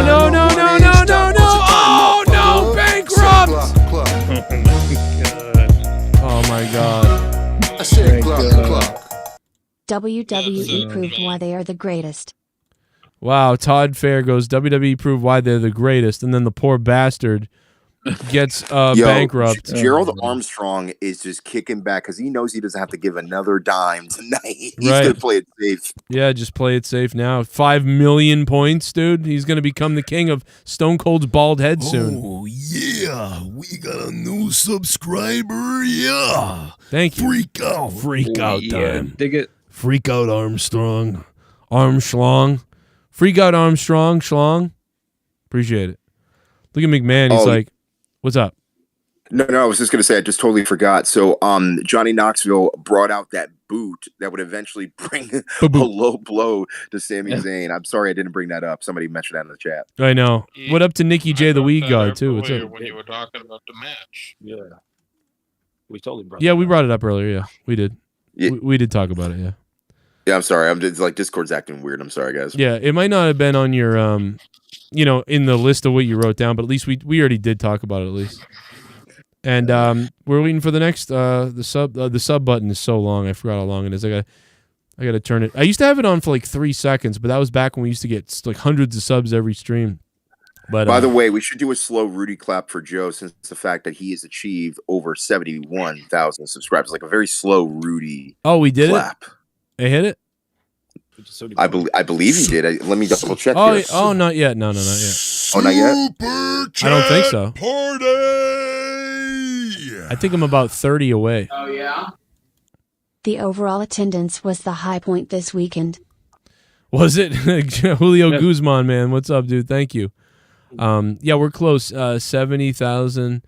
no, no, no, no, no, no! Oh no, bankrupt! Oh my god. I said clock. WWE proved why they are the greatest. Wow, Todd Fair goes, WWE proved why they're the greatest, and then the poor bastard gets bankrupt. Gerald Armstrong is just kicking back because he knows he doesn't have to give another dime tonight. He's going to play it safe. Yeah, just play it safe now. 5 million points, dude. He's going to become the king of Stone Cold's bald head soon. Oh, yeah. We got a new subscriber. Yeah. Thank you. Freak out time. Dig it. Freak out Armstrong. Armstrong. Freak out Armstrong. Schlong. Appreciate it. Look at McMahon. He's like, what's up? No, I was just going to say, I just totally forgot. So Johnny Knoxville brought out that boot that would eventually bring a low blow to Sami Zayn. I'm sorry I didn't bring that up. Somebody mentioned that in the chat. I know. What up to Nikki J, the weed guy, too? What's up? When you were talking about the match. Yeah. We totally brought we brought it up earlier. Yeah, we did. Yeah. We did talk about it, yeah. Yeah, I'm sorry. I'm just like, Discord's acting weird. I'm sorry, guys. Yeah, it might not have been on your, in the list of what you wrote down, but at least we already did talk about it, at least. And we're waiting for the next the sub button is so long. I forgot how long it is. I got to turn it. I used to have it on for like 3 seconds, but that was back when we used to get like hundreds of subs every stream. But by the way, we should do a slow Rudy clap for Joe, since the fact that he has achieved over 71,000 subscribers, like a very slow Rudy. Oh, we did clap. It. I hit it. I believe he did. Let me double check. Oh, this. oh, not yet. No, not yet. Oh, not yet. I don't think so. I think I'm about 30 away. Oh yeah. The overall attendance was the high point this weekend. Was it? Julio Guzman, man. What's up, dude? Thank you. Yeah, we're close. 70,900.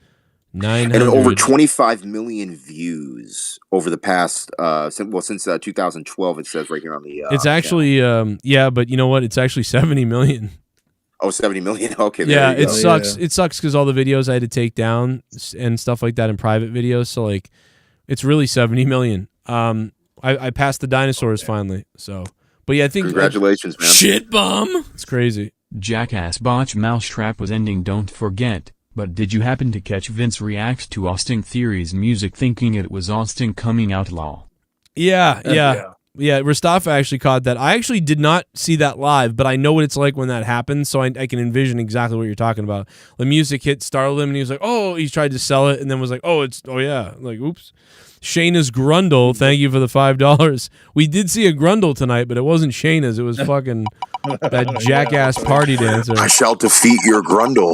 And over 25 million views over the past, since 2012, it says right here on the it's actually, yeah, but you know what? It's actually 70 million. Oh, 70 million? Okay. Yeah, it go. sucks. Yeah. It sucks because all the videos I had to take down and stuff like that in private videos. So, like, it's really 70 million. I passed the dinosaurs finally. So, but yeah, I think. Congratulations, man. Shit bum. It's crazy. Jackass Botch Mousetrap was ending, don't forget. But did you happen to catch Vince react to Austin Theory's music thinking it was Austin coming out lol? Yeah. Mustafa actually caught that. I actually did not see that live, but I know what it's like when that happens, so I can envision exactly what you're talking about. The music hit, startled him, and he was like, oh, he tried to sell it, and then was like, oh yeah. Like, oops. Shayna's Grundle, thank you for the $5. We did see a Grundle tonight, but it wasn't Shayna's. It was fucking that jackass party dancer. I shall defeat your Grundle.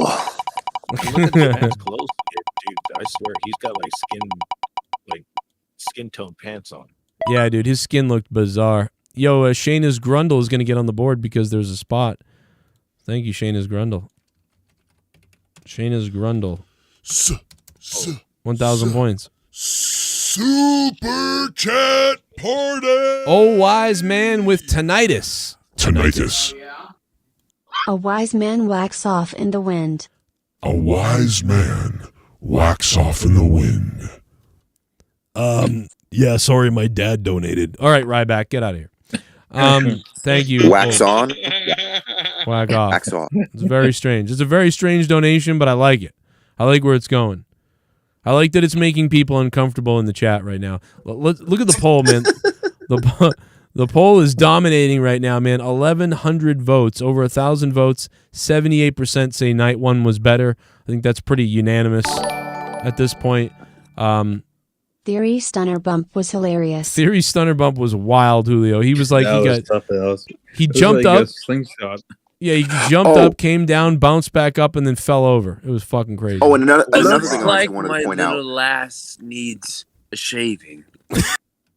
Look at the man's clothes, dude. I swear he's got like skin tone pants on. Yeah, dude, his skin looked bizarre. Yo, Shayna's Grundle is going to get on the board because there's a spot. Thank you, Shayna's Grundle. Shayna's Grundle. 1,000 points. Super chat party. Oh, wise man with tinnitus. Tinnitus. A wise man whacks off in the wind. A wise man whacks off in the wind. Yeah, sorry, my dad donated. All right, Ryback, get out of here. Thank you. Wax on. Whack off. Wax off. It's very strange. It's a very strange donation, but I like it. I like where it's going. I like that it's making people uncomfortable in the chat right now. Look at the poll, man. The poll is dominating right now, man. 1,100 votes, over 1,000 votes. 78% say night one was better. I think that's pretty unanimous at this point. Theory Stunner Bump was hilarious. Theory Stunner Bump was wild, Julio. He was like, he jumped up. Slingshot. Yeah, he jumped up, came down, bounced back up, and then fell over. It was fucking crazy. Oh, and another Looks thing I like wanted my to point little out. lass needs a shaving.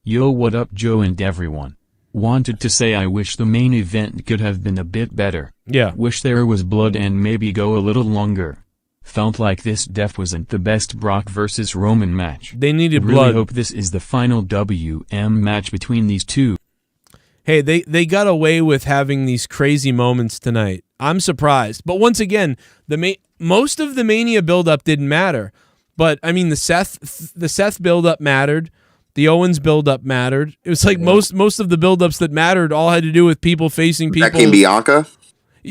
Yo, what up, Joe and everyone? Wanted to say I wish the main event could have been a bit better. Yeah. Wish there was blood and maybe go a little longer. Felt like this def wasn't the best Brock versus Roman match. They needed really blood. Hope this is the final WM match between these two. Hey, they got away with having these crazy moments tonight. I'm surprised. But once again, most of the Mania build-up didn't matter. But, I mean, the Seth build-up mattered. The Owens build-up mattered. It was like most of the build-ups that mattered all had to do with people facing people. Becky and Bianca?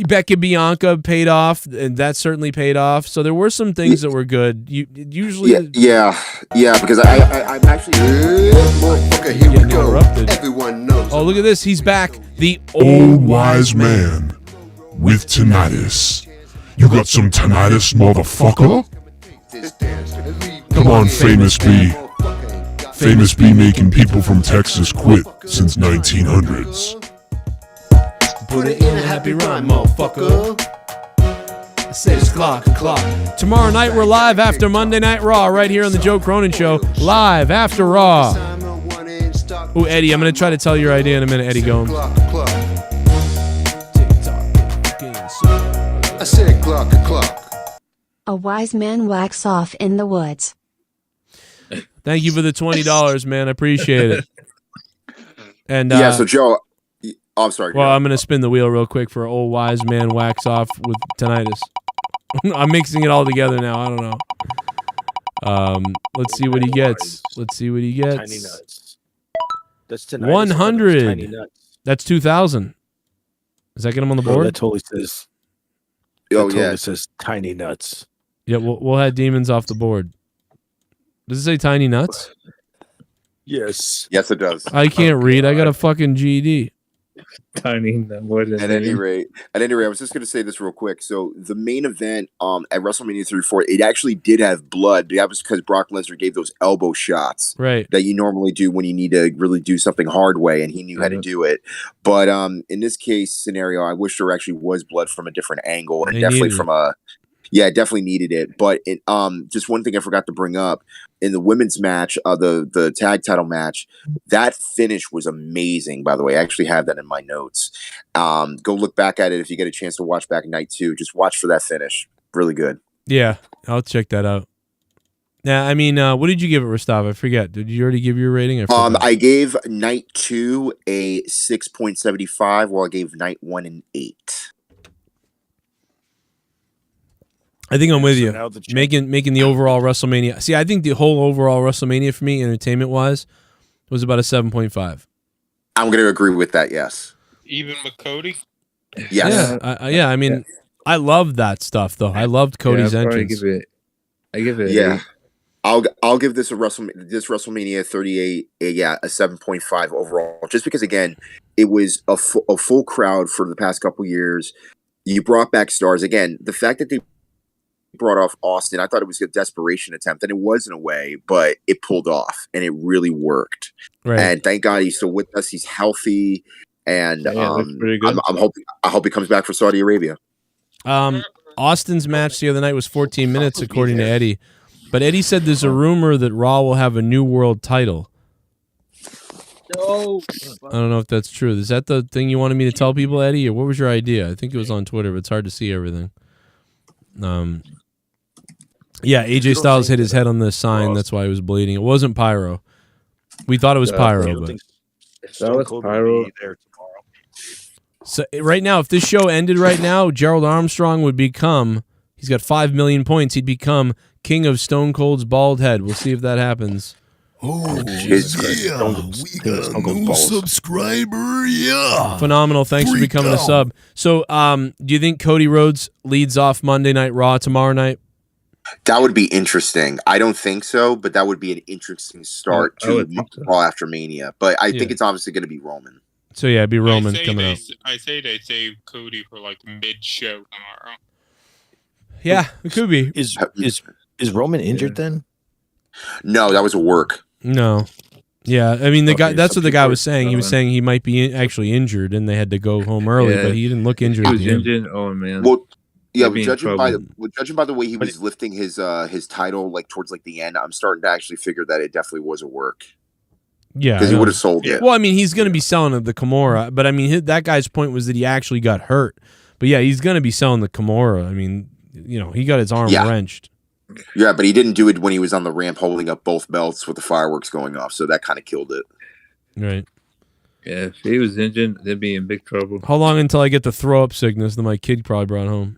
Becky Bianca paid off, and that certainly paid off. So there were some things that were good. Usually, yeah, because I'm actually Okay, here we go. interrupted. Everyone knows. Oh, look at this. He's back. The Old wise man with tinnitus. You got some tinnitus, motherfucker? Come on, Famous B. Famous B making people from Texas quit since 1900s. Put it in a happy rhyme, motherfucker. I said it's clock. Tomorrow night we're live after Monday Night Raw right here on the Joe Cronin Show. Live after Raw. Ooh, Eddie, I'm going to try to tell your idea in a minute, Eddie Gomes. I said clock. A wise man whacks off in the woods. Thank you for the $20, man. I appreciate it. And yeah, so Joe... Oh, I'm sorry. Well, I'm going to spin the wheel real quick for old wise man wax off with tinnitus. I'm mixing it all together now. I don't know. Let's see what he gets. Tiny nuts. That's tinnitus. 100. Tiny nuts. That's 2,000. Does that get him on the Oh, board? that totally says. Oh, that yeah. totally says tiny nuts. Yeah, we'll have demons off the board. Does it say Tiny Nuts? Yes. Yes, it does. I can't read. I got a fucking GED. Tiny more than At any rate, I was just going to say this real quick. So the main event at WrestleMania 34, it actually did have blood. But that was because Brock Lesnar gave those elbow shots right that you normally do when you need to really do something hard way, and he knew how to do it. But in this case scenario, I wish there actually was blood from a different angle, and definitely from a definitely needed it. But it, just one thing I forgot to bring up in the women's match, the tag title match, that finish was amazing. By the way, I actually have that in my notes. Go look back at it if you get a chance to watch back night 2. Just watch for that finish. Really good. Yeah, I'll check that out. Now, I mean, what did you give it, Rostov? I forget. Did you already give your rating? I gave night 2 a 6.75, while I gave night 1 an 8. I think I'm with you. Making the overall WrestleMania. See, I think the whole overall WrestleMania for me, entertainment wise, was about a 7.5. I'm going to agree with that. Yes. Even with Cody. Yes. Yeah. I mean, I loved that stuff though. I loved Cody's entrance. I give it. Yeah. I'll give this WrestleMania 38 a 7.5 overall, just because again it was a full crowd for the past couple years. You brought back stars again. The fact that they brought off Austin, I thought it was a desperation attempt, and it was in a way, but it pulled off and it really worked. Right. And thank God he's still with us. He's healthy, and pretty good. I hope he comes back for Saudi Arabia. Austin's match the other night was 14 minutes, according to Eddie. But Eddie said there's a rumor that Raw will have a new world title. No. I don't know if that's true. Is that the thing you wanted me to tell people, Eddie, or what was your idea? I think it was on Twitter, but it's hard to see everything. Yeah, AJ Styles hit his head on the sign. That's why he was bleeding. It wasn't pyro. We thought it was pyro, but that was pyro. So right now, if this show ended right now, Gerald Armstrong would become. He's got 5 million points. He'd become king of Stone Cold's bald head. We'll see if that happens. Oh, yeah. We got a new subscriber, yeah. Phenomenal. Thanks for becoming a sub. So, do you think Cody Rhodes leads off Monday Night Raw tomorrow night? That would be interesting. I don't think so, but that would be an interesting start to Raw after Mania. But I think it's obviously going to be Roman. So, yeah, it'd be Roman coming out. I say they save Cody for like mid-show tomorrow. Yeah, it could be. Is Roman injured then? No, that was a work. No. Yeah, I mean, the guy. That's what the guy was saying. He was saying he might be actually injured, and they had to go home early, but he didn't look injured. He was injured. Oh man. Well, yeah, judging by the way he was lifting his title like towards like the end, I'm starting to actually figure that it definitely was a work. Yeah, because he would have sold it. Well, I mean, he's going to be selling the Kimura, but I mean, that guy's point was that he actually got hurt. But yeah, he's going to be selling the Kimura. I mean, you know, he got his arm wrenched. Yeah, but he didn't do it when he was on the ramp holding up both belts with the fireworks going off, so that kind of killed it. Right. Yeah, if he was injured, they'd be in big trouble. How long until I get the throw up sickness that my kid probably brought home?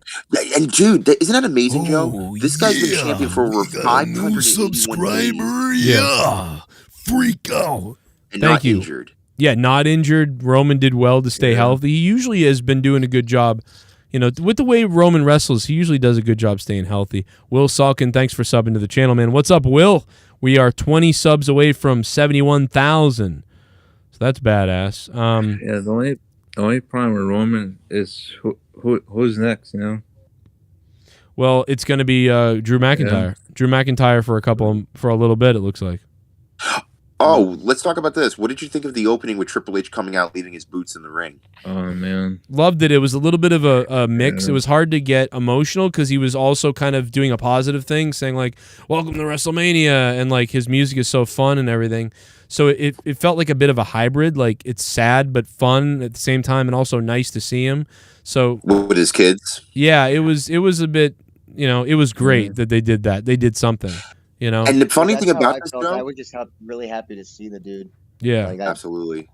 And dude, isn't that amazing, Joe? This guy's been champion for over 500 subscriber. Yeah. Freak out. And Thank not you. injured. Yeah, not injured. Roman did well to stay healthy. He usually has been doing a good job. You know, with the way Roman wrestles, he usually does a good job staying healthy. Will Salkin, thanks for subbing to the channel, man. What's up, Will? We are 20 subs away from 71,000. So that's badass. Yeah, the only problem with Roman is who's next, you know? Well, it's going to be Drew McIntyre. Yeah. Drew McIntyre for a little bit, it looks like. Oh, let's talk about this. What did you think of the opening with Triple H coming out, leaving his boots in the ring? Oh, man. Loved it. It was a little bit of a mix. Yeah. It was hard to get emotional because he was also kind of doing a positive thing, saying like, welcome to WrestleMania, and like his music is so fun and everything. So it felt like a bit of a hybrid. Like it's sad but fun at the same time and also nice to see him. So with his kids? Yeah, it was a bit, you know, it was great that they did that. They did something. You know, and the funny thing about this, I was just really happy to see the dude. Yeah, like, absolutely,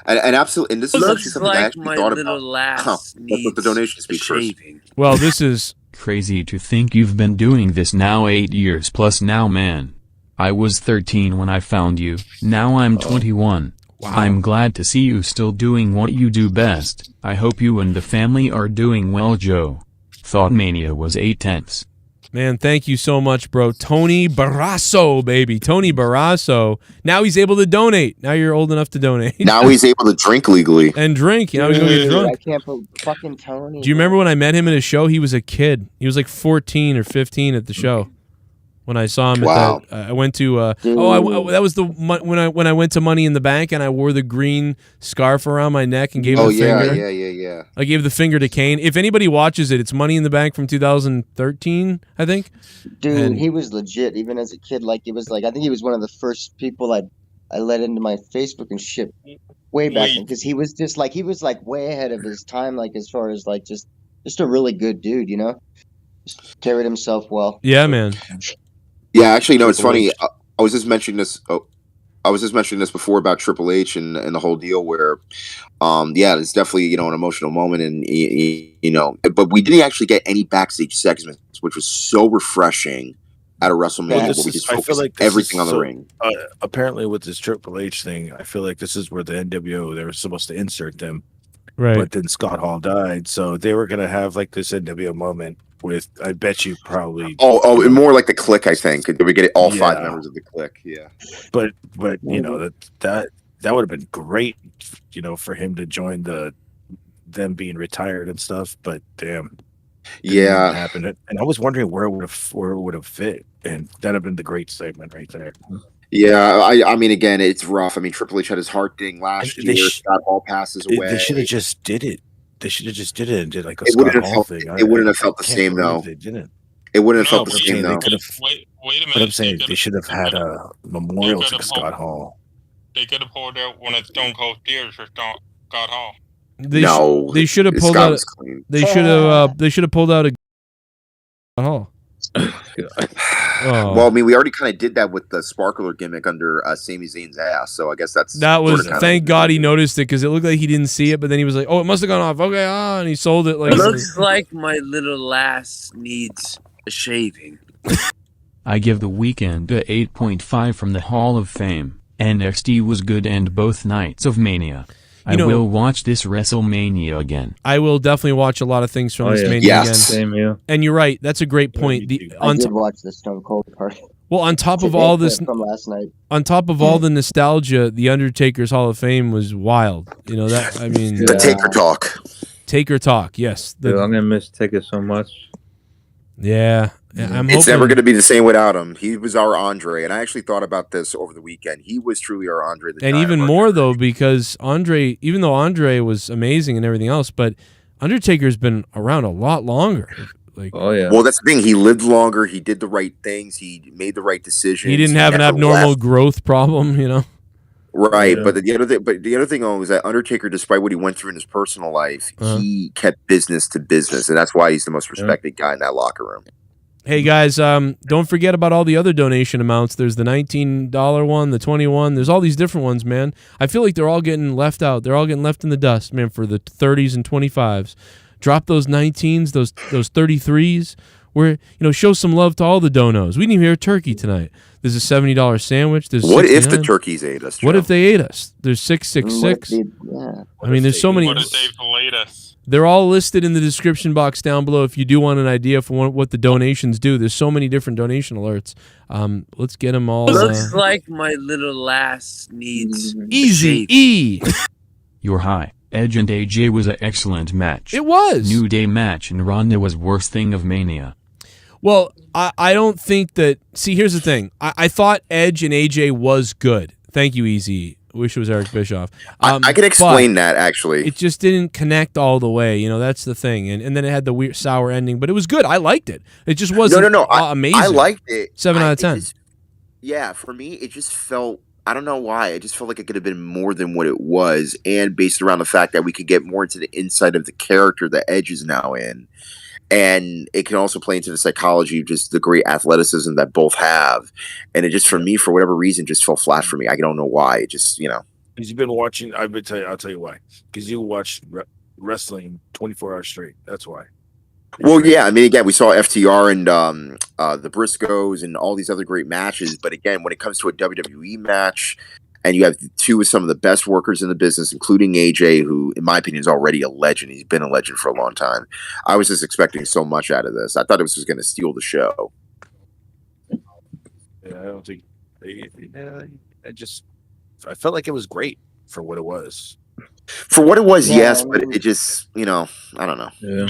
and absolutely, and this is actually something I actually thought about. Let's let the donation speak first. Well, this is crazy to think you've been doing this now 8 years plus now, man. I was 13 when I found you. Now I'm 21. Wow. I'm glad to see you still doing what you do best. I hope you and the family are doing well, Joe. Thought Mania was 8 tenths. Man, thank you so much, bro. Tony Barrasso, baby. Tony Barrasso. Now he's able to donate. Now you're old enough to donate. Now he's able to drink legally. And drink. Now he's going to get drunk. I can't believe fucking Tony. Do you remember when I met him at a show? He was a kid. He was like 14 or 15 at the show. When I saw him at that, I went to that was the when I went to Money in the Bank and I wore the green scarf around my neck and gave the finger. Yeah. I gave the finger to Kane. If anybody watches it, it's Money in the Bank from 2013, I think. Dude, And he was legit. Even as a kid, like it was like I think he was one of the first people I let into my Facebook and shit way back then because he was like way ahead of his time, like as far as like just a really good dude, you know. Just carried himself well. Yeah, man. Yeah, actually, no, it's funny. I was just mentioning this. I was just mentioning this before about Triple H and the whole deal where, yeah, it's definitely, an emotional moment and, but we didn't actually get any backstage segments, which was so refreshing at a WrestleMania where we just focused everything on the ring. Apparently with this Triple H thing, I feel like this is where the NWO, they were supposed to insert them. Right. But then Scott Hall died. So they were going to have like this NWO moment with, I bet you probably. Oh, more like the Click, I think. We get all 5 members of the Click. Yeah. But that would have been great, for him to join them being retired and stuff. But damn. Yeah. Happened. And I was wondering where it would have fit. And that'd have been the great segment right there. Yeah, I mean, again, it's rough. I mean, Triple H had his heart thing last year. Scott Hall passes away. They should have just did it. They should have just did it and did like a It Scott Hall thing. It wouldn't have felt the same, though. They didn't. It wouldn't have felt the same, though. Wait a minute. But I'm saying they should have had a memorial to Scott Hall. They could have pulled out one of Stone Cold Steers for Scott Hall. They should have pulled out. They should have pulled out a Hall. Well, I mean, we already kind of did that with the sparkler gimmick under Sami Zayn's ass, so I guess that was. Thank God he noticed it because it looked like he didn't see it, but then he was like, "Oh, it must have gone off." Okay, and he sold it. Like, looks like my little lass needs a shaving. I give The Weeknd a 8.5 from the Hall of Fame. NXT was good and both nights of Mania. I will watch this WrestleMania again. I will definitely watch a lot of things from this Mania again. Same, yeah. And you're right. That's a great point. I did watch the Stone Cold part. Well, on top of all this, from last night, on top of all the nostalgia, the Undertaker's Hall of Fame was wild. That. I mean, the Taker talk. Taker talk. Yes. Dude, I'm gonna miss Taker so much. Yeah. It's never going to be the same without him. He was our Andre, and I actually thought about this over the weekend. He was truly our Andre. And even more, though, because Andre, even though Andre was amazing and everything else, but Undertaker's been around a lot longer. Well, that's the thing. He lived longer. He did the right things. He made the right decisions. He didn't have an abnormal growth problem, Right, yeah. But the other thing was that Undertaker, despite what he went through in his personal life, he kept business to business, and that's why he's the most respected guy in that locker room. Hey guys, don't forget about all the other donation amounts. There's the $19 one, the 21. There's all these different ones, man. I feel like they're all getting left out. They're all getting left in the dust, man, for the 30s and 25s. Drop those 19s, those 33s. Where show some love to all the donos. We didn't even hear turkey tonight. There's a $70 sandwich. There's what if the turkeys ate us? Joe? What if they ate us? There's 666. I mean, there's so many. What if they filleted us? They're all listed in the description box down below if you do want an idea for what the donations do. There's so many different donation alerts. Let's get them all. Looks like my little lass needs Easy E. You're high. Edge and AJ was an excellent match. It was. New Day match and Ronda was worst thing of Mania. Well, I don't think that... See, here's the thing. I thought Edge and AJ was good. Thank you, Easy. Wish it was Eric Bischoff. I could explain that, actually. It just didn't connect all the way. That's the thing. And then it had the weird sour ending, but it was good. I liked it. It just wasn't amazing. I liked it. 7 out of 10. Yeah, for me, it just felt... I don't know why. I just felt like it could have been more than what it was, and based around the fact that we could get more into the insight of the character that Edge is now in. And it can also play into the psychology of just the great athleticism that both have. And it just, for me, for whatever reason, just fell flat for me. I don't know why. It just, Because you've been watching, I'll tell you why. Because you watch wrestling 24 hours straight. That's why. Well, yeah. I mean, again, we saw FTR and the Briscoes and all these other great matches. But again, when it comes to a WWE match, and you have two of some of the best workers in the business, including AJ, who, in my opinion, is already a legend. He's been a legend for a long time. I was just expecting so much out of this. I thought it was just going to steal the show. Yeah, I don't think. I felt like it was great for what it was. For what it was, yes, but it just, I don't know. Yeah.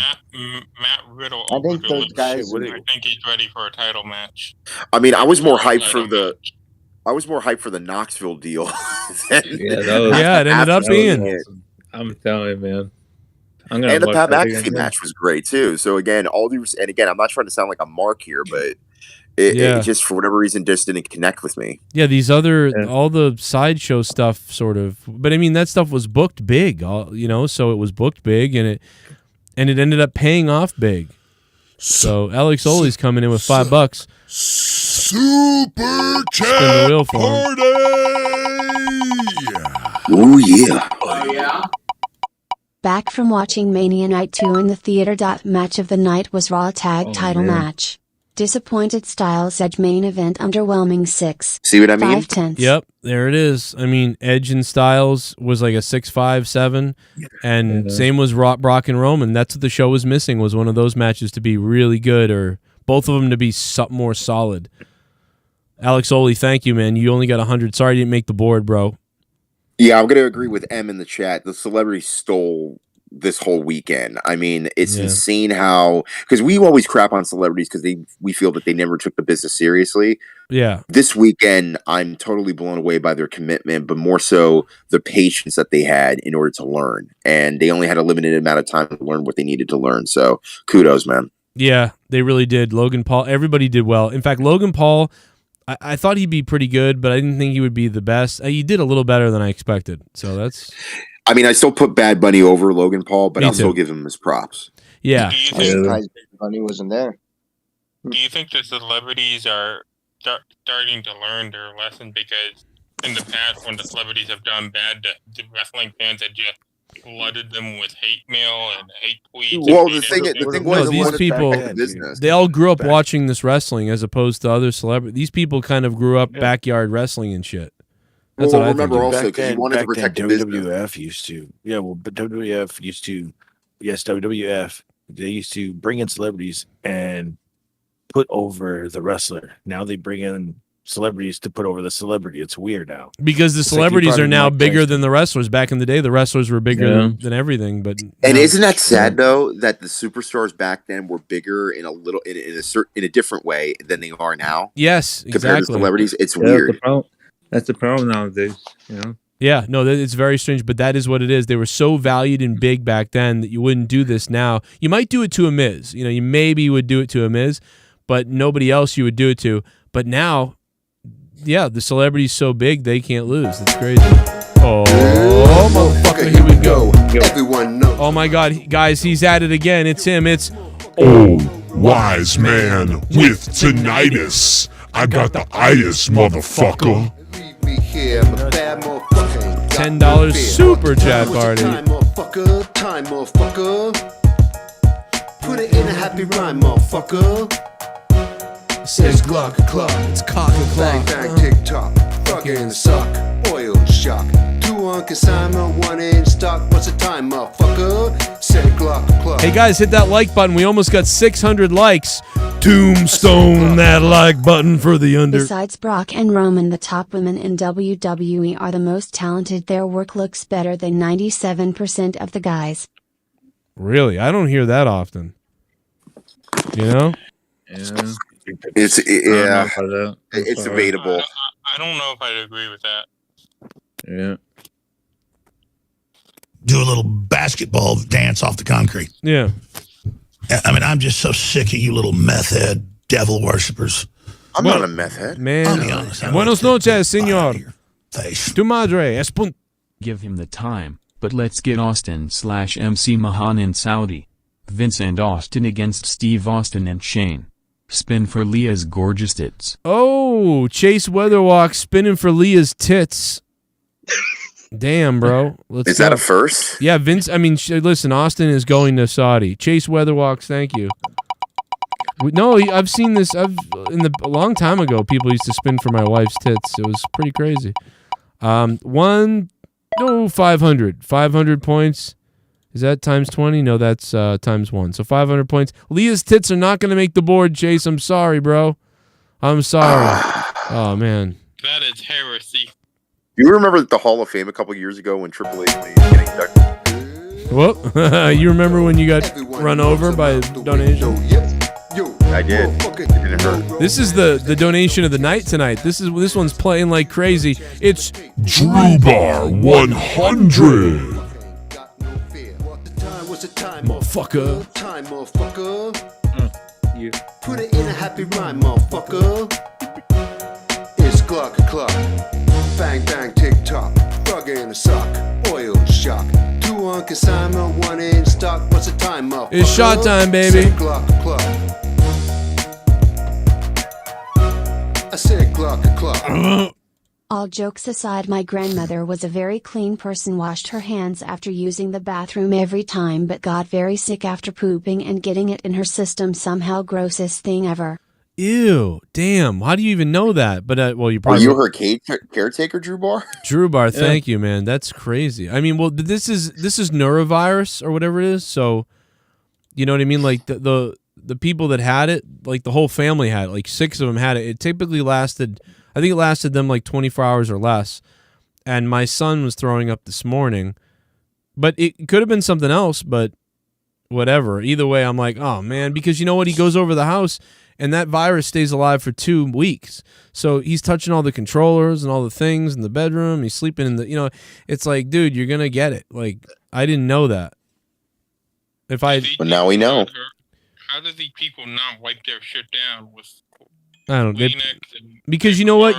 Matt Riddle. I think those guys. I think he's ready for a title match. I mean, I was more hyped for the Knoxville deal. It ended up being. Awesome. I'm telling you, man. And the Pat McAfee match was great too. So again, I'm not trying to sound like a mark here, but it just for whatever reason just didn't connect with me. Yeah, all the sideshow stuff sort of, but I mean that stuff was booked big, so it was booked big and it ended up paying off big. So Alex Ole's coming in with $5. Super chat Spin the wheel for him. Oh yeah. Oh yeah. Back from watching Mania Night 2 in the theater. Match of the night was Raw Tag Title match. Disappointed Styles Edge main event underwhelming 6. See what I mean? 5/10. Yep, there it is. I mean, Edge and Styles was like a 6-5-7, and same was Brock and Roman. That's what the show was missing, was one of those matches to be really good, or both of them to be more solid. Alex Ole, thank you, man. You only got 100. Sorry you didn't make the board, bro. Yeah, I'm going to agree with M in the chat. The celebrity stole this whole weekend. I mean, it's insane how, because we always crap on celebrities because we feel that they never took the business seriously. Yeah. This weekend, I'm totally blown away by their commitment, but more so the patience that they had in order to learn. And they only had a limited amount of time to learn what they needed to learn. So kudos, man. Yeah, they really did. Logan Paul, everybody did well. In fact, Logan Paul, I thought he'd be pretty good, but I didn't think he would be the best. He did a little better than I expected. So that's... I mean, I still put Bad Bunny over Logan Paul, but I'll still give him his props. Yeah. I'm surprised Bad Bunny wasn't there. Do you think the celebrities are starting to learn their lesson? Because in the past, when the celebrities have done bad, the wrestling fans had just flooded them with hate mail and hate tweets. Well, the thing was, these people, they all grew up watching this wrestling as opposed to other celebrities. These people kind of grew up backyard wrestling and shit. That's what I remember think. also because you wanted to protect the business. WWF used to, but WWF used to, WWF, they used to bring in celebrities and put over the wrestler. Now they bring in celebrities to put over the celebrity. It's weird now. Because the celebrities are now bigger than the wrestlers. Back in the day, the wrestlers were bigger than everything. But and isn't that sad though that the superstars back then were bigger in a different way than they are now? Yes, compared to celebrities. It's weird. That's the problem nowadays, Yeah, no, it's very strange, but that is what it is. They were so valued and big back then that you wouldn't do this now. You might do it to a Miz. You maybe would do it to a Miz, but nobody else you would do it to. But now, the celebrity's so big they can't lose. It's crazy. Oh, motherfucker, here we go. Everyone knows. Oh my God, guys, he's at it again. It's him. It's wise man with tinnitus. I got the itis, motherfucker. $10 super chat party. Time, motherfucker. Put it in a happy rhyme, motherfucker. Says Glock o'clock, it's cock o'clock. Bang, bang, tick tock. Fucking suck. Oil shock. 2 on consignment, 1 in stock. What's the time, motherfucker? Said Glock o'clock. Hey guys, hit that like button. We almost got 600 likes. Tombstone that like button for the under. Besides Brock and Roman, the top women in WWE are the most talented. Their work looks better than 97% of the guys. Really? I don't hear that often. Yeah. It's debatable. I don't know if I'd agree with that. Yeah. Do a little basketball dance off the concrete. Yeah. I mean, I'm just so sick of you little meth head devil worshippers. I'm not a meth head. Man. I'll be honest. Buenos noches, senor. Tu madre. Give him the time, but let's get Austin/MC Mahan in Saudi. Vince and Austin against Steve Austin and Shane. Spin for Leah's gorgeous tits. Oh, Chase Weatherwalk spinning for Leah's tits. Damn, bro. Is that a first? Yeah, Vince. I mean, listen, Austin is going to Saudi. Chase Weatherwalks, thank you. No, I've seen this. A long time ago, people used to spin for my wife's tits. It was pretty crazy. 500. 500 points. Is that times 20? No, that's times 1. So 500 points. Leah's tits are not going to make the board, Chase. I'm sorry, bro. I'm sorry. Oh, man. That is heresy. You remember the Hall of Fame a couple years ago when Triple H was getting inducted? Well, you remember when you got run over by a donation? I did. It didn't hurt. This is the donation of the night tonight. This one's playing like crazy. It's Drew Bar 100. Motherfucker. Time, motherfucker. You. Put it in a happy rhyme, motherfucker. It's clock. Bang, bang, tick tock. Frog in a sock. Oil shock. 2 on consignment, 1 in stock. What's the time, motherfucker? It's shot time, baby. Say clock. I said clock. All jokes aside, my grandmother was a very clean person, washed her hands after using the bathroom every time, but got very sick after pooping and getting it in her system somehow. Grossest thing ever. Ew, damn. How do you even know that? But well, you Are probably you her caretaker, Drew Bar? Drew Bar, thank you, man. That's crazy. I mean, well, this is neurovirus or whatever it is. So, you know what I mean? Like the people that had it, like the whole family had it. Like 6 of them had it. It typically lasted. I think it lasted them like 24 hours or less. And my son was throwing up this morning, but it could have been something else. But whatever. Either way, I'm like, oh man, because you know what? He goes over the house. And that virus stays alive for 2 weeks. So he's touching all the controllers and all the things in the bedroom. He's sleeping in the, it's like, dude, you're going to get it. Like, I didn't know that. But now we know. How do these people not wipe their shit down with I don't know. Kleenex Because you know what?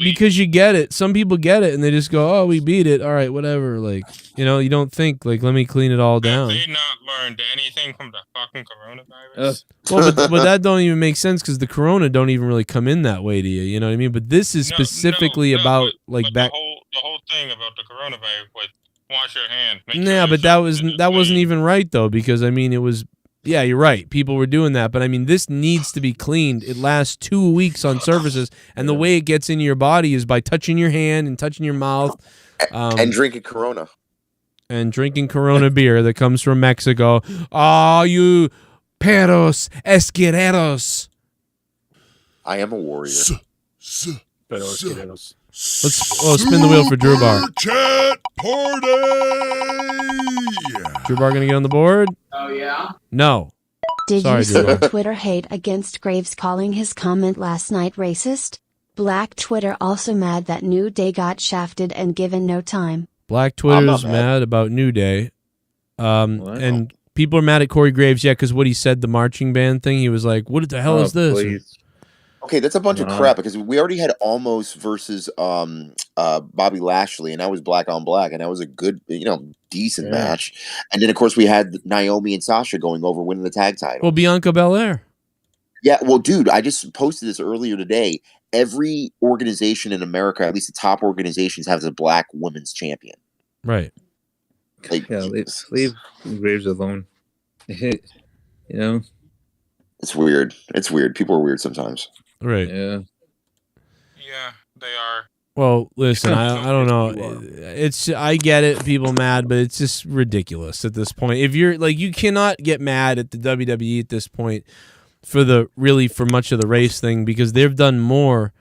Because you get it. Some people get it and they just go, oh, we beat it. All right, whatever. Like, you don't think, like, let me clean it all down. Have they not learned anything from the fucking coronavirus? Well, but that don't even make sense because the corona don't even really come in that way to you. You know what I mean? But this is specifically about, like, back. The whole thing about the coronavirus was wash your hands. Yeah, but that wasn't even right, though, because, I mean, it was. Yeah, you're right. People were doing that, but I mean, this needs to be cleaned. It lasts 2 weeks on surfaces, and the way it gets into your body is by touching your hand and touching your mouth, and drinking Corona, and drinking Corona beer that comes from Mexico. Oh, you perros esquireros! I am a warrior. Let's spin the wheel for Drew Bar. Chat party. Drew Bar gonna get on the board? Oh yeah. No. Did Sorry, you see Drew the Bar. Twitter hate against Graves calling his comment last night racist? Black Twitter also mad that New Day got shafted and given no time. Black Twitter's mad about New Day, and people are mad at Corey Graves. Yeah, because what he said, the marching band thing. He was like, "What the hell is this?" Please. Okay, that's a bunch of crap because we already had Almost versus Bobby Lashley, and that was black on black, and that was a good, decent match. And then, of course, we had Naomi and Sasha going over winning the tag title. Well, Bianca Belair. Yeah, well, dude, I just posted this earlier today. Every organization in America, at least the top organizations, has a black women's champion. Right. Like, yeah, leave Graves alone. It's weird. It's weird. People are weird sometimes. Right. Yeah. Yeah, they are. Well, listen, I don't know. I get it, people mad, but it's just ridiculous at this point. If you're like, you cannot get mad at the WWE at this point for much of the race thing because they've done more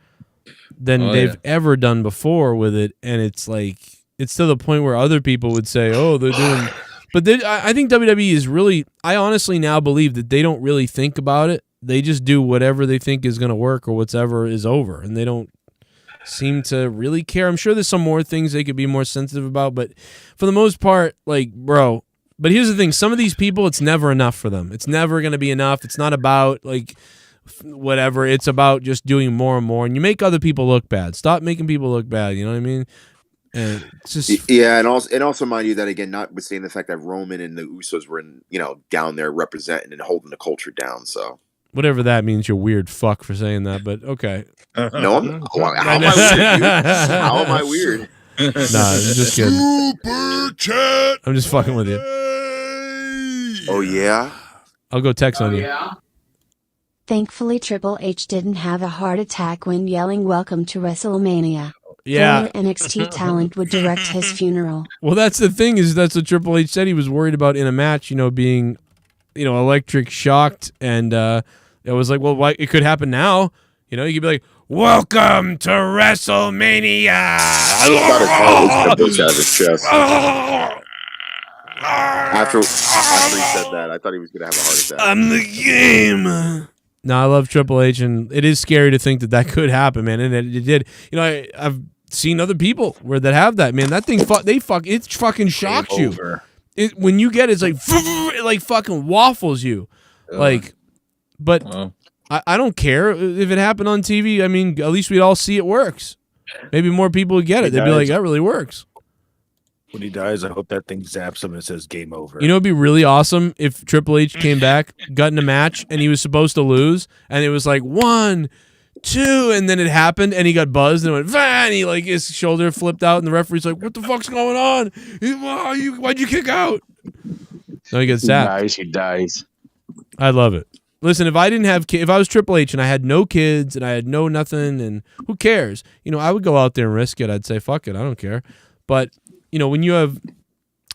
than they've ever done before with it, and it's like it's to the point where other people would say, "Oh, they're doing." But I think WWE is really. I honestly now believe that they don't really think about it. They just do whatever they think is going to work or whatever is over, and they don't seem to really care. I'm sure there's some more things they could be more sensitive about, but for the most part, like, bro. But here's the thing: some of these people, it's never enough for them. It's never going to be enough. It's not about like whatever. It's about just doing more and more, and you make other people look bad. Stop making people look bad. You know what I mean? And it's just and also mind you that again, notwithstanding the fact that Roman and the Usos were down there representing and holding the culture down. So whatever that means, you're weird fuck for saying that, but okay. No, how am I weird? Dude? How am I weird? Nah, I'm just kidding. Super chat. I'm just fucking with you. Oh yeah. I'll go text on you. Yeah. Thankfully, Triple H didn't have a heart attack when yelling "Welcome to WrestleMania." Yeah. Former NXT talent would direct his funeral. Well, that's the thing is that's what Triple H said he was worried about in a match, being, electric shocked. And it was like, well, it could happen now. You could be like, welcome to WrestleMania. I thought his heart was going to burst out of his chest. After he said that, I thought he was going to have a heart attack. I'm the game. No, I love Triple H, and it is scary to think that could happen, man. And it did. I've seen other people where that have that, man. That thing, it fucking shocks you. When you get it, it's like, it like fucking waffles you. But I don't care if it happened on TV. I mean, at least we'd all see it works. Maybe more people would get it. They'd be like, that really works. When he dies, I hope that thing zaps him and says game over. It'd be really awesome if Triple H came back, got in a match, and he was supposed to lose, and it was like 1, 2, and then it happened, and he got buzzed, and it went, and he his shoulder flipped out, and the referee's like, what the fuck's going on? Why'd you kick out? No, he gets zapped. He dies. I love it. Listen, if I didn't have if I was Triple H and I had no kids and I had no nothing, and who cares? I would go out there and risk it. I'd say, fuck it, I don't care. But when you have,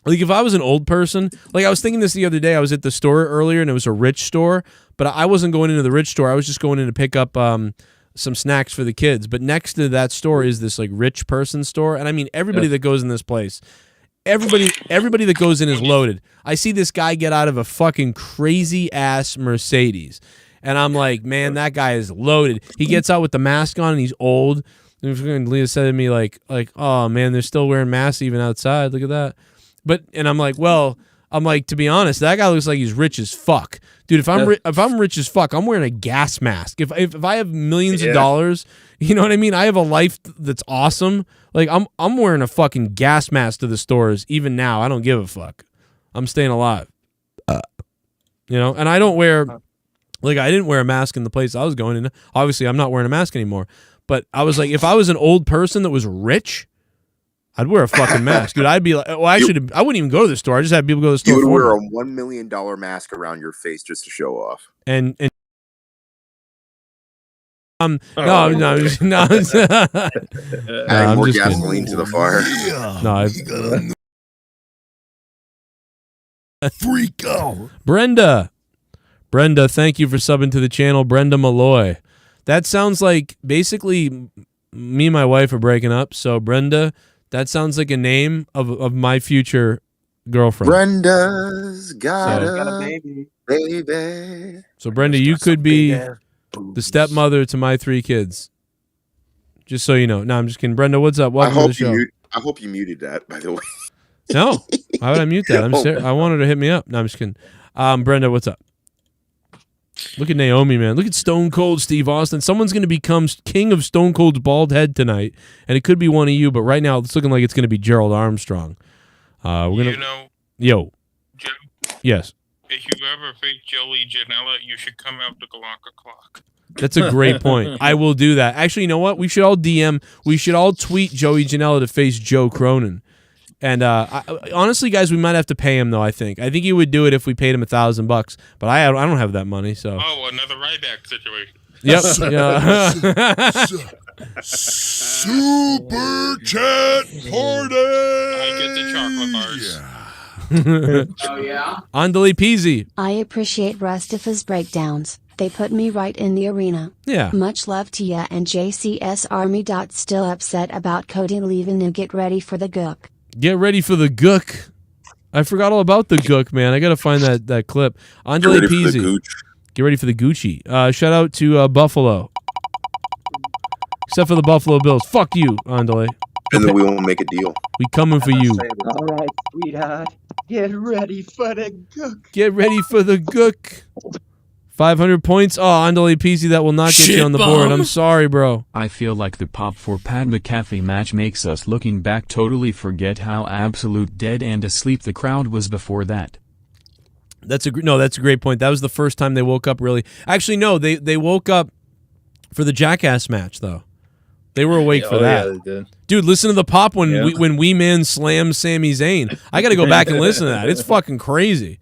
if I was an old person, I was thinking this the other day, I was at the store earlier and it was a rich store, but I wasn't going into the rich store. I was just going in to pick up some snacks for the kids. But next to that store is this rich person store. And I mean, everybody that goes in this place, everybody that goes in is loaded. I see this guy get out of a fucking crazy ass Mercedes. And I'm like, man, that guy is loaded. He gets out with the mask on and he's old. And Leah said to me oh man, they're still wearing masks even outside. Look at that. And I'm like, well, to be honest, that guy looks like he's rich as fuck, dude. If I'm rich as fuck, I'm wearing a gas mask. If I have millions of dollars, you know what I mean. I have a life that's awesome. I'm wearing a fucking gas mask to the stores even now. I don't give a fuck. I'm staying alive. And I don't wear I didn't wear a mask in the place I was going in. Obviously, I'm not wearing a mask anymore. But I was like, if I was an old person that was rich, I'd wear a fucking mask, dude. I'd be like, well, actually, I wouldn't even go to the store. I just had people go to the store. You would wear a $1 million mask around your face just to show off. No. Adding more gasoline to the fire. Freak out. Brenda, thank you for subbing to the channel. Brenda Malloy. That sounds like basically me and my wife are breaking up. So Brenda, that sounds like a name of my future girlfriend. Brenda's got a baby. So Brenda, you could be the stepmother to my 3 kids. Just so you know. No, I'm just kidding. Brenda, what's up? Welcome to the show. I hope you muted that, by the way. No, why would I mute that? I want her to hit me up. No, I'm just kidding. Brenda, what's up? Look at Naomi, man. Look at Stone Cold Steve Austin. Someone's going to become king of Stone Cold's bald head tonight, and it could be one of you, but right now it's looking like it's going to be Gerald Armstrong. Yo. Joe, Yes. if you ever face Joey Janela, you should come out to Glock o'clock. That's a great point. I will do that. Actually, you know what? We should all tweet Joey Janela to face Joe Cronin. And honestly, guys, we might have to pay him though. I think he would do it if we paid him $1,000. But I don't have that money. So another Ryback situation. Yep. Super chat party. I get the chocolate bars. Oh yeah. Andale Peasy. I appreciate Rustifa's breakdowns. They put me right in the arena. Yeah. Much love to ya and JCS Army. Still upset about Cody leaving. Now get ready for the gook. Get ready for the gook. I forgot all about the gook, man. I got to find that clip. Andale Peasy. Get ready for the Gucci. Shout out to Buffalo. Except for the Buffalo Bills. Fuck you, Andale. And then we won't make a deal. We coming for you. All right, sweetheart. Get ready for the gook. Get ready for the gook. 500 points. Oh, Andale Peasy, that will not get you on the board. I'm sorry, bro. I feel like the Pop for Pat McAfee match makes us looking back totally forget how absolute dead and asleep the crowd was before that. That's a great point. That was the first time they woke up really. Actually, no, they woke up for the Jackass match though. They were awake for that. Yeah, they did. Dude, listen to the pop when Wee Man slams Sami Zayn. I got to go back and listen to that. It's fucking crazy.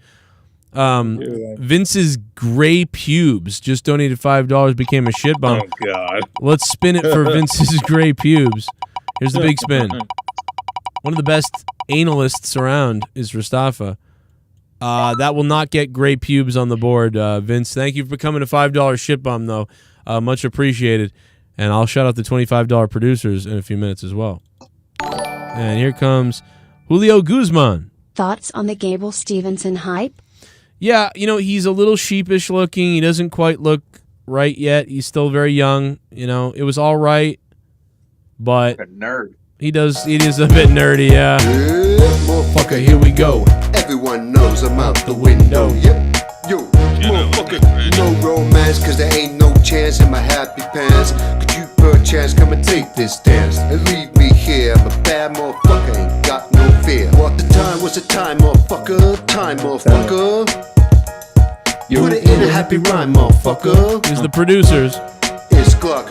Vince's gray pubes just donated $5, became a shit bum. Oh God. Let's spin it for Vince's gray pubes. Here's the big spin. One of the best analists around is Rastafa. That will not get gray pubes on the board, Vince. Thank you for becoming a $5 shit bum, though. Much appreciated. And I'll shout out the $25 producers in a few minutes as well. And here comes Julio Guzman. Thoughts on the Gable Stevenson hype? Yeah, he's a little sheepish looking. He doesn't quite look right yet. He's still very young. It was all right, but like a nerd. He is a bit nerdy, yeah. Motherfucker, here we go. Everyone knows I'm out the window. Yep. Yo, motherfucker, no romance, cause there ain't no chance in my happy pants. Could you perchance come and take this dance and leave me here? I'm a bad motherfucker, ain't got no fear. What the time was the time, motherfucker? Time, motherfucker. Put it in a happy rhyme, motherfucker. Here's the producers. It's clock.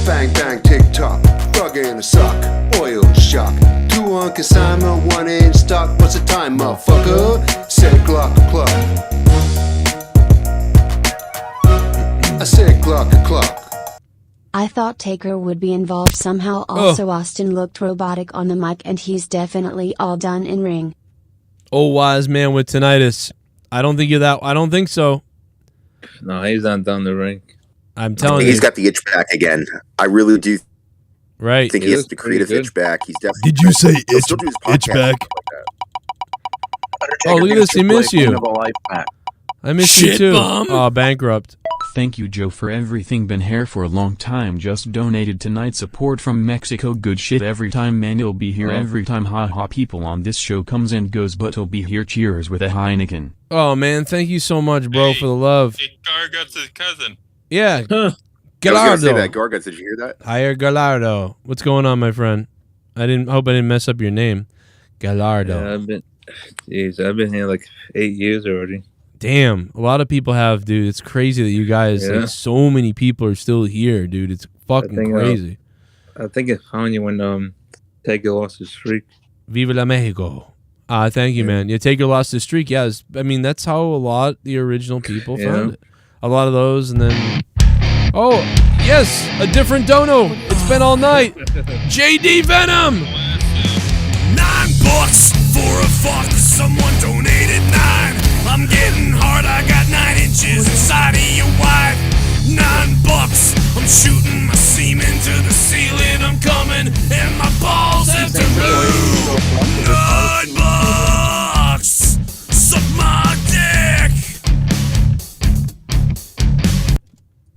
Bang, bang, tick tock. Frog in a sock. Oil shock. 2 on consignment, 1 in stock. What's the time, motherfucker? Said clock. I said clock. I thought Taker would be involved somehow. Also, Austin looked robotic on the mic, and he's definitely all done in ring. Oh, wise man with tinnitus. I don't think you're that. I don't think so. No, he's not done the ring. I'm telling you. He's got the itch back again. I really do. Right. Think he has the creative itch back. He's definitely. Did you say itch back? Oh, look at this. He missed you. I missed you too. Bum. Oh, bankrupt. Thank you, Joe, for everything. Been here for a long time. Just donated tonight. Support from Mexico. Good shit every time, man. He'll be here every time. Ha ha. People on this show comes and goes, but he'll be here. Cheers with a Heineken. Oh, man. Thank you so much, bro, for the love. Gargut's his cousin. Yeah. Gallardo. Gallardo. Gargut's, did you hear that? Hire Gallardo. What's going on, my friend? I hope I didn't mess up your name. Gallardo. Yeah, I've been here like 8 years already. Damn, a lot of people have, dude. It's crazy that you guys, like, so many people are still here, dude. It's fucking crazy. I think I found you when Taker lost his streak. Viva la Mexico. Thank you, man. Yeah, Taker lost his streak. Yeah, that's how a lot of the original people found it. A lot of those, and then... Oh, yes, a different dono. It's been all night. JD Venom. $9 for a fuck. Someone donated 9. I'm getting hard. I got 9 inches inside of your wife. $9. I'm shooting my semen to the ceiling. I'm coming, and my balls have to move. $9. Suck my dick.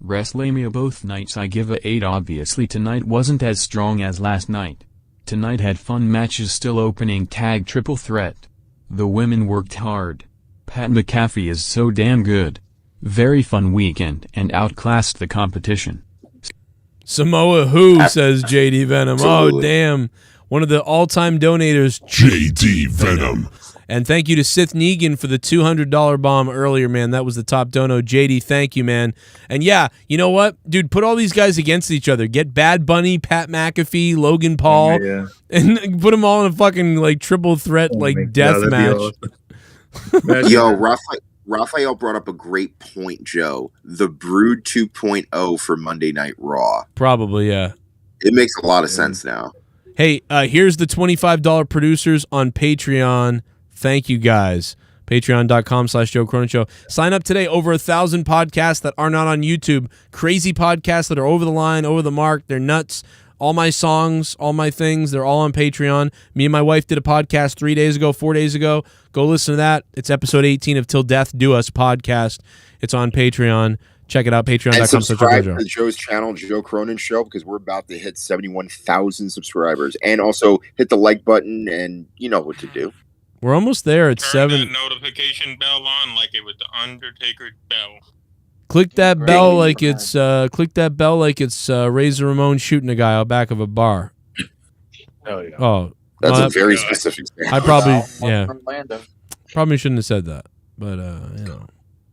Wrestlemania both nights I give a 8. Obviously tonight wasn't as strong as last night. Tonight had fun matches. Still opening tag triple threat. The women worked hard. Pat McAfee is so damn good. Very fun weekend and outclassed the competition. Samoa Who, says JD Venom. Oh, damn. One of the all-time donators, JD Venom. And thank you to SITH NEGAN for the $200 bomb earlier, man. That was the top dono. JD, thank you, man. And yeah, you know what? Dude, put all these guys against each other. Get Bad Bunny, Pat McAfee, Logan Paul, and put them all in a fucking, like, triple threat, death match. Yo, Raphael brought up a great point, Joe. The Brood 2.0 for Monday Night Raw. Probably, yeah. It makes a lot of sense now. Hey, here's the $25 producers on Patreon. Thank you, guys. Patreon.com/Joe Cronin Show. Sign up today. Over 1,000 podcasts that are not on YouTube. Crazy podcasts that are over the line, over the mark. They're nuts. All my songs, all my things, they're all on Patreon. Me and my wife did a podcast 4 days ago. Go listen to that. It's episode 18 of Till Death Do Us podcast. It's on Patreon. Check it out, patreon.com. And subscribe to Joe's channel, Joe Cronin Show, because we're about to hit 71,000 subscribers. And also hit the like button, and you know what to do. We're almost there at Turn 7. that notification bell on like it was the Undertaker's bell. Click that bell like it's Razor Ramon shooting a guy out back of a bar. Oh yeah. Oh, that's a very specific thing. I probably probably shouldn't have said that, but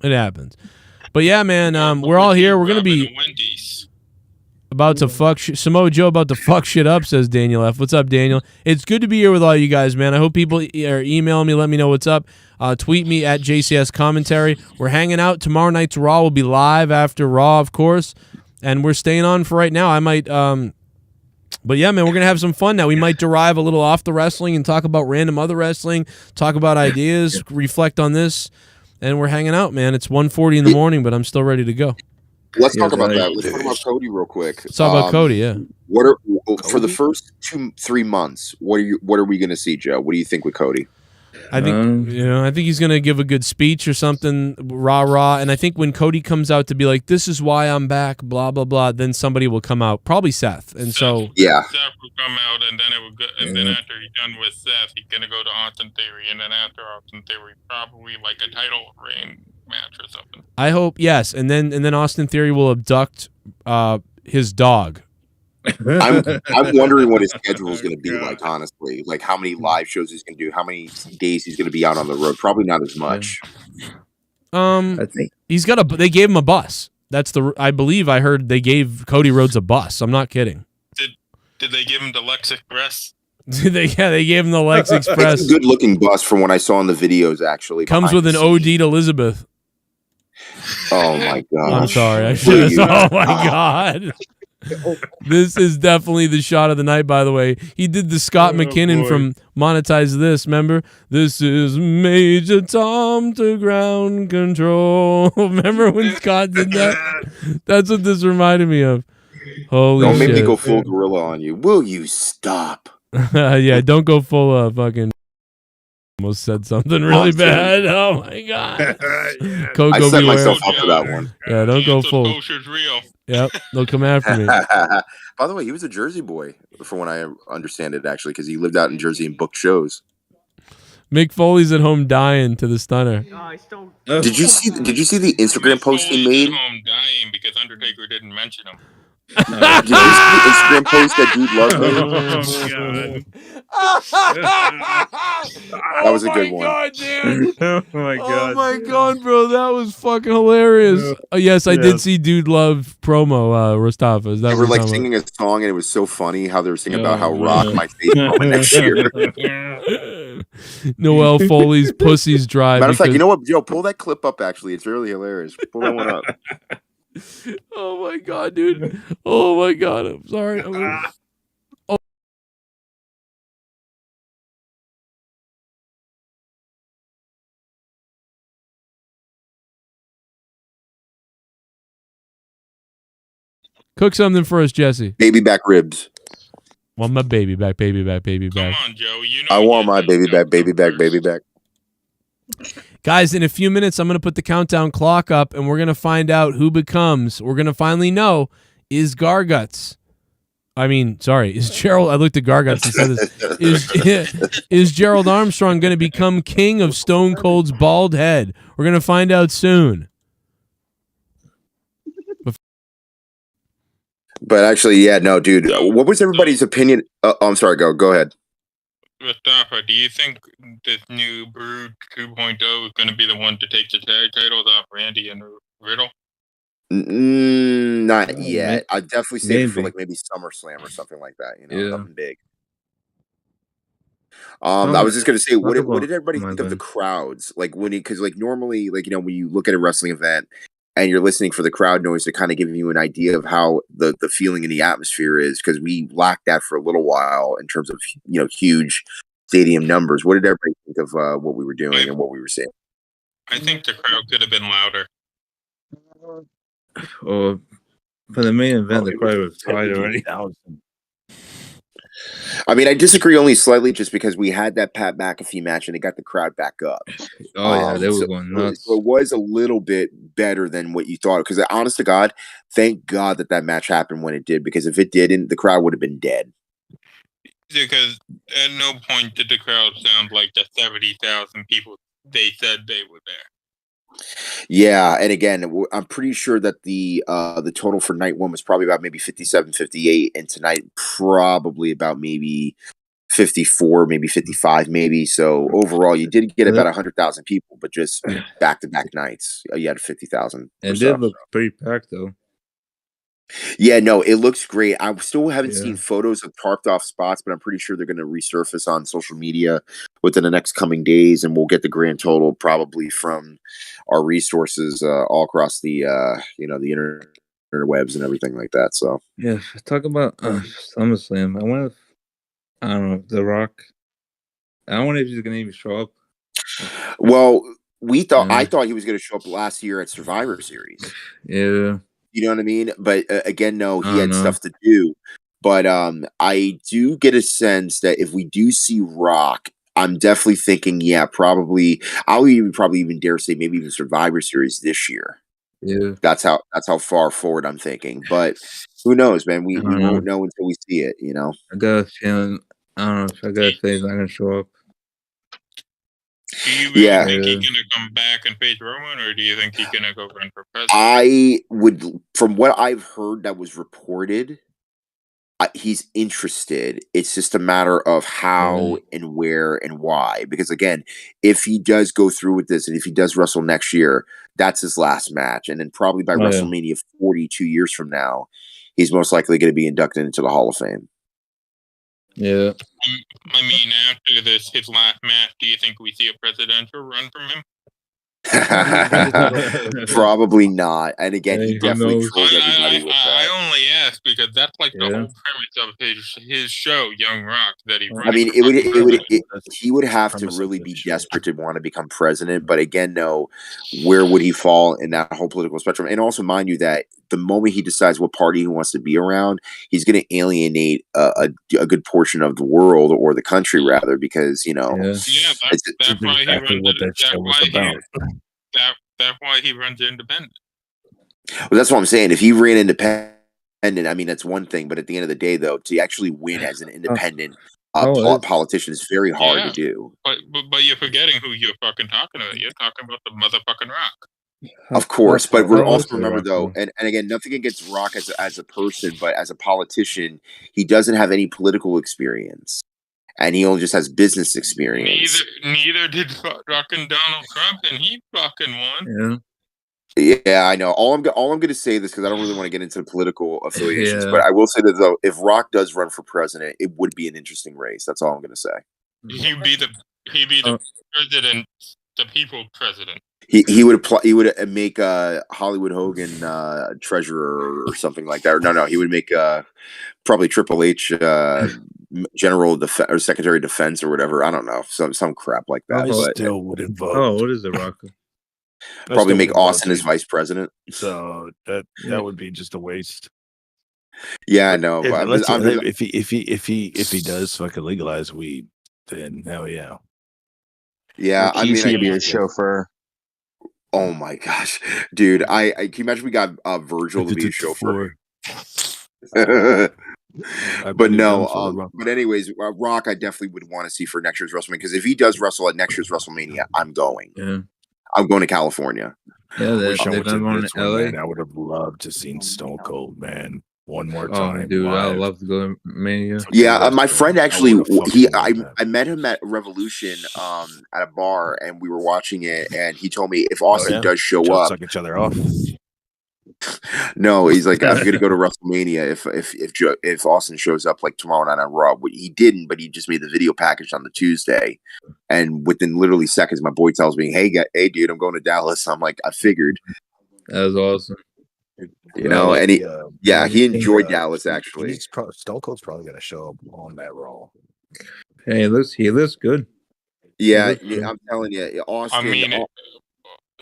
it happens. But yeah, man, we're all here. We're gonna be about to fuck Samoa Joe about to fuck shit up, says Daniel F. What's up, Daniel? It's good to be here with all you guys, man. I hope people are emailing me, let me know what's up. Tweet me at JCS Commentary. We're hanging out. Tomorrow night's Raw will be live after Raw, of course, and we're staying on for right now. I might But yeah, man, we're gonna have some fun now. We might derive a little off the wrestling and talk about random other wrestling, talk about ideas, reflect on this, and we're hanging out, man. It's 1:40 in the morning, but I'm still ready to go. Let's talk about that. Let's talk about Cody real quick. Let's talk about Cody. Yeah. What are for the first 2-3 months? What are we going to see, Joe? What do you think with Cody? I think I think he's gonna give a good speech or something, rah. And I think when Cody comes out to be like, "This is why I'm back," blah blah blah, then somebody will come out, probably Seth. And so yeah, Seth will come out, and then it will go, and then after he's done with Seth, he's gonna go to Austin Theory, and then after Austin Theory, probably like a title reign match or something. I hope yes, and then Austin Theory will abduct his dog. I'm wondering what his schedule is going to be like. Honestly, like how many live shows he's going to do, how many days he's going to be out on the road. Probably not as much. I think he's got they gave him a bus. I believe I heard they gave Cody Rhodes a bus. I'm not kidding. Did they give him the Lex Express? They gave him the Lex Express. It's a good looking bus from what I saw in the videos. Actually, comes with an OD to Elizabeth. Oh my god! I'm sorry. I should have. Oh my god. This is definitely the shot of the night, by the way. He did the Scott McKinnon from Monetize This, remember? This is Major Tom to ground control. Remember when Scott did that? That's what this reminded me of. Holy Don't shit. make me go full gorilla on you. Will you stop? Yeah, don't go full fucking... Almost said something really bad. Oh my god! I set beware. myself up for that one. Yeah, don't go full. Real. Yep, they'll come after me. By the way, he was a Jersey boy, from what I understand it, actually, because he lived out in Jersey and booked shows. Mick Foley's at home dying to the stunner. Did you see the Instagram post he made? Home dying because Undertaker didn't mention him. Did you see the Instagram post that dude loved me? That was a good one. God, dude. Oh my god. Oh my god, bro, that was fucking hilarious. Yes, I did see Dude Love promo, Rostava. Is that They what were you're like talking singing a song, and it was so funny how they were singing about how Rock might face Roman next year. Noel Foley's Pussy's Dry. Matter of fact, you know what, Joe? Pull that clip up. Actually, it's really hilarious. Pull that one up. Oh my god, dude. Oh my god, I'm sorry. Oh. Cook something for us, Jesse. Baby back ribs. Want my baby back, baby back, baby back. Come on, Joe. You know I want my baby back, baby back, baby back. Guys, in a few minutes, I'm going to put the countdown clock up, and we're going to find out who becomes. We're going to finally know, is Garguts. I mean, sorry, is Gerald. I looked at Garguts and said this. Is Gerald Armstrong going to become king of Stone Cold's bald head? We're going to find out soon. But actually, yeah, no, dude. What was everybody's opinion? I'm sorry. Go ahead. Mustafa, do you think this new Brood 2.0 is going to be the one to take the tag titles off Randy and Riddle? Not yet. I'd definitely say for like maybe SummerSlam or something like that. You know, something big. I was just gonna say, what did everybody think of the crowds? Like because like normally, like when you look at a wrestling event and you're listening for the crowd noise to kind of give you an idea of how the feeling in the atmosphere is, because we lacked that for a little while in terms of huge stadium numbers. What did everybody think of what we were doing and what we were seeing? I think the crowd could have been louder. Oh, for the main event, the crowd was tight already. I mean, I disagree only slightly, just because we had that Pat McAfee match and it got the crowd back up. Oh yeah, they were going nuts. So it was a little bit better than what you thought. Because honest to God, thank God that match happened when it did. Because if it didn't, the crowd would have been dead. Because at no point did the crowd sound like the 70,000 people they said they were there. Yeah, and again, I'm pretty sure that the total for night one was probably about maybe 57, 58, and tonight probably about maybe 54, maybe 55, maybe. So overall, you did get about 100,000 people, but just back-to-back nights, you had 50,000. It did look pretty packed, though. Yeah, no, it looks great. I still haven't seen photos of tarped off spots, but I'm pretty sure they're going to resurface on social media within the next coming days, and we'll get the grand total probably from our resources all across the the internet interwebs and everything like that. So yeah, talk about SummerSlam. I don't know, The Rock. I don't know if he's gonna even show up. Well, I thought he was going to show up last year at Survivor Series. Yeah. You know what I mean? But again, no, he had stuff to do. But I do get a sense that if we do see Rock, I'm definitely thinking, yeah, probably. I'll probably even dare say maybe even Survivor Series this year. Yeah. That's how far forward I'm thinking. But who knows, man? We won't know until we see it. You know. I got a feeling. I don't know if I got to say he's not gonna show up. Do you really think he's gonna come back and face Roman, or do you think he's gonna go run for president? I would, from what I've heard that was reported, he's interested. It's just a matter of how and where and why. Because again, if he does go through with this and if he does wrestle next year, that's his last match. And then probably by WrestleMania 42 years from now, he's most likely going to be inducted into the Hall of Fame. Yeah. I mean, after his last match, do you think we see a presidential run from him? Probably not. And again, he definitely trolls everybody with that. I only ask because that's like the whole premise of his show, Young Rock, that he. I mean, he would have to really be desperate to want to become president. But again, no, where would he fall in that whole political spectrum? And also, mind you, that the moment he decides what party he wants to be around, he's going to alienate a good portion of the world or the country, rather, because that's why he runs. That's why he runs independent. Well, that's what I'm saying. If he ran independent, I mean, that's one thing. But at the end of the day, though, to actually win as an independent politician is very hard to do. But you're forgetting who you're fucking talking about. You're talking about the motherfucking Rock. Of course, but we're also remember though, and again, nothing against Rock as a person, but as a politician, he doesn't have any political experience, and he only just has business experience. Neither did fucking Donald Trump, and he fucking won. Yeah, I know. All I'm going to say this because I don't really want to get into the political affiliations, but I will say that though, if Rock does run for president, it would be an interesting race. That's all I'm going to say. He'd be the president, the people president. He would make Hollywood Hogan treasurer or something like that. Or no, he would make probably Triple H general or secretary of defense or whatever. I don't know, some crap like that. I still wouldn't vote. Oh, what is the Rock? Probably make Austin his vice president. So that would be just a waste. Yeah, I know. If he does fucking legalize weed, then hell yeah. Yeah, I mean, he's gonna be a chauffeur. Oh my gosh, dude! I can you imagine we got Virgil to be a chauffeur. But no, but anyways, Rock I definitely would want to see for next year's WrestleMania, because if he does wrestle at next year's WrestleMania, I'm going. Yeah. I'm going to California. Yeah, they're going to LA. I would have loved to see Stone Cold, man, one more time. Dude, I'd love to go to Mania. Yeah, my friend actually, I met him at Revolution at a bar, and we were watching it, and he told me if Austin does show up, suck each other off. No, he's like, I'm gonna go to WrestleMania if Austin shows up like tomorrow night on Raw. He didn't, but he just made the video package on the Tuesday, and within literally seconds, my boy tells me, "Hey, dude, I'm going to Dallas." I'm like, I figured. That was awesome. You know, and he enjoyed Dallas actually. Stone Cold's probably gonna show up on that Raw. Hey, he looks good. Yeah, I'm telling you, Austin. I mean,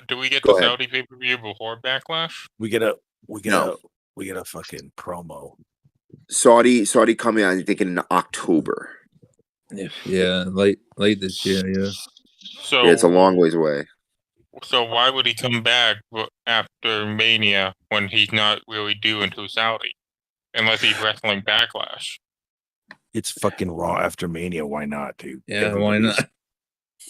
do we get the Saudi pay-per-view before Backlash? We get a fucking promo. Saudi coming out, I think, in October. Yeah, late this year. Yeah. So it's a long ways away. So why would he come back after Mania when he's not really due until Saudi, unless he's wrestling Backlash? It's fucking Raw after Mania. Why not, dude? Yeah, why not?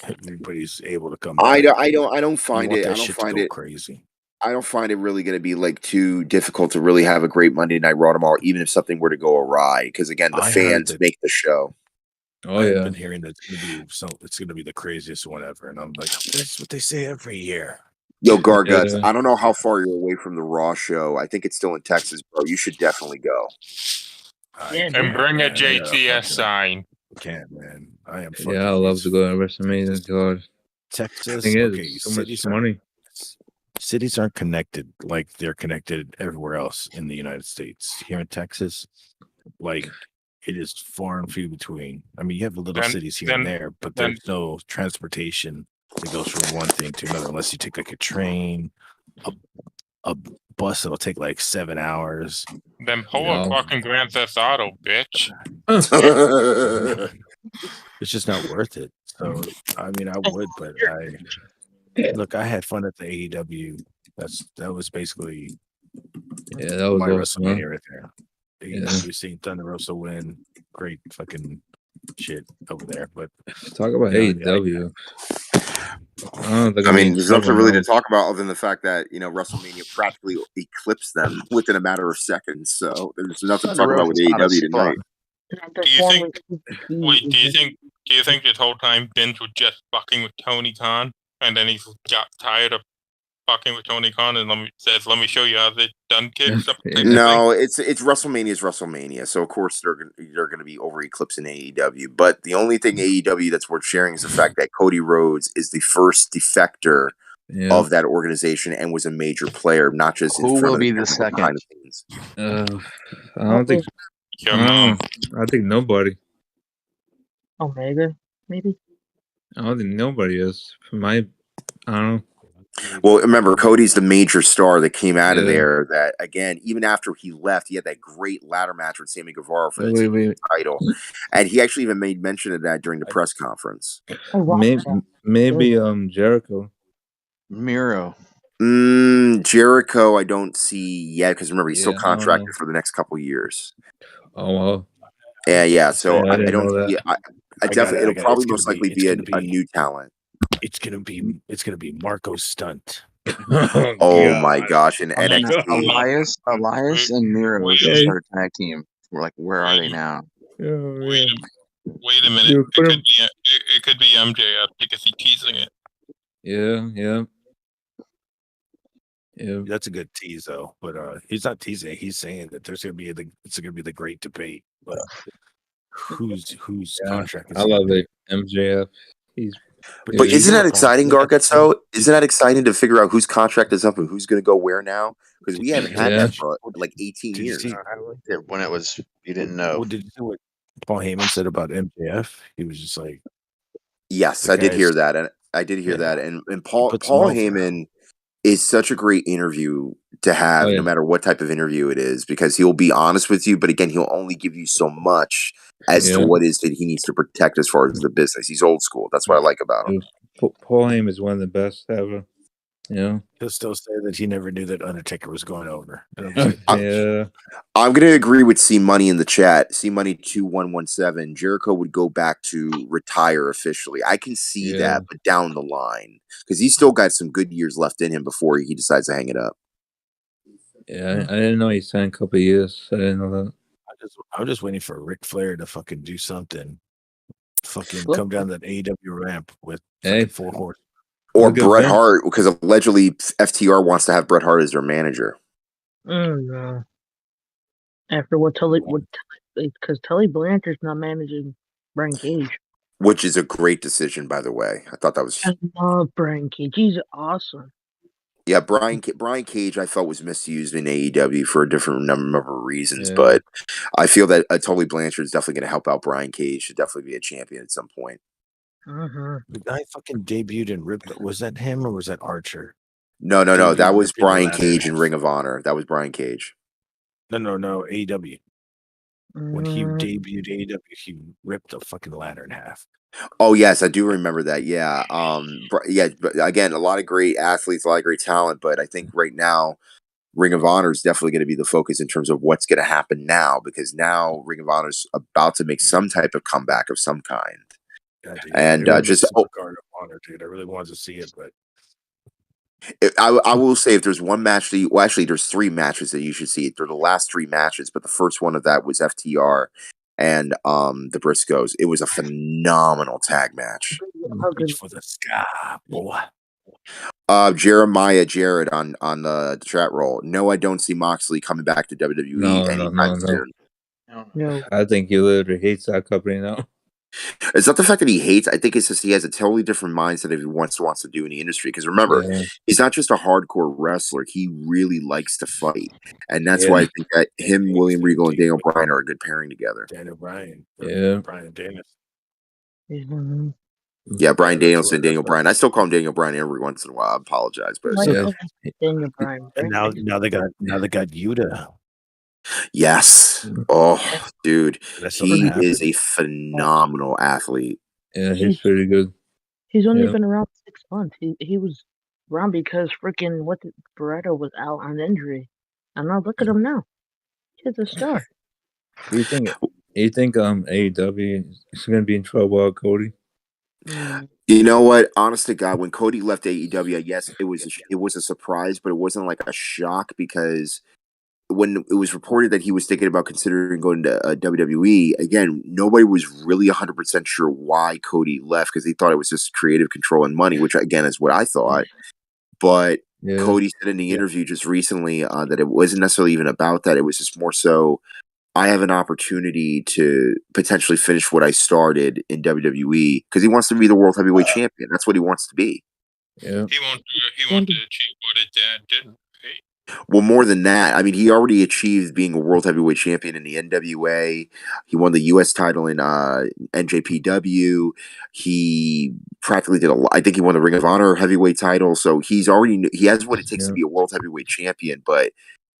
Everybody's able to come. I don't find it crazy. I don't find it really going to be like too difficult to really have a great Monday Night Raw tomorrow, even if something were to go awry. Because again, the fans make the show. Oh yeah, I've been hearing that it's going to be the craziest one ever, and I'm like, that's what they say every year. Yo, Garguts, I don't know how far you're away from the Raw show. I think it's still in Texas, bro. You should definitely go. And bring a JTS sign. Can man, I am. Yeah, I love to go to WrestleMania. God, Texas. Thing is, so much money. cities aren't connected like they're connected everywhere else in the United States. Here in Texas, like it is far and few between. I mean, you have little cities here and there, but there's no transportation that goes from one thing to another unless you take like a train, a bus that'll take like 7 hours. Then pull a fucking Grand Theft Auto, bitch. It's just not worth it. So I mean, I would, but I had fun at the AEW. That was basically that was my awesome, WrestleMania huh? right there. AEW seeing Thunder Rosa win, great fucking shit over there. But Talk about AEW. I mean, there's nothing really to talk about other than the fact that WrestleMania practically eclipsed them within a matter of seconds. So there's nothing to talk about with AEW tonight. Do you think this whole time Vince was just fucking with Tony Khan, and then he got tired of fucking with Tony Khan and says, "Let me show you how it's done, kid"? No, it's WrestleMania, so of course they're going to be over eclipsing AEW. But the only thing AEW that's worth sharing is the fact that Cody Rhodes is the first defector of that organization and was a major player, not just in Who front will of be the the second? I don't think. I think nobody. Omega, maybe. I don't think nobody is. I don't know. Well, remember, Cody's the major star that came out of there. That again, even after he left, he had that great ladder match with Sammy Guevara for the title, and he actually even made mention of that during the press conference. Maybe Jericho. Miro. Jericho, I don't see yet because remember he's still contracted for the next couple years. Oh well. Yeah. So I didn't don't. know that. I definitely. It'll probably most likely be a new talent. It's gonna be Marco's stunt. Oh my gosh! And NXT. Elias and Miro is going to start a tag team. We're like, where are they now? Wait a minute. It could be MJF because he's teasing it. Yeah. That's a good tease though. But he's not teasing it. He's saying that it's gonna be the great debate. But whose contract is I love it. MJF. But isn't that exciting, Gargets, though? Isn't that exciting to figure out whose contract is up and who's going to go where now? Because we haven't had that for like 18 years. When it was, you didn't know. Well, did you see what Paul Heyman said about MJF? He was just like, yes, I did hear that. And I did hear that. And Paul Heyman is such a great interview to have, no matter what type of interview it is, because he'll be honest with you, but again, he'll only give you so much as to what is that he needs to protect as far as the business. He's old school. That's what I like about him. Paul Heyman is one of the best ever. He'll still say that he never knew that Undertaker was going over. I'm going to agree with C Money in the chat. C Money 2117. Jericho would go back to retire officially. I can see that, but down the line, because he's still got some good years left in him before he decides to hang it up. Yeah, I didn't know he signed a couple of years. I didn't know that. I'm just waiting for Ric Flair to fucking do something. Fucking come down that AEW ramp with 4 horses. Or Bret Hart, because allegedly FTR wants to have Bret Hart as their manager. No. After because Tully Blanchard's not managing Brian Cage. Which is a great decision, by the way. I thought that was. I love Brian Cage. He's awesome. Yeah, Brian Cage, I felt was misused in AEW for a different number of reasons, but I feel that Tully Blanchard is definitely going to help out Brian Cage to definitely be a champion at some point. The guy fucking debuted in Rip. Was that him or was that Archer? No. That was Brian Cage in Ring of Honor. That was Brian Cage. No. AEW. When he debuted AEW, he ripped the fucking ladder in half. Oh yes, I do remember that. Yeah. But again, a lot of great athletes, a lot of great talent, but I think right now Ring of Honor is definitely going to be the focus in terms of what's going to happen now, because now Ring of Honor is about to make some type of comeback of some kind. Yeah, dude, and just Guard of Honor, dude. I really wanted to see it, but I will say if there's one match that actually there's 3 matches that you should see. They're the last 3 matches, but the first one of that was FTR and the Briscoes. It was a phenomenal tag match. Reach for the sky, boy. Jeremiah Jared on the chat roll. No, I don't see Moxley coming back to WWE anytime soon. No. I think he literally hates that company now. It's not the fact that he hates. I think it's just he has a totally different mindset of he wants to do in the industry. Because remember, Yeah. he's not just a hardcore wrestler; he really likes to fight, and that's why I Yeah. think that him, William Regal, and Daniel Bryan are a good pairing together. Daniel Bryan. Yeah. Bryan Daniels. Yeah, Bryan that's Danielson, what- Daniel Bryan. I still call him Daniel Bryan every once in a while. I apologize, but Like, so, Daniel Bryan. And now they got Yuta. yes. Oh, dude, That's he something is happened. a phenomenal athlete. Yeah, he's pretty good. He's only Yeah. been around 6 months. He was around because freaking Barreto was out on injury, and now look at him now. He's a star. You think AEW is gonna be in trouble with Cody? You know what? Honest to God, when Cody left AEW, yes, it was a surprise, but it wasn't like a shock because when it was reported that he was thinking about considering going to WWE, again, nobody was really 100% sure why Cody left because they thought it was just creative control and money, which again is what I thought. But Yeah. Cody said in the interview just recently that it wasn't necessarily even about that. It was just more so I have an opportunity to potentially finish what I started in WWE because he wants to be the world heavyweight champion. That's what he wants to be. Yeah. He wanted to achieve what his dad didn't. Well, more than that, I mean, he already achieved being a world heavyweight champion in the NWA. He won the U.S. title in NJPW. He practically did a lot. I think he won the Ring of Honor heavyweight title. So he has what it takes to be a world heavyweight champion. But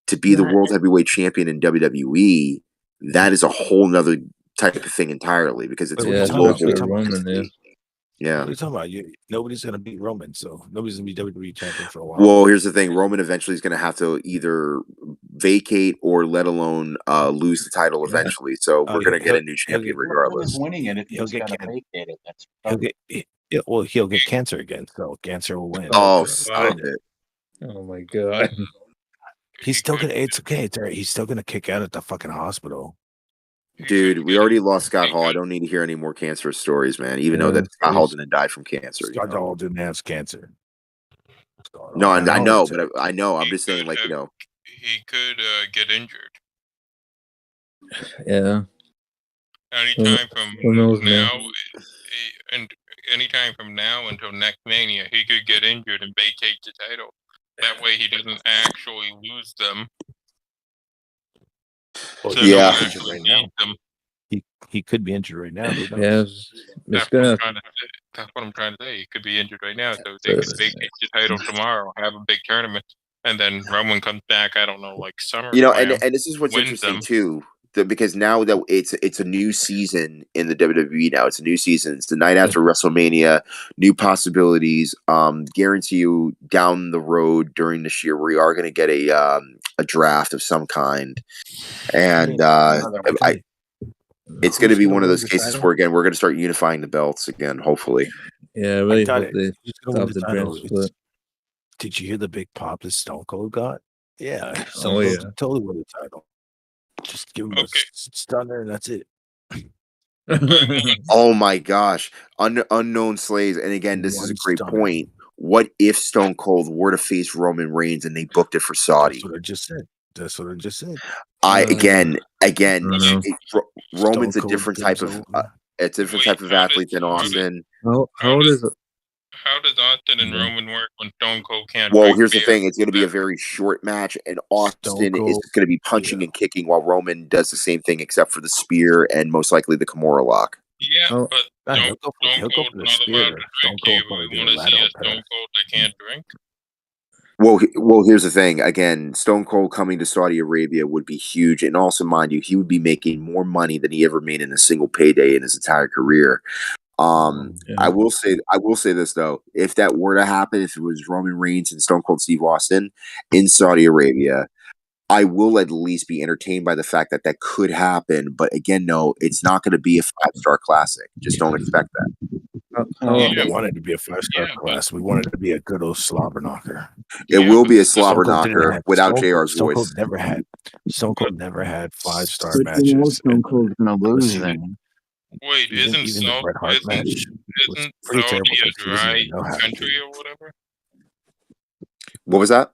to be the world heavyweight champion in WWE, that is a whole nother type of thing entirely because it's Yeah, a global Roman, entity. Yeah. What are you talking about? Nobody's gonna beat Roman, so nobody's gonna be WWE champion for a while. Well, here's the thing: Roman eventually is going to have to either vacate or, let alone, lose the title eventually. So we're going to get a new champion regardless. Winning it if He'll he's get gonna can- vacate it. That's he'll get cancer again, so cancer will win. Oh, stop it! Oh my god. He's still gonna. It's okay. It's all right. He's still gonna kick out at the fucking hospital. Dude, we already lost Scott Hall. I don't need to hear any more cancerous stories, man. Even though that Scott Hall didn't die from cancer. Scott Hall didn't have cancer. No, I know, but I know. I'm just saying, like, he could get injured. Yeah. Anytime from Who knows, now, man? and anytime from now until next Mania, he could get injured and vacate the title. That way, he doesn't actually lose them. Well, So yeah, no one injured actually right now. needs them. He could be injured right now. Who knows? Yeah, it's That's gonna. what I'm trying to say. He could be injured right now, so they could vacate the title tomorrow, have a big tournament, and then Roman comes back. I don't know, like summer. And this is what's wins interesting them. too, because now that it's a new season in the WWE. Now it's a new season. It's the night after WrestleMania. New possibilities. Guarantee you down the road during this year, we are going to get a draft of some kind, and it's going to be one of those cases where again we're going to start unifying the belts again. Hopefully. Yeah, I really got hope it. they He's gonna win stop the the title. brand split. Did you hear the big pop that Stone Cold got? Yeah, Oh, Stone Cold yeah. totally win the title. Just give him a stunner and that's it. Oh my gosh, unknown slaves. And again, this is a great point. What if Stone Cold were to face Roman Reigns and they booked it for Saudi? That's what I just said. That's what I just said. Roman's a Cold different goes type of over. it's a different type of athlete than Austin. How old is it? How does Austin and Roman work when Stone Cold can't? Well, drink here's the beer? thing: it's going to be a very short match, and Austin is just going to be punching and kicking while Roman does the same thing, except for the spear and most likely the Kimura lock. Yeah, Oh. but He'll go for the spear. Stone Cold probably we do a want to see lateral a Stone pass. Cold that can't drink. Well, here's the thing. Again, Stone Cold coming to Saudi Arabia would be huge, and also, mind you, he would be making more money than he ever made in a single payday in his entire career. I will say this though: if that were to happen, if it was Roman Reigns and Stone Cold Steve Austin in Saudi Arabia, I will at least be entertained by the fact that that could happen. But again, no, it's not going to be a 5-star classic. Just don't expect that. We don't want it to be a 5-star class. We want it to be a good old slobber knocker. It will be a slobber Stone Cold didn't knocker have- without Stone Cold- JR's Stone Cold voice. Stone Cold never had 5-star But you know matches. Stone Cold's gonna lose Listen, then. Wait, even the Bret Hart match was isn't pretty Saudi terrible a because he doesn't dry even know how to country or whatever? What was that?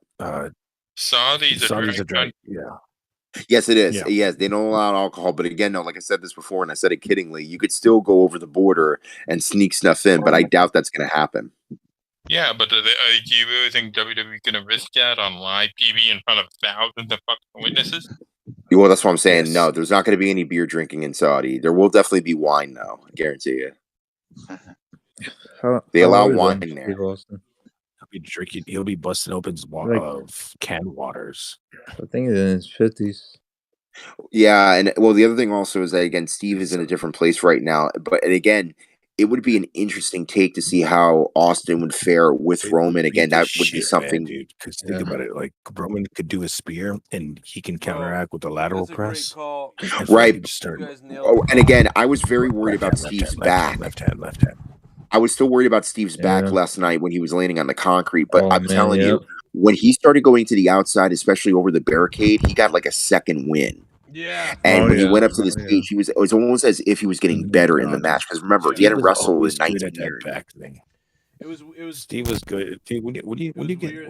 Saudi's a dry Saudi's a dry, country. yeah. Yes, it is. Yeah. Yes, they don't allow alcohol, but again, no, like I said this before, and I said it kiddingly, you could still go over the border and sneak snuff in, but I doubt that's going to happen. Yeah, but do you really think WWE gonna risk that on live TV in front of thousands of fucking witnesses? Well, that's what I'm saying. Yes. No, there's not going to be any beer drinking in Saudi. There will definitely be wine, though. I guarantee you. They allow wine in there. He'll be drinking. He'll be busting open of canned waters. I think it's in his 50s. Yeah, and well, the other thing also is that again, Steve is in a different place right now. But and again, it would be an interesting take to see how Austin would fare with Roman. Again, that would be something. dude. Because think about it, like Roman could do a spear, and he can counteract with the lateral press. Right. Start. Oh, and again, I was very worried about Steve's back. Left hand. I was still worried about Steve's back last night when he was landing on the concrete. But I'm telling you, when he started going to the outside, especially over the barricade, he got like a second win. Yeah. And when he went up to the stage, it was almost as if he was getting better in the match. Because remember, he hadn't wrestled in 19 years. Back thing. It was. Steve was good. Dude, when you get It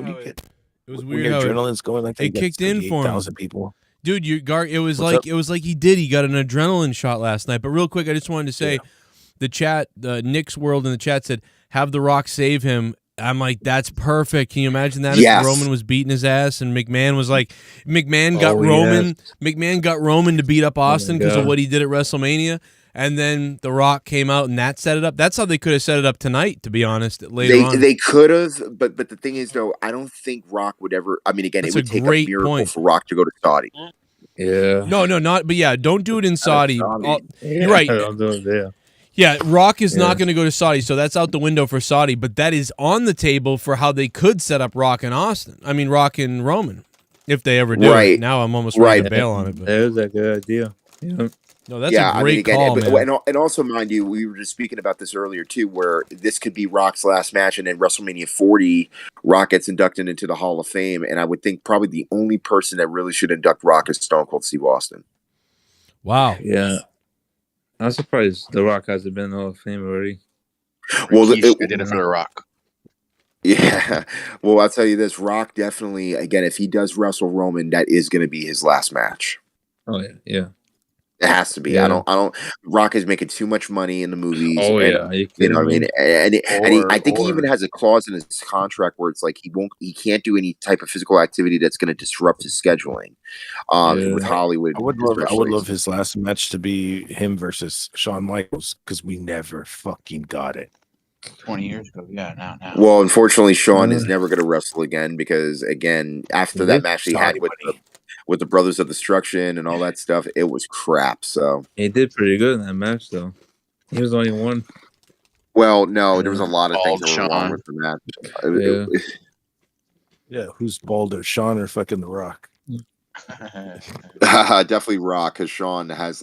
was when weird your how adrenaline's going like that, it kicked in for him. 1,000 people. Dude, it was What's like up? it was like he got an adrenaline shot last night. But real quick, I just wanted to say, the chat, Nick's World in the chat said, "Have The Rock save him." I'm like, that's perfect. Can you imagine that Yes. if Roman was beating his ass and McMahon was like, McMahon got Roman to beat up Austin because of what he did at WrestleMania, and then The Rock came out and that set it up. That's how they could have set it up tonight, to be honest. Later on, They could have, but the thing is though, I don't think Rock would ever. I mean, again, That's it would a take a great miracle point. for Rock to go to Saudi. Yeah. No, not. But yeah, don't do it in Saudi. You're right. I'll do it there. Yeah, Rock is not going to go to Saudi, so that's out the window for Saudi. But that is on the table for how they could set up Rock and Austin. I mean, Rock and Roman, if they ever do it. Now I'm almost ready to bail on it. But. There's a good idea. Yeah. No, that's a great call, man. And also, mind you, we were just speaking about this earlier too, where this could be Rock's last match, and then WrestleMania 40, Rock gets inducted into the Hall of Fame, and I would think probably the only person that really should induct Rock is Stone Cold Steve Austin. Wow. Yeah. I'm surprised The Rock hasn't been in the Hall of Fame already. Well, I did it for The Rock. Yeah. Well, I'll tell you this, Rock definitely, again, if he does wrestle Roman, that is going to be his last match. Oh yeah. It has to be. Yeah. I don't. Rock is making too much money in the movies. Oh, and, yeah. You know what I mean? I think he even has a clause in his contract where it's like he can't do any type of physical activity that's going to disrupt his scheduling. With Hollywood, I would love his last match to be him versus Shawn Michaels because we never fucking got it. 20 years ago, yeah, now. Well, unfortunately, Shawn is never going to wrestle again because, again, after that match he had with the Brothers of Destruction and all that stuff, it was crap. So He did pretty good in that match, though. He was only one. well, no, there was a lot of things that were wrong with the match. Yeah, who's balder, Shawn or fucking The Rock? Definitely Rock, because Shawn has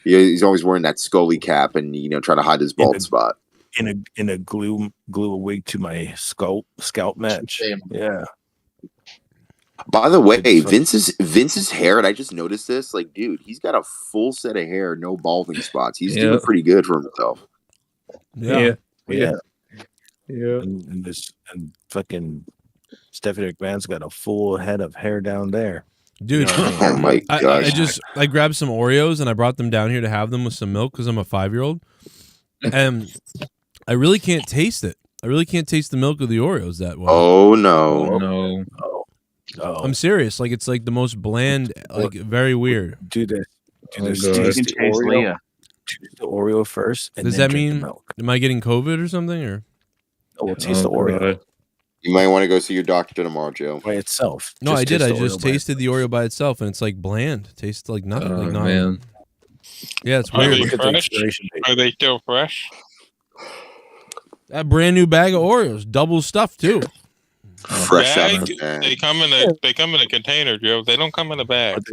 he's always wearing that Scully cap and trying to hide his bald spot. In a glue a wig to my scalp match. Yeah. By the way, Vince's hair, and I just noticed this. Like, dude, he's got a full set of hair, no balding spots. He's doing pretty good for himself. Yeah. And fucking Stephanie McMahon's got a full head of hair down there. Dude, oh my gosh. I grabbed some Oreos and I brought them down here to have them with some milk because I'm a 5-year-old. And I really can't taste it. I really can't taste the milk of the Oreos that well. Oh, no. I'm serious. Like, it's like the most bland, like very weird. Do this. Taste Leah. the Oreo first. And Does then that drink the mean, milk. am I getting COVID or something? Or we'll taste the Oreo You might want to go see your doctor tomorrow, Joe. by itself. No, I did. taste I the just Oreo by tasted the Oreo by itself, and it's like bland. It tastes like nothing. Oh, like not, man. Yeah, it's Are weird. they Look at the fresh? expiration date. Are they still fresh? That brand new bag of Oreos, double stuffed too. Fresh out Bag? of the bag. They come in a container, Joe. They don't come in a bag.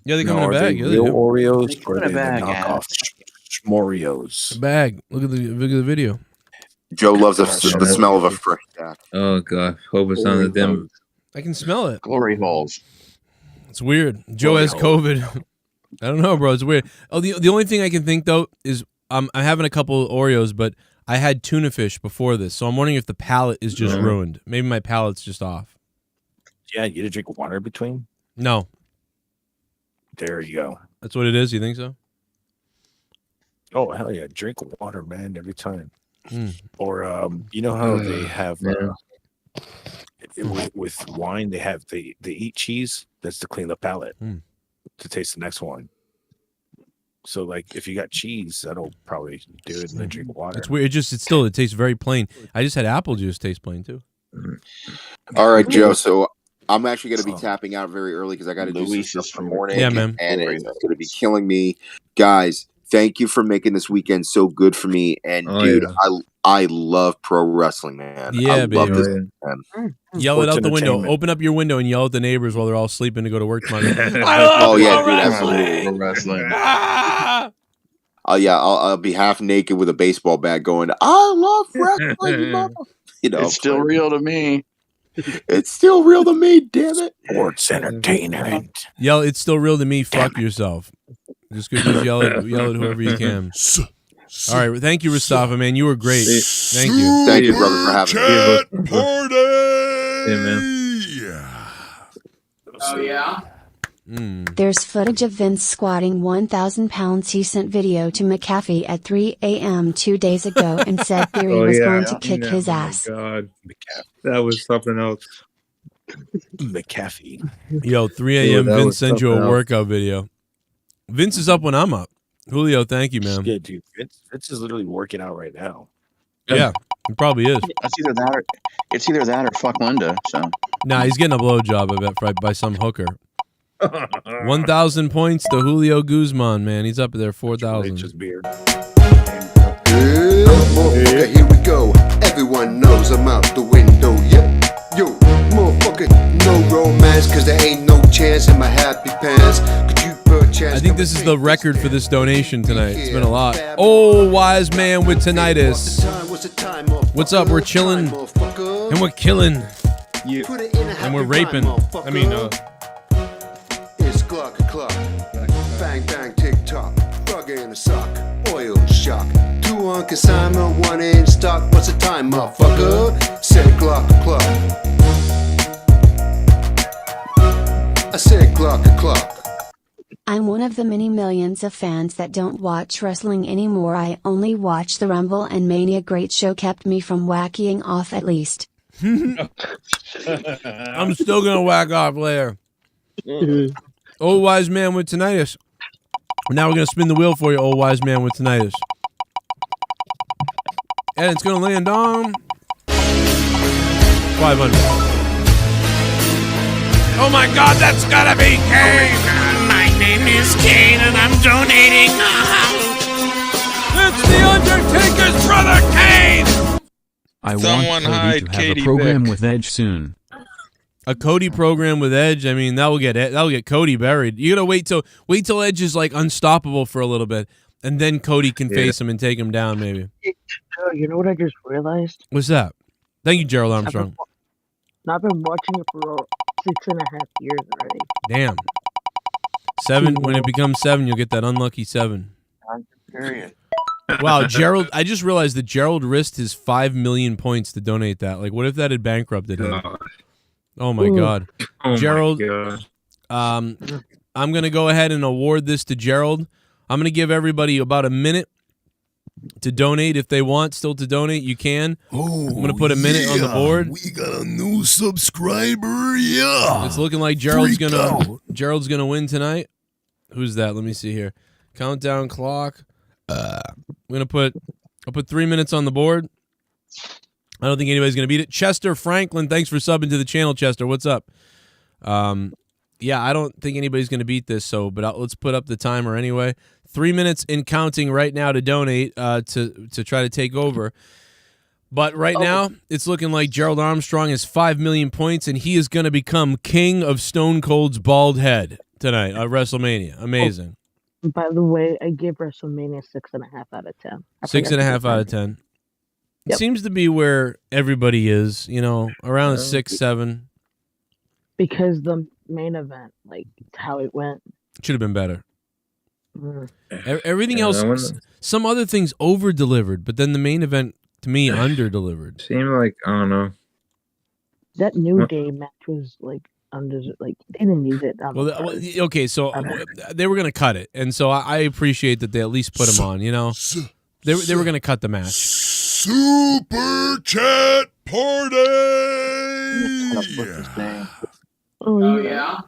Yeah, they come in a are bag. they Yeah, they real do. Oreos come or in are a they bag, the knockoff Schmorios? Bag. Look at the video. Joe loves the smell of a fresh stack. Oh, God. Hope it's not a dim. I can smell it. Glory holes. It's weird. Joe has COVID. I don't know, bro. It's weird. Oh, the only thing I can think though is I'm having a couple Oreos, but I had tuna fish before this, so I'm wondering if the palate is just ruined. Maybe my palate's just off. Yeah, you had to drink water between. No, There you go. That's what it is. You think so? Oh hell yeah! Drink water, man, every time. Mm. Or you know how they have Yeah. with wine, they eat cheese. That's to clean the palate to taste the next wine. So like if you got cheese, that'll probably do it, and then drink water. It's weird. It tastes very plain. I just had apple juice taste plain too. All right, Joe. So I'm actually going to be tapping out very early because I got to do some stuff for morning. Yeah, man. And it's going to be killing me, guys. Thank you for making this weekend so good for me. And dude, I love pro wrestling, man. Yeah, I baby. love this, man. Yell it out the window. Open up your window and yell at the neighbors while they're all sleeping to go to work tomorrow. Oh yeah, dude, absolutely. Wrestling. Oh yeah, I'll be half naked with a baseball bat, going, "I love wrestling." You know, It's still real to me. It's still real to me. Damn it! Sports entertainment. Yell, it's still real to me. Fuck yourself. Just yell at whoever you can. All right, thank you, Mustafa, man. You were great. Thank you. Thank you, brother, for having me. Party! Yeah, man. Oh, yeah? There's footage of Vince squatting 1,000 pounds. He sent video to McAfee at 3 a.m. 2 days ago and said Theory was going to kick his ass. God, that was something else. McAfee. Yo, 3 a.m. Vince sent you a workout video. Vince is up when I'm up. Julio, thank you, man. Yeah, dude. Vince is literally working out right now. Yeah, he probably is. It's either that or fuck Linda. So Nah, he's getting a blowjob, I bet, by some hooker. 1,000 points to Julio Guzman, man. He's up there, 4,000. Just beard. Motherfucker, here we go. Everyone knows I'm out the window. Yep. Yo, motherfucker, no romance, cause there ain't no chance in my happy pants. Could you I think this is the record for this donation tonight. It's been a lot. Oh, wise man with tinnitus. What's up? We're chilling and we're killing and we're raping. I mean, it's clock. Bang, bang, tick tock. Bug in a sock. Oil shock. 2 on consignment, 1 in stock. What's the time, motherfucker? Said clock. I said clock. I'm one of the many millions of fans that don't watch wrestling anymore. I only watch the Rumble and Mania. Great show, kept me from whacking off at least. I'm still gonna whack off later. Old wise man with tinnitus. Now we're gonna spin the wheel for you, old wise man with tinnitus. And it's gonna land on 500. Oh my God, that's gotta be Kane. My name is Kane and I'm donating. It's the Undertaker's brother, Kane. I want Cody to have a program with Edge soon. A Cody program with Edge. I mean, that'll get Cody buried. You gotta wait till Edge is like unstoppable for a little bit, and then Cody can face him and take him down. Maybe. You know what I just realized? What's that? Thank you, Gerald Armstrong. I've been watching it for 6.5 years already. Damn. 7. When it becomes 7, you'll get that unlucky 7. period. Wow, Gerald! I just realized that Gerald risked his 5 million points to donate that. Like, what if that had bankrupted him? Oh my God, Gerald! I'm gonna go ahead and award this to Gerald. I'm gonna give everybody about a minute to donate if they want. Still to donate, you can. Oh, I'm gonna put a minute on the board. We got a new subscriber. Yeah, it's looking like Gerald's gonna win tonight. Who's that? Let me see here. Countdown clock. I'll put 3 minutes on the board. I don't think anybody's going to beat it. Chester Franklin, thanks for subbing to the channel, Chester. What's up? Yeah, I don't think anybody's going to beat this, but let's put up the timer anyway. 3 minutes and counting right now to donate to try to take over. But right now, it's looking like Gerald Armstrong has 5 million points, and he is going to become king of Stone Cold's bald head tonight at WrestleMania. Amazing. By the way, I give WrestleMania 6.5 out of 10. 6.5 out of 10. It seems to be where everybody is, around a 6, 7. Because the main event, like how it went, should have been better. Everything else, some other things over delivered, but then the main event to me under delivered. Seemed like I don't know. That New Day match was like I'm just like, they didn't need it. Okay, so they were gonna cut it, and so I appreciate that they at least put him on. You know, they were gonna cut the match. Super chat party. Oh yeah.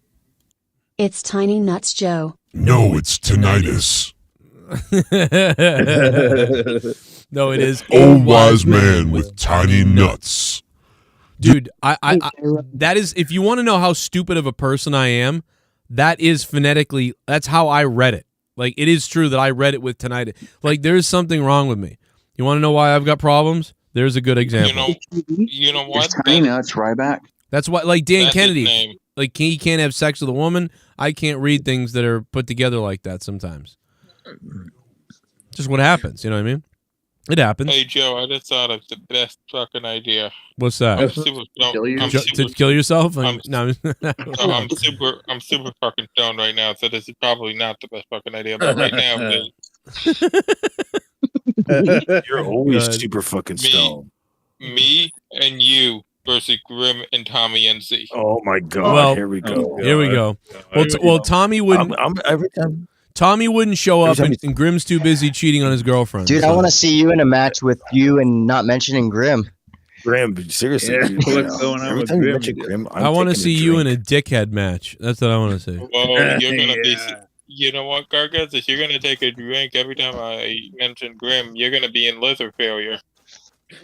It's Tiny Nuts Joe. No, it's tinnitus. No, it is Old wise man with tiny nuts. Dude, I that is, if you want to know how stupid of a person I am, that is phonetically, that's how I read it. Like, it is true that I read it with tinnitus. Like, there's something wrong with me. You want to know why I've got problems? There's a good example. You know what? Tiny Nuts Ryback. That's why, like Dan That's his Kennedy, name. like he can't have sex with a woman. I can't read things that are put together like that sometimes. Just what happens, you know what I mean? It happens. Hey Joe, I just thought of the best fucking idea. What's that? I'm super stoned. To kill yourself? I'm super fucking stoned right now, so this is probably not the best fucking idea. But right now, You're always super fucking stoned. me and you versus Grim and Tommy NC. Oh my god! Well, here we go. Here we go. Well, Tommy wouldn't. Every time. Tommy wouldn't show up, and Grim's too busy cheating on his girlfriend. Dude, I want to see you in a match with you and not mentioning Grim. Grim, seriously. Yeah, what's going on Every with time you Grim? mention Grim, I want to see you in a dickhead match. That's what I want to see. Well, you're gonna be. You know what, Gargaz? If you're gonna take a drink every time I mention Grim, you're gonna be in liver failure.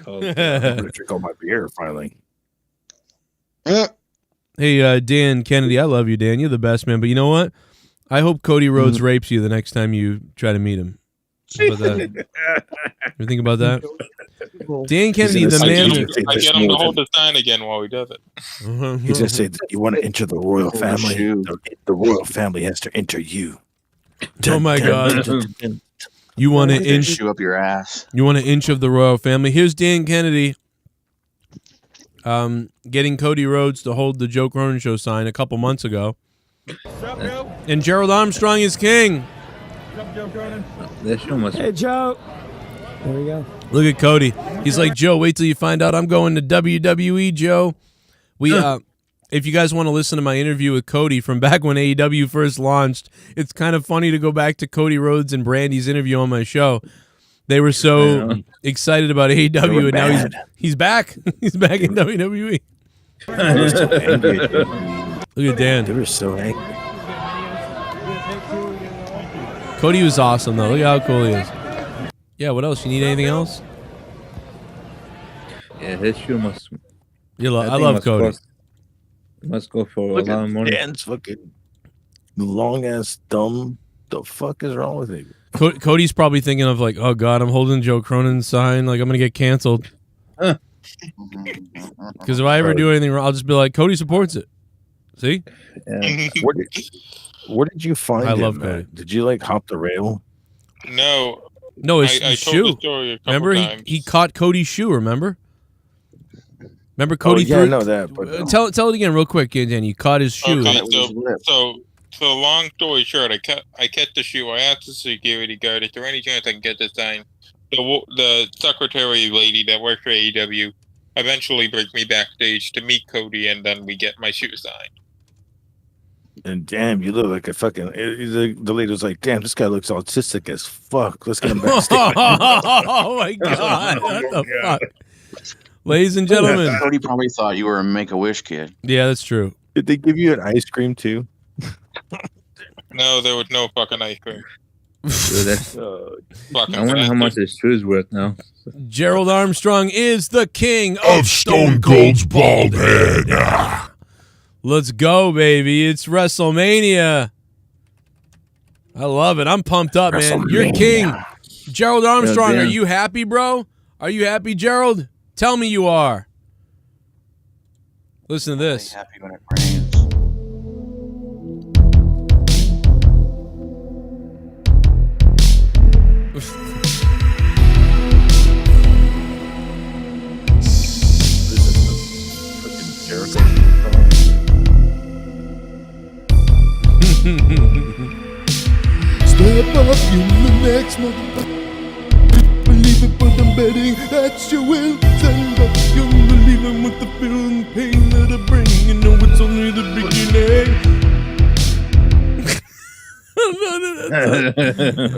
I'm gonna drink all my beer finally. Hey, Dan Kennedy, I love you, Dan. You're the best, man. But you know what? I hope Cody Rhodes rapes you the next time you try to meet him. How about that? You think about that? Dan Kennedy, the man. I get him to hold the sign again while he does it. He's gonna say, "You want to enter the royal family? The royal family has to enter you." Oh my God! You want an inch? Shoe up your ass. You want an inch of the royal family? Here's Dan Kennedy. Getting Cody Rhodes to hold the Joe Cronin Show sign a couple months ago. And Gerald Armstrong is king. Hey, Joe. There we go. Look at Cody. He's like, Joe, wait till you find out I'm going to WWE, Joe. We, if you guys want to listen to my interview with Cody from back when AEW first launched, it's kind of funny to go back to Cody Rhodes and Brandy's interview on my show. They were so excited about AEW, and now he's back. He's back in WWE. Look at Dan. They were so angry. Cody was awesome, though. Look at how cool he is. Yeah, what else? You need anything else? Yeah, his shoe must. I love Cody. Must go for Look a lot at of money. Dan's fucking long ass thumb. The fuck is wrong with him? Cody's probably thinking of like, oh God, I'm holding Joe Cronin's sign. Like, I'm going to get canceled. Because if I ever do anything wrong, I'll just be like, Cody supports it. See? Yeah. Where did you find him? I love Cody. Did you like hop the rail? No. No, his I shoe. told the story a couple Remember, times. he caught Cody's shoe, remember? Remember Cody yeah, threw I know that. But tell it again real quick, Dan. You caught his shoe. Okay, so long story short, I kept the shoe. I asked the security guard, is there any chance I can get this signed? The secretary lady that worked for AEW eventually brings me backstage to meet Cody, and then we get my shoe signed. And damn, you look like a fucking. The lady was like, "Damn, this guy looks autistic as fuck. Let's get him backstage." Oh my God! What the fuck, ladies and gentlemen? Cody probably thought you were a Make-A-Wish kid. Yeah, that's true. Did they give you an ice cream too? No, there was no fucking ice cream. Dude, Fucking I wonder how much his shoe is worth now. Gerald Armstrong is the king Of Stone Cold's bald head. Let's go, baby. It's WrestleMania. I love it. I'm pumped up, man. You're king. Gerald Armstrong, are you happy, bro? Are you happy, Gerald? Tell me you are. Listen to this. Happy when it rains. Step up, you the next motherfucker. Believe it, but I'm betting that you will. Stand up, you believe dealing with the feeling pain that I bring. You know it's only the beginning.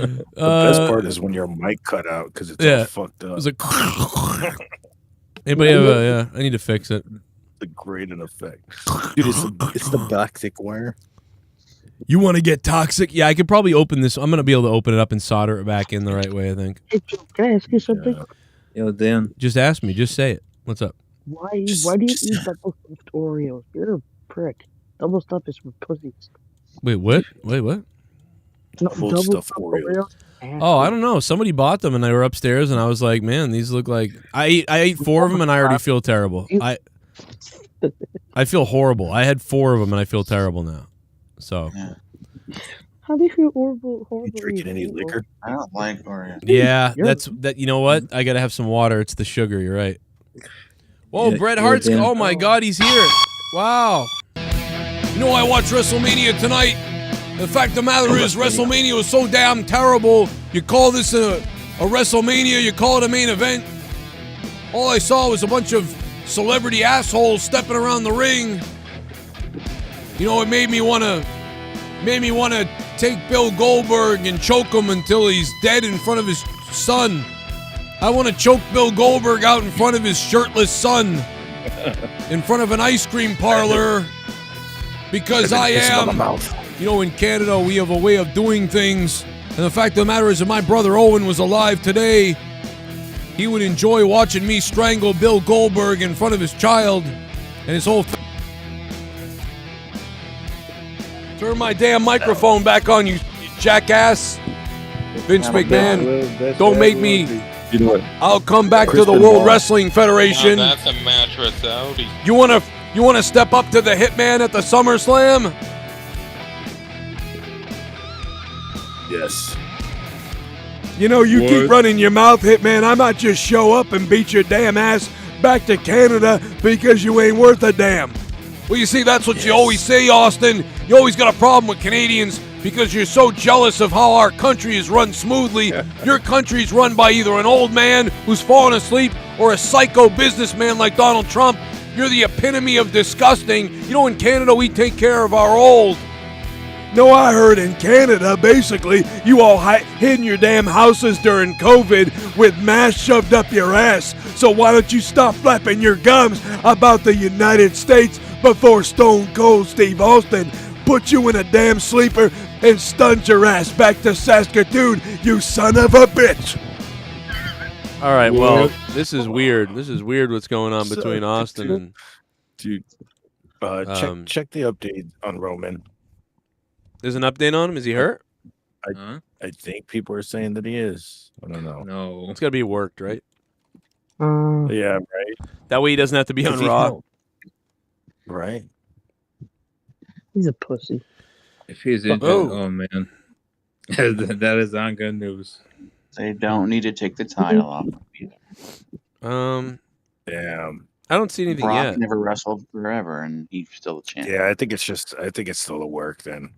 The best part is when your mic cut out because it's all fucked up. It was like, anybody have a, I need to fix it. The grating effect. Dude, it's the toxic wire. You want to get toxic? Yeah, I could probably open this. I'm going to be able to open it up and solder it back in the right way, I think. Hey, Joe, can I ask you something? Yo, Dan. Just ask me. Just say it. What's up? Why do you eat double stuffed Oreos? You're a prick. Double stuff is for pussies. Wait, what? Wait, what? No, Full double stuff stuffed Oreos. Oh, I don't know. Somebody bought them and they were upstairs and I was like, man, these look like... I ate 4 of them and I already feel terrible. I feel horrible. I had 4 of them and I feel terrible now. So... How do you feel horrible? You drinking any liquor? I don't like Oreos. Yeah, that. You know what? I gotta have some water. It's the sugar. You're right. Whoa, Yeah, Bret yeah, Hart's. Dan. Oh my God, he's here! Wow. You know, I watched WrestleMania tonight. The fact of the matter is, WrestleMania was so damn terrible. You call this a WrestleMania, you call it a main event. All I saw was a bunch of celebrity assholes stepping around the ring. You know, it made me want to take Bill Goldberg and choke him until he's dead in front of his son. I want to choke Bill Goldberg out in front of his shirtless son, in front of an ice cream parlor, because I am, you know, in Canada we have a way of doing things, and the fact of the matter is if my brother Owen was alive today, he would enjoy watching me strangle Bill Goldberg in front of his child and his whole Turn my damn microphone back on, you jackass. Vince McMahon, don't make me. You know what? I'll come back to the World Wrestling Federation. Now that's a mattress Audi. You wanna step up to the Hitman at the SummerSlam? Yes. You know, you keep running your mouth, Hitman. I might just show up and beat your damn ass back to Canada because you ain't worth a damn. Well, you see, that's what you always say, Austin. You always got a problem with Canadians because you're so jealous of how our country is run smoothly. Your country's run by either an old man who's fallen asleep or a psycho businessman like Donald Trump. You're the epitome of disgusting. You know, in Canada, we take care of our old. No, I heard in Canada, basically, you all hid in your damn houses during COVID with masks shoved up your ass. So why don't you stop flapping your gums about the United States before Stone Cold Steve Austin put you in a damn sleeper and stunned your ass back to Saskatoon, you son of a bitch. All right, well, this is weird. This is weird what's going on between Austin and... Dude, check the update on Roman. There's an update on him? Is he hurt? I think people are saying that he is. I don't know. No. It's got to be worked, right? Yeah, right. That way he doesn't have to be on Raw. Right. He's a pussy. If he's injured, oh man. That is not good news. They don't need to take the title off either. Damn. I don't see anything Brock yet. never wrestled forever, and he's still a champ. Yeah, I think it's still a work then.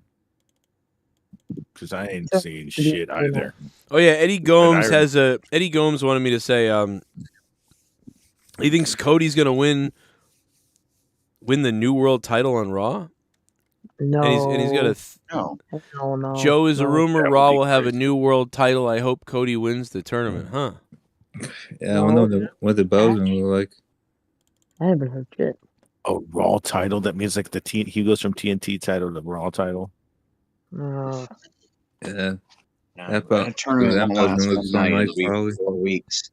Because I ain't seen shit either. Oh yeah, Eddie Gomes Eddie Gomes wanted me to say he thinks Cody's gonna win the new world title on Raw. No. And he's got No. Joe is a No. rumor That would Raw be will have a new world title. I hope Cody wins the tournament, huh? Yeah, I don't know what the bells gonna look like. I haven't heard shit. A Raw title? That means like he goes from TNT title to Raw title. Yeah. That tournament won't last look so nice, probably. 4 weeks.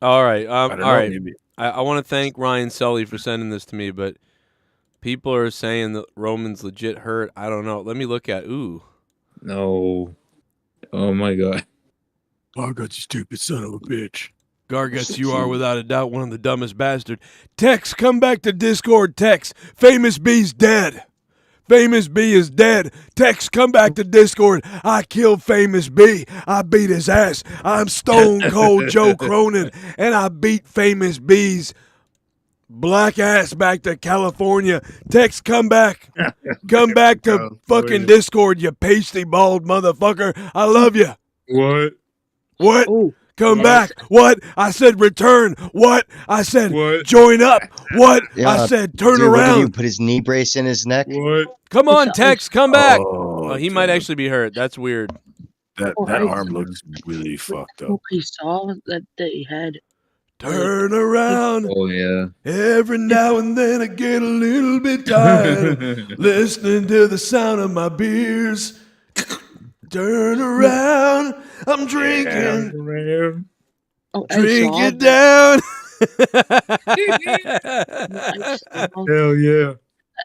All right. I don't know, All right. maybe. I want to thank Ryan Sully for sending this to me, but people are saying that Roman's legit hurt. I don't know. Let me look at. Ooh. No. Oh my God. Garguts, you stupid son of a bitch. Garguts, you are without a doubt one of the dumbest bastard. Tex, come back to Discord, Tex. Famous B's dead. Famous B is dead. Tex, come back to Discord. I killed Famous B. I beat his ass. I'm Stone Cold Joe Cronin, and I beat Famous B's black ass back to California. Tex, come back. Come back to fucking Discord, you pasty bald motherfucker. I love you. What? What? Ooh. Come Yes. back. What? I said return. What? I said What? join up. What? Yeah, I said turn dude, what did he around. put his knee brace in his neck? What? Come on, Tex, come back. Oh, Oh, he might damn. actually be hurt. That's weird. That Oh, that I- arm looks really fucked up. Oh, I saw that they had. Turn around. Oh yeah. Every now and then I get a little bit tired listening to the sound of my beers. Turn around, I'm drinking. Oh, I Drink saw it down. Hell yeah.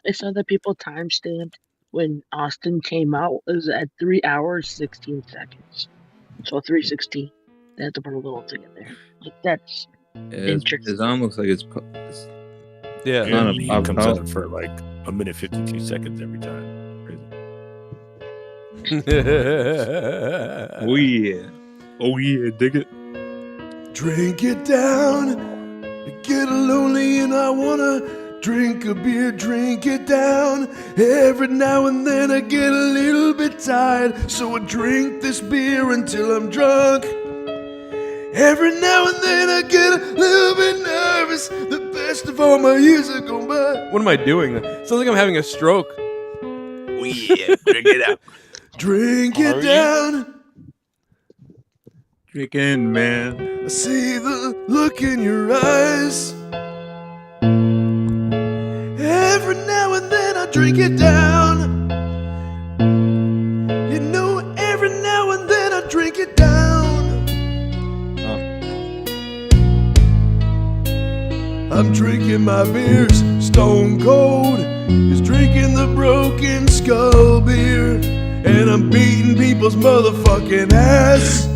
I saw that people timestamped when Austin came out. It was at 3 hours 16 seconds. So 3:16. They had to put a little thing in there. Like that's interesting. His arm looks like it's Yeah. Not a And he pop comes out. out for like a minute 52 seconds every time. Crazy. Oh yeah. Oh yeah, dig it. Drink it down. I get lonely and I wanna drink a beer, drink it down. Every now and then I get a little bit tired, so I drink this beer until I'm drunk. Every now and then I get a little bit nervous. The best of all my years are gone by. What am I doing? Sounds like I'm having a stroke. Oh yeah, drink it out. Drink it Are you? down. Drink in, man. I see the look in your eyes. Every now and then I drink it down. You know, every now and then I drink it down. I'm drinking my beers, stone cold is drinking the broken skull beer, and I'm beating people's motherfucking ass.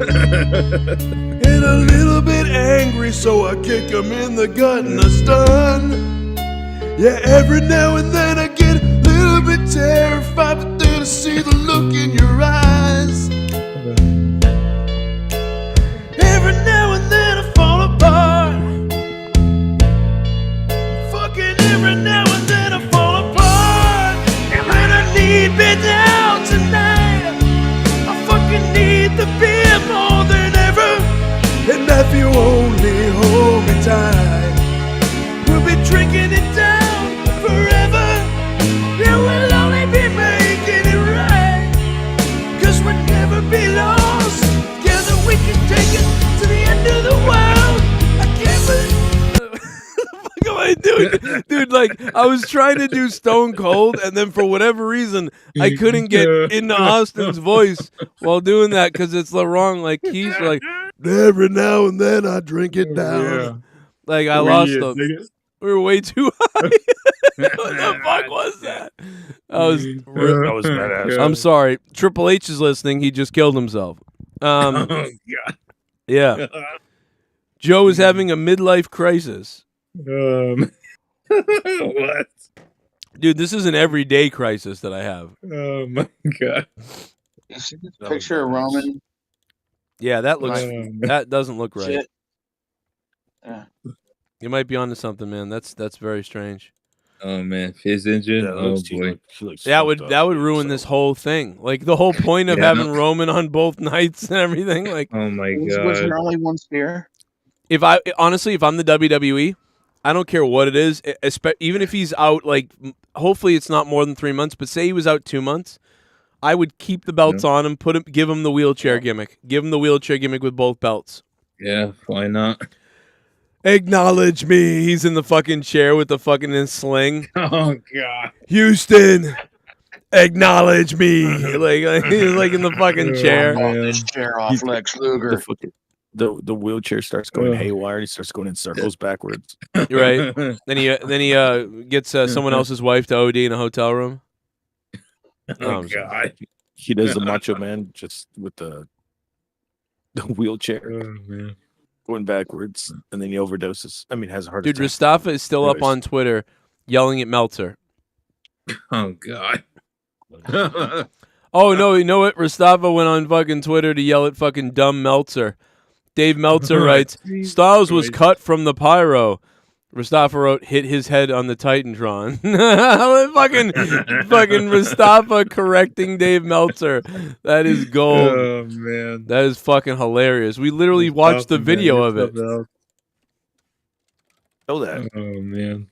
And a little bit angry, so I kick them in the gut and I stun. Yeah, every now and then I get a little bit terrified, but then I see the look in your eyes. Every now and then I fall apart. Fucking every now and then I fall apart. And when I need me down tonight, I fucking need the beer more than ever. And if you only hold me tight, we'll be drinking it down forever. Yeah, we'll only be making it right, 'cause we'll never be lost. Together we can take it to the end of the world. I can't believe. What am I doing? Dude, like, I was trying to do Stone Cold, and then for whatever reason, I couldn't get into Austin's voice while doing that because it's the wrong, like, keys. Like, every now and then I drink it down. Yeah. Like, I lost them. We were way too high. What the fuck was that? That was badass. I'm sorry. Triple H is listening. He just killed himself. Oh god. Yeah. Joe is having a midlife crisis. What? Dude, this is an everyday crisis that I have. Oh my god. You see this picture of Roman? Yeah, that looks. That doesn't look right. Shit. Yeah. You might be onto something, man. That's very strange. Oh man, if he's injured, oh boy. That would ruin this whole thing. Like the whole point of having Roman on both nights and everything. Like, oh my Was god. there only one spear? if I'm the WWE, I don't care what it is. Even if he's out, like, hopefully it's not more than 3 months. But say he was out 2 months, I would keep the belts on him. Give him the wheelchair gimmick. Give him the wheelchair gimmick with both belts. Yeah, why not? Acknowledge me. He's in the fucking chair with the fucking sling. Oh god. Houston, acknowledge me. like he's like in the fucking chair. This chair off Lex Luger. The wheelchair starts going haywire. He starts going in circles backwards. Right. Then he gets someone else's wife to OD in a hotel room. Oh god. He does the Macho Man just with the wheelchair. Oh man. Going backwards, and then he overdoses. I mean, has a heart Dude, attack. Mustafa is still up on Twitter yelling at Meltzer. Oh god. Oh no, you know what? Mustafa went on fucking Twitter to yell at fucking dumb Meltzer. Dave Meltzer writes, Styles was cut from the pyro. Mustafa wrote, "Hit his head on the Titantron." fucking Mustafa correcting Dave Meltzer. That is gold. Oh man, that is fucking hilarious. We literally watched the video of it. Know that. Oh man,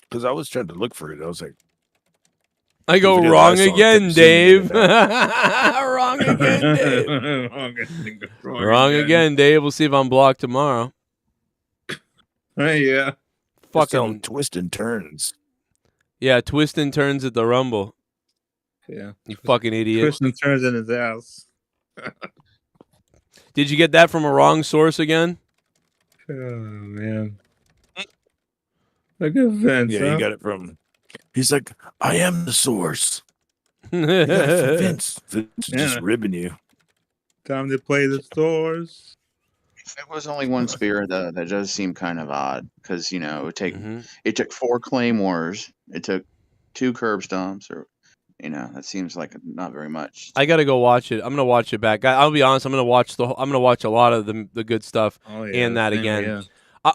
because I was trying to look for it. I was like, I go wrong again, Dave. Wrong again, Dave. Wrong again, Dave. We'll see if I'm blocked tomorrow. Yeah. Fucking twist and turns. Yeah, twist and turns at the Rumble. Yeah. You fucking idiot. Twist and turns in his ass. Did you get that from a wrong source again? Oh man. Look at Vince. Yeah, huh? he got it from. He's like, I am the source. You got it from Vince. Vince is just ribbing you. Time to play the stores. It was only one spear that does seem kind of odd because it took 4 claymores, it took 2 curb stomps, or that seems like not very much. I gotta go watch it. I'm gonna watch it back. I'll be honest. I'm gonna watch a lot of the good stuff and that again. Yeah.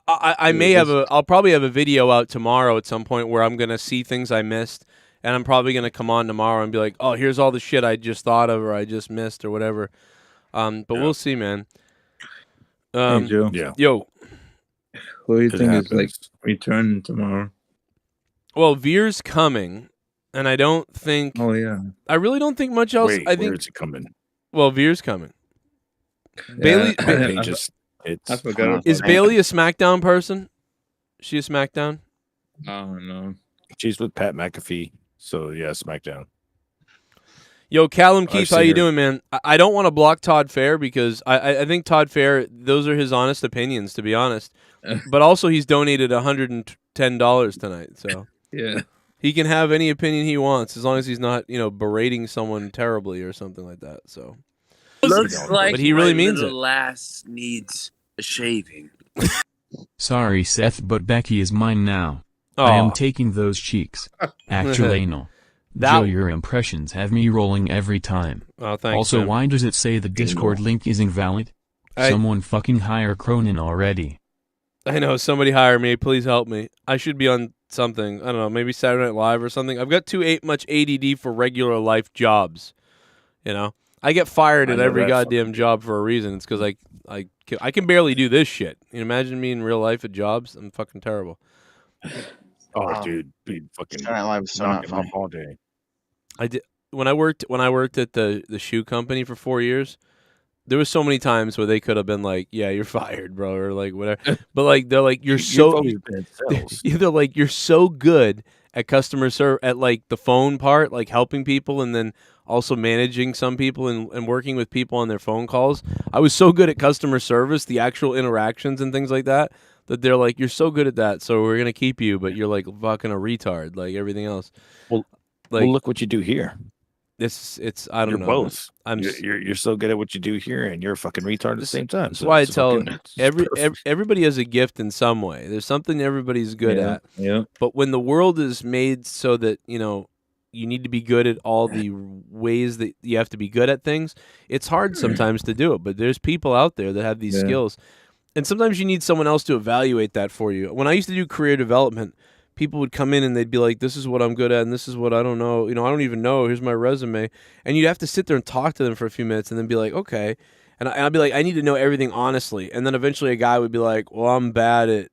I'll probably have a video out tomorrow at some point where I'm gonna see things I missed, and I'm probably gonna come on tomorrow and be like, oh, here's all the shit I just thought of or I just missed or whatever. But we'll see, man. Hey, Joe. Yeah. Yo. Who do you think is like returning tomorrow? Well, Veer's coming, and I don't think. Oh yeah. I really don't think much else. Wait, I think. where's it coming? Well, Veer's coming. Yeah, Bailey. I forgot. Is Bailey a SmackDown person? She a SmackDown? Oh no. She's with Pat McAfee, so yeah, SmackDown. Yo, Callum Keith, how seen you her. doing, man? I don't want to block Todd Fair because I think Todd Fair, those are his honest opinions, to be honest. But also, he's donated $110 tonight, so Yeah. he can have any opinion he wants as long as he's not, berating someone terribly or something like that. So, Looks like but he really my means little it. lass needs a shaving. Sorry, Seth, but Becky is mine now. I am Aw. taking those cheeks. Actually, no. That- Joe, your impressions have me rolling every time. Oh, thanks, Also, man. why does it say the Discord link is invalid? I- Someone fucking hire Cronin already. I know, somebody hire me. Please help me. I should be on something. I don't know, maybe Saturday Night Live or something. I've got too much ADD for regular life jobs. I get fired at know every that goddamn job for a reason. It's because I can barely do this shit. You imagine me in real life at jobs? I'm fucking terrible. Oh, dude, fucking Saturday Night Live was so not knocking off funny. all day. I did when I worked at the shoe company for 4 years. There was so many times where they could have been like, "Yeah, you're fired, bro," or like whatever. But like they're like, "You're You've so," always been in sales. they're like, "You're so good at customer service, at like the phone part, like helping people, and then also managing some people and working with people on their phone calls. I was so good at customer service, the actual interactions and things like that, that they're like, you're so good at that, so we're gonna keep you, but you're like fucking a retard, like everything else." Well, look what you do here. It's I don't You're know. both. I'm You're so good at what you do here, and you're a fucking retard at the same time. That's So why I it's tell fucking- it's perfect. everybody has a gift in some way. There's something everybody's good Yeah, at. yeah. But when the world is made so that, you need to be good at all the ways that you have to be good at things, it's hard sometimes to do it. But there's people out there that have these Yeah. skills. And sometimes you need someone else to evaluate that for you. When I used to do career development, people would come in and they'd be like, this is what I'm good at and this is what I don't know. I don't even know. Here's my resume. And you'd have to sit there and talk to them for a few minutes and then be like, okay. And I'd be like, I need to know everything honestly. And then eventually a guy would be like, well, I'm bad at,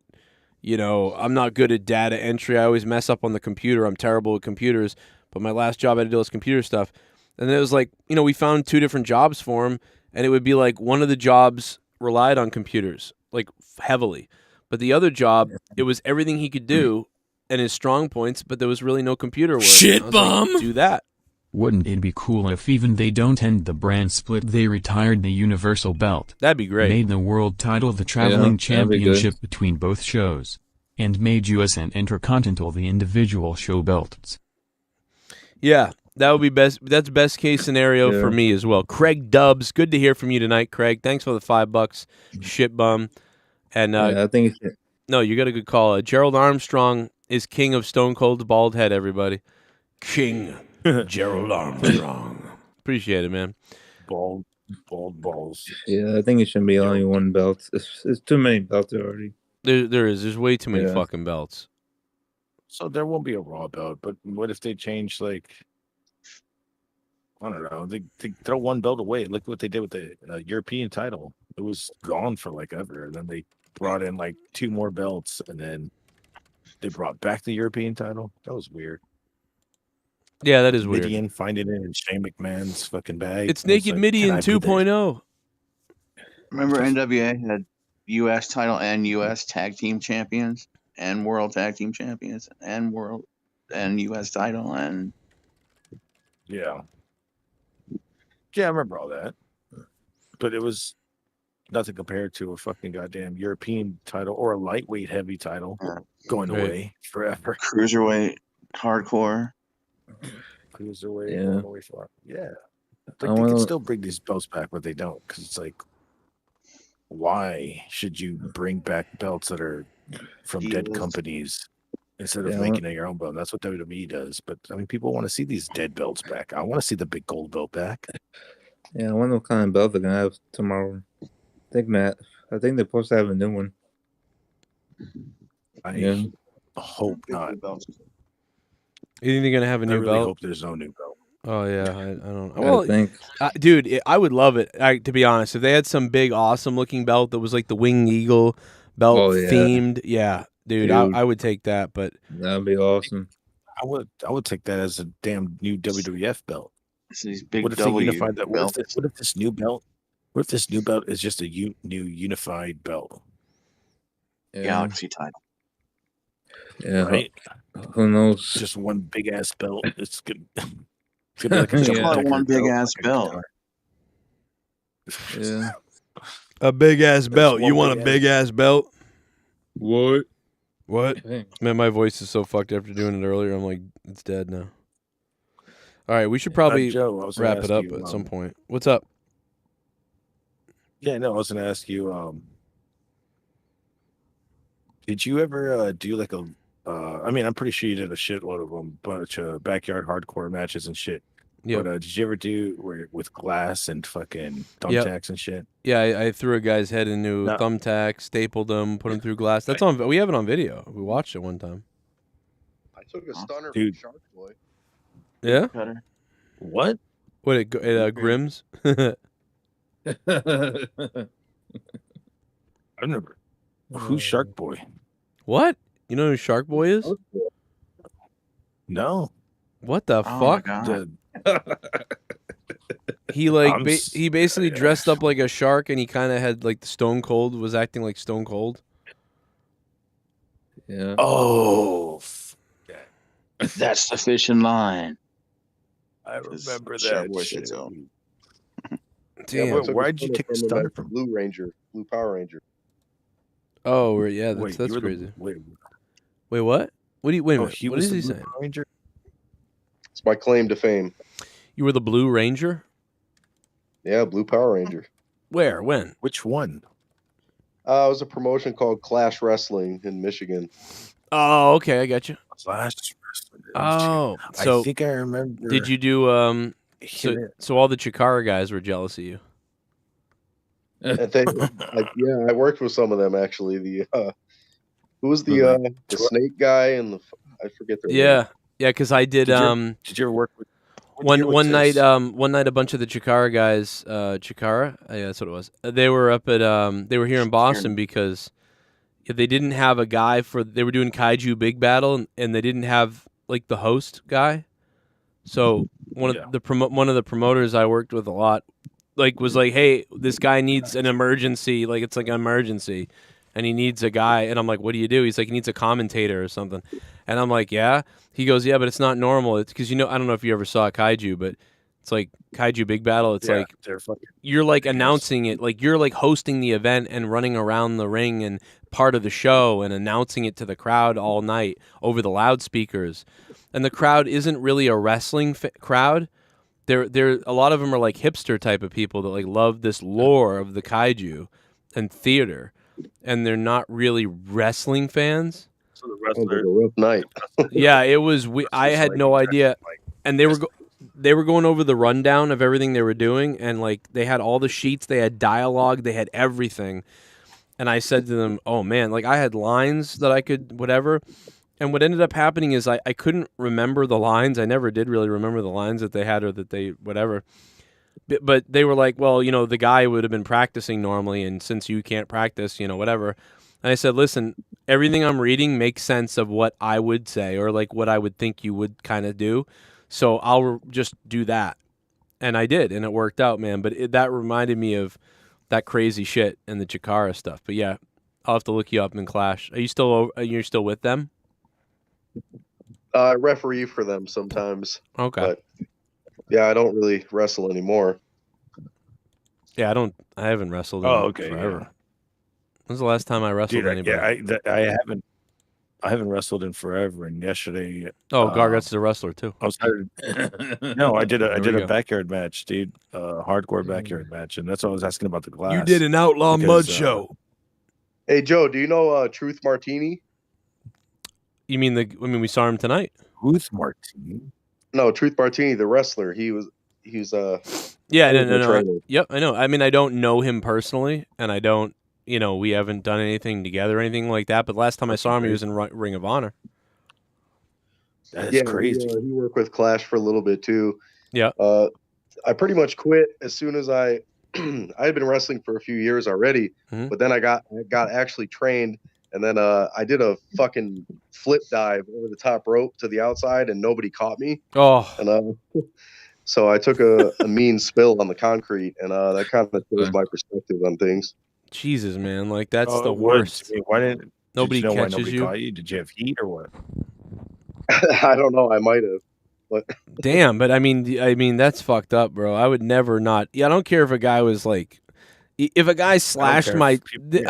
I'm not good at data entry. I always mess up on the computer. I'm terrible at computers. But my last job I had to do was computer stuff. And then it was like, we found 2 different jobs for him. And it would be like one of the jobs relied on computers, like heavily. But the other job, it was everything he could do and his strong points, but there was really no computer work. Shit, And I was like, bum. do that. Wouldn't it be cool if even they don't end the brand split, they retired the Universal Belt? That'd be great. Made the world title the traveling that'd be good. championship between both shows. And made US and Intercontinental the individual show belts. Yeah, that would be best. That's best case scenario for me as well. Craig Dubs, good to hear from you tonight, Craig. Thanks for the $5, shit bum. And Yeah, I think it's no, you got a good call. Gerald Armstrong is king of Stone Cold's bald head. Everybody, King Gerald Armstrong. Appreciate it, man. bald balls. Yeah, I think it shouldn't be only one belt. It's too many belts already. There's way too many Yeah. fucking belts. So there won't be a Raw belt, but what if they change, like, I don't know, they throw one belt away. Look what they did with the European title. It was gone for like ever. And then they brought in like 2 more belts, and then they brought back the European title. That was weird. Yeah, that is weird. Midian finding it in Shane McMahon's fucking bag. It's Naked Midian 2.0. Remember NWA had U.S. title and U.S. tag team champions and world tag team champions and world and U.S. title and Yeah, I remember all that. But it was nothing compared to a fucking goddamn European title or a lightweight heavy title going away forever. cruiserweight, hardcore. Cruiserweight Yeah. going away for yeah. Like, I they can wanna- still bring these belts back, but they don't, because it's like, why should you bring back belts that are from dead Deals. companies instead of Yeah, making it your own belt? That's what WWE does. But I mean, people want to see these dead belts back. I want to see the big gold belt back. Yeah, I wonder what kind of belt they're gonna have tomorrow. I think they're supposed to have a new one. I hope not. You think they're gonna have a I new really belt? hope there's no new belt. Oh yeah, I don't. I Well, think. dude, I would love it. To be honest, if they had some big, awesome looking belt that was like the Winged Eagle belt themed, yeah, dude, I would take that. But that'd be awesome. I would take that as a damn new WWF belt. It's these big What if they W unified that? What belts. if this new belt? What if this new belt is just a new unified belt? Galaxy title. Yeah. Right? Who knows? Just one big ass belt. It's good. It's gonna be like a Just call it one big ass belt. Yeah. a big ass belt. You one want a big big ass belt? What? What? Man, my voice is so fucked after doing it earlier. I'm like, it's dead now. All right, we should probably Joe, I was gonna wrap it ask up you, at some point. What's up? Yeah, no, I was gonna ask you. Did you ever do like a? I mean, I'm pretty sure you did a shitload of them, bunch of backyard hardcore matches and shit. Yep. But did you ever do with glass and fucking thumbtacks and shit? Yeah, I threw a guy's head into No. thumbtacks, stapled him, put him through glass. That's on. We have it on video. We watched it one time. I took a stunner Dude. from Shark Boy. Yeah. What? What it Grimm's? I've never. Who's Shark Boy? What? You know who Shark Boy is? No. What the fuck? He like he basically dressed up like a shark, and he kind of had like the Stone Cold, was acting like Stone Cold. Yeah. Oh, That's the fishing line. I remember Shark that Boy shit. said so. Damn. I took a Why'd you stunner take a from him stunner at from? Blue Ranger, Blue Power Ranger? Oh yeah, Wait, that's you were crazy. Wait, what? What do you wait a oh, minute? he What was is the he Blue saying? Power Ranger? It's my claim to fame. You were the Blue Ranger? Yeah, Blue Power Ranger. Where? When? Which one? It was a promotion called Clash Wrestling in Michigan. Oh, okay, I got you. Clash. Oh, so I think I remember. did you do so all the Chikara guys were jealous of you? And I worked with some of them actually. The who was the snake guy and I forget their name. Yeah, because I did. Did you ever work with one night a bunch of the Chikara guys, Chikara, yeah, that's what it was. They were up at they were here in Boston because they didn't have a guy they were doing Kaiju Big Battle, and they didn't have like the host guy. So one of the promoters I worked with a lot was like, hey, this guy needs an emergency, like it's like an emergency, and he needs a guy. And I'm like, what do you do? He's like, he needs a commentator or something. And I'm like, yeah. He goes, yeah, but it's not normal. It's because, I don't know if you ever saw Kaiju, but it's like Kaiju Big Battle. It's like you're like announcing it, like you're like hosting the event and running around the ring and part of the show and announcing it to the crowd all night over the loudspeakers. And the crowd isn't really a wrestling crowd. They're a lot of them are like hipster type of people that like love this lore of the Kaiju and theater, and they're not really wrestling fans. So the wrestler, a rough night. Yeah, it was. I had no idea, and they were going over the rundown of everything they were doing, and like they had all the sheets, they had dialogue, they had everything, And I said to them, oh, man, like I had lines that I could whatever. And what ended up happening is I couldn't remember the lines. I never did really remember the lines that they had or that they whatever. But they were like, well, you know, the guy would have been practicing normally, and since you can't practice, you know, whatever. And I said, listen, everything I'm reading makes sense of what I would say or like what I would think you would kind of do. So I'll just do that. And I did, and it worked out, man. But that reminded me of that crazy shit and the Chikara stuff. But yeah, I'll have to look you up in Clash. You're still with them? I referee for them sometimes. Okay. But yeah, I don't really wrestle anymore. Yeah, I haven't wrestled in forever. Yeah. When's the last time I wrestled anybody? Yeah, I haven't wrestled in forever. And yesterday, Gargut's a wrestler too. I was tired. No, I did a backyard match, dude. Hardcore backyard match, and that's what I was asking about the glass. You did an Outlaw Mud show. Hey Joe, do you know Truth Martini? You mean we saw him tonight? Truth Martini? No, Truth Martini, the wrestler. He was Yeah, no. Yep, I know. I mean, I don't know him personally, and I don't, you know, we haven't done anything together or anything like that. But last time I saw him, he was in Ring of Honor. That's crazy. He worked with Clash for a little bit too. Yeah. I pretty much quit as soon as I had been wrestling for a few years already, but then I got actually trained, and then I did a fucking flip dive over the top rope to the outside, and nobody caught me. Oh. And so I took a mean spill on the concrete, and that kind of changed my perspective on things. Jesus, man, like that's the worst. Why didn't nobody why catches nobody you? caught you? Did you have heat or what? I don't know. I might have. But Damn, but I mean that's fucked up, bro. I would never not. Yeah, I don't care if a guy was like, if a guy slashed a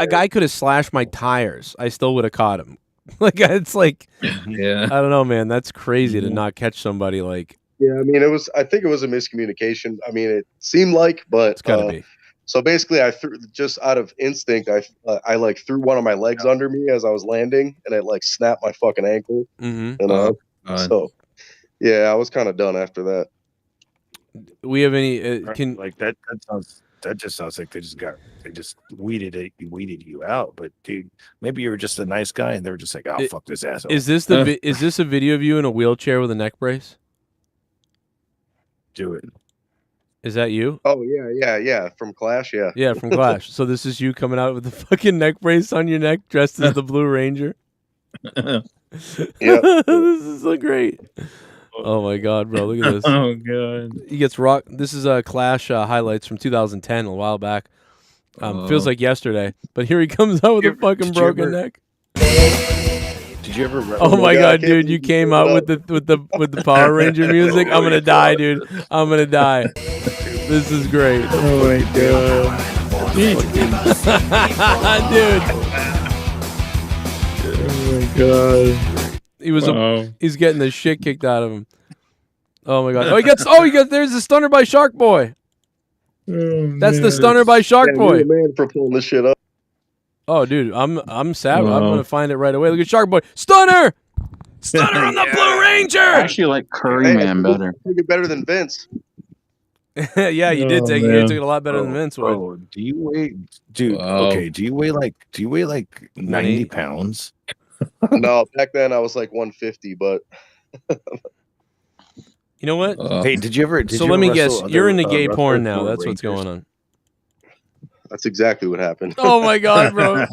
guy could have slashed my tires, I still would have caught him. Like it's like, yeah, I don't know, man. That's crazy to not catch somebody like. Yeah, I mean, I think it was a miscommunication. I mean, it seemed like, but it's gotta be. So basically, I threw just out of instinct. I like threw one of my legs under me as I was landing, and it like snapped my fucking ankle. Mm-hmm. And so, yeah, I was kind of done after that. We have any? Like that sounds. That just sounds like they just weeded you out. But dude, maybe you were just a nice guy, and they were just like, oh, fuck this asshole. Is this is this a video of you in a wheelchair with a neck brace? Do it. Is that you? Oh yeah, from Clash, yeah. Yeah, from Clash. So this is you coming out with the fucking neck brace on your neck, dressed as the Blue Ranger. Yeah, this is so great. Oh my god, bro! Look at this. Oh god, he gets rock. This is a Clash highlights from 2010, a while back. Feels like yesterday, but here he comes out with a fucking broken neck. Did you ever? Oh my god, dude! You came out with the Power Ranger music. I'm gonna die, dude. I'm gonna die. This is great. Oh my god, dude. Oh my god. He was he's getting the shit kicked out of him. Oh my god. He gets there's the stunner by Shark Boy. That's the stunner by Shark Boy. You're the man for pulling this shit up. Oh dude, I'm sad. I'm gonna find it right away. Look at Shark Boy. Stunner! Stunner on the Blue Ranger! I actually like Curry Man better. I think it better than Vince. Yeah, you did take it. You took it a lot better than Vince would. Oh, do you weigh, dude? Okay, do you weigh like 90 pounds? No, back then I was like 150, but you know what? Hey, did you ever? Let me guess. You're into gay porn now. That's what's going on. That's exactly what happened. Oh my god, bro!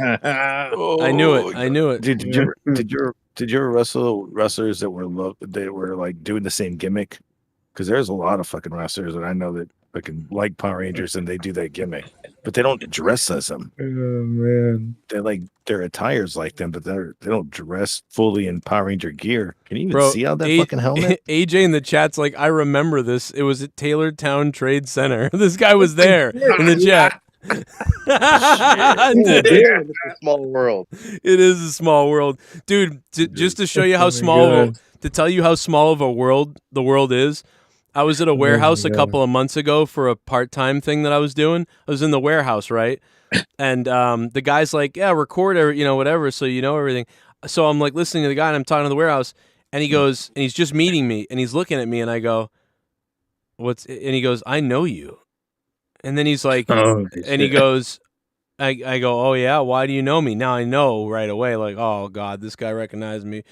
I knew it. Dude, did you ever wrestle wrestlers that were like doing the same gimmick? Because there's a lot of fucking wrestlers that I know that fucking like Power Rangers and they do that gimmick, but they don't dress as them. Oh man, their attire's like them, but they don't dress fully in Power Ranger gear. Can you even see out that fucking helmet? AJ in the chat's like, I remember this. It was at Taylortown Trade Center. This guy was there in the chat. It's a small world. It is a small world, dude. Just to show you how small, to tell you how small of a world the world is. I was at a warehouse a couple of months ago for a part-time thing that I was doing. I was in the warehouse, right? And the guy's like, yeah, record whatever, so you know everything. So I'm like listening to the guy and I'm talking to the warehouse, and he goes, and he's just meeting me, and he's looking at me, and I go, and he goes, I know you. And then he's like, and he goes, I go, oh yeah, why do you know me? Now I know right away, like, oh God, this guy recognized me.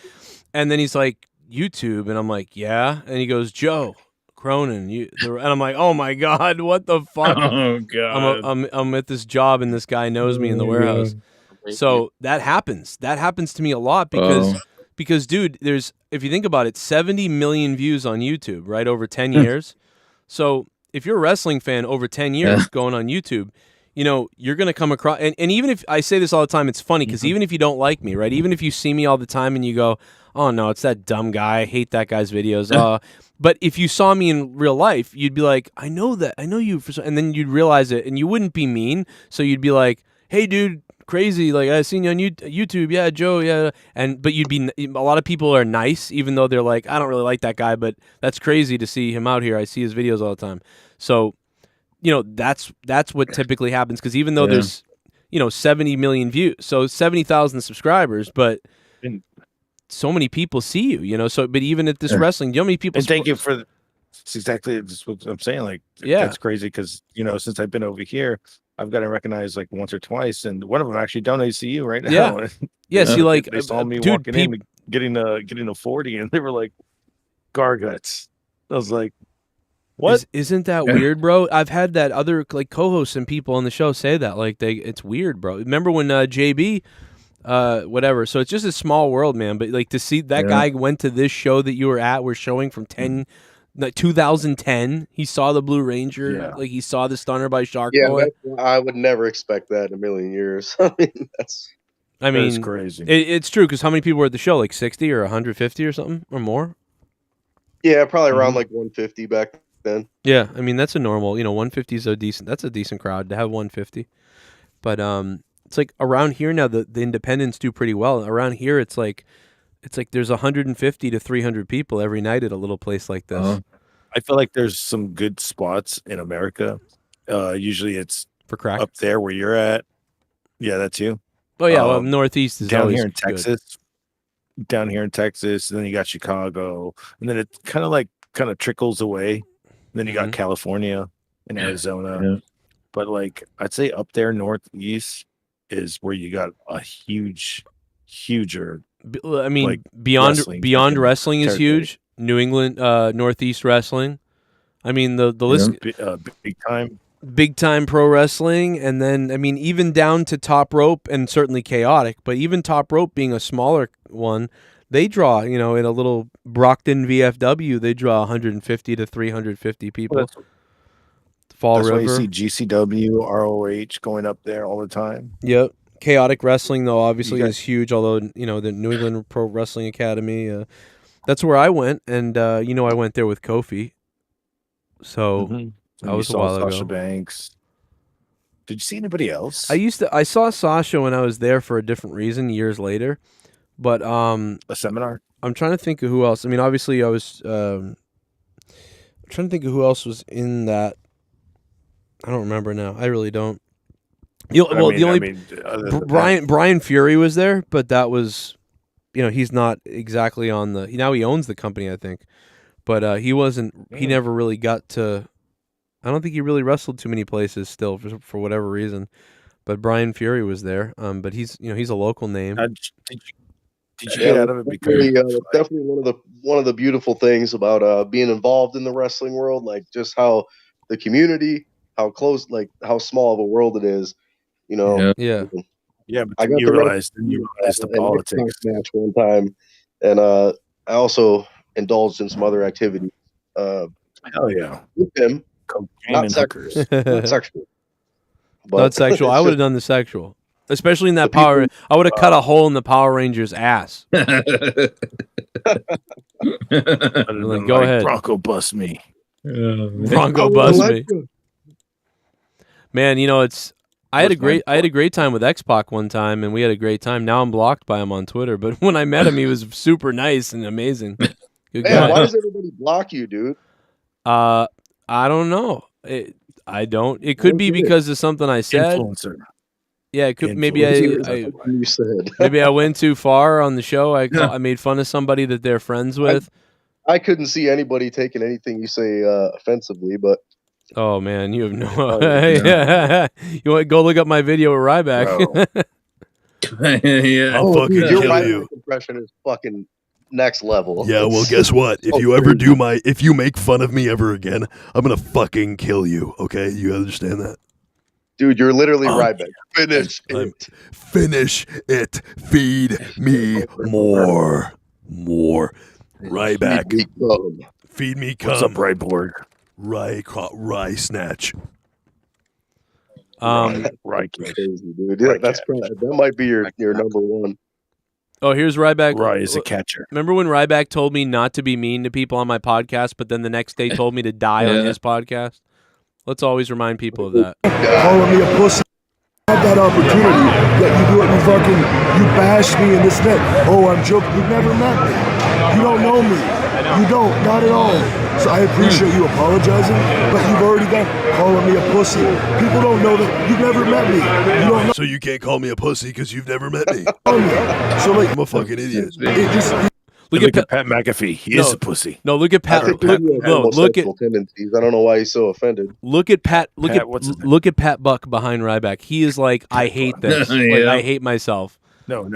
And then he's like, YouTube, and I'm like, yeah. And he goes, Joe Cronin, and I'm like, oh my God, what the fuck? Oh God. I'm at this job, and this guy knows me in the warehouse. So that happens. That happens to me a lot because dude, there's, if you think about it, 70 million views on YouTube, right, over 10 years. So if you're a wrestling fan over 10 years going on YouTube, you know, you're going to come across, and even if I say this all the time, it's funny because even if you don't like me, right, even if you see me all the time and you go, oh no, it's that dumb guy, I hate that guy's videos. But if you saw me in real life, you'd be like, I know you, and then you'd realize it, and you wouldn't be mean. So you'd be like, hey dude, crazy, like I seen you on YouTube, yeah, Joe, yeah, but you'd be, a lot of people are nice, even though they're like, I don't really like that guy, but that's crazy to see him out here. I see his videos all the time. So, you know, that's what typically happens, because even though there's, you know, 70 million views, so 70,000 subscribers, but so many people see you, you know. So, but even at this wrestling, you know how many people? And thank you for. It's exactly just what I'm saying. Like, that's crazy because, you know, since I've been over here, I've gotten recognized like once or twice, and one of them actually donates to you right now. Yeah, yes, you like they saw me dude, walking in, getting a 40, and they were like, "Garguts." I was like, "What? Isn't that weird, bro?" I've had that other like co-hosts and people on the show say that, like, it's weird, bro. Remember when JB, whatever. So it's just a small world, man. But like to see that guy went to this show that you were at, we're showing from 2010. He saw the Blue Ranger, like he saw the Stunner by Shark Boy. I would never expect that in a million years. I mean, that's crazy. It's true, because how many people were at the show? Like 60 or 150 or something or more? Yeah, probably around like 150 back then. Yeah, I mean that's a normal. You know, 150 is that's a decent crowd to have 150. But it's like around here now the independents do pretty well. Around here it's like there's 150 to 300 people every night at a little place like this. I feel like there's some good spots in America. Usually it's for crack up there where you're at. Yeah, that's you. Oh yeah, well, Northeast is down here in good. Texas. Down here in Texas, and then you got Chicago, and then it kind of trickles away. And then you got California and Arizona. But like I'd say up there Northeast is where you got a huger. I mean, like, beyond wrestling is huge. New England, Northeast wrestling. I mean, the list, big time pro wrestling, and then I mean even down to Top Rope and certainly Chaotic, but even Top Rope being a smaller one, they draw, you know, in a little Brockton VFW, they draw 150 to 350 people. Fall That's River. why you see GCW, ROH going up there all the time. Yep. Chaotic Wrestling, though, obviously is huge, although, you know, the New England Pro Wrestling Academy, that's where I went, and, you know, I went there with Kofi. So, that was a while Sasha ago. Banks. Did you see anybody else? I saw Sasha when I was there for a different reason years later, but a seminar. I'm trying to think of who else. I mean, obviously, I was I'm trying to think of who else was in that. I don't remember now. I really don't. Brian Fury was there, but that was, you know, he's not exactly on the. Now he owns the company, I think, but he wasn't. He never really got to. I don't think he really wrestled too many places still for whatever reason. But Brian Fury was there. But he's, you know, he's a local name. Did you get out of it? Because definitely one of the beautiful things about being involved in the wrestling world, like just how the community, how close, like how small of a world it is. You know. Yeah. But you realize the politics match one time, and I also indulged in some other activities. Hell yeah. With him. Not sexual. Not sexual. But Not sexual. I would have done the sexual, especially in that Power. I would have cut a hole in the Power Rangers' ass. Like, go ahead, Bronco bust me. Bronco bust me. Man, you know, it's. I had a great time with X-Pac one time, and we had a great time. Now I'm blocked by him on Twitter, but when I met him, he was super nice and amazing. Good guy. Why does everybody block you, dude? I don't know. It could be because of something I said. Influencer. Yeah, it could. Maybe maybe I went too far on the show. I made fun of somebody that they're friends with. I couldn't see anybody taking anything you say offensively, but Oh man, you have no. Oh, yeah. You want to go look up my video with Ryback? Yeah. I'll fucking your kill Ryback you. impression is fucking next level. Yeah, well, It's guess what? If so you ever crazy. do if you make fun of me ever again, I'm gonna fucking kill you. Okay, you understand that? Dude, you're literally Oh, Ryback. Finish it. Finish it. Feed me more. Ryback. Feed me cum. What's up, Ryborg? Rye snatch. Right. Crazy, dude. Yeah, that's probably, that might be your number one. Oh, here's Ryback. Rye is a catcher. Remember when Ryback told me not to be mean to people on my podcast, but then the next day told me to die on his podcast? Let's always remind people of that. Calling me a pussy. Had that opportunity, yet you do it. You bash me and this and that. Oh, I'm joking. You've never met me. You don't know me. You don't, not at all. So I appreciate you apologizing, but you've already done calling me a pussy. People don't know that you've never met me. You don't know. So you can't call me a pussy because you've never met me. So like, I'm a fucking idiot. Look at Pat McAfee. He is a pussy. No, look at Pat. I think he has Look at homosexual tendencies. I don't know why he's so offended. Look at Pat. Look at Pat Buck behind Ryback. He is like, I hate this. Like, Yeah. I hate myself. No.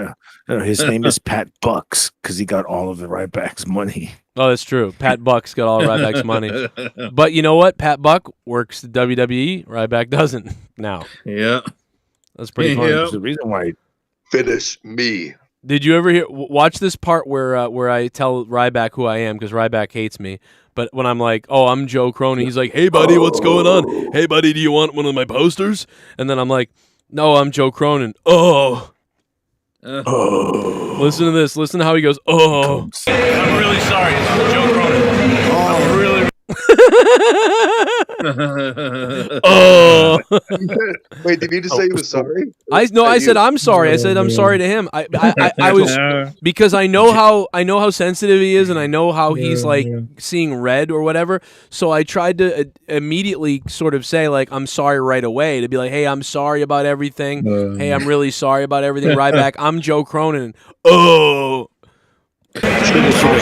His name is Pat Bucks because he got all of the Ryback's money. Oh, that's true. Pat Buck's got all Ryback's money. But you know what? Pat Buck works the WWE. Ryback doesn't now. Yeah. That's pretty funny. There's a reason why. Finish me. Did you ever watch this part where I tell Ryback who I am because Ryback hates me? But when I'm like, oh, I'm Joe Cronin, he's like, hey, buddy, what's going on? Hey, buddy, do you want one of my posters? And then I'm like, no, I'm Joe Cronin. Oh. Listen to this. Listen to how he goes, oh. I'm really sorry. It's Joe Cronin. I'm really. Oh. Wait, did you just say he was sorry? I said I'm sorry. I said I'm sorry to him. I was because I know how sensitive he is, and I know how he's like seeing red or whatever. So I tried to immediately sort of say like I'm sorry right away to be like, hey, I'm sorry about everything. Hey, I'm really sorry about everything. Ryback, I'm Joe Cronin. Oh. I'm really sorry.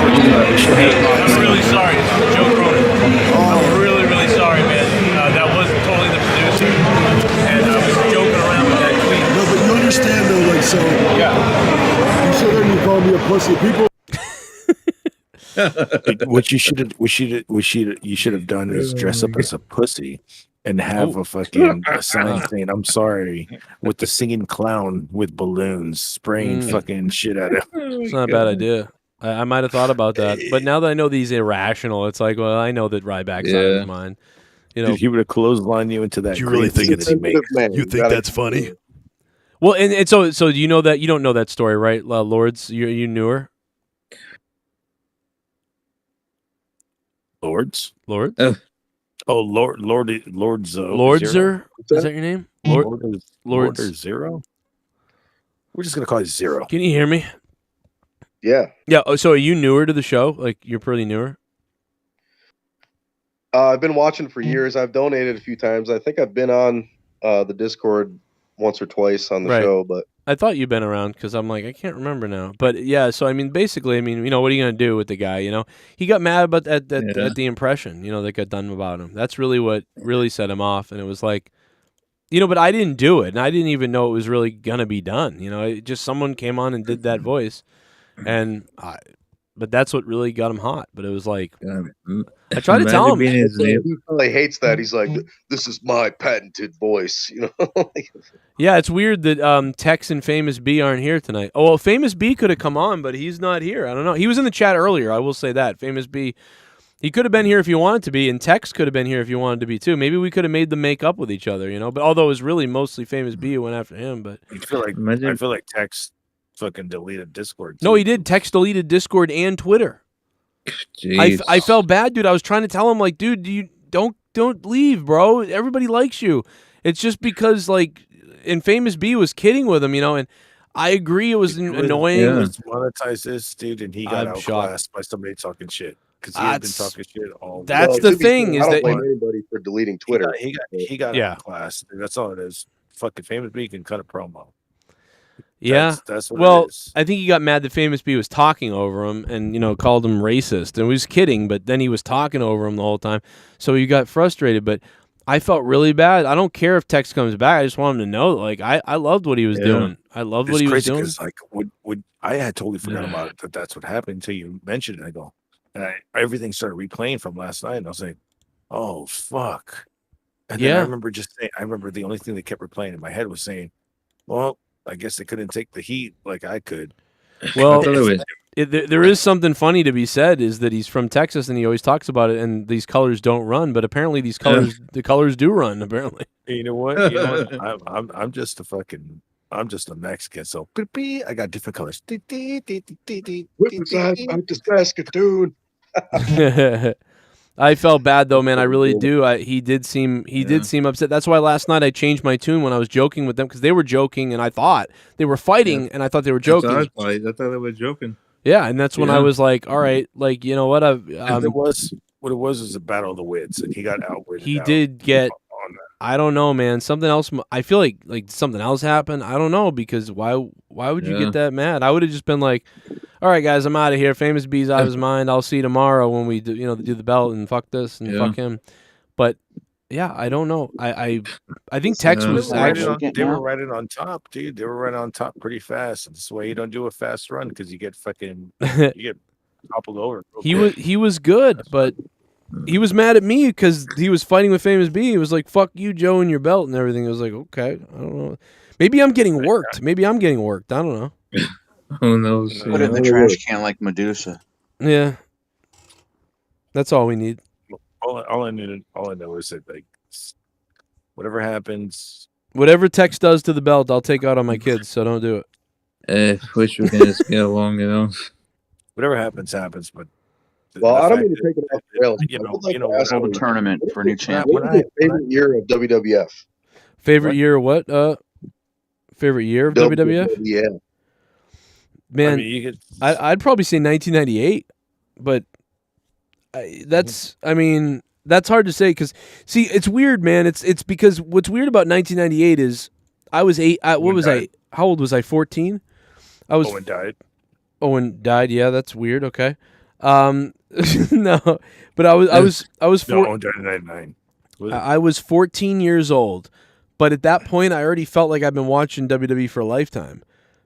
It's Joe Cronin. I'm really, really sorry, man. That was totally the producer. And I was joking around with that tweet. No, but you understand though, like, so. Yeah. You sit there and you call me a pussy. People. What you should have done is dress up as a pussy and have a fucking sign saying "I'm sorry" with the singing clown with balloons spraying fucking shit at him. It's not a bad idea. I might have thought about that, but now that I know that he's irrational, it's like, well, I know that Ryback's out of his mind. You know, Dude, he would have clotheslined you into that. Do you really think it's you think that's funny? Well, and so you know that you don't know that story, right, Lords? You knew her. Lords? Oh, Lordzer. Is that your name? Lord Zero? We're just gonna call it Zero. Can you hear me? Yeah. Yeah. Oh, so are you newer to the show? Like you're pretty newer? I've been watching for years. I've donated a few times. I think I've been on the Discord once or twice on the show, but I thought you'd been around because I'm like, I can't remember now. But yeah, so I mean, basically, I mean, you know, what are you gonna do with the guy? You know, he got mad about at the impression, you know, that got done about him. That's really what really set him off, and it was like, you know, but I didn't do it, and I didn't even know it was really gonna be done. You know, it just someone came on and did that voice, but that's what really got him hot. But it was like, I tried to tell him. He probably hates that. He's like, "This is my patented voice," you know. Yeah, it's weird that Tex and Famous B aren't here tonight. Oh, well, Famous B could have come on, but he's not here. I don't know. He was in the chat earlier. I will say that. Famous B, he could have been here if he wanted to be, and Tex could have been here if he wanted to be too. Maybe we could have made them make up with each other, you know. But although it was really mostly Famous B who went after him, but I feel like Tex fucking deleted Discord. No, he did. Tex deleted Discord and Twitter. I felt bad, dude. I was trying to tell him, like, dude, you don't leave, bro. Everybody likes you. It's just because, like, and Famous B was kidding with him, you know, and I agree it was annoying. Yeah. Let's monetize this, dude, and he got outclassed by somebody talking shit because he had been talking shit all. That's the thing is I don't that blame anybody for deleting Twitter. He got outclassed. That's all it is. Fucking Famous B can cut a promo. Yeah. That's what well, it is. I think he got mad that Famous B was talking over him and, called him racist. And he was kidding, but then he was talking over him the whole time. So he got frustrated, but I felt really bad. I don't care if Tex comes back. I just want him to know, like, I loved what he was doing. I loved what he was doing. Like, would I had totally forgot about it, that's what happened until you mentioned it. I go, and everything started replaying from last night, and I was like, oh, fuck. And then I remember just saying, the only thing that kept replaying in my head was saying, well, I guess they couldn't take the heat like I could. Well, there is something funny to be said, is that he's from Texas and he always talks about it, and these colors don't run, but apparently these colors, the colors do run, apparently. You know what? I'm just a Mexican, so I got different colors. Whip out the Saskatoon. I felt bad though, man. I really do. He did seem upset. That's why last night I changed my tune when I was joking with them, because they were joking and I thought they were fighting, and I thought they were joking. I thought they were joking. Yeah, and that's when I was like, all right, like, you know what? What it was a battle of the wits, and he got outwitted. He did get. I don't know, man. Something else. I feel like something else happened. I don't know, because why would you get that mad? I would have just been like, all right, guys, I'm out of here. Famous B's out of his mind. I'll see you tomorrow when we do the belt, and fuck this and fuck him. But yeah, I don't know. I think Tex was actually. They were right on top, dude. They were right on top pretty fast. That's why you don't do a fast run, because you get toppled over. He was good, but he was mad at me because he was fighting with Famous B. He was like, "Fuck you, Joe, and your belt and everything." I was like, "Okay, I don't know. Maybe I'm getting worked. I don't know." Who knows? Put it in the trash can like Medusa. Yeah, that's all we need. All I know is that, like, whatever happens, whatever Tex does to the belt, I'll take out on my kids. So don't do it. Wish we can just get along, Whatever happens, but. Well, I don't mean to take it off the rails. Hold a tournament for a new champ. What is your favorite year of WWF? Favorite year of what? Favorite year of WWF? Yeah. Man, I'd probably say 1998, but that's hard to say, because see, it's weird, man. It's because what's weird about 1998 is I was 8. How old was I? 14. Owen died. Owen died. Yeah, that's weird. Okay. No, but I was No, Owen died in 99. I was 14 years old, but at that point I already felt like I've been watching WWE for a lifetime,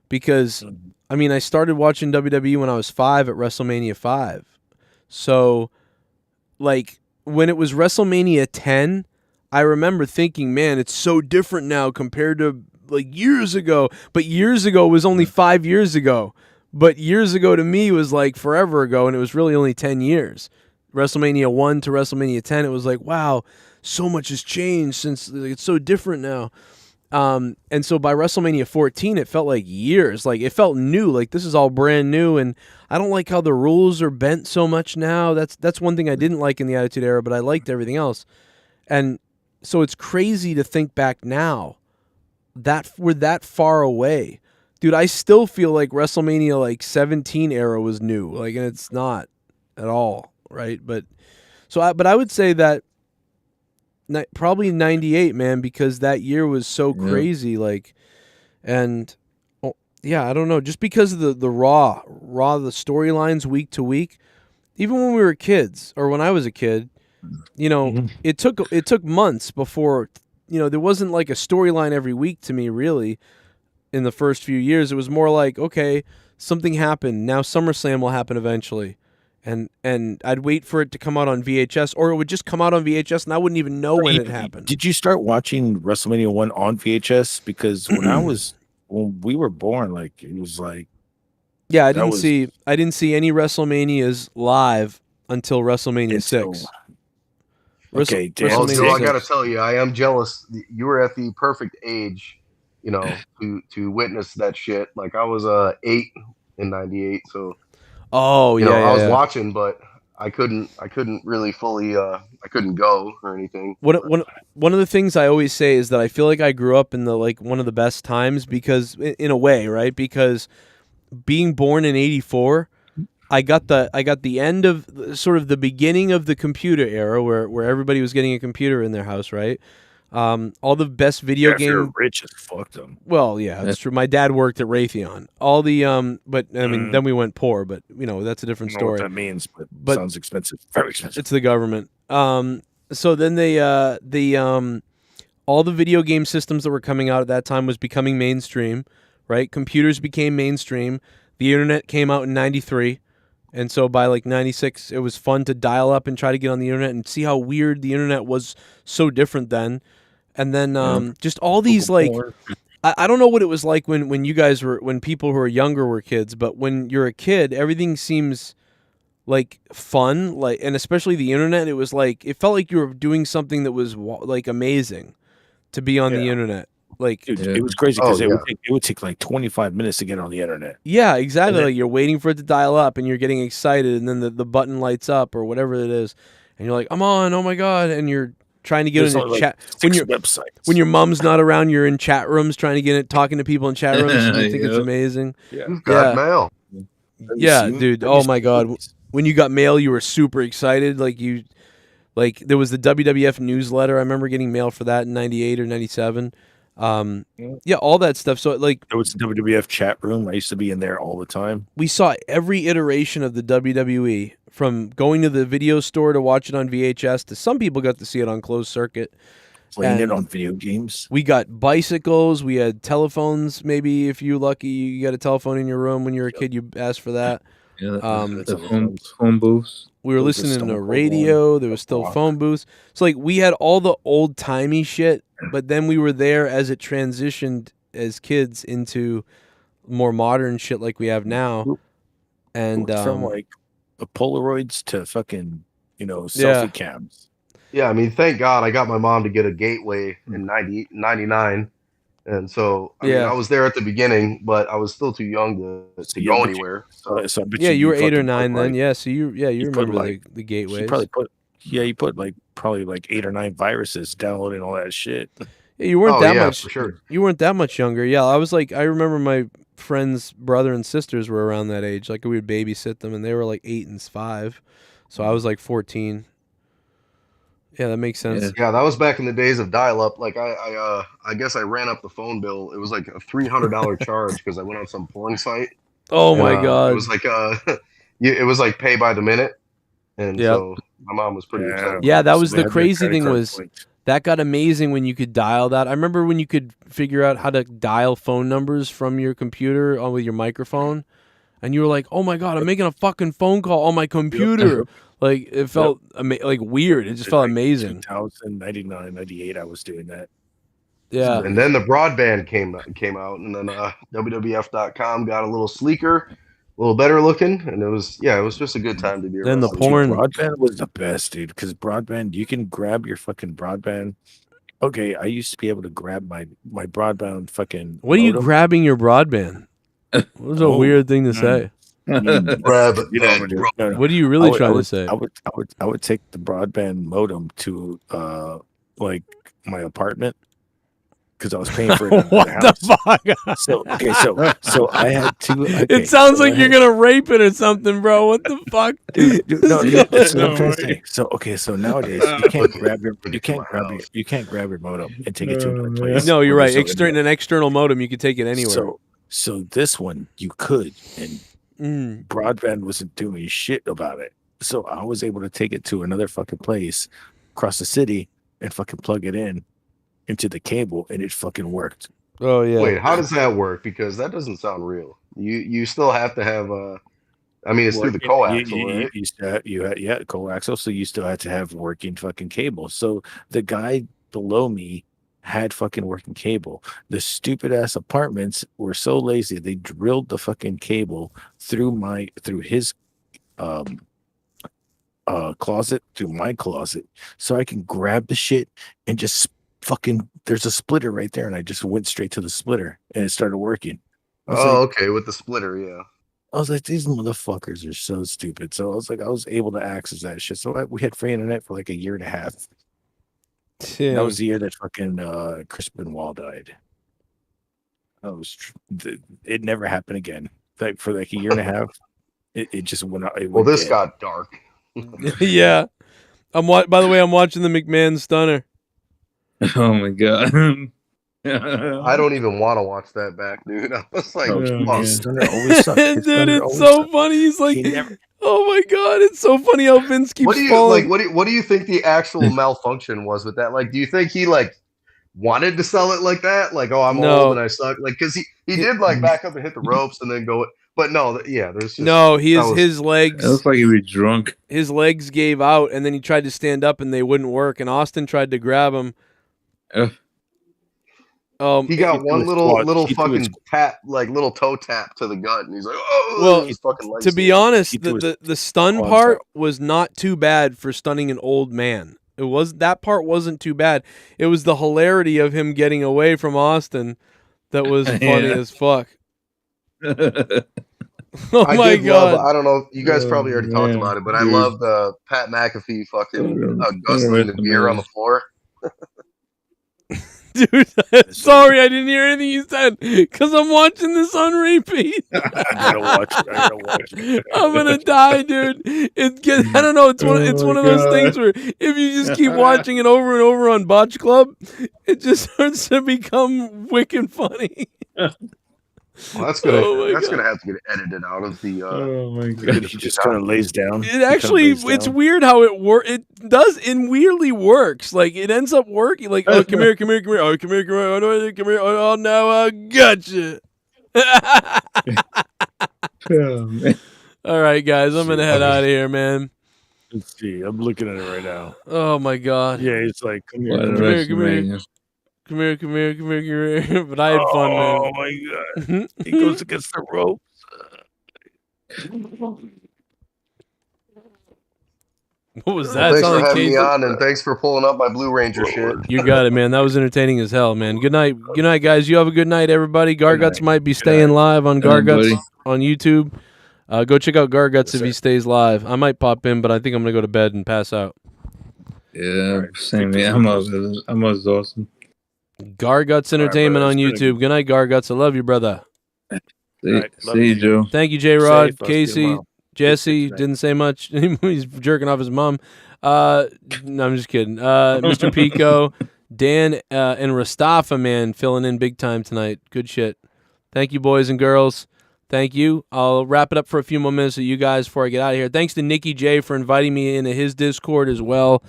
because I started watching WWE when I was 5 at WrestleMania 5. So, like, when it was WrestleMania 10, I remember thinking, man, it's so different now compared to, like, years ago. But years ago was only 5 years ago. But years ago to me was like forever ago, and it was really only 10 years. WrestleMania 1 to WrestleMania 10, it was like, wow, so much has changed since it's so different now. And so by WrestleMania 14, it felt like years. Like, it felt new. Like, this is all brand new, and I don't like how the rules are bent so much now. That's one thing I didn't like in the Attitude Era, but I liked everything else. And so it's crazy to think back now that we're that far away. Dude, I still feel like WrestleMania 17 era was new. Like, and it's not at all, right? But I would say that probably 98, man, because that year was so crazy. Like, and I don't know, just because of the raw the storylines week to week. Even when we were kids, or when I was a kid, it took months before, there wasn't like a storyline every week to me, really. In the first few years, it was more like, okay, something happened. Now SummerSlam will happen eventually. And I'd wait for it to come out on VHS, or it would just come out on VHS and I wouldn't even know when it happened. Did you start watching WrestleMania 1 on VHS? Because when we were born, like, it was like, yeah, I didn't see any WrestleManias live until WrestleMania 6. Okay, Well, so I got to tell you, I am jealous. You were at the perfect age, to witness that shit. Like, I was 8 in 98, so I was watching, but I couldn't really fully I couldn't go or anything. One of the things I always say is that I feel like I grew up in one of the best times, because in a way, right? Because being born in 84, I got the end of sort of the beginning of the computer era, where everybody was getting a computer in their house, right? All the best video Yeah, if you're game. rich as fuck them. Well, yeah, that's true. My dad worked at Raytheon. All the but I mean, then we went poor, but you know that's a different I don't know what story. that means, but sounds expensive. Very expensive. It's the government. So then all the video game systems that were coming out at that time was becoming mainstream, right? Computers became mainstream. The internet came out in '93, and so by like '96, it was fun to dial up and try to get on the internet and see how weird the internet was. So different then. And then just all these like, I don't know what it was like when you guys were, when people who were younger were kids, but when you're a kid, everything seems like fun, like, and especially the internet. It was like, it felt like you were doing something that was like amazing to be on the internet. Like, Dude, it was crazy because it would take like 25 minutes to get on the internet. Yeah, exactly. Like you're waiting for it to dial up and you're getting excited, and then the button lights up or whatever it is, and you're like, I'm on, oh my God, and you're trying to get into like chat websites. When your mom's not around, you're in chat rooms trying to get it, talking to people in chat rooms. And you think it's amazing. Yeah. Got mail. Yeah, dude. Oh my God. When you got mail, you were super excited. Like there was the WWF newsletter. I remember getting mail for that in '98 or '97. Yeah, all that stuff. So like, there was the WWF chat room. I used to be in there all the time. We saw every iteration of the WWE, from going to the video store to watch it on VHS to some people got to see it on closed circuit. Playing it on video games. We got bicycles. We had telephones. Maybe if you're lucky, you got a telephone in your room when you were a kid. You asked for that. Yeah, the phone booths. We were listening to radio. There was still phone booths. So like we had all the old timey shit, but then we were there as it transitioned as kids into more modern shit like we have now. And from like the Polaroids to fucking selfie cams. Yeah, I mean, thank God I got my mom to get a Gateway in 99. And so, I mean, I was there at the beginning, but I was still too young to go anywhere. So yeah, you were 8 or 9 then. Yeah, so you remember the Gateways. You put probably like 8 or 9 viruses downloading all that shit. Yeah, you weren't that much. For sure. You weren't that much younger. Yeah, I was like, I remember my friends' brother and sisters were around that age. Like we would babysit them, and they were like 8 and 5. So I was like 14. Yeah, that makes sense. Yeah, that was back in the days of dial-up. Like I guess I ran up the phone bill. It was like a $300 charge because I went on some porn site. Oh my God! It was like it was like pay by the minute, and so my mom was pretty upset. Yeah, that was the crazy thing was that got amazing when you could dial that. I remember when you could figure out how to dial phone numbers from your computer with your microphone, and you were like, "Oh my God, I'm making a fucking phone call on my computer." Like it felt like weird. It just felt amazing. 2000, 99, 98, I was doing that. Yeah. And then the broadband came out, and then WWF.com got a little sleeker, a little better looking, and it was just a good time to be around. Then the porn broadband was the best, dude, because broadband, you can grab your fucking broadband. Okay, I used to be able to grab my broadband fucking. What are you grabbing your broadband? What was a weird thing to say? What are you really trying to say? I would take the broadband modem to like my apartment because I was paying for it. What the fuck? So I had two. Okay, it sounds like you're gonna rape it or something, bro. What the fuck? Dude, no, that's what I'm trying to say. So nowadays you can't grab your modem and take it to another place. No, you're right. An external modem, you could take it anywhere. So this one you could, and broadband wasn't doing shit about it. So I was able to take it to another fucking place across the city and fucking plug it into the cable, and it fucking worked. Oh yeah. Wait, how does that work? Because that doesn't sound real. You still have to have I mean, it's through the coaxial, right? Coaxial. So you still had to have working fucking cable. So the guy below me had fucking working cable. The stupid ass apartments were so lazy they drilled the fucking cable through his closet to my closet so I can grab the shit and just fucking there's a splitter right there, and I just went straight to the splitter and it started working. Okay, with the splitter, yeah. I was like, these motherfuckers are so stupid. So I was like, I was able to access that shit. So we had free internet for like a year and a half. Yeah. That was the year that fucking Chris Benoit died. It never happened again. Like for like a year and a half, it just went out. Well, this got dark. Yeah. By the way, I'm watching the McMahon Stunner. Oh my god. I don't even want to watch that back, dude. I was like, His stunner always sucked. His Dude, stunner it's always so sucked. funny. He's like, He never- oh my god, it's so funny how Vince keeps what do you falling. like? What do you think the actual malfunction was with that? Like, do you think he like wanted to sell it like that? Like, oh, I'm No. old and I suck. Like, because he did like back up and hit the ropes and then go. But no, yeah, there's just No, that was- his legs. It looks like he was drunk. His legs gave out, and then he tried to stand up, and they wouldn't work. And Austin tried to grab him. He got one his little quad- little he threw his- fucking tap, like little toe tap to the gut, and he's like, oh, Well, his fucking legs to be stand. honest, He threw his the stun quads part out. was not too bad for stunning an old man. That part wasn't too bad. It was the hilarity of him getting away from Austin that was funny Yeah. as fuck. Oh I my did love. god! I don't know. You guys Oh, probably already talked man, about it, but I dude. love the Pat McAfee fucking Oh, guzzling the beer on the floor. Dude, sorry I didn't hear anything you said because I'm watching this on repeat. I gotta watch it. I gotta watch it. I'm gonna die, dude. I don't know. It's one of those things where if you just keep watching it over and over on Botch Club, it just starts to become wicked funny. Well, that's gonna Oh my God. have to get edited out of the. Oh my god. He just kind of lays down. It actually, it's weird how it weirdly works. Like it ends up working. Like, oh, come here. Oh, come here. Oh, come here. Come here. Oh, now I gotcha. Oh, man. All right, guys, I'm gonna head out of here, man. Let's see. I'm looking at it right now. Oh my God. Yeah, it's like, come What here. a Come here, come here. WrestleMania. Come here. But I had fun, man. Oh my god. He goes against the ropes. What was Well, that? thanks Sound for like having me Casey? on, and thanks for pulling up my Blue Ranger shit. You got it, man. That was entertaining as hell, man. Good night, guys. You have a good night, everybody. Garguts might be staying live on Good night, Garguts buddy. on YouTube. Go check out Garguts if he stays live. I might pop in, but I think I'm gonna go to bed and pass out. Yeah, same here. I'm exhausted. Garguts Entertainment brother, on it's been YouTube. Good night, Garguts. I love you, brother. See you, Joe. Thank you, J Rod, Safe. I'll see you Casey, tomorrow. Jesse. Didn't say much. He's jerking off his mom. No, I'm just kidding. Mr. Pico, Dan, and Rastafa, man, filling in big time tonight. Good shit. Thank you, boys and girls. Thank you. I'll wrap it up for a few more minutes with you guys before I get out of here. Thanks to Nikki J for inviting me into his Discord as well.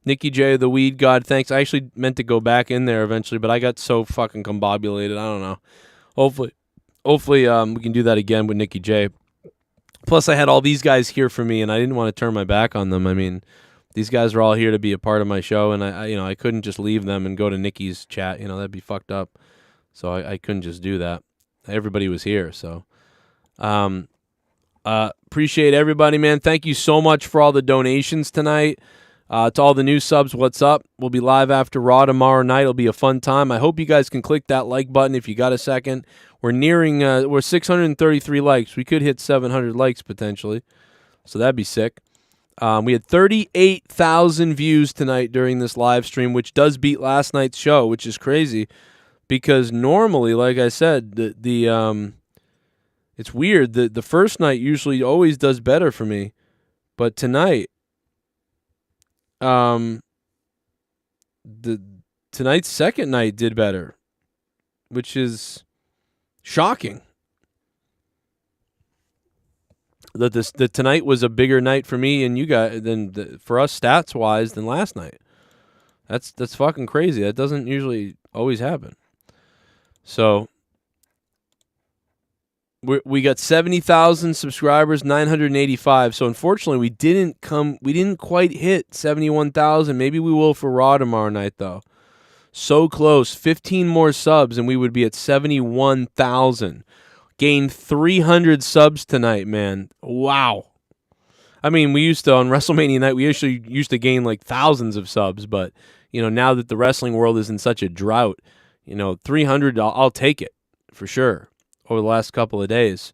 Nikki J, the weed god, thanks. I actually meant to go back in there eventually, but I got so fucking combobulated. I don't know. Hopefully, we can do that again with Nikki J. Plus, I had all these guys here for me, and I didn't want to turn my back on them. I mean, these guys are all here to be a part of my show, and I couldn't just leave them and go to Nikki's chat. That'd be fucked up. So I couldn't just do that. Everybody was here, so appreciate everybody, man. Thank you so much for all the donations tonight. To all the new subs, what's up? We'll be live after Raw tomorrow night. It'll be a fun time. I hope you guys can click that like button if you got a second. We're nearing, we're 633 likes. We could hit 700 likes potentially, so that'd be sick. We had 38,000 views tonight during this live stream, which does beat last night's show, which is crazy because normally, like I said, it's weird. The first night usually always does better for me, but tonight, tonight's second night did better, which is shocking. That tonight was a bigger night for me and you guys than for us stats wise than last night. That's fucking crazy. That doesn't usually always happen. So we got 70,000 subscribers, 985. So unfortunately, we didn't quite hit 71,000. Maybe we will for Raw tomorrow night though. So close, 15 more subs and we would be at 71,000. Gained 300 subs tonight, man. Wow. I mean, we used to on WrestleMania night, we actually used to gain like thousands of subs, but now that the wrestling world is in such a drought, 300, I'll take it for sure. Over the last couple of days.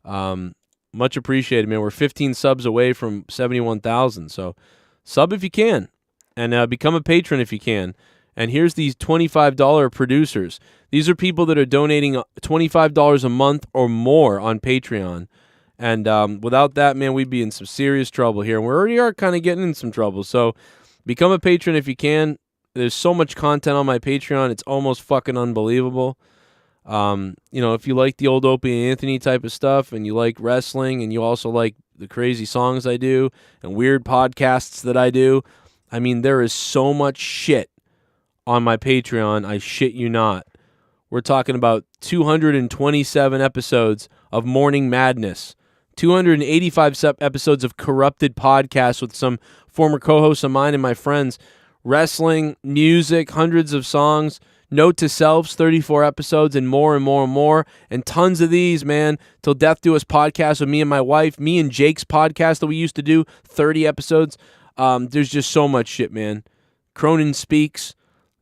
Much appreciated, man. We're 15 subs away from 71,000. So sub if you can. And become a patron if you can. And here's these $25 producers. These are people that are donating $25 a month or more on Patreon. And without that, man, we'd be in some serious trouble here. And we already are kind of getting in some trouble. So become a patron if you can. There's so much content on my Patreon. It's almost fucking unbelievable. You know, if you like the old Opie and Anthony type of stuff and you like wrestling and you also like the crazy songs I do and weird podcasts that I do, I mean, there is so much shit on my Patreon. I shit you not. We're talking about 227 episodes of Morning Madness, 285 episodes of Corrupted Podcasts with some former co-hosts of mine and my friends, wrestling, music, hundreds of songs, Note to Selves, 34 episodes, and more and more and more, and tons of these, man. Till Death Do Us podcast with me and my wife, me and Jake's podcast that we used to do, 30 episodes. There's just so much shit, man. Cronin Speaks,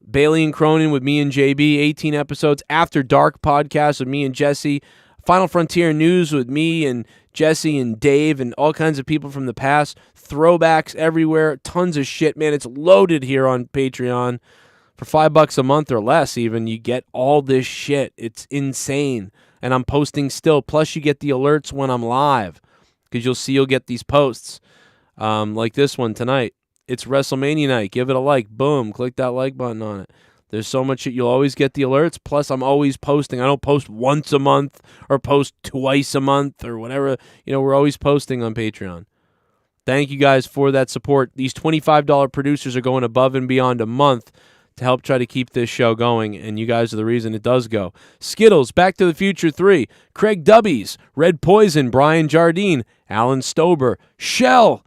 Bailey and Cronin with me and JB, 18 episodes. After Dark podcast with me and Jesse. Final Frontier News with me and Jesse and Dave and all kinds of people from the past. Throwbacks everywhere. Tons of shit, man. It's loaded here on Patreon. For $5 a month or less even, you get all this shit. It's insane. And I'm posting still. Plus, you get the alerts when I'm live. Because you'll get these posts. Like this one tonight. It's WrestleMania night. Give it a like. Boom. Click that like button on it. There's so much shit. You'll always get the alerts. Plus, I'm always posting. I don't post once a month or post twice a month or whatever. You know, we're always posting on Patreon. Thank you guys for that support. These $25 producers are going above and beyond a month to help try to keep this show going, and you guys are the reason it does go. Skittles, Back to the Future 3, Craig Dubbies, Red Poison, Brian Jardine, Alan Stober, Shell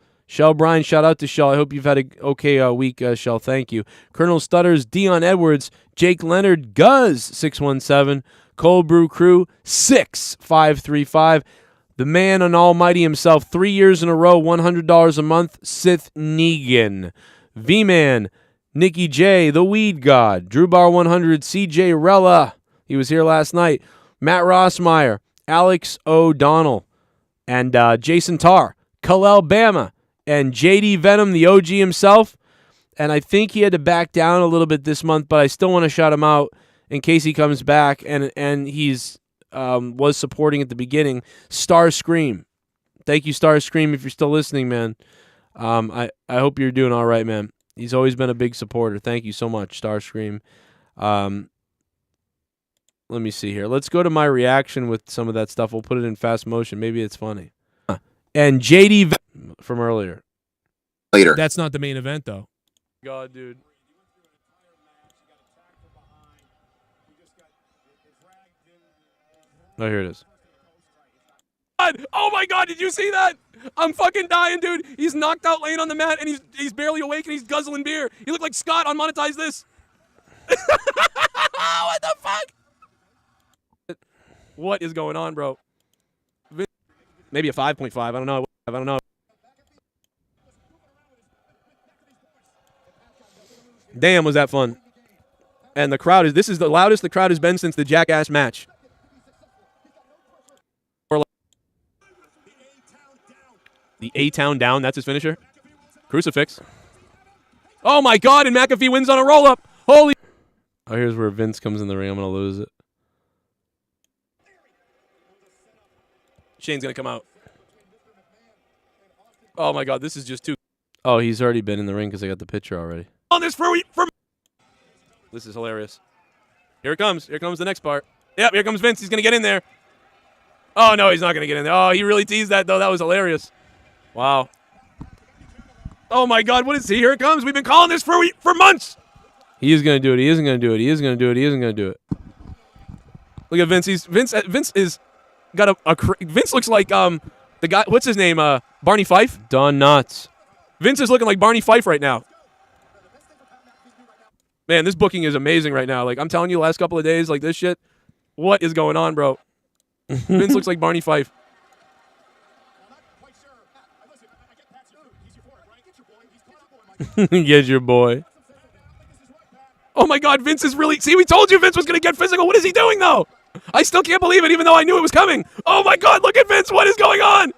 Bryan, shout out to Shell. I hope you've had a okay week, Shell. Thank you. Colonel Stutters, Dion Edwards, Jake Leonard, Guz, 617, Cold Brew Crew, 6535, the man and almighty himself, 3 years in a row, $100 a month, Sith Negan, V-Man, Nikki J, The Weed God, Drew Bar 100, CJ Rella, he was here last night, Matt Rossmeyer, Alex O'Donnell, and Jason Tarr, Kalel Bama, and JD Venom, the OG himself. And I think he had to back down a little bit this month, but I still want to shout him out in case he comes back, and he's was supporting at the beginning. Starscream. Thank you, Starscream, if you're still listening, man. I hope you're doing all right, man. He's always been a big supporter. Thank you so much, Starscream. Let me see here. Let's go to my reaction with some of that stuff. We'll put it in fast motion. Maybe it's funny. And JD from earlier. Later. That's not the main event, though. God, dude. Oh, here it is. Oh my God, did you see that? I'm fucking dying, dude. He's knocked out laying on the mat, and he's barely awake, and he's guzzling beer. He looked like Scott on Monetize This. What the fuck? What is going on, bro? Maybe a 5.5. I don't know. Damn, was that fun. And the crowd this is the loudest the crowd has been since the Jackass match. The A-Town down, that's his finisher. Crucifix. Oh my God, and McAfee wins on a roll-up. Holy. Oh, here's where Vince comes in the ring. I'm going to lose it. Shane's going to come out. Oh my God, this is just too. Oh, he's already been in the ring because I got the picture already. On this for This is hilarious. Here it comes. Here comes the next part. Yep, here comes Vince. He's going to get in there. Oh, no, he's not going to get in there. Oh, he really teased that, though. That was hilarious. Wow. Oh, my God. What is he? Here it comes. We've been calling this for months. He is going to do it. He isn't going to do it. He isn't going to do it. He isn't going to do it. Look at Vince. Vince is got Vince looks like the guy. What's his name? Barney Fife? Don Knotts. Vince is looking like Barney Fife right now. Man, this booking is amazing right now. Like, I'm telling you, last couple of days, like this shit. What is going on, bro? Vince looks like Barney Fife. Get your boy. Oh my God, Vince is really. See, we told you Vince was going to get physical. What is he doing, though? I still can't believe it, even though I knew it was coming. Oh my God, look at Vince. What is going on?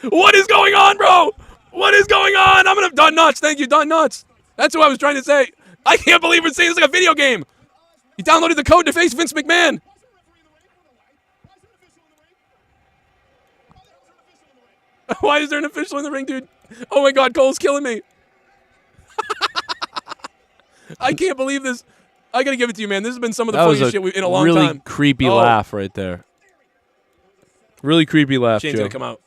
What is going on, bro? What is going on? I'm going to. Don Knotts. Thank you, Don Knotts. That's what I was trying to say. I can't believe we're saying this like a video game. He downloaded the code to face Vince McMahon. Why is there an official in the ring, dude? Oh my God, Cole's killing me. I can't believe this. I gotta give it to you, man. This has been some of the That was funniest shit in a long really time. creepy laugh right there. Really creepy laugh, Shane's Joe. gonna come out.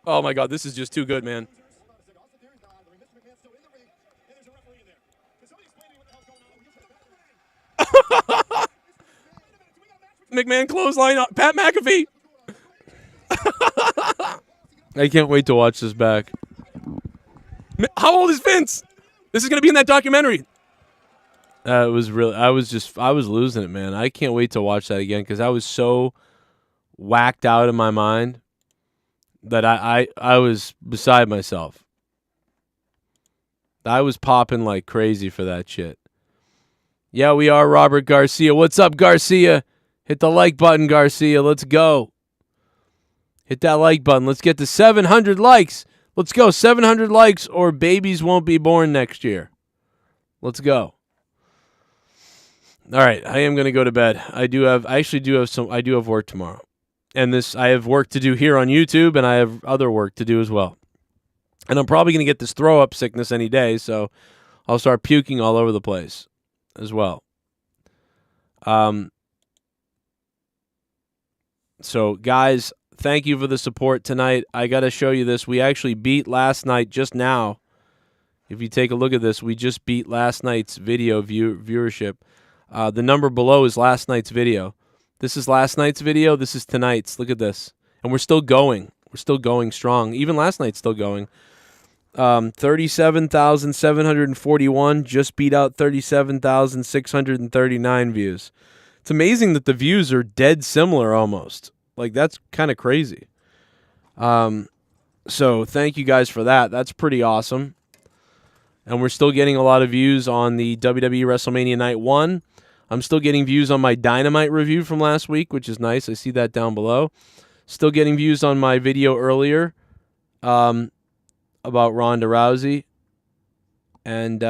Oh my God, this is just too good, man. McMahon clothesline up. Pat McAfee. I can't wait to watch this back. How old is Vince? This is gonna be in that documentary. It was really. I was losing it, man. I can't wait to watch that again because I was so whacked out of my mind that I was beside myself. I was popping like crazy for that shit. Yeah, we are Robert Garcia. What's up, Garcia? Hit the like button, Garcia. Let's go. Hit that like button. Let's get to 700 likes. Let's go. 700 likes or babies won't be born next year. Let's go. All right, I am going to go to bed. I do have work tomorrow. And I have work to do here on YouTube, and I have other work to do as well. And I'm probably going to get this throw up sickness any day, so I'll start puking all over the place as well. So guys, thank you for the support tonight. I got to show you this. We actually beat last night just now. If you take a look at this, we just beat last night's video viewership. The number below is last night's video. This is last night's video. This is tonight's. Look at this. And we're still going. We're still going strong. Even last night's still going. 37,741 just beat out 37,639 views. It's amazing that the views are dead similar almost. Like, that's kind of crazy. So thank you guys for that. That's pretty awesome. And we're still getting a lot of views on the WWE Wrestlemania Night 1. I'm still getting views on my Dynamite review from last week, which is nice. I see that down below. Still getting views on my video earlier about Ronda Rousey. And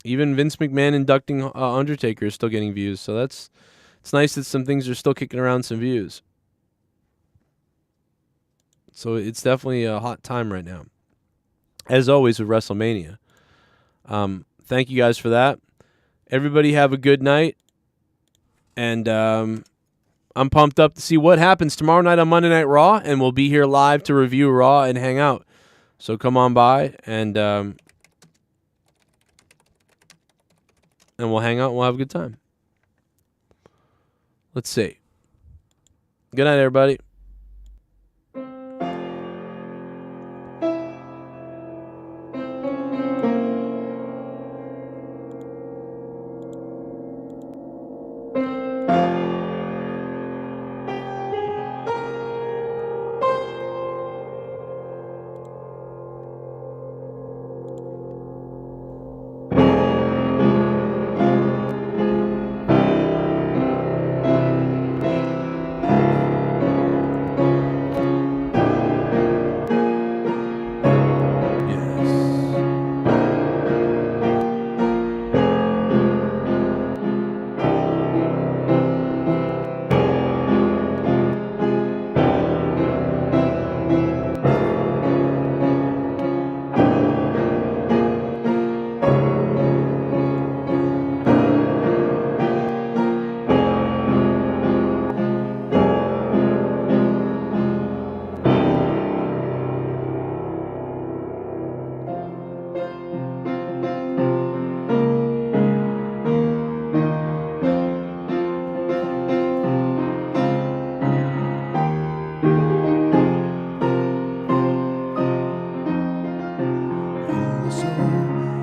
even Vince McMahon inducting Undertaker is still getting views. So it's nice that some things are still kicking around some views. So it's definitely a hot time right now. As always with WrestleMania. Thank you guys for that. Everybody have a good night. And I'm pumped up to see what happens tomorrow night on Monday Night Raw. And we'll be here live to review Raw and hang out. So come on by and we'll hang out and we'll have a good time. Let's see. Good night, everybody.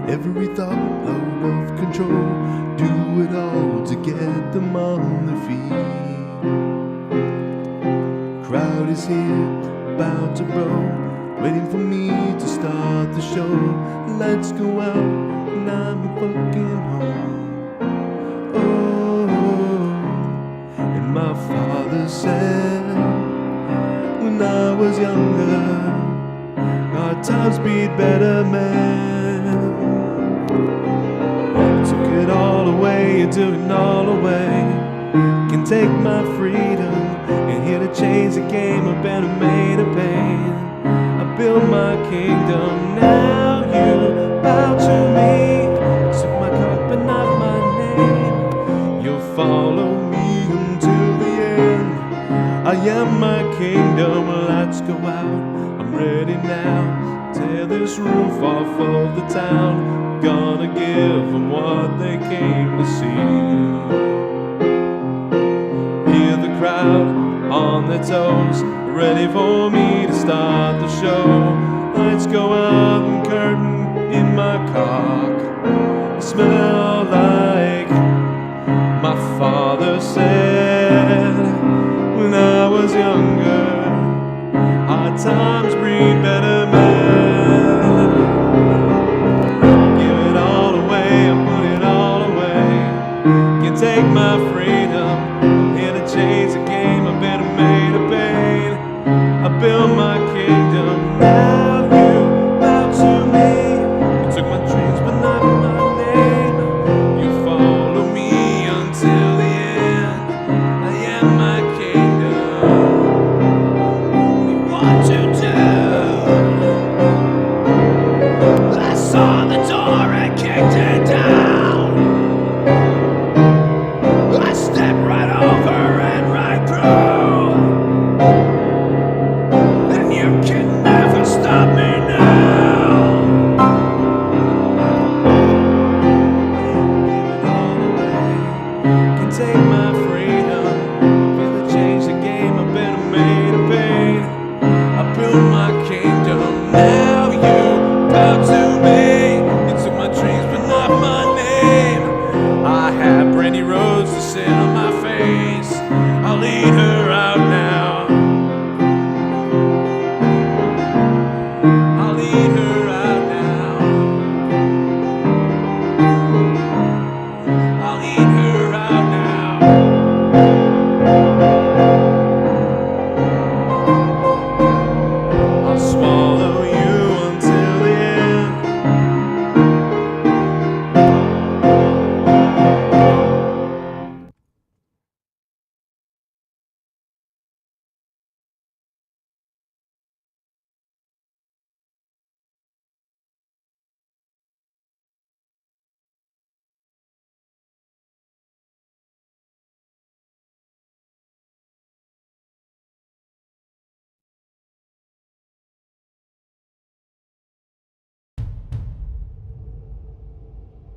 Every thought out of control, do it all to get them on their feet. Crowd is here, about to roll, waiting for me to start the show. Let's go out, and I'm fucking home. Oh, and my father said, when I was younger, our times beat better, man. Took it all away, you took it all away. Can take my freedom and here to change the game. I've been made of pain. I've build my kingdom. Now you bow to me. Took my cup but not my name. You'll follow me until the end. I am my kingdom. Let's go out. I'm ready now. Tear this roof off of the town. Gonna give them what they came to see. Hear the crowd on their toes, ready for me to start the show. Lights go out and curtain in my cock. Smell like my father said when I was younger. Hard times breed better men. Give it all away, I put it all away. You take my freedom. I'm here to change the game. I've been made of pain. I build my kingdom. Now you bow to me. You took my dreams but not my name. You follow me until the end. I am my kingdom. What to do? I saw the door and kicked it down. I stepped right over and right through. And you can never stop me now. Can take my freedom. Feel to change the game. I've been made of pain. I built my kingdom. Now you bow to me. You took my dreams but not my name. I have brandy roads to sit on my face. I'll lead her out now. I'll lead her out now. I'll lead her out now. I'll swallow you until the end.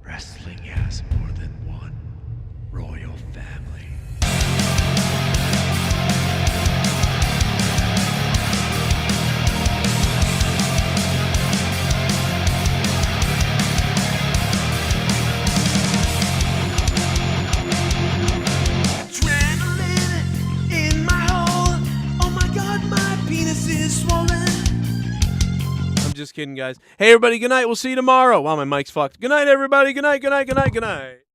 Wrestling has more than one royal family. Adrenaline in my hole. Oh my god, my penis is swollen. I'm just kidding, guys. Hey, everybody, good night. We'll see you tomorrow. Wow, my mic's fucked. Good night, everybody. Good night, good night, good night, good night.